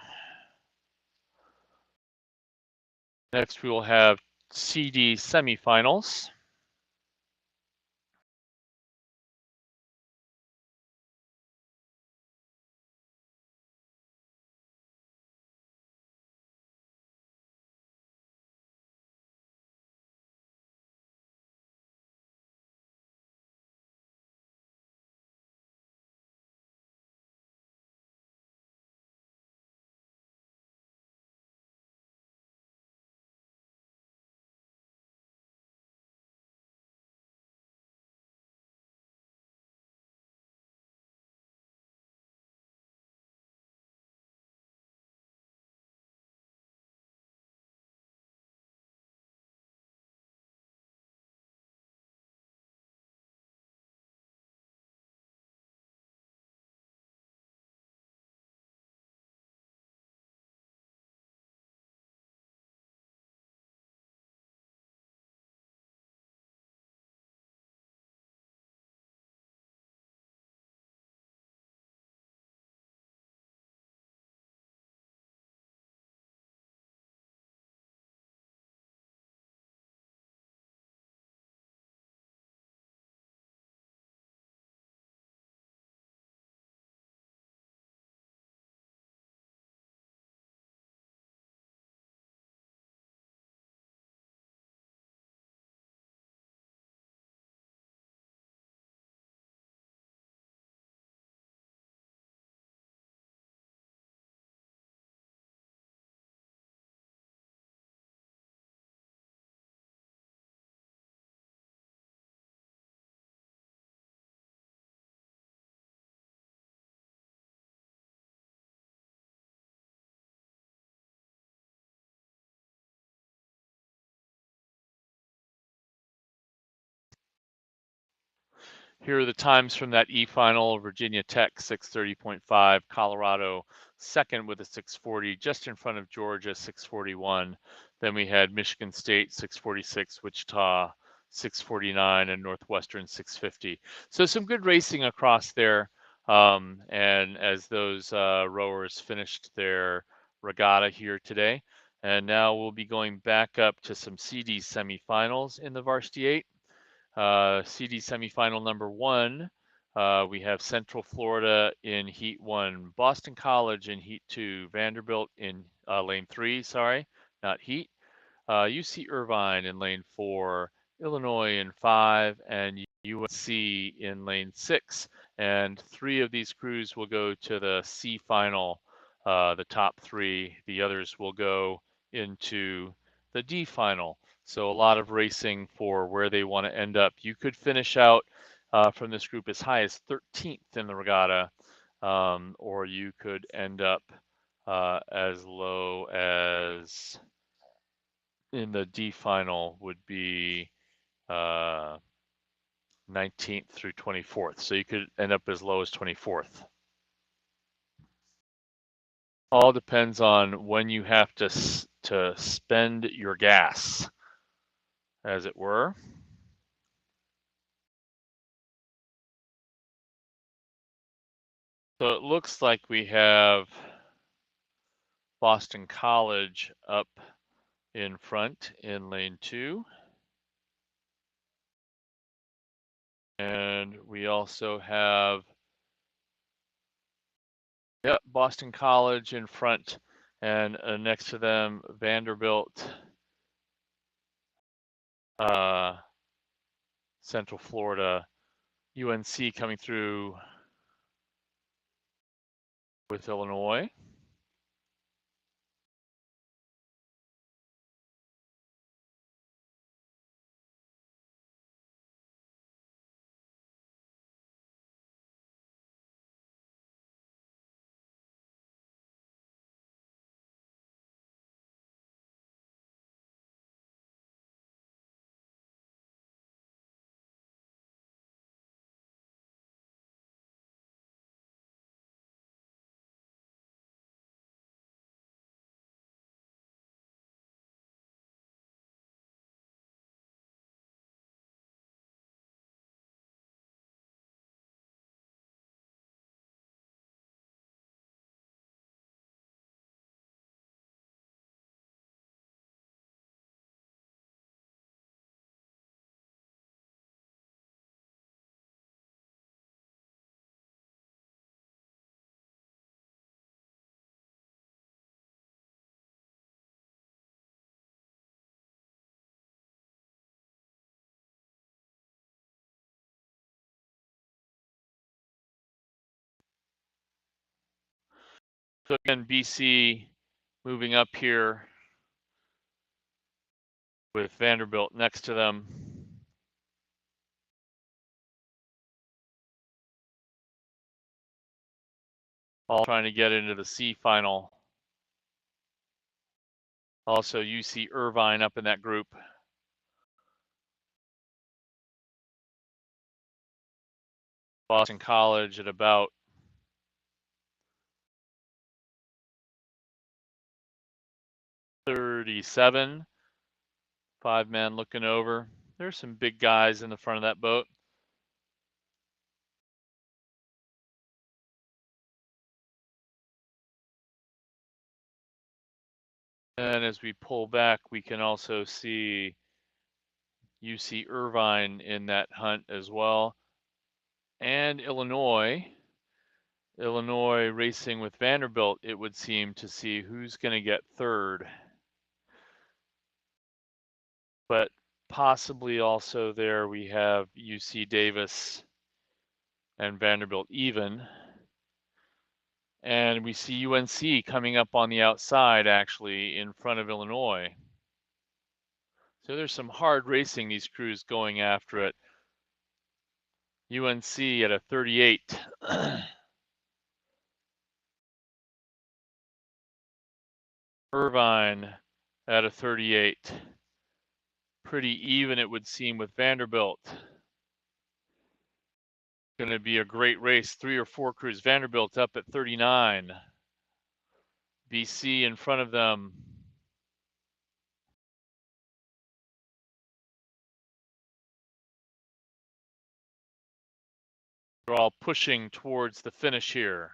Next, we will have CD semifinals. Here are the times from that E final. Virginia Tech 6:30.5, Colorado second with a 6:40, just in front of Georgia 6:41. Then we had Michigan State 6:46, Wichita 6:49, and Northwestern 6:50. So some good racing across there. And as those rowers finished their regatta here today. And now we'll be going back up to some CD semifinals in the varsity 8. CD semifinal number 1, we have Central Florida in Heat 1, Boston College in Heat 2, Vanderbilt in Lane 3, sorry, not Heat, UC Irvine in Lane 4, Illinois in 5, and UNC in Lane 6. And 3 of these crews will go to the C final, the top 3. The others will go into the D final. So a lot of racing for where they want to end up. You could finish out from this group as high as 13th in the regatta, or you could end up as low as in the D final would be 19th through 24th. So you could end up as low as 24th. All depends on when you have to spend your gas, as it were. So it looks like we have Boston College up in front in lane 2. And we also have Boston College in front, and next to them, Vanderbilt, Central Florida, UNC coming through with Illinois. So again, BC moving up here with Vanderbilt next to them. All trying to get into the C final. Also UC Irvine up in that group. Boston College at about 37. 5-man looking over. There's some big guys in the front of that boat. And as we pull back, we can also see UC Irvine in that hunt as well. And Illinois racing with Vanderbilt, it would seem, to see who's going to get third. But possibly also there we have UC Davis and Vanderbilt even. And we see UNC coming up on the outside, actually, in front of Illinois. So there's some hard racing, these crews going after it. UNC at a 38. Irvine at a 38. Pretty even, it would seem, with Vanderbilt. Going to be a great race. 3 or 4 crews. Vanderbilt up at 39. BC in front of them. They're all pushing towards the finish here.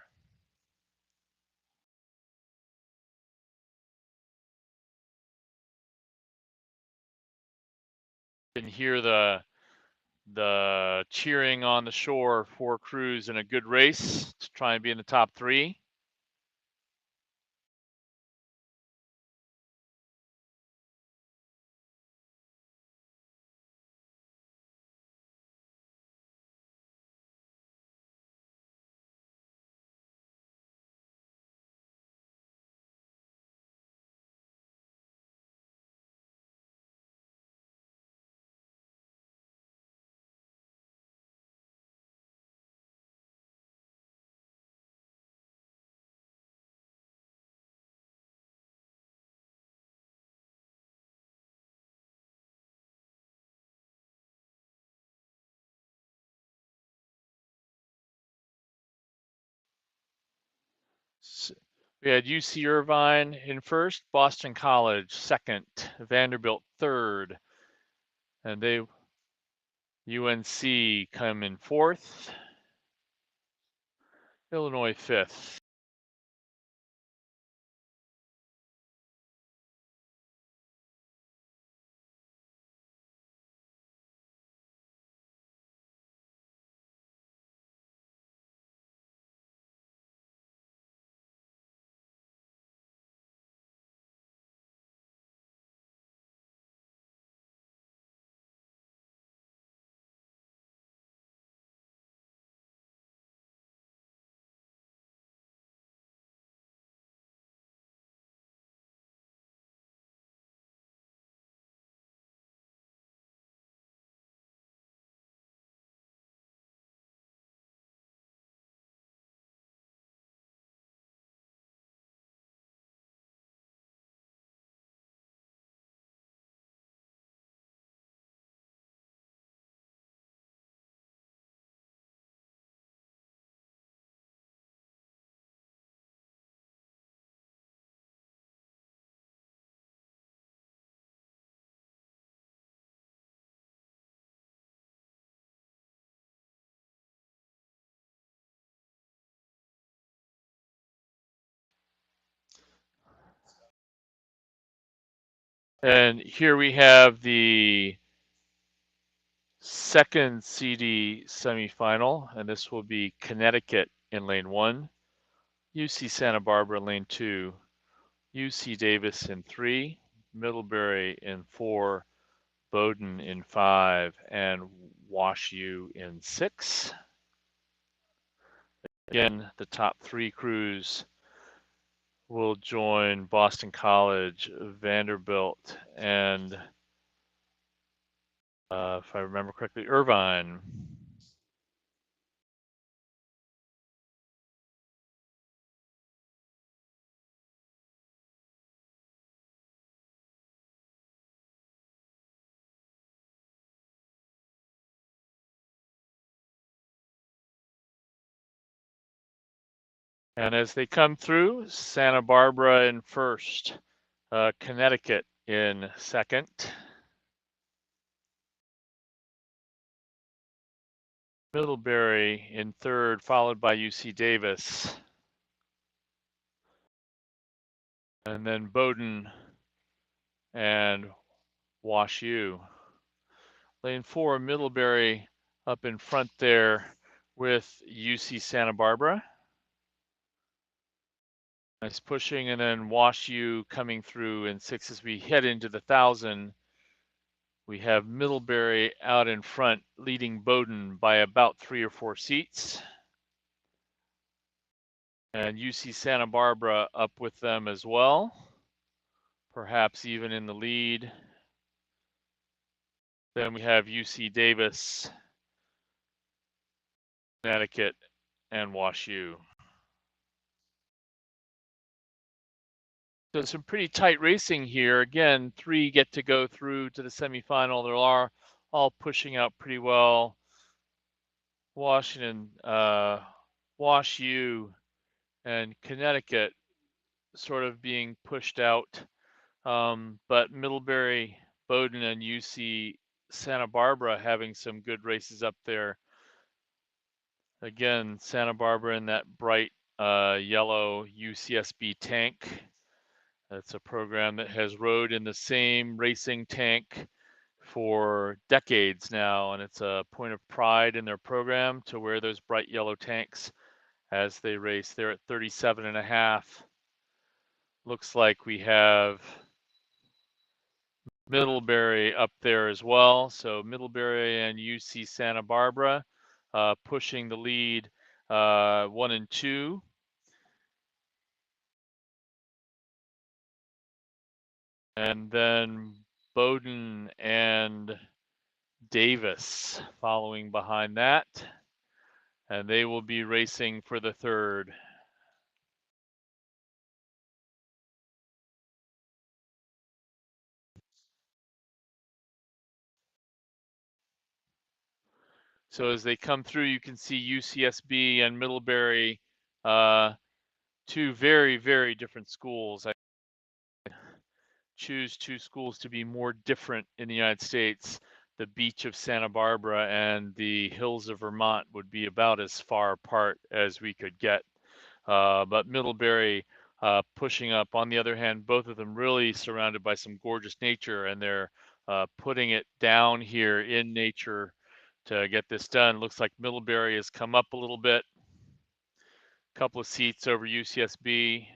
can hear the cheering on the shore for crews in a good race to try and be in the top 3. We had UC Irvine in first, Boston College second, Vanderbilt third, and UNC come in fourth, Illinois fifth. And here we have the second CD semifinal, and this will be Connecticut in lane 1, UC Santa Barbara in lane 2, UC Davis in 3, Middlebury in 4, Bowdoin in 5, and Wash U in 6. Again, the top 3 crews will join Boston College, Vanderbilt, and if I remember correctly, Irvine. And as they come through, Santa Barbara in first, Connecticut in second, Middlebury in third, followed by UC Davis, and then Bowdoin and Wash U. Lane 4, Middlebury up in front there with UC Santa Barbara. Nice pushing, and then Wash U coming through in 6 as we head into the 1,000. We have Middlebury out in front, leading Bowdoin by about 3 or 4 seats. And UC Santa Barbara up with them as well, perhaps even in the lead. Then we have UC Davis, Connecticut, and Wash U. So some pretty tight racing here. Again, 3 get to go through to the semifinal. They are all pushing out pretty well. Washington, Wash U, and Connecticut sort of being pushed out. But Middlebury, Bowdoin, and UC Santa Barbara having some good races up there. Again, Santa Barbara in that bright yellow UCSB tank. That's a program that has rode in the same racing tank for decades now, and it's a point of pride in their program to wear those bright yellow tanks as they race. They're at 37 and a half. Looks like we have Middlebury up there as well. So Middlebury and UC Santa Barbara pushing the lead 1 and 2. And then Bowdoin and Davis following behind that. And they will be racing for the third. So as they come through, you can see UCSB and Middlebury, two very, very different schools. I choose two schools to be more different in the United States. The beach of Santa Barbara and the hills of Vermont would be about as far apart as we could get. But Middlebury pushing up. On the other hand, both of them really surrounded by some gorgeous nature, and they're putting it down here in nature to get this done. Looks like Middlebury has come up a little bit, a couple of seats over UCSB.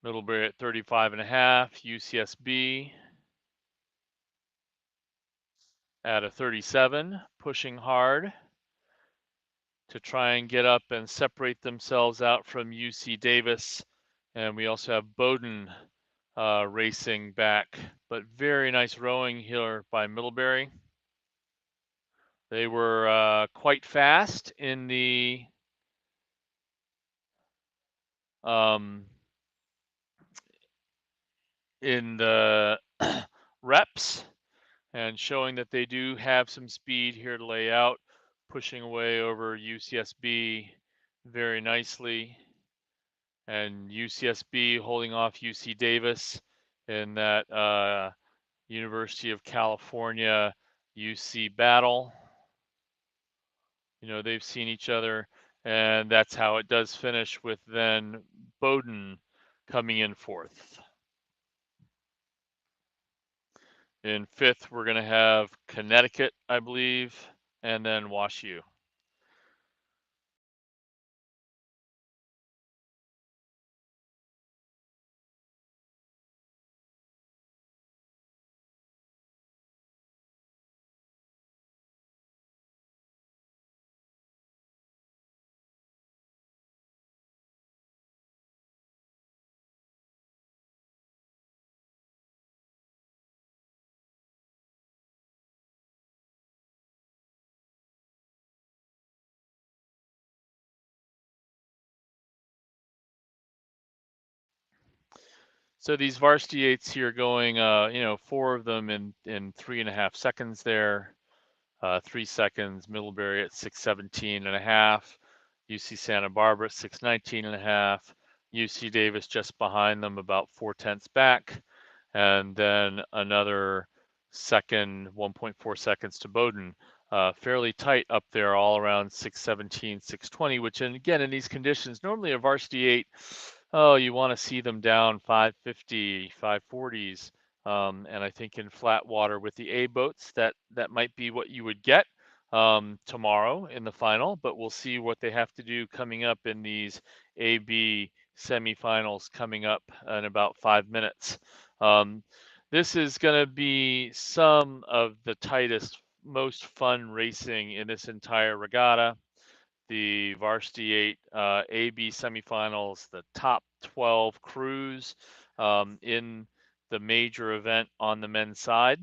Middlebury at 35 and a half, UCSB at a 37, pushing hard to try and get up and separate themselves out from UC Davis. And we also have Bowdoin racing back, but very nice rowing here by Middlebury. They were quite fast in the reps, and showing that they do have some speed here to lay out, pushing away over UCSB very nicely, and UCSB holding off UC Davis in that University of California UC battle. You know, they've seen each other, and that's how it does finish, with then Bowdoin coming in fourth. In fifth, we're going to have Connecticut, I believe, and then WashU. So these varsity eights here going, you know, 4 of them in 3.5 seconds there. 3 seconds, Middlebury at 6:17 and a half, UC Santa Barbara at 6:19 and a half, UC Davis just behind them about 4/10 back, and then another second, 1.4 seconds to Bowdoin. Fairly tight up there, all around 6:17, 6:20, which, and again, in these conditions, normally a varsity 8, oh, you want to see them down 550, 540s. And I think in flat water with the A boats, that might be what you would get tomorrow in the final, but we'll see what they have to do coming up in these AB semifinals coming up in about 5 minutes. This is going to be some of the tightest, most fun racing in this entire regatta. The varsity 8 AB semifinals, the top 12 crews in the major event on the men's side.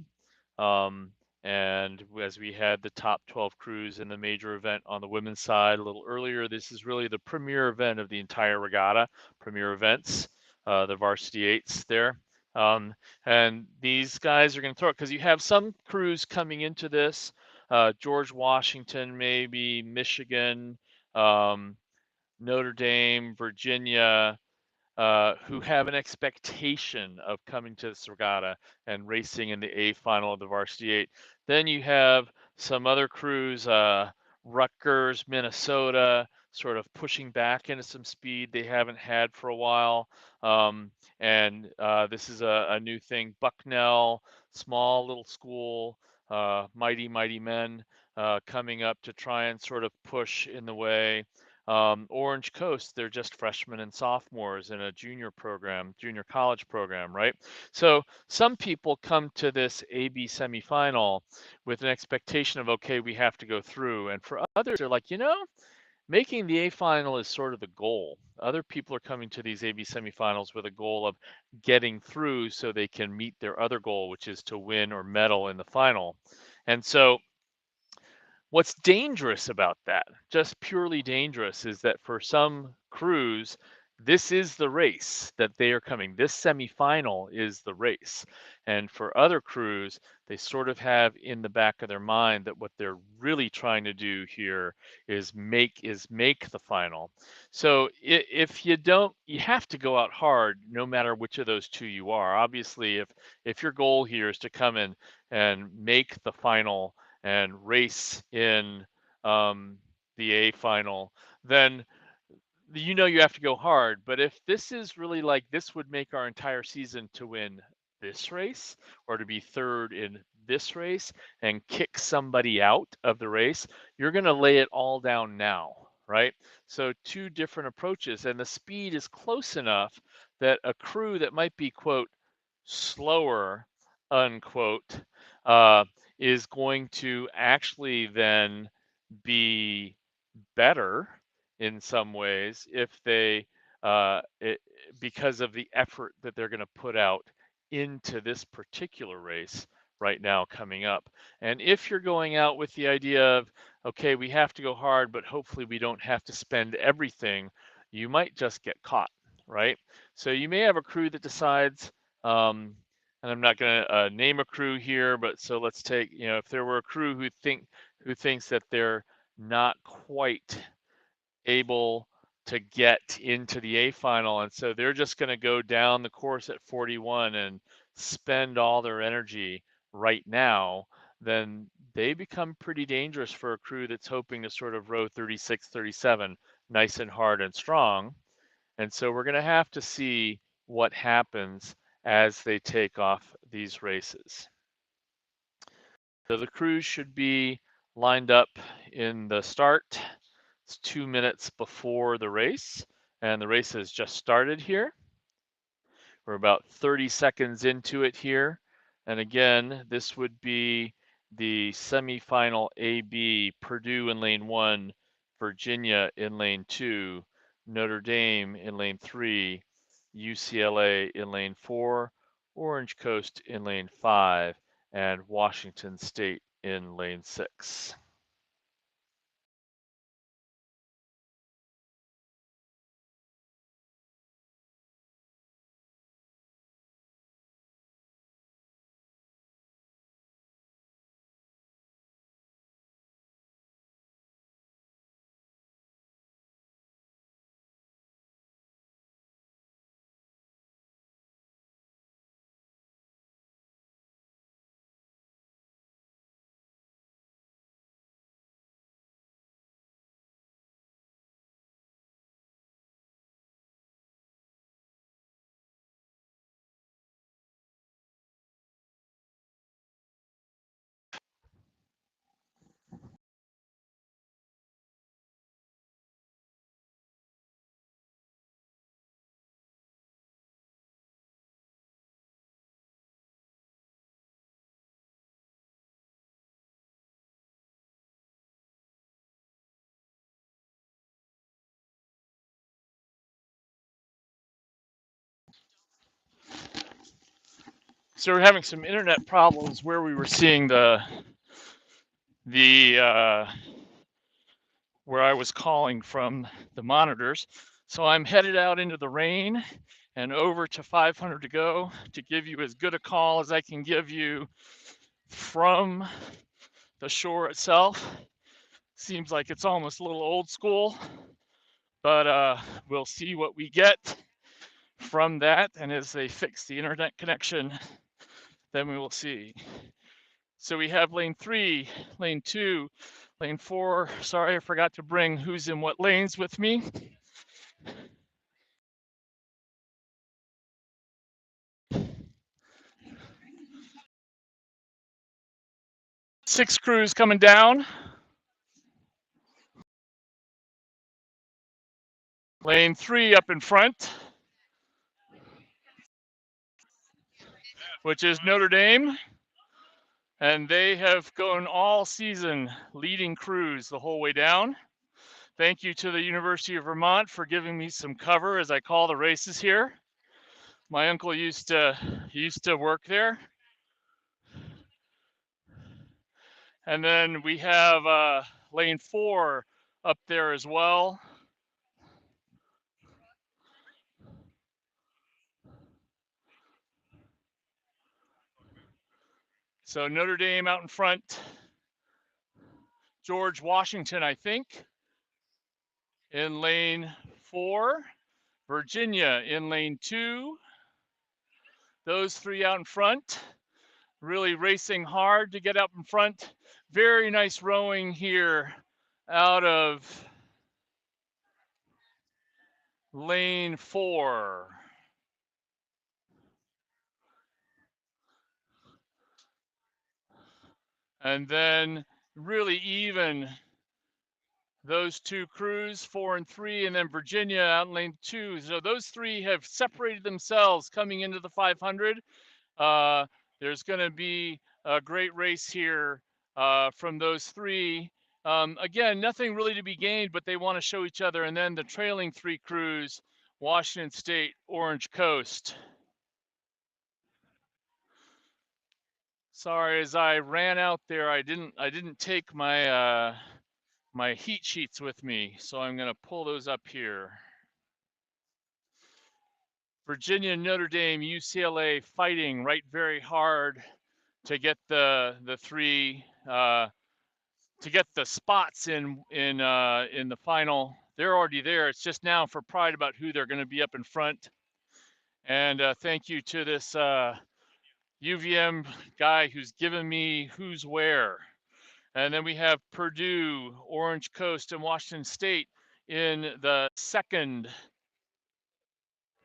And as we had the top 12 crews in the major event on the women's side a little earlier, this is really the premier event of the entire regatta, premier events, the varsity 8s there. And these guys are going to throw it, because you have some crews coming into this, George Washington, maybe Michigan, Notre Dame, Virginia, who have an expectation of coming to this regatta and racing in the A final of the varsity 8. Then you have some other crews, Rutgers, Minnesota, sort of pushing back into some speed they haven't had for a while. Um, and this is a new thing. Bucknell, small little school, mighty, mighty men coming up to try and sort of push in the way. Orange Coast, they're just freshmen and sophomores in a junior program, junior college program, right? So some people come to this AB semifinal with an expectation of, okay, we have to go through. And for others, they're like, making the A final is sort of the goal. Other people are coming to these AB semifinals with a goal of getting through so they can meet their other goal, which is to win or medal in the final. And so what's dangerous about that, just purely dangerous, is that for some crews, this is the race that they are coming. This semifinal is the race. And for other crews, they sort of have in the back of their mind that what they're really trying to do here is make the final. So if you don't, you have to go out hard no matter which of those two you are. Obviously, if your goal here is to come in and make the final and race in the A final, then you have to go hard. But if this is really like this would make our entire season to win this race or to be third in this race and kick somebody out of the race, you're going to lay it all down now, right? So two different approaches, and the speed is close enough that a crew that might be, quote, slower, unquote, uh, is going to actually then be better in some ways if they because of the effort that they're going to put out into this particular race right now coming up. And if you're going out with the idea of, okay, we have to go hard, but hopefully we don't have to spend everything, you might just get caught, right? So you may have a crew that decides, and I'm not going to name a crew here, but so let's take, if there were a crew who thinks that they're not quite able to get into the A final, and so they're just going to go down the course at 41 and spend all their energy right now, then they become pretty dangerous for a crew that's hoping to sort of row 36, 37 nice and hard and strong. And so we're going to have to see what happens as they take off these races. So the crews should be lined up in the start. It's 2 minutes before the race, and the race has just started here. We're about 30 seconds into it here. And again, this would be the semifinal AB, Purdue in lane 1, Virginia in lane 2, Notre Dame in lane 3, UCLA in lane 4, Orange Coast in lane 5, and Washington State in lane 6. So we're having some internet problems where we were seeing the where I was calling from the monitors. So I'm headed out into the rain and over to 500 to go to give you as good a call as I can give you from the shore itself. Seems like it's almost a little old school, but we'll see what we get from that. And as they fix the internet connection, then we will see. So we have lane 3, lane 2, lane 4. Sorry, I forgot to bring who's in what lanes with me. Six crews coming down. Lane 3 up in front, which is Notre Dame. And they have gone all season leading crews the whole way down. Thank you to the University of Vermont for giving me some cover as I call the races here. My uncle used to work there. And then we have lane 4 up there as well. So Notre Dame out in front. George Washington, I think, in lane 4. Virginia in lane 2. Those three out in front, really racing hard to get up in front. Very nice rowing here out of lane 4. And then really even those two crews, 4 and 3, and then Virginia out in lane 2. So those three have separated themselves coming into the 500. There's going to be a great race here from those three. Again, nothing really to be gained, but they want to show each other. And then the trailing three crews, Washington State, Orange Coast. Sorry, as I ran out there, I didn't take my my heat sheets with me, so I'm going to pull those up here. Virginia, Notre Dame, UCLA fighting right very hard to get the three to get the spots in the final. They're already there. It's just now for pride about who they're going to be up in front. And thank you to this UVM guy who's given me who's where. And then we have Purdue, Orange Coast, and Washington State in the second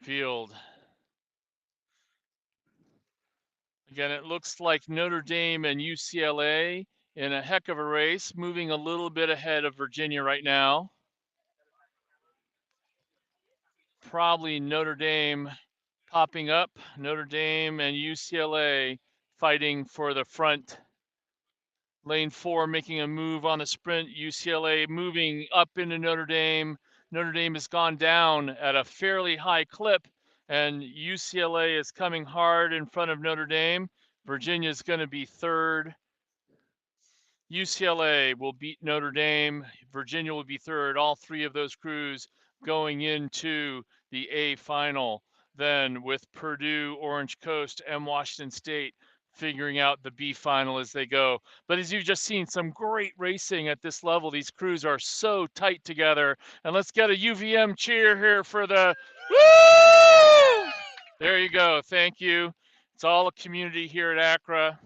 field. Again, it looks like Notre Dame and UCLA in a heck of a race, moving a little bit ahead of Virginia right now. Probably Notre Dame popping up. Notre Dame and UCLA fighting for the front. Lane 4 making a move on the sprint. UCLA moving up into Notre Dame. Notre Dame has gone down at a fairly high clip, and UCLA is coming hard in front of Notre Dame. Virginia is going to be third. UCLA will beat Notre Dame. Virginia will be third. All three of those crews going into the A final. Then with Purdue, Orange Coast, and Washington State figuring out the B final as they go. But as you've just seen, some great racing at this level. These crews are so tight together. And let's get a UVM cheer here for the woo! There you go. Thank you. It's all a community here at ACRA.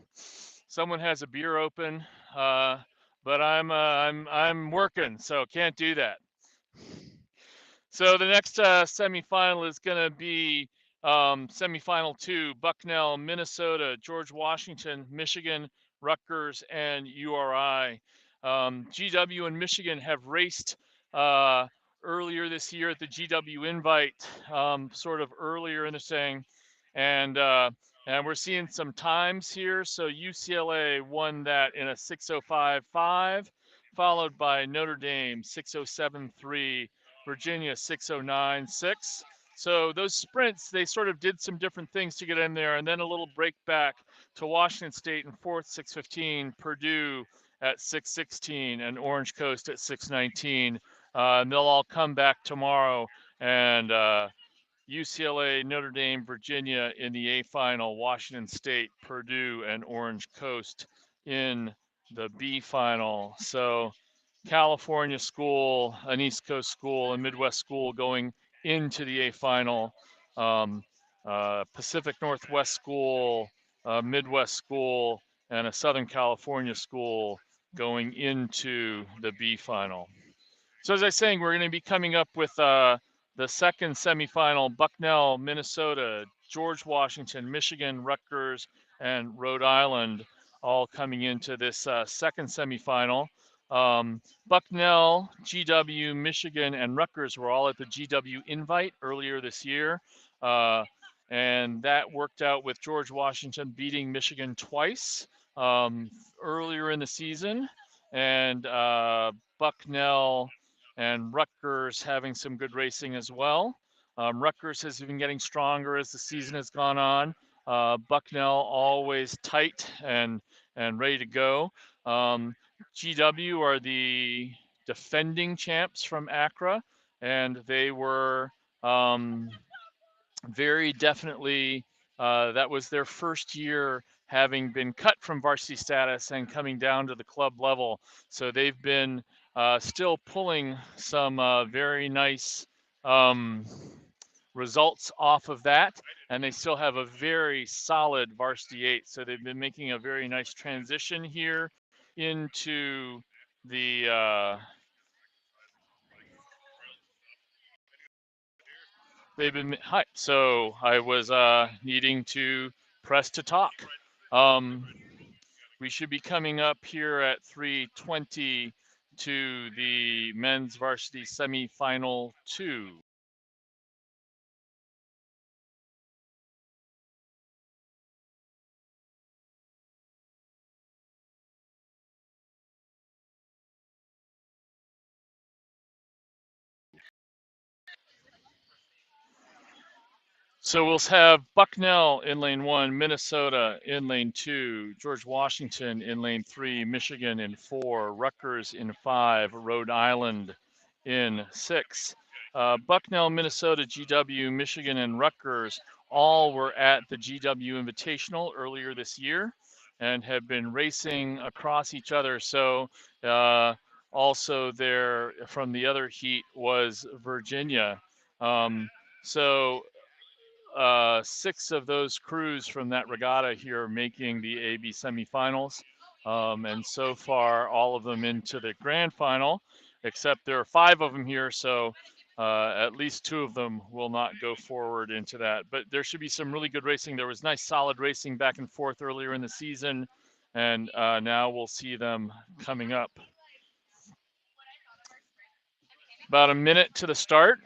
Someone has a beer open, but I'm working, so can't do that. So the next semifinal is going to be semifinal 2, Bucknell, Minnesota, George Washington, Michigan, Rutgers, and URI. GW and Michigan have raced earlier this year at the GW Invite, sort of earlier in the thing, and we're seeing some times here. So UCLA won that in a 6:05.5, followed by Notre Dame 6:07.3. Virginia 6:09.6. So those sprints, they sort of did some different things to get in there, and then a little break back to Washington State in fourth 6:15, Purdue at 6:16, and Orange Coast at 6:19. And they'll all come back tomorrow, and UCLA, Notre Dame, Virginia in the A final, Washington State, Purdue, and Orange Coast in the B final. So California school, an East Coast school, and Midwest school going into the A final. Pacific Northwest school, Midwest school, and a Southern California school going into the B final. So as I was saying, we're going to be coming up with the second semifinal: Bucknell, Minnesota, George Washington, Michigan, Rutgers, and Rhode Island, all coming into this second semifinal. Bucknell, GW, Michigan, and Rutgers were all at the GW Invite earlier this year. And that worked out with George Washington beating Michigan twice earlier in the season. And Bucknell and Rutgers having some good racing as well. Rutgers has been getting stronger as the season has gone on. Bucknell always tight and ready to go. GW are the defending champs from ACRA, and they were very definitely, that was their first year having been cut from varsity status and coming down to the club level. So they've been still pulling some very nice results off of that, and they still have a very solid varsity 8. So they've been making a very nice transition here into the they've been hi. So I was needing to press to talk. Um, we should be coming up here at 3:20 to the men's varsity semifinal 2. So we'll have Bucknell in lane 1, Minnesota in lane 2, George Washington in lane 3, Michigan in 4, Rutgers in 5, Rhode Island in 6. Bucknell, Minnesota, GW, Michigan, and Rutgers all were at the GW Invitational earlier this year and have been racing across each other. So also there from the other heat was Virginia. So 6 of those crews from that regatta here are making the AB semifinals. And so far, all of them into the grand final, except there are 5 of them here. So at least 2 of them will not go forward into that. But there should be some really good racing. There was nice solid racing back and forth earlier in the season. And now we'll see them coming up. About a minute to the start.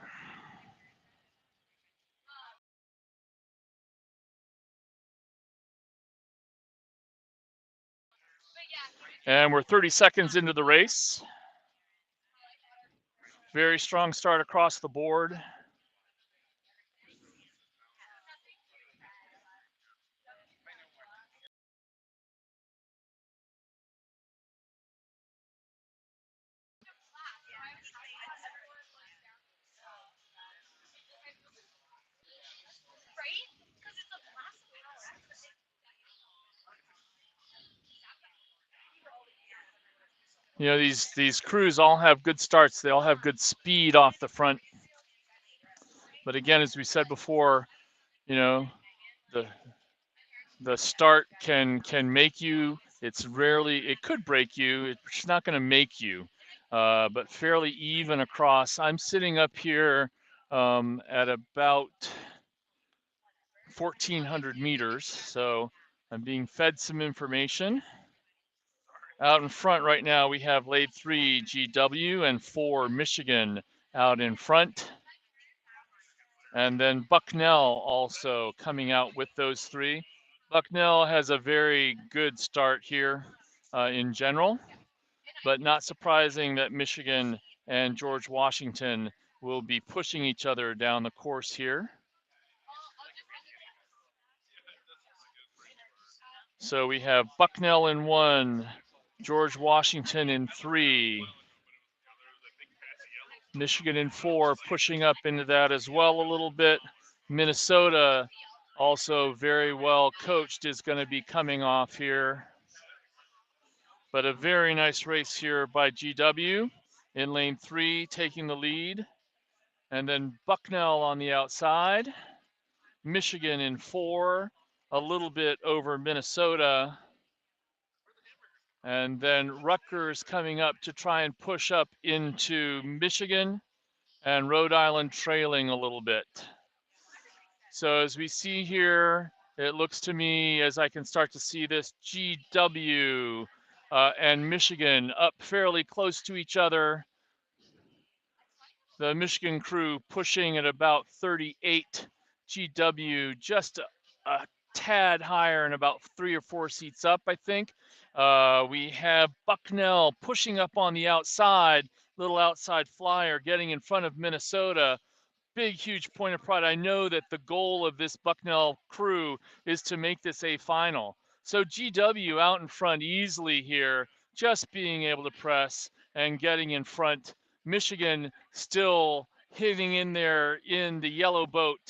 And we're 30 seconds into the race. Very strong start across the board. You know, these crews all have good starts. They all have good speed off the front. But again, as we said before, you know, the start can make you. It's rarely, it could break you. It's not going to make you. But fairly even across. I'm sitting up here at about 1,400 meters, so I'm being fed some information. Out in front right now, we have lane 3 GW and 4 Michigan out in front. And then Bucknell also coming out with those 3. Bucknell has a very good start here in general, but not surprising that Michigan and George Washington will be pushing each other down the course here. So we have Bucknell in 1, George Washington in 3, Michigan in 4, pushing up into that as well a little bit. Minnesota, also very well coached, is going to be coming off here. But a very nice race here by GW in lane 3, taking the lead. And then Bucknell on the outside. Michigan in 4, a little bit over Minnesota. And then Rutgers coming up to try and push up into Michigan, and Rhode Island trailing a little bit. So as we see here, it looks to me, as I can start to see this, GW and Michigan up fairly close to each other. The Michigan crew pushing at about 38, GW just a tad higher and about 3 or 4 seats up, I think. We have Bucknell pushing up on the outside, little outside flyer, getting in front of Minnesota. Big, huge point of pride. I know that the goal of this Bucknell crew is to make this a final. So GW out in front easily here, just being able to press and getting in front. Michigan still hitting in there in the yellow boat.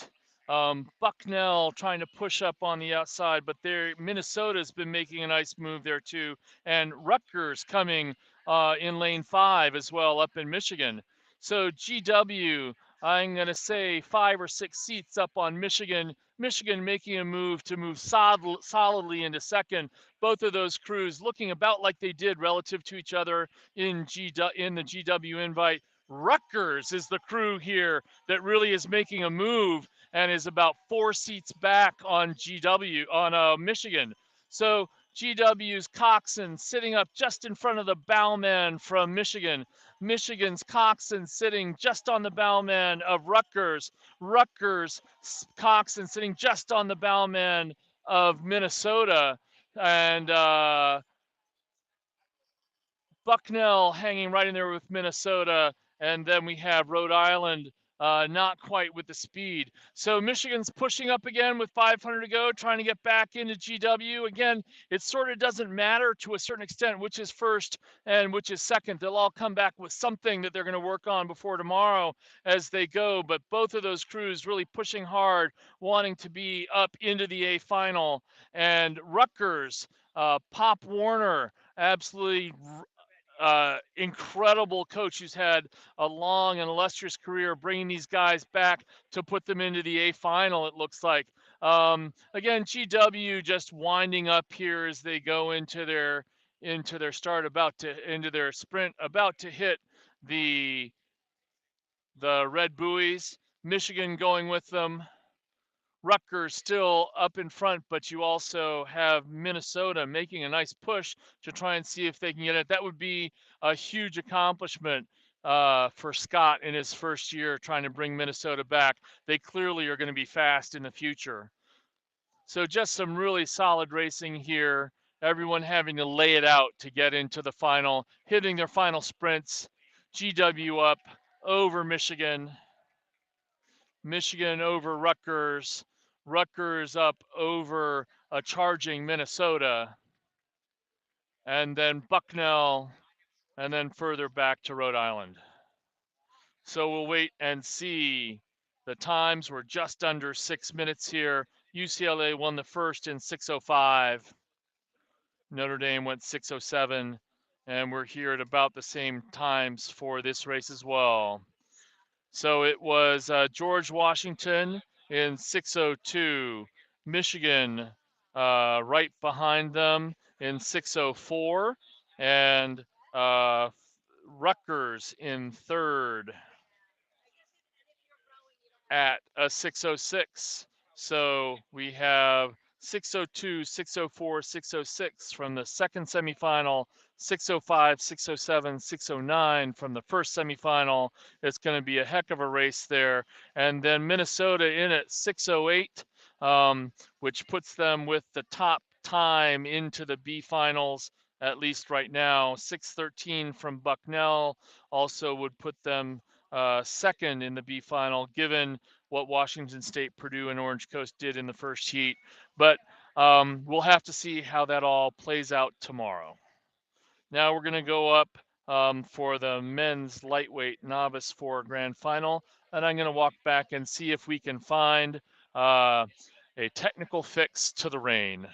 Bucknell trying to push up on the outside, but there Minnesota's been making a nice move there too. And Rutgers coming in lane 5 as well up in Michigan. So GW, I'm going to say 5 or 6 seats up on Michigan. Michigan making a move to move solidly into second. Both of those crews looking about like they did relative to each other in the GW invite. Rutgers is the crew here that really is making a move and is about 4 seats back on Michigan. So GW's Coxon sitting up just in front of the bowman from Michigan. Michigan's Coxon sitting just on the bowman of Rutgers. Rutgers Coxon sitting just on the bowman of Minnesota. And Bucknell hanging right in there with Minnesota. And then we have Rhode Island not quite with the speed. So Michigan's pushing up again with 500 to go, trying to get back into GW. Again, it sort of doesn't matter to a certain extent which is first and which is second. They'll all come back with something that they're going to work on before tomorrow as they go. But both of those crews really pushing hard, wanting to be up into the A final. And Rutgers, Pop Warner, absolutely incredible coach who's had a long and illustrious career bringing these guys back to put them into the A final, it looks like. Again, GW just winding up here as they go into their start, into their sprint, about to hit the red buoys. Michigan going with them. Rutgers still up in front, but you also have Minnesota making a nice push to try and see if they can get it. That would be a huge accomplishment for Scott in his first year trying to bring Minnesota back. They clearly are going to be fast in the future. So just some really solid racing here. Everyone having to lay it out to get into the final, hitting their final sprints. GW up over Michigan. Michigan over Rutgers, Rutgers up over a charging Minnesota, and then Bucknell, and then further back to Rhode Island. So we'll wait and see. The times were just under 6 minutes here. UCLA won the first in 6:05. Notre Dame went 6:07, and we're here at about the same times for this race as well. So it was George Washington in 6:02, Michigan right behind them in 6:04, and Rutgers in third at a 6:06. So we have 6:02, 6:04, 6:06 from the second semifinal, 6:05, 6:07, 6:09 from the first semifinal. It's going to be a heck of a race there. And then Minnesota in at 6:08, which puts them with the top time into the B finals, at least right now. 6:13 from Bucknell also would put them second in the B final, given what Washington State, Purdue, and Orange Coast did in the first heat. But we'll have to see how that all plays out tomorrow. Now we're going to go up for the men's lightweight novice 4 grand final, and I'm going to walk back and see if we can find a technical fix to the rain.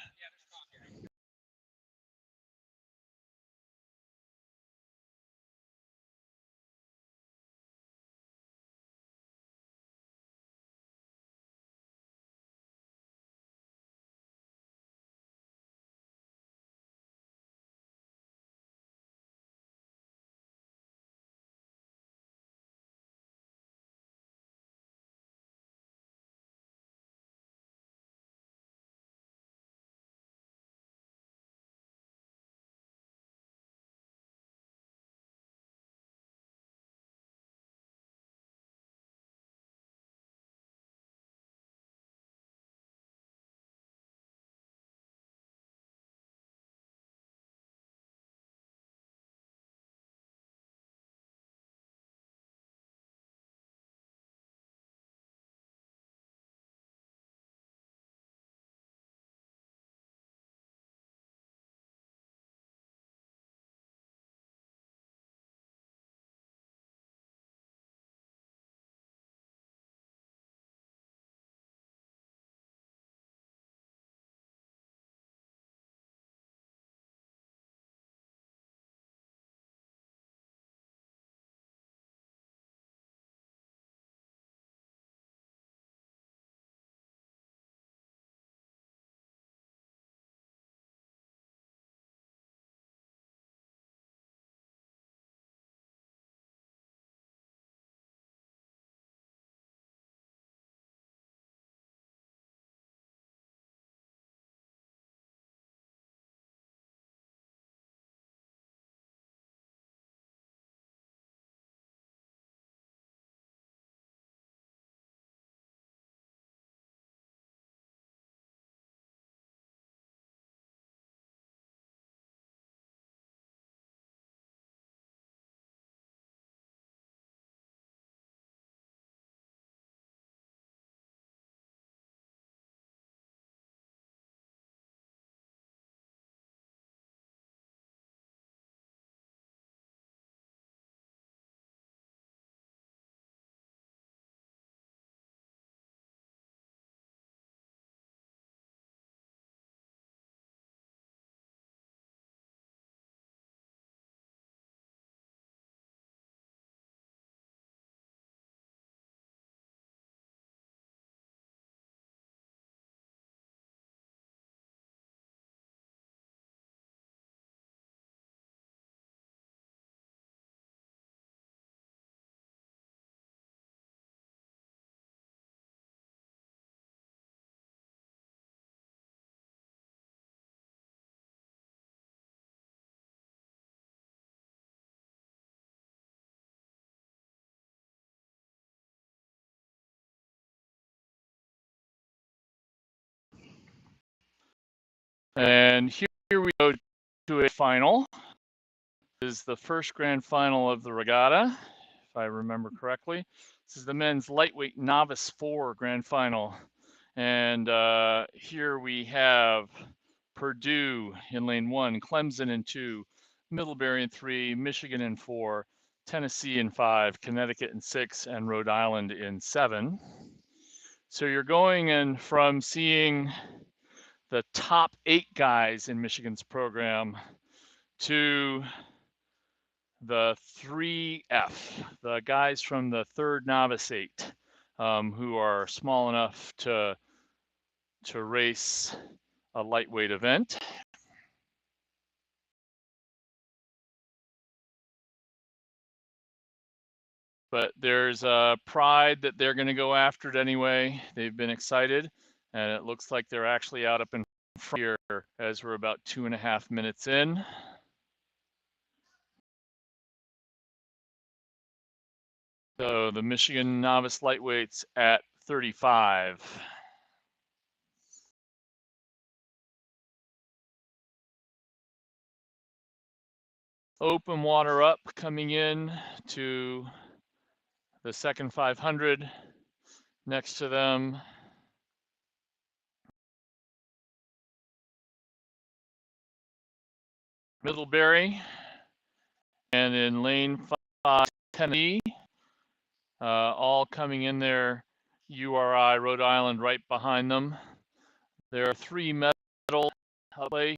And here we go to a final. This is the first grand final of the regatta, if I remember correctly. This is the men's lightweight novice 4 grand final. And here we have Purdue in lane 1, Clemson in 2, Middlebury in 3, Michigan in 4, Tennessee in 5, Connecticut in 6, and Rhode Island in 7. So you're going in from seeing the top 8 guys in Michigan's program to the 3F, the guys from the third novice 8, who are small enough to race a lightweight event. But there's a pride that they're going to go after it anyway. They've been excited, and it looks like they're actually out up in front here as we're about 2.5 minutes in. So the Michigan novice lightweights at 35. Open water up coming in to the second 500. Next to them, Middlebury, and in lane 5, Tennessee, all coming in there. URI, Rhode Island, right behind them. There are 3 medal play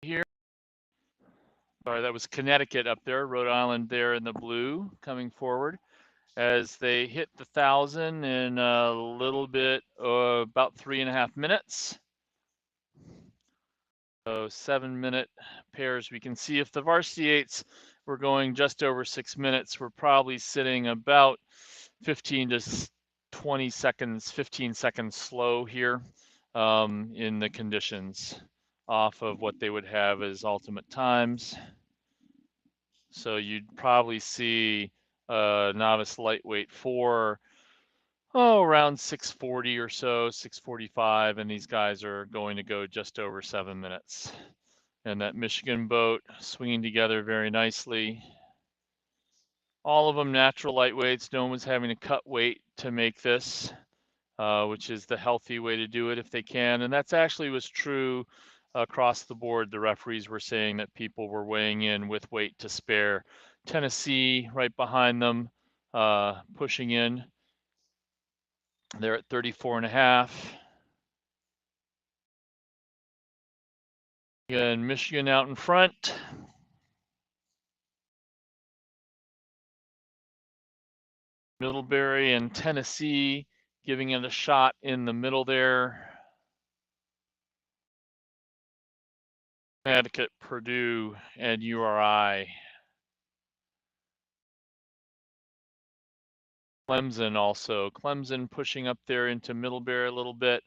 here. Sorry, that was Connecticut up there. Rhode Island there in the blue, coming forward as they hit the 1,000 in a little bit, about 3.5 minutes. So 7-minute pairs. We can see if the varsity 8s were going just over 6 minutes, we're probably sitting about 15 to 20 seconds, 15 seconds slow here in the conditions off of what they would have as ultimate times. So you'd probably see novice lightweight 4, around 6:40 or so, 6:45, and these guys are going to go just over 7 minutes. And that Michigan boat swinging together very nicely. All of them natural lightweights. No one was having to cut weight to make this, which is the healthy way to do it if they can. And that's actually was true across the board. The referees were saying that people were weighing in with weight to spare. Tennessee right behind them, pushing in. They're at 34.5. Again, Michigan out in front. Middlebury and Tennessee giving it a shot in the middle there. Connecticut, Purdue, and URI. Clemson also. Clemson pushing up there into Middlebury a little bit,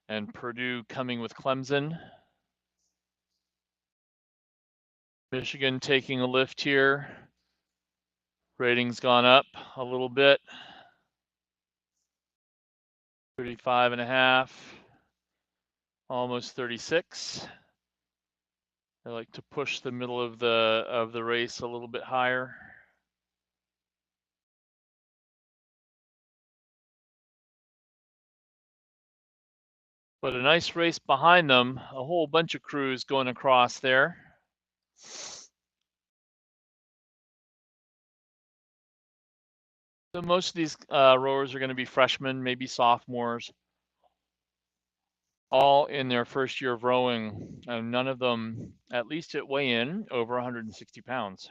and Purdue coming with Clemson. Michigan taking a lift here. Rating's gone up a little bit. 35.5, almost 36. I like to push the middle of the race a little bit higher. But a nice race behind them, a whole bunch of crews going across there. So most of these rowers are going to be freshmen, maybe sophomores, all in their first year of rowing, and none of them, at least at weigh-in, over 160 pounds.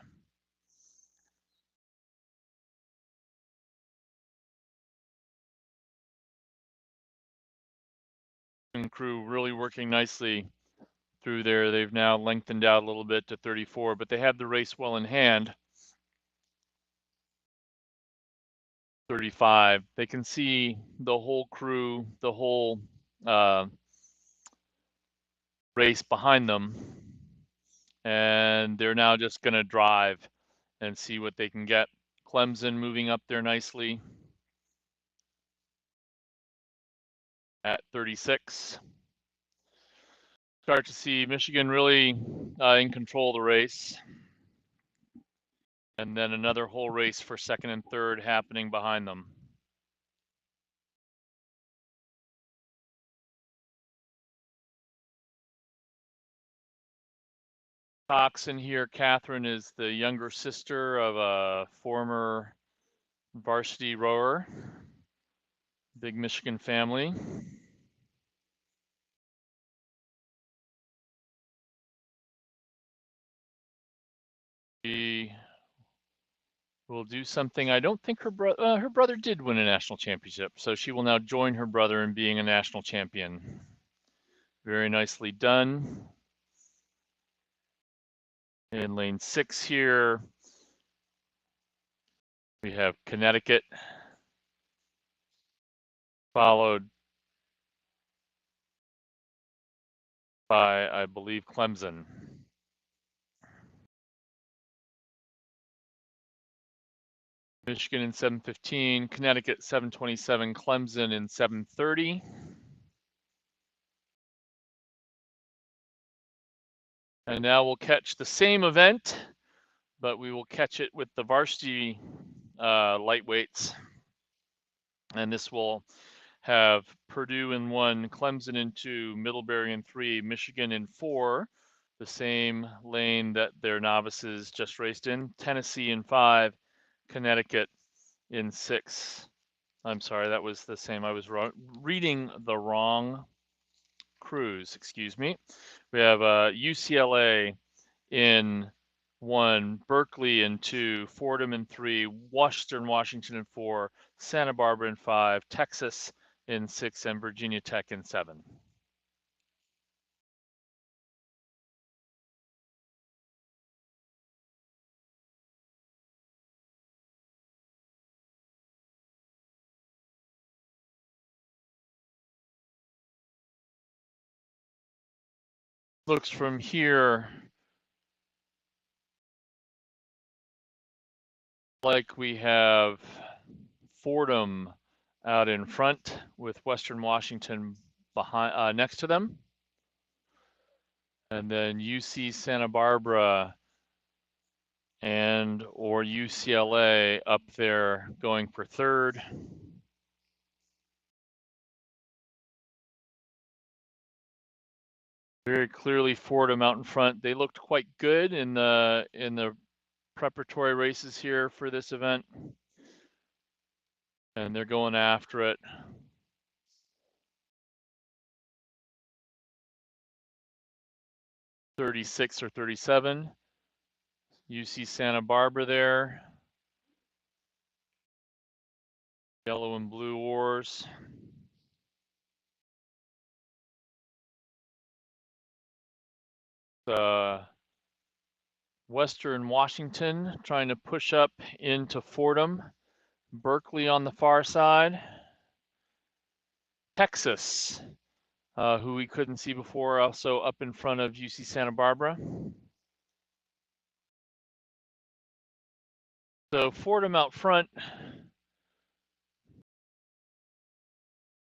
And crew really working nicely through there. They've now lengthened out a little bit to 34, but they have the race well in hand. 35. They can see the whole crew, the whole race behind them, and they're now just going to drive and see what they can get. Clemson moving up there nicely at 36. Start to see Michigan really in control of the race. And then another whole race for second and third happening behind them. Coxon here, Catherine, is the younger sister of a former varsity rower. Big Michigan family. She will do something. I don't think her brother did win a national championship, so she will now join her brother in being a national champion. Very nicely done. In lane 6 here, we have Connecticut, followed by, I believe, Clemson. Michigan in 7:15, Connecticut 7:27, Clemson in 7:30. And now we'll catch the same event, but we will catch it with the varsity lightweights. And this will have Purdue in 1, Clemson in 2, Middlebury in 3, Michigan in 4, the same lane that their novices just raced in, Tennessee in 5, Connecticut in 6. I'm sorry, that was the same. I was reading the wrong cruise, excuse me. We have UCLA in 1, Berkeley in 2, Fordham in 3, Western Washington in 4, Santa Barbara in 5, Texas in 6, and Virginia Tech in 7. Looks from here like we have Fordham out in front with Western Washington behind, next to them. And then UC Santa Barbara and or UCLA up there going for third. Very clearly Fordham out in front. They looked quite good in the preparatory races here for this event. And they're going after it. .36 or 37. UC Santa Barbara there. Yellow and blue oars. Western Washington trying to push up into Fordham. Berkeley on the far side. Texas, who we couldn't see before, also up in front of UC Santa Barbara. So Fordham out front.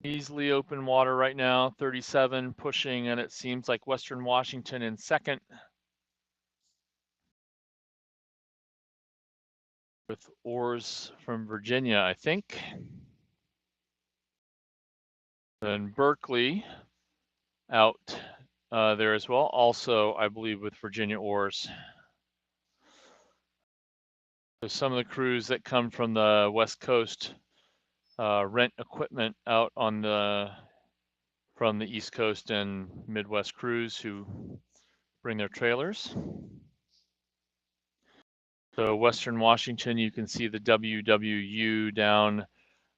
Easily open water right now, 37 pushing, and it seems like Western Washington in second. With oars from Virginia, I think. Then Berkeley out there as well, also, I believe, with Virginia oars. So some of the crews that come from the West Coast rent equipment out on from the East Coast and Midwest crews who bring their trailers. So Western Washington, you can see the WWU down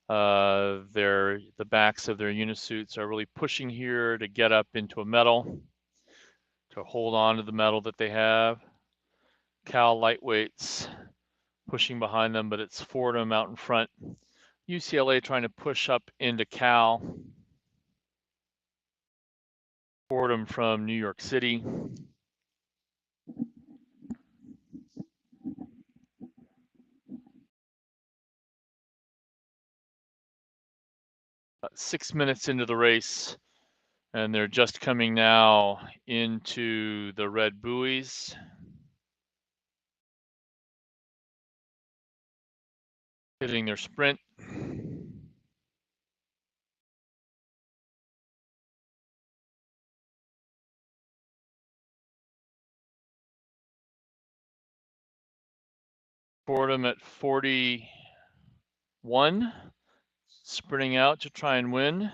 the backs of their unisuits are really pushing here to get up into a medal, to hold on to the medal that they have. Cal lightweights pushing behind them, but it's Fordham out in front. UCLA trying to push up into Cal. Fordham from New York City. About 6 minutes into the race, And they're just coming now into the red buoys. Hitting their sprint. Fordham at 41, sprinting out to try and win.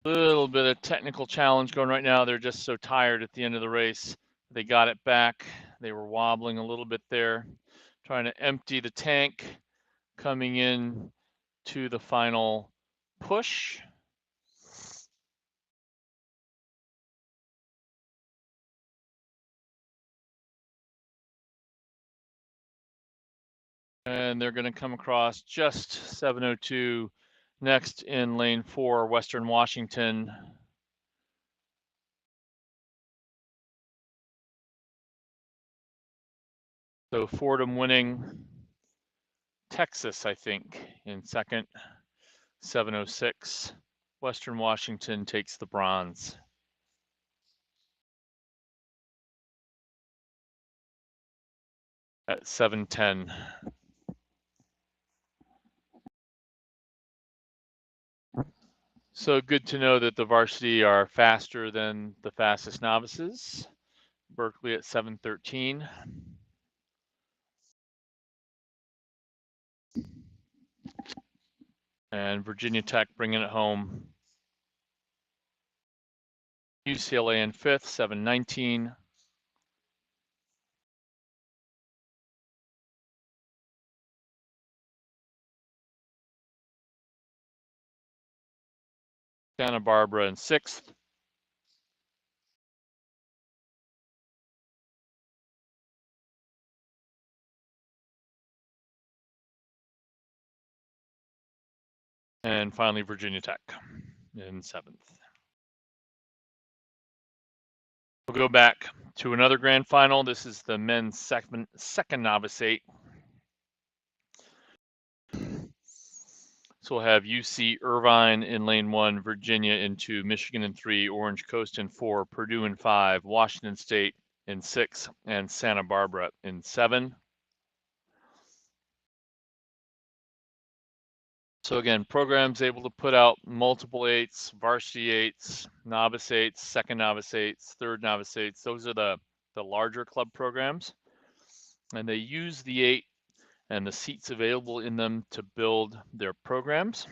Little bit of technical challenge going right now. They're just so tired at the end of the race. They got it back. They were wobbling a little bit there, trying to empty the tank, coming in to the final push. And they're going to come across just 7:02 next in lane 4, Western Washington. So Fordham winning. Texas, I think, in second, 7:06. Western Washington takes the bronze. At 7:10. So good to know that the varsity are faster than the fastest novices. Berkeley at 7:13. And Virginia Tech bringing it home. UCLA in fifth, 7:19. Santa Barbara in sixth. And finally, Virginia Tech in seventh. We'll go back to another grand final. This is the men's second novice 8. So we'll have UC Irvine in lane 1, Virginia in 2, Michigan in 3, Orange Coast in 4, Purdue in 5, Washington State in 6, and Santa Barbara in 7. So again, programs able to put out multiple 8s, varsity 8s, novice 8s, second novice 8s, third novice 8s. Those are the larger club programs. And they use the 8 and the seats available in them to build their programs.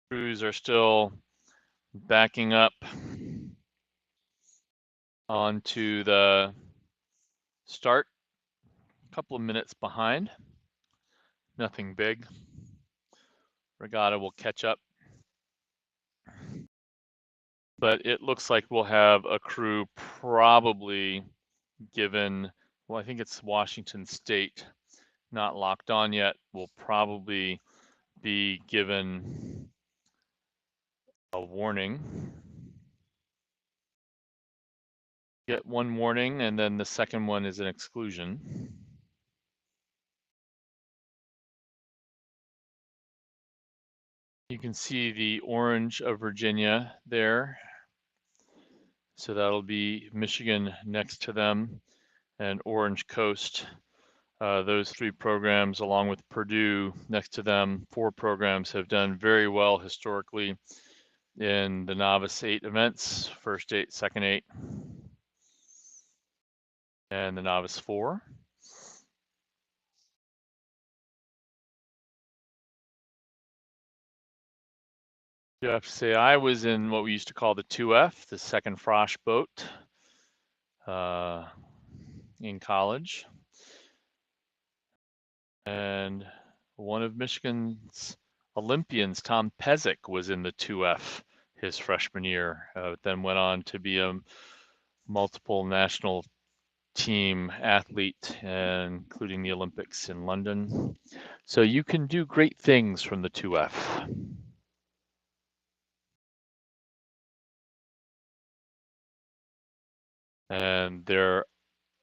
Crews are still backing up onto the start. A couple of minutes behind. Nothing big. Regatta will catch up. But it looks like we'll have a crew probably given, well, I think it's Washington State, not locked on yet, will probably be given a warning. Get one warning, and then the second one is an exclusion. You can see the orange of Virginia there. So that'll be Michigan next to them and Orange Coast. Those 3 programs, along with Purdue next to them, 4 programs have done very well historically in the novice 8 events, first 8, second 8, and the novice 4. You have to say I was in what we used to call the 2F, the second frosh boat in college. And one of Michigan's Olympians, Tom Pezic, was in the 2F his freshman year, then went on to be a multiple national team athlete, including the Olympics in London. So you can do great things from the 2F. And they're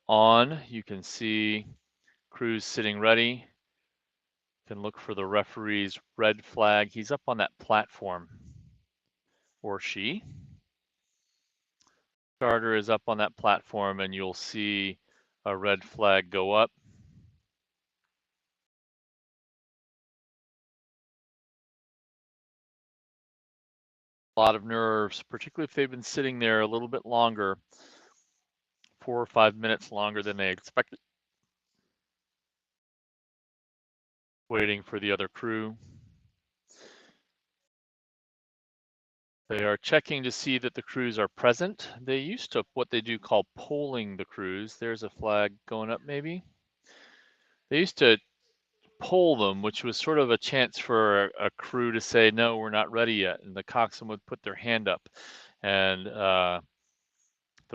on. You can see crews sitting ready. Can look for the referee's red flag. He's up on that platform, or she. Starter is up on that platform, and you'll see a red flag go up. A lot of nerves, particularly if they've been sitting there a little bit longer, 4 or 5 minutes longer than they expected, waiting for the other crew. They are checking to see that the crews are present. They used to what they do call polling the crews. There's a flag going up maybe. They used to poll them, which was sort of a chance for a crew to say, no, we're not ready yet. And the coxswain would put their hand up, and the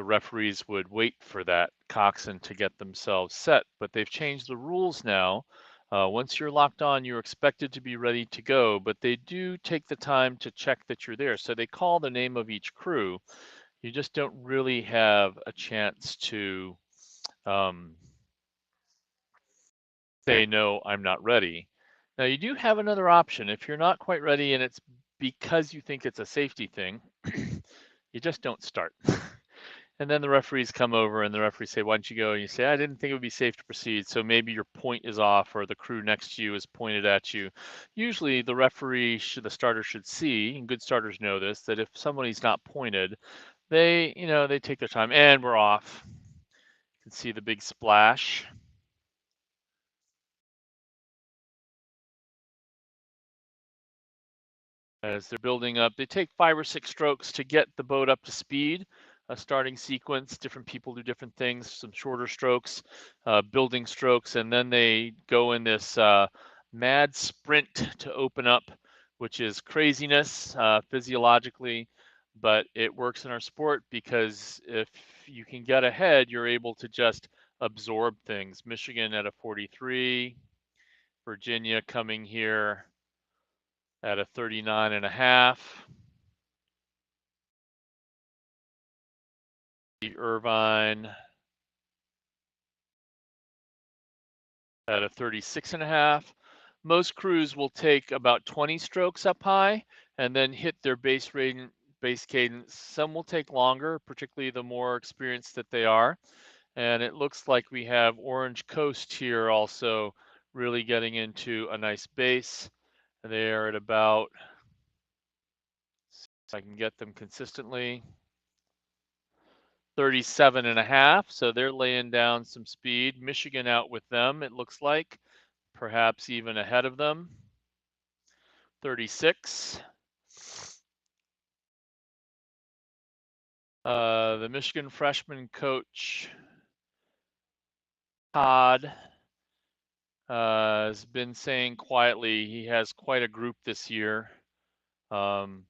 referees would wait for that coxswain to get themselves set. But they've changed the rules now. Once you're locked on, you're expected to be ready to go, but they do take the time to check that you're there. So they call the name of each crew. You just don't really have a chance to say, no, I'm not ready. Now, you do have another option. If you're not quite ready and it's because you think it's a safety thing, you just don't start. And then the referees come over and the referees say, why don't you go? And you say, I didn't think it would be safe to proceed. So maybe your point is off, or the crew next to you is pointed at you. Usually the referee, the starter should see, and good starters know this, that if somebody's not pointed, they take their time, and we're off. You can see the big splash. As they're building up, they take 5 or 6 strokes to get the boat up to speed. A starting sequence, different people do different things, some shorter strokes, building strokes, and then they go in this mad sprint to open up, which is craziness physiologically, but it works in our sport because if you can get ahead, you're able to just absorb things. Michigan at a 43, Virginia coming here at a 39.5. Irvine at a 36.5. Most crews will take about 20 strokes up high and then hit their base cadence. Some will take longer, particularly the more experienced that they are. And it looks like we have Orange Coast here also really getting into a nice base. They are at about, see if I can get them consistently, 37.5. So they're laying down some speed. Michigan out with them, it looks like, perhaps even ahead of them. 36. The Michigan freshman coach, Todd, has been saying quietly he has quite a group this year. And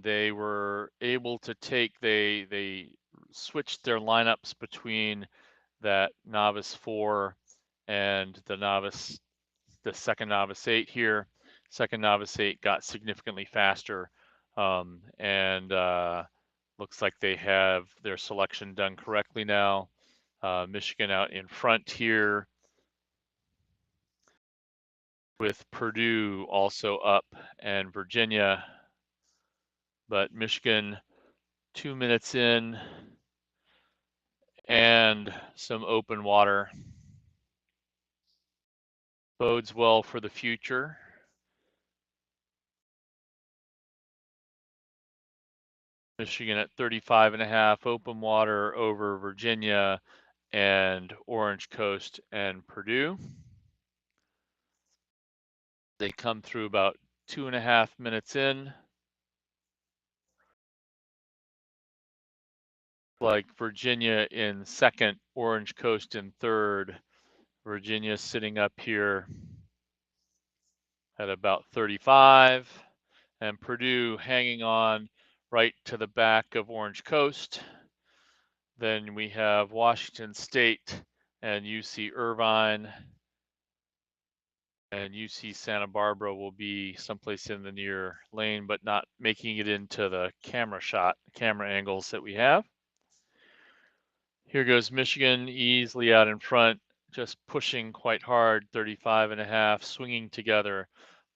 they were able to they switched their lineups between that novice 4 and the second novice 8 here. Second novice 8 got significantly faster, and looks like they have their selection done correctly now. Michigan out in front here, with Purdue also up and Virginia, but Michigan 2 minutes in and some open water. Bodes well for the future. Michigan at 35.5, open water over Virginia and Orange Coast and Purdue. They come through about 2.5 minutes in. Like Virginia in second, Orange Coast in third. Virginia sitting up here at about 35, and Purdue hanging on right to the back of Orange Coast. Then we have Washington State and UC Irvine, and UC Santa Barbara will be someplace in the near lane, but not making it into the camera angles that we have. Here goes Michigan easily out in front. just pushing quite hard, 35.5, swinging together,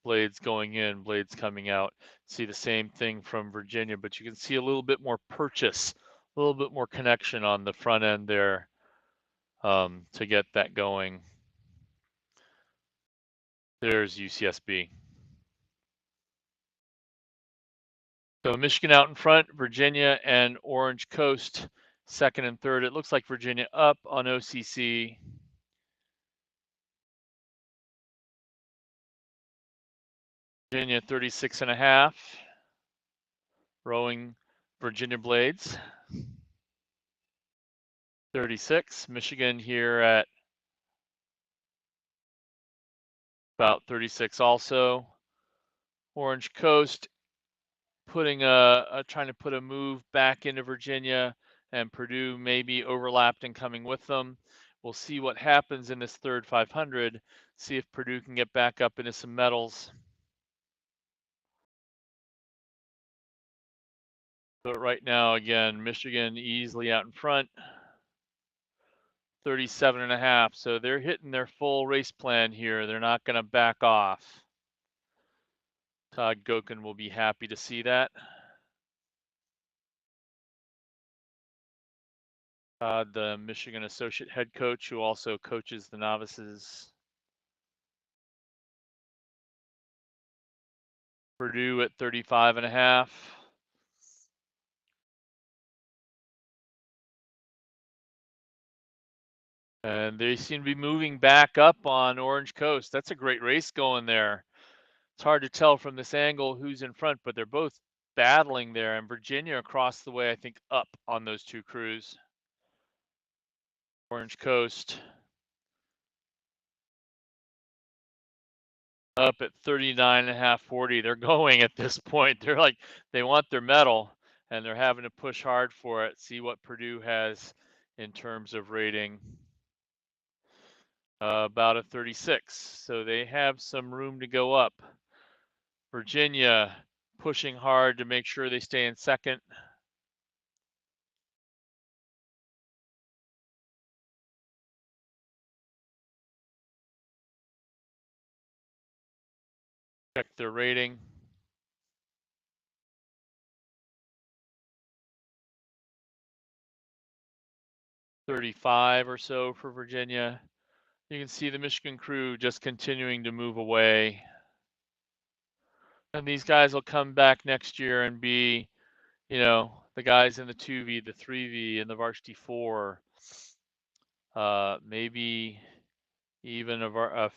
blades going in, blades coming out. See the same thing from Virginia, but you can see a little bit more purchase, a little bit more connection on the front end there to get that going. There's UCSB. So Michigan out in front, Virginia and Orange Coast second and third. It looks like Virginia up on OCC. Virginia 36.5, rowing Virginia blades. 36. Michigan here at about 36 also. Orange Coast putting trying to put a move back into Virginia, and Purdue maybe overlapped and coming with them. We'll see what happens in this third 500. See if Purdue can get back up into some medals. But right now, again, Michigan easily out in front. 37.5. So they're hitting their full race plan here. They're not going to back off. Todd Gokin will be happy to see that. Todd, the Michigan associate head coach, who also coaches the novices. Purdue at 35.5. And they seem to be moving back up on Orange Coast. That's a great race going there. It's hard to tell from this angle who's in front, but they're both battling there. And Virginia across the way, I think, up on those two crews. Orange Coast up at 39.5, 40. They're going at this point. They're like, they want their medal, and they're having to push hard for it. See what Purdue has in terms of rating. About a 36. So they have some room to go up. Virginia pushing hard to make sure they stay in second. Check their rating. .35 or so for Virginia. You can see the Michigan crew just continuing to move away. And these guys will come back next year and be, you know, the guys in the 2V, the 3V, and the varsity 4. Maybe even a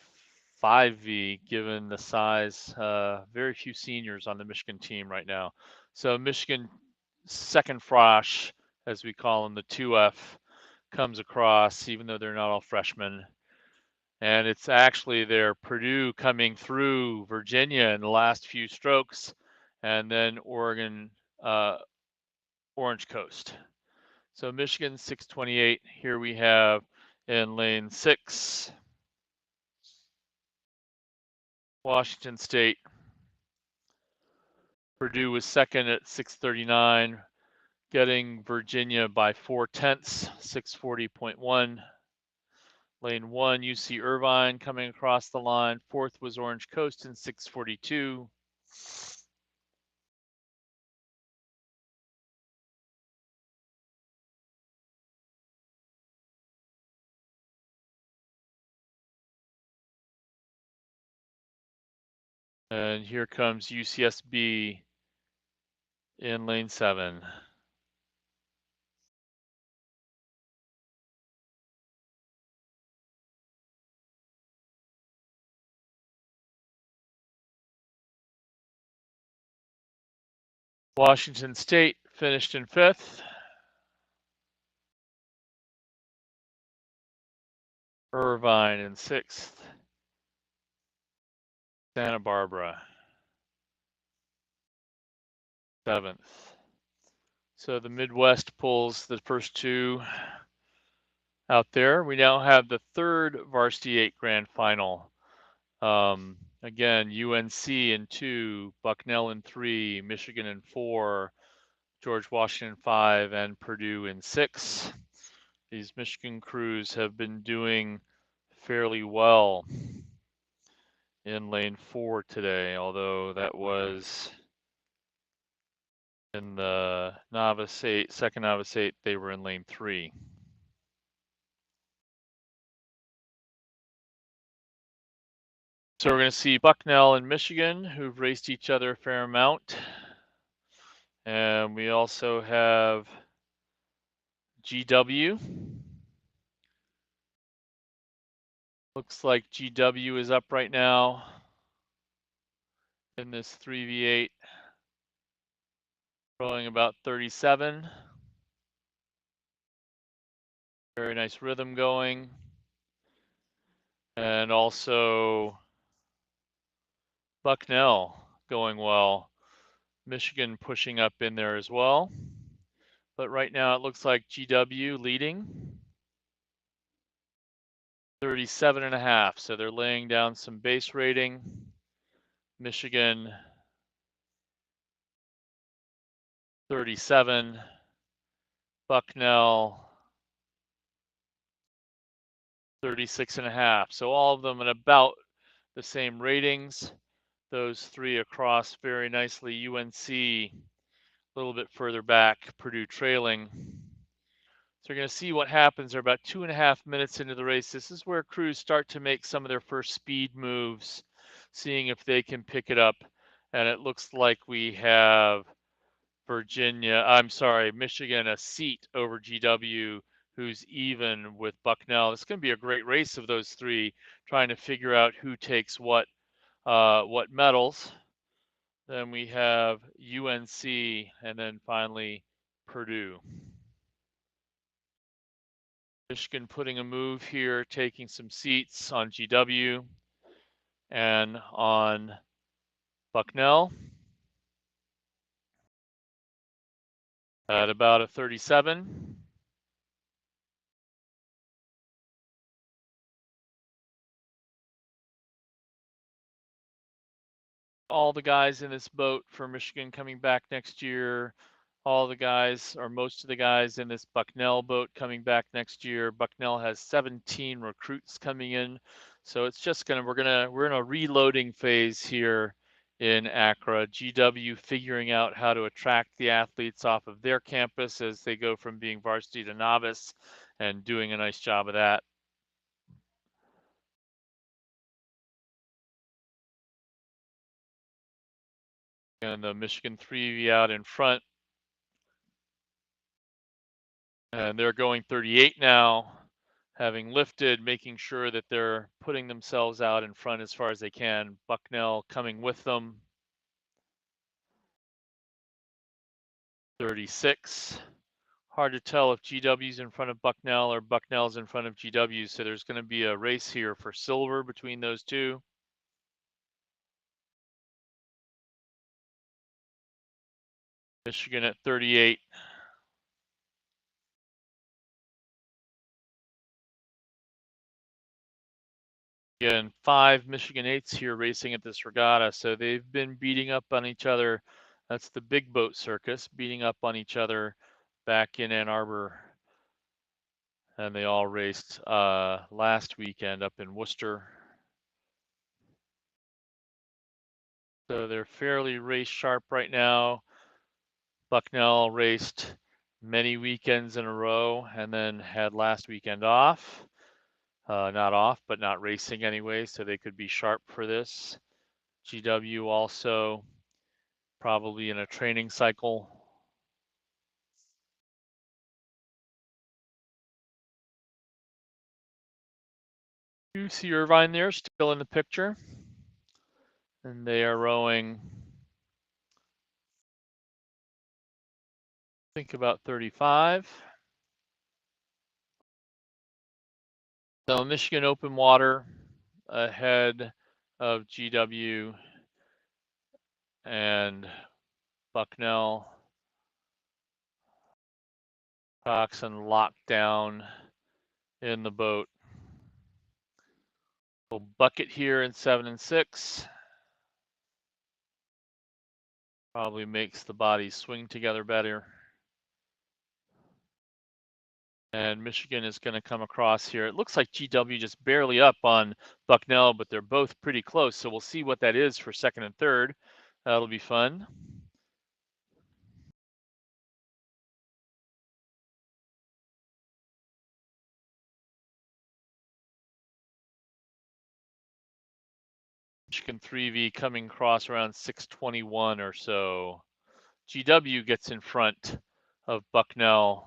5V, given the size. Very few seniors on the Michigan team right now. So Michigan second frosh, as we call them, the 2F, comes across, even though they're not all freshmen. And it's actually their Purdue coming through Virginia in the last few strokes, and then Oregon, Orange Coast. So Michigan 628. Here we have in lane 6, Washington State. Purdue was second at 639, getting Virginia by 4/10, 640.1. Lane 1, UC Irvine coming across the line. Fourth was Orange Coast in 642. And here comes UCSB in lane 7. Washington State finished in 5th. Irvine in 6th. Santa Barbara 7th. So the Midwest pulls the first two out there. We now have the third varsity 8 grand final. Again, UNC in 2, Bucknell in 3, Michigan in 4, George Washington 5, and Purdue in 6. These Michigan crews have been doing fairly well in lane 4 today, although that was in the novice 8, second novice 8, they were in lane 3. So we're going to see Bucknell and Michigan, who've raced each other a fair amount. And we also have GW. Looks like GW is up right now in this 3v8, rolling about 37. Very nice rhythm going. And also Bucknell going well. Michigan pushing up in there as well. But right now it looks like GW leading 37.5. So they're laying down some base rating. Michigan 37. Bucknell 36.5. So all of them at about the same ratings. Those three across very nicely. UNC a little bit further back, Purdue trailing. So we're going to see what happens. They're about 2.5 minutes into the race. This is where crews start to make some of their first speed moves, seeing if they can pick it up. And it looks like we have Michigan a seat over GW, who's even with Bucknell. It's going to be a great race of those three, trying to figure out who takes what medals. Then we have UNC, and then finally Purdue. Michigan putting a move here, taking some seats on GW and on Bucknell at about a 37. All the guys in this boat for Michigan coming back next year. All the guys, or most of the guys in this Bucknell boat coming back next year. Bucknell has 17 recruits coming in. So it's just we're in a reloading phase here in ACRA. GW figuring out how to attract the athletes off of their campus as they go from being varsity to novice, and doing a nice job of that. And the Michigan 3V out in front. And they're going 38 now, having lifted, making sure that they're putting themselves out in front as far as they can. Bucknell coming with them. 36. Hard to tell if GW's in front of Bucknell or Bucknell's in front of GW, so there's going to be a race here for silver between those two. Michigan at 38. Again, 5 Michigan 8s here racing at this regatta, so they've been beating up on each other. That's the big boat circus, beating up on each other back in Ann Arbor. And they all raced last weekend up in Worcester. So they're fairly race sharp right now. Bucknell raced many weekends in a row and then had last weekend off. Not off, but not racing anyway, so they could be sharp for this. GW also probably in a training cycle. You see Irvine there still in the picture. And they are rowing, I think, about 35. So Michigan open water ahead of GW and Bucknell. Coxon locked down in the boat. Little bucket here in 7 and 6. Probably makes the bodies swing together better. And Michigan is going to come across here. It looks like GW just barely up on Bucknell, but they're both pretty close. So we'll see what that is for second and third. That'll be fun. Michigan 3V coming across around 621 or so. GW gets in front of Bucknell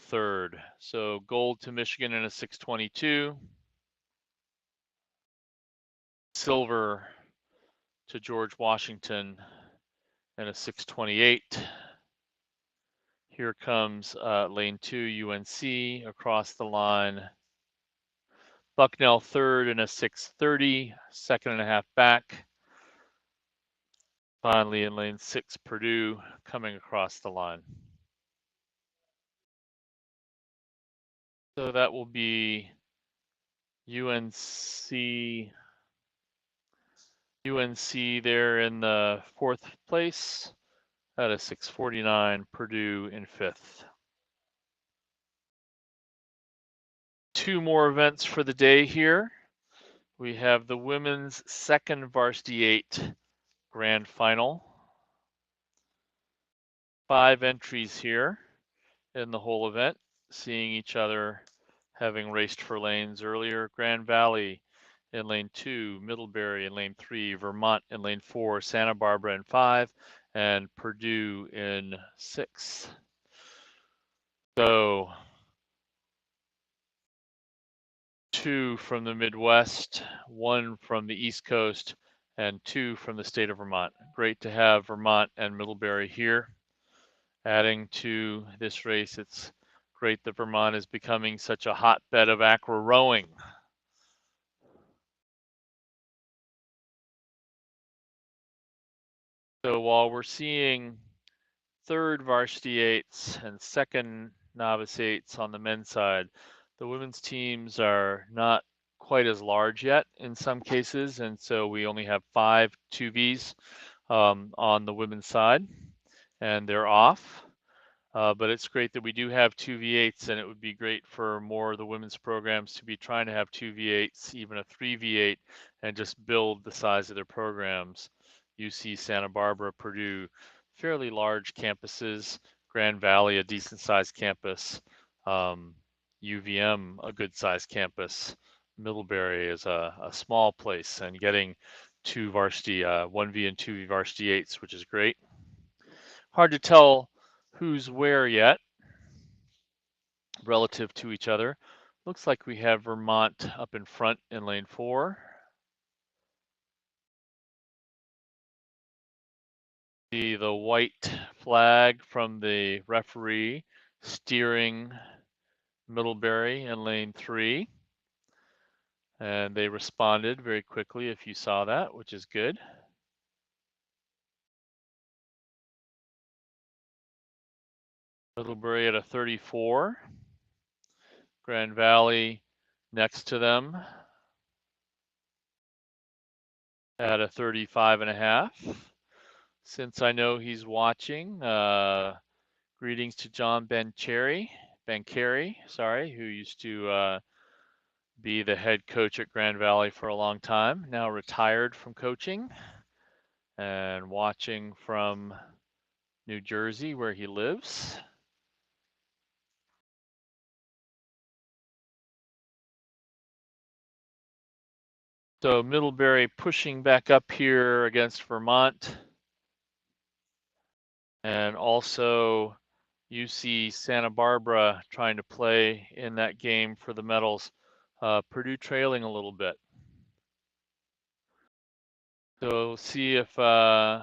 third. So gold to Michigan in a 622. Silver to George Washington in a 628. Here comes lane 2 UNC across the line. Bucknell third in a 630, second and a half back. Finally in lane 6 Purdue coming across the line. So that will be UNC there in the fourth place at a 649, Purdue in fifth. Two more events for the day here. We have the women's second varsity 8 grand final. 5 entries here in the whole event, seeing each other having raced for lanes earlier. Grand Valley in lane 2, Middlebury in lane 3, Vermont in lane 4, Santa Barbara in 5, and Purdue in 6. So 2 from the Midwest, 1 from the East Coast, and 2 from the state of Vermont. Great to have Vermont and Middlebury here. Adding to this race, it's great that Vermont is becoming such a hotbed of ACRA rowing. So while we're seeing third varsity 8s and second novice 8s on the men's side, the women's teams are not quite as large yet in some cases, and so we only have 5 2Vs on the women's side, and they're off. But it's great that we do have 2 V8s, and it would be great for more of the women's programs to be trying to have 2 V8s, even a 3 V8, and just build the size of their programs. UC Santa Barbara, Purdue, fairly large campuses. Grand Valley, a decent sized campus. UVM, a good sized campus. Middlebury is a small place, and getting 2 varsity, 1V and 2V varsity 8s, which is great. Hard to tell who's where yet relative to each other. Looks like we have Vermont up in front in lane 4. See the white flag from the referee steering Middlebury in lane 3. And they responded very quickly if you saw that, which is good. Middlebury at a 34. Grand Valley next to them at a 35.5. Since I know he's watching, greetings to John Bencarey, who used to be the head coach at Grand Valley for a long time, now retired from coaching and watching from New Jersey where he lives. So Middlebury pushing back up here against Vermont. And also UC Santa Barbara trying to play in that game for the medals. Purdue trailing a little bit. So see if the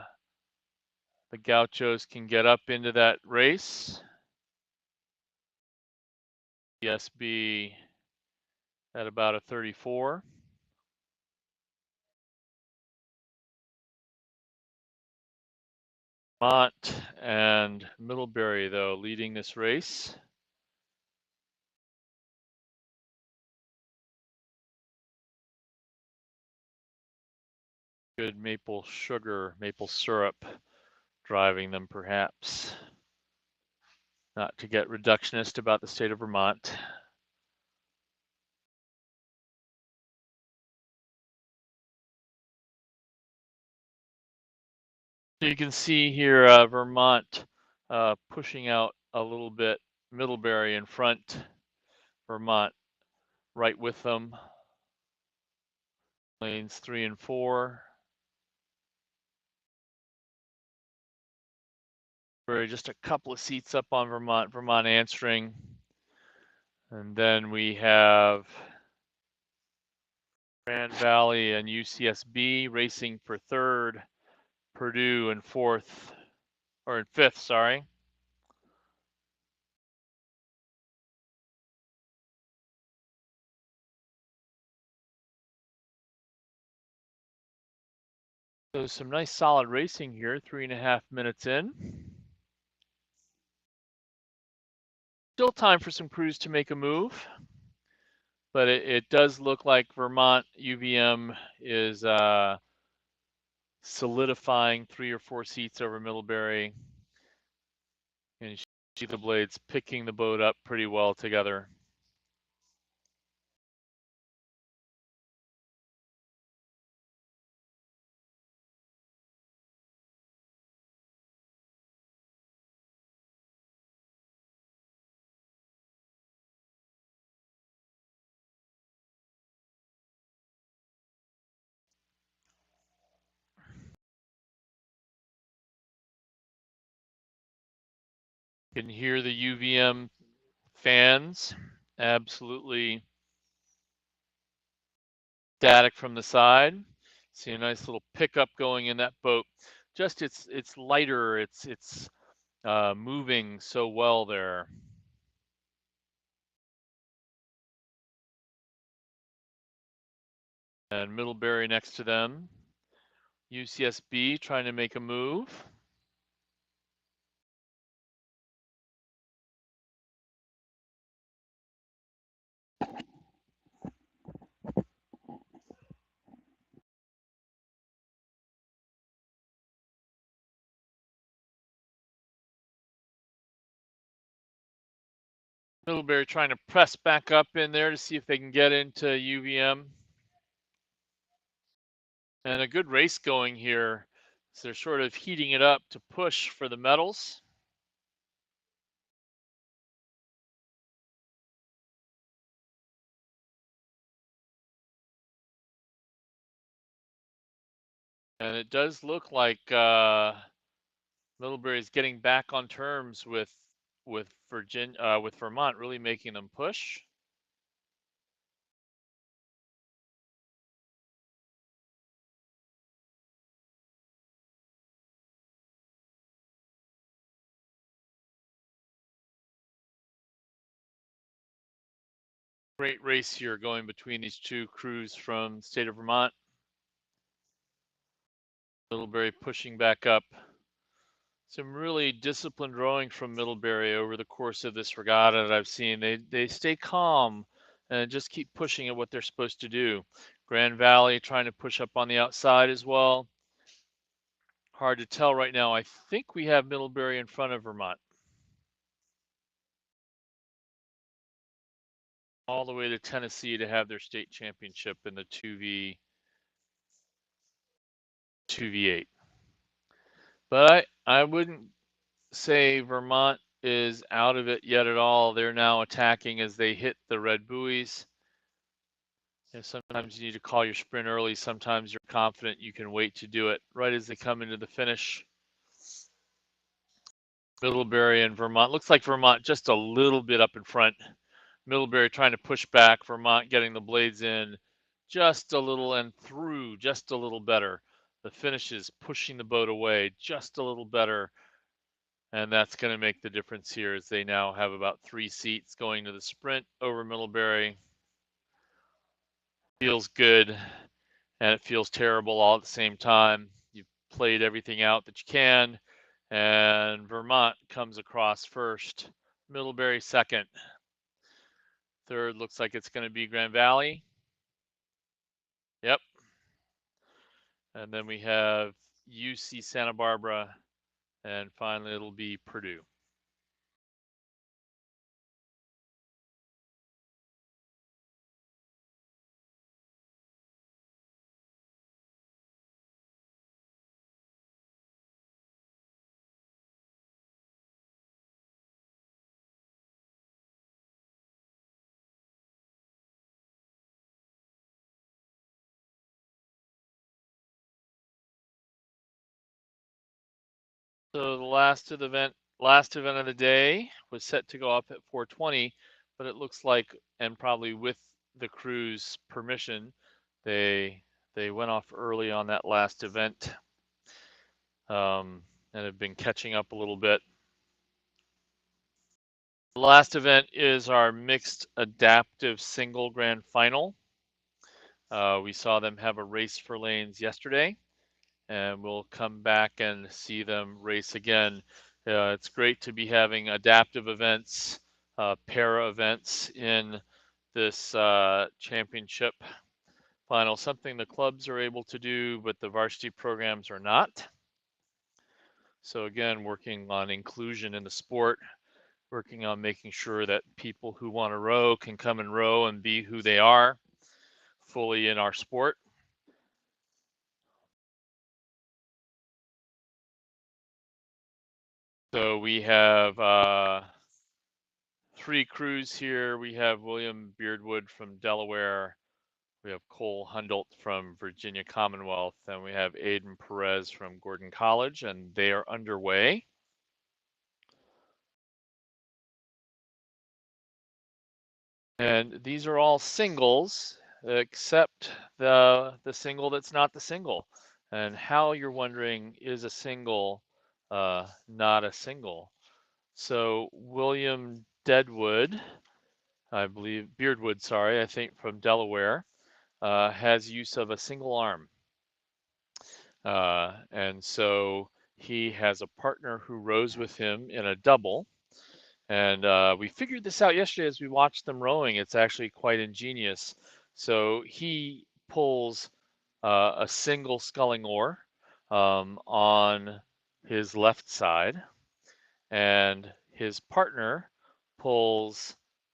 Gauchos can get up into that race. ESB at about a 34. Vermont and Middlebury, though, leading this race. Good maple sugar, maple syrup driving them, perhaps. not to get reductionist about the state of Vermont. So you can see here Vermont pushing out a little bit, Middlebury in front, Vermont right with them. Lanes 3 and 4. We're just a couple of seats up on Vermont, Vermont answering. And then we have Grand Valley and UCSB racing for third, Purdue in fourth, or in fifth, sorry. So some nice solid racing here, 3.5 minutes in. Still time for some crews to make a move, but it does look like Vermont UVM is solidifying 3 or 4 seats over Middlebury. And you see the blades picking the boat up pretty well together. You can hear the UVM fans absolutely static from the side. See a nice little pickup going in that boat. Just it's lighter, it's moving so well there. And Middlebury next to them. UCSB trying to make a move. Middlebury trying to press back up in there to see if they can get into UVM. And a good race going here. So they're sort of heating it up to push for the medals. And it does look like Middlebury is getting back on terms with Vermont, really making them push. Great race here going between these two crews from the state of Vermont. Middlebury pushing back up. Some really disciplined rowing from Middlebury over the course of this regatta that I've seen. They stay calm and just keep pushing at what they're supposed to do. Grand Valley trying to push up on the outside as well. Hard to tell right now. I think we have Middlebury in front of Vermont. All the way to Tennessee to have their state championship in the 2v8. But I wouldn't say Vermont is out of it yet at all. They're now attacking as they hit the red buoys. And sometimes you need to call your sprint early. Sometimes you're confident you can wait to do it right as they come into the finish. Middlebury and Vermont. Looks like Vermont just a little bit up in front. Middlebury trying to push back. Vermont getting the blades in just a little and through just a little better. The finish is pushing the boat away just a little better. And that's going to make the difference here as they now have about 3 seats going to the sprint over Middlebury. Feels good and it feels terrible all at the same time. You've played everything out that you can, and Vermont comes across first. Middlebury second. Third looks like it's going to be Grand Valley. Yep. And then we have UC Santa Barbara, and finally it'll be Purdue. So the last event of the day was set to go up at 4:20, but it looks like, and probably with the crew's permission, they they went off early on that last event, and have been catching up a little bit. The last event is our mixed adaptive single grand final. We saw them have a race for lanes yesterday, and we'll come back and see them race again. It's great to be having adaptive events, para events in this championship final, something the clubs are able to do, but the varsity programs are not. So again, working on inclusion in the sport, working on making sure that people who want to row can come and row and be who they are fully in our sport. So we have 3 crews here. We have William Beardwood from Delaware. We have Cole Hundelt from Virginia Commonwealth, and we have Aiden Perez from Gordon College, and they are underway. And these are all singles, except the single that's not the single. And how, you're wondering, is a single not a single? So William Deadwood, I believe, Beardwood, sorry, I think from Delaware, has use of a single arm. And so he has a partner who rows with him in a double. And we figured this out yesterday as we watched them rowing. It's actually quite ingenious. So he pulls a single sculling oar on his left side, and his partner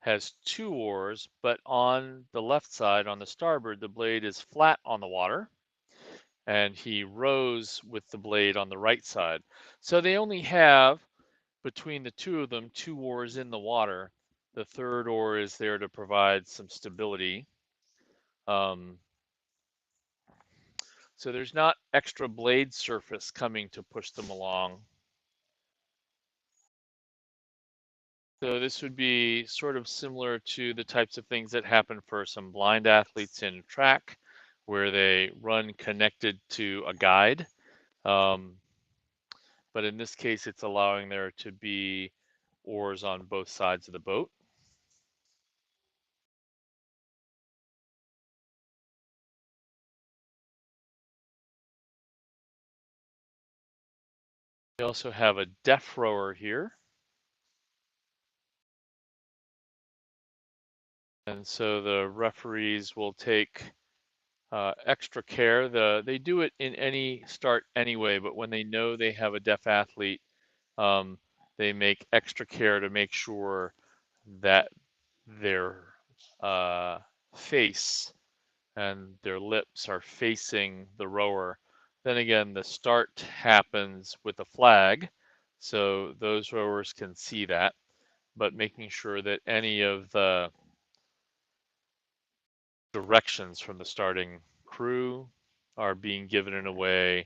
has 2 oars, but on the left side, on the starboard, the blade is flat on the water, and he rows with the blade on the right side. So they only have, between the 2 of them, 2 oars in the water. The 3rd oar is there to provide some stability. So there's not extra blade surface coming to push them along. So this would be sort of similar to the types of things that happen for some blind athletes in track, where they run connected to a guide. But in this case, it's allowing there to be oars on both sides of the boat. We also have a deaf rower here. And so the referees will take extra care. They do it in any start anyway, but when they know they have a deaf athlete, they make extra care to make sure that their face and their lips are facing the rower. Then again, the start happens with a flag, so those rowers can see that, but making sure that any of the directions from the starting crew are being given in a way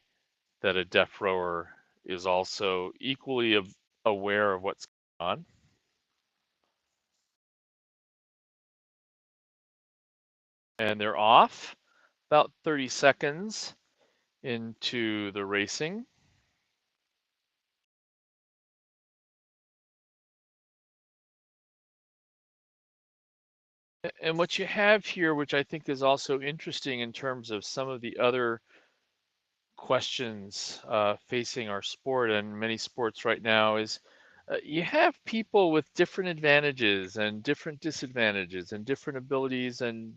that a deaf rower is also equally aware of what's going on. And they're off about 30 seconds into the racing. And what you have here, which I think is also interesting in terms of some of the other questions facing our sport and many sports right now, is you have people with different advantages and different disadvantages and different abilities and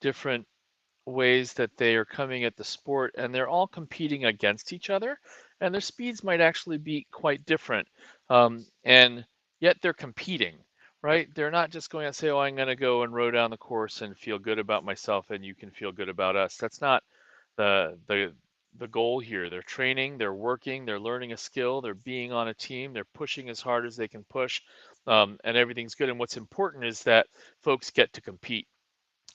different ways that they are coming at the sport, and they're all competing against each other, and their speeds might actually be quite different, and yet they're competing, right? They're not just going to say, oh, I'm going to go and row down the course and feel good about myself and you can feel good about us. That's not the goal here. They're training, they're working, they're learning a skill, they're being on a team, they're pushing as hard as they can push, and everything's good. And what's important is that folks get to compete.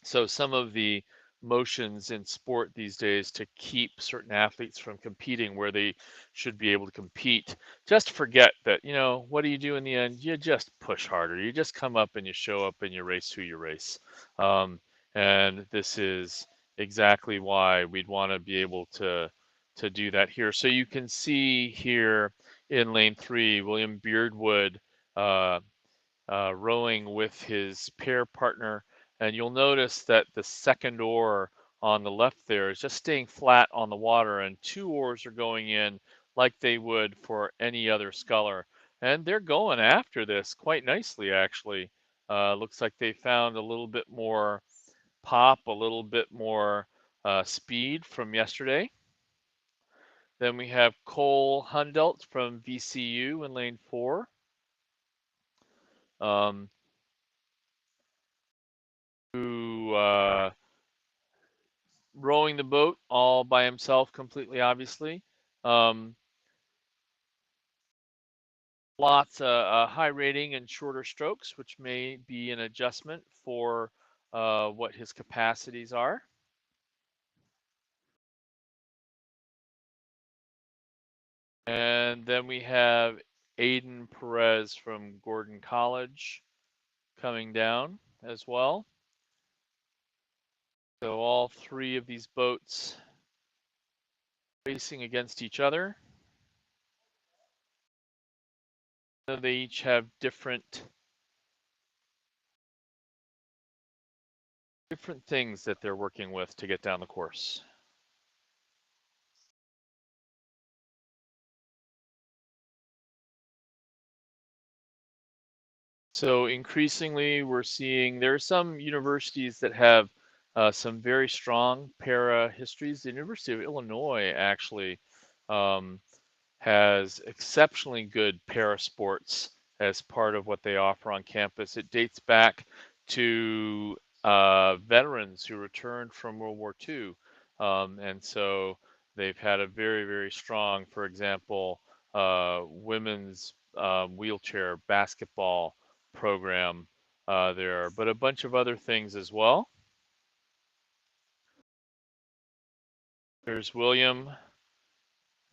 So some of the motions in sport these days to keep certain athletes from competing where they should be able to compete. Just forget that, what do you do in the end? You just push harder. You just come up and you show up and you race who you race. And this is exactly why we'd want to be able to do that here. So you can see here in lane 3, William Beardwood rowing with his pair partner. And you'll notice that the second oar on the left there is just staying flat on the water, and 2 oars are going in like they would for any other sculler. And they're going after this quite nicely, actually. Looks like they found a little bit more pop, a little bit more speed from yesterday. Then we have Cole Hundelt from VCU in lane 4. Who rowing the boat all by himself completely, obviously. Lots of high rating and shorter strokes, which may be an adjustment for what his capacities are. And then we have Aiden Perez from Gordon College coming down as well. So all 3 of these boats racing against each other. So they each have different things that they're working with to get down the course. So increasingly, we're seeing there are some universities that have some very strong para histories. The University of Illinois actually has exceptionally good para sports as part of what they offer on campus. It dates back to veterans who returned from World War II. And so they've had a very, very strong, for example, women's wheelchair basketball program there, but a bunch of other things as well. There's William,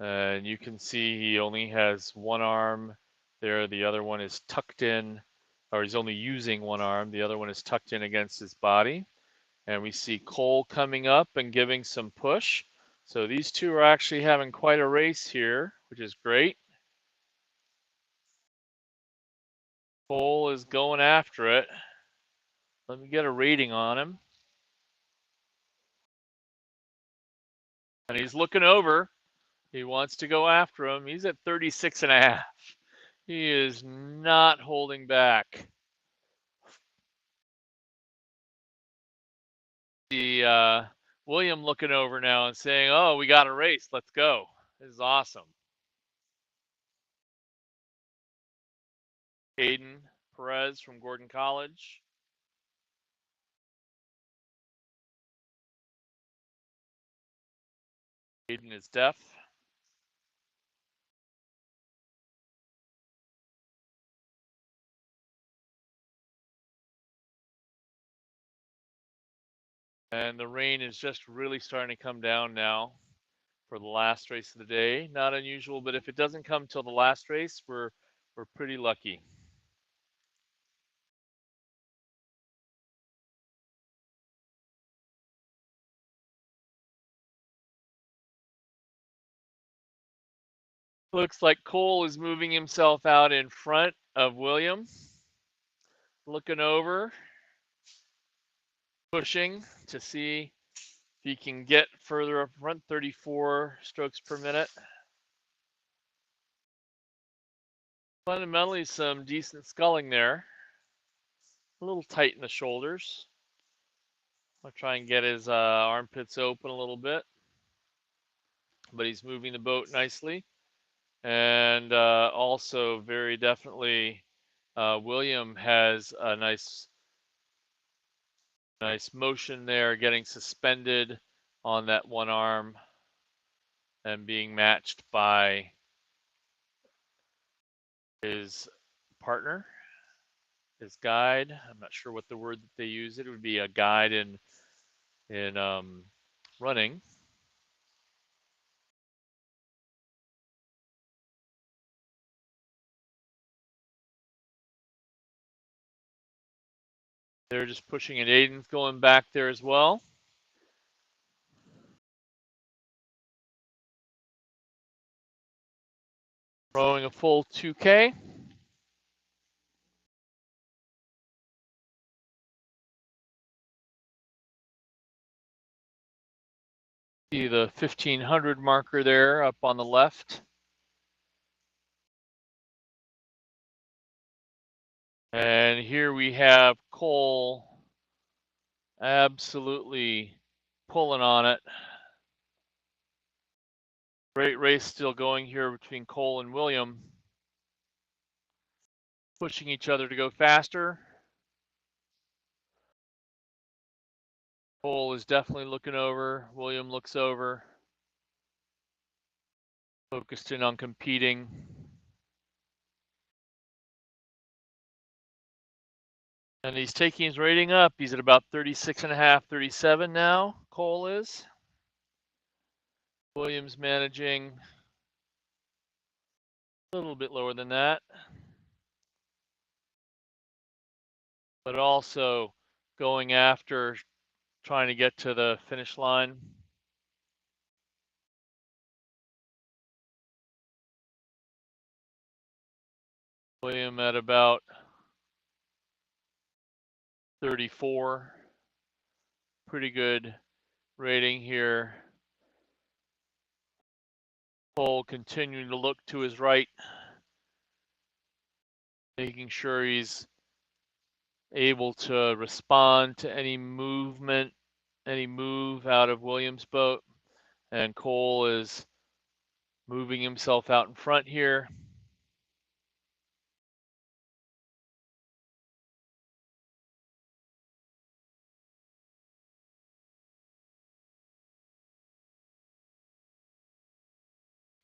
and you can see he only has one arm there. The other one is tucked in, or he's only using one arm. The other one is tucked in against his body. And we see Cole coming up and giving some push. So these 2 are actually having quite a race here, which is great. Cole is going after it. Let me get a rating on him. And he's looking over. He wants to go after him. He's at 36.5. He is not holding back. The William looking over now and saying, "Oh, we got a race. Let's go." This is awesome. Aiden Perez from Gordon College. Aiden is deaf. And the rain is just really starting to come down now for the last race of the day. Not unusual, but if it doesn't come till the last race, we're pretty lucky. Looks like Cole is moving himself out in front of William. Looking over, pushing to see if he can get further up front, 34 strokes per minute. Fundamentally, some decent sculling there. A little tight in the shoulders. I'll try and get his armpits open a little bit. But he's moving the boat nicely. And also very definitely William has a nice motion there, getting suspended on that one arm and being matched by his partner, his guide. I'm not sure what the word that they use. It would be a guide in in running. They're just pushing it. Aiden's going back there as well. Throwing a full 2K. See the 1500 marker there up on the left. And here we have Cole absolutely pulling on it. Great race still going here between Cole and William. Pushing each other to go faster. Cole is definitely looking over. William looks over. Focused in on competing. And he's taking his rating up. He's at about 36.5, 37 now, Cole is. Williams managing a little bit lower than that. But also going after trying to get to the finish line. William at about 34. Pretty good rating here. Cole continuing to look to his right, making sure he's able to respond to any movement, any move out of Williams' boat. And Cole is moving himself out in front here.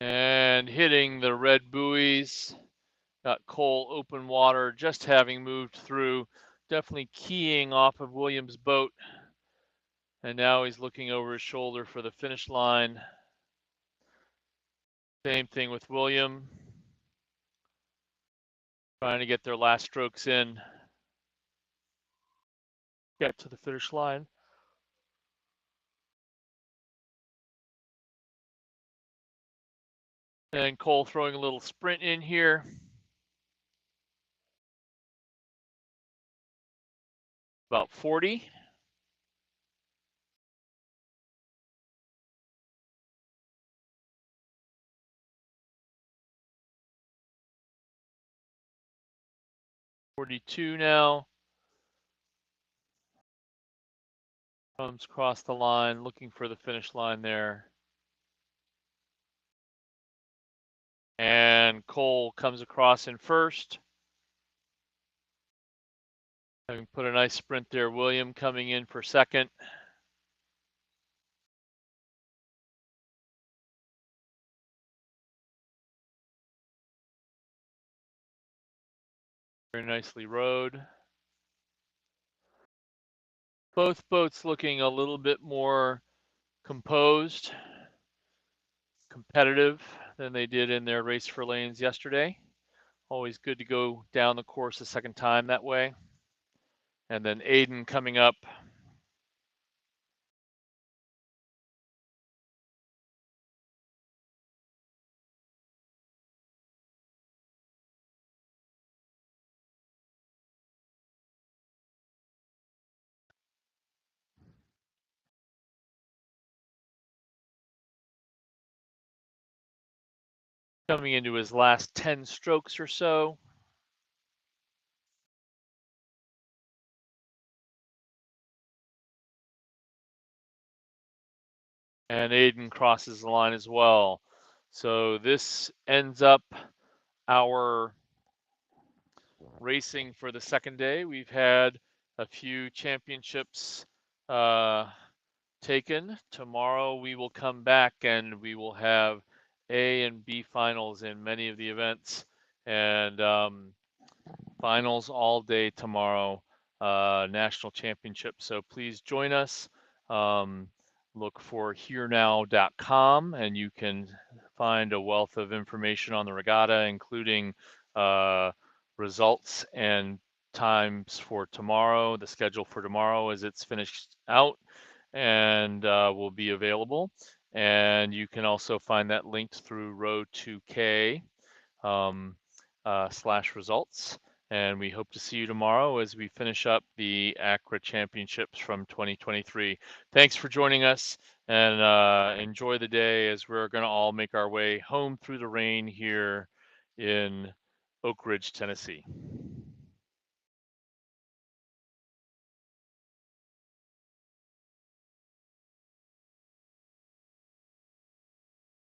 And hitting the red buoys. Got Cole open water, just having moved through, definitely keying off of Williams' boat. And now he's looking over his shoulder for the finish line. Same thing with William. Trying to get their last strokes in. Get to the finish line. And Cole throwing a little sprint in here. About 40. .42 now. Comes across the line, looking for the finish line there. And Cole comes across in first. Having put a nice sprint there. William coming in for second. Very nicely rowed. Both boats looking a little bit more composed, competitive than they did in their race for lanes yesterday. Always good to go down the course a second time that way. And then Aiden coming up. Coming into his last 10 strokes or so. And Aiden crosses the line as well. So this ends up our racing for the second day. We've had a few championships taken. Tomorrow we will come back and we will have A and B finals in many of the events, and finals all day tomorrow, national championship. So please join us. um, look for herenow.com, and you can find a wealth of information on the regatta, including uh, results and times for tomorrow, the schedule for tomorrow as it's finished out and will be available. And you can also find that linked through row 2K um, slash results. And we hope to see you tomorrow as we finish up the ACRA Championships from 2023. Thanks for joining us, and enjoy the day as we're going to all make our way home through the rain here in Oak Ridge, Tennessee.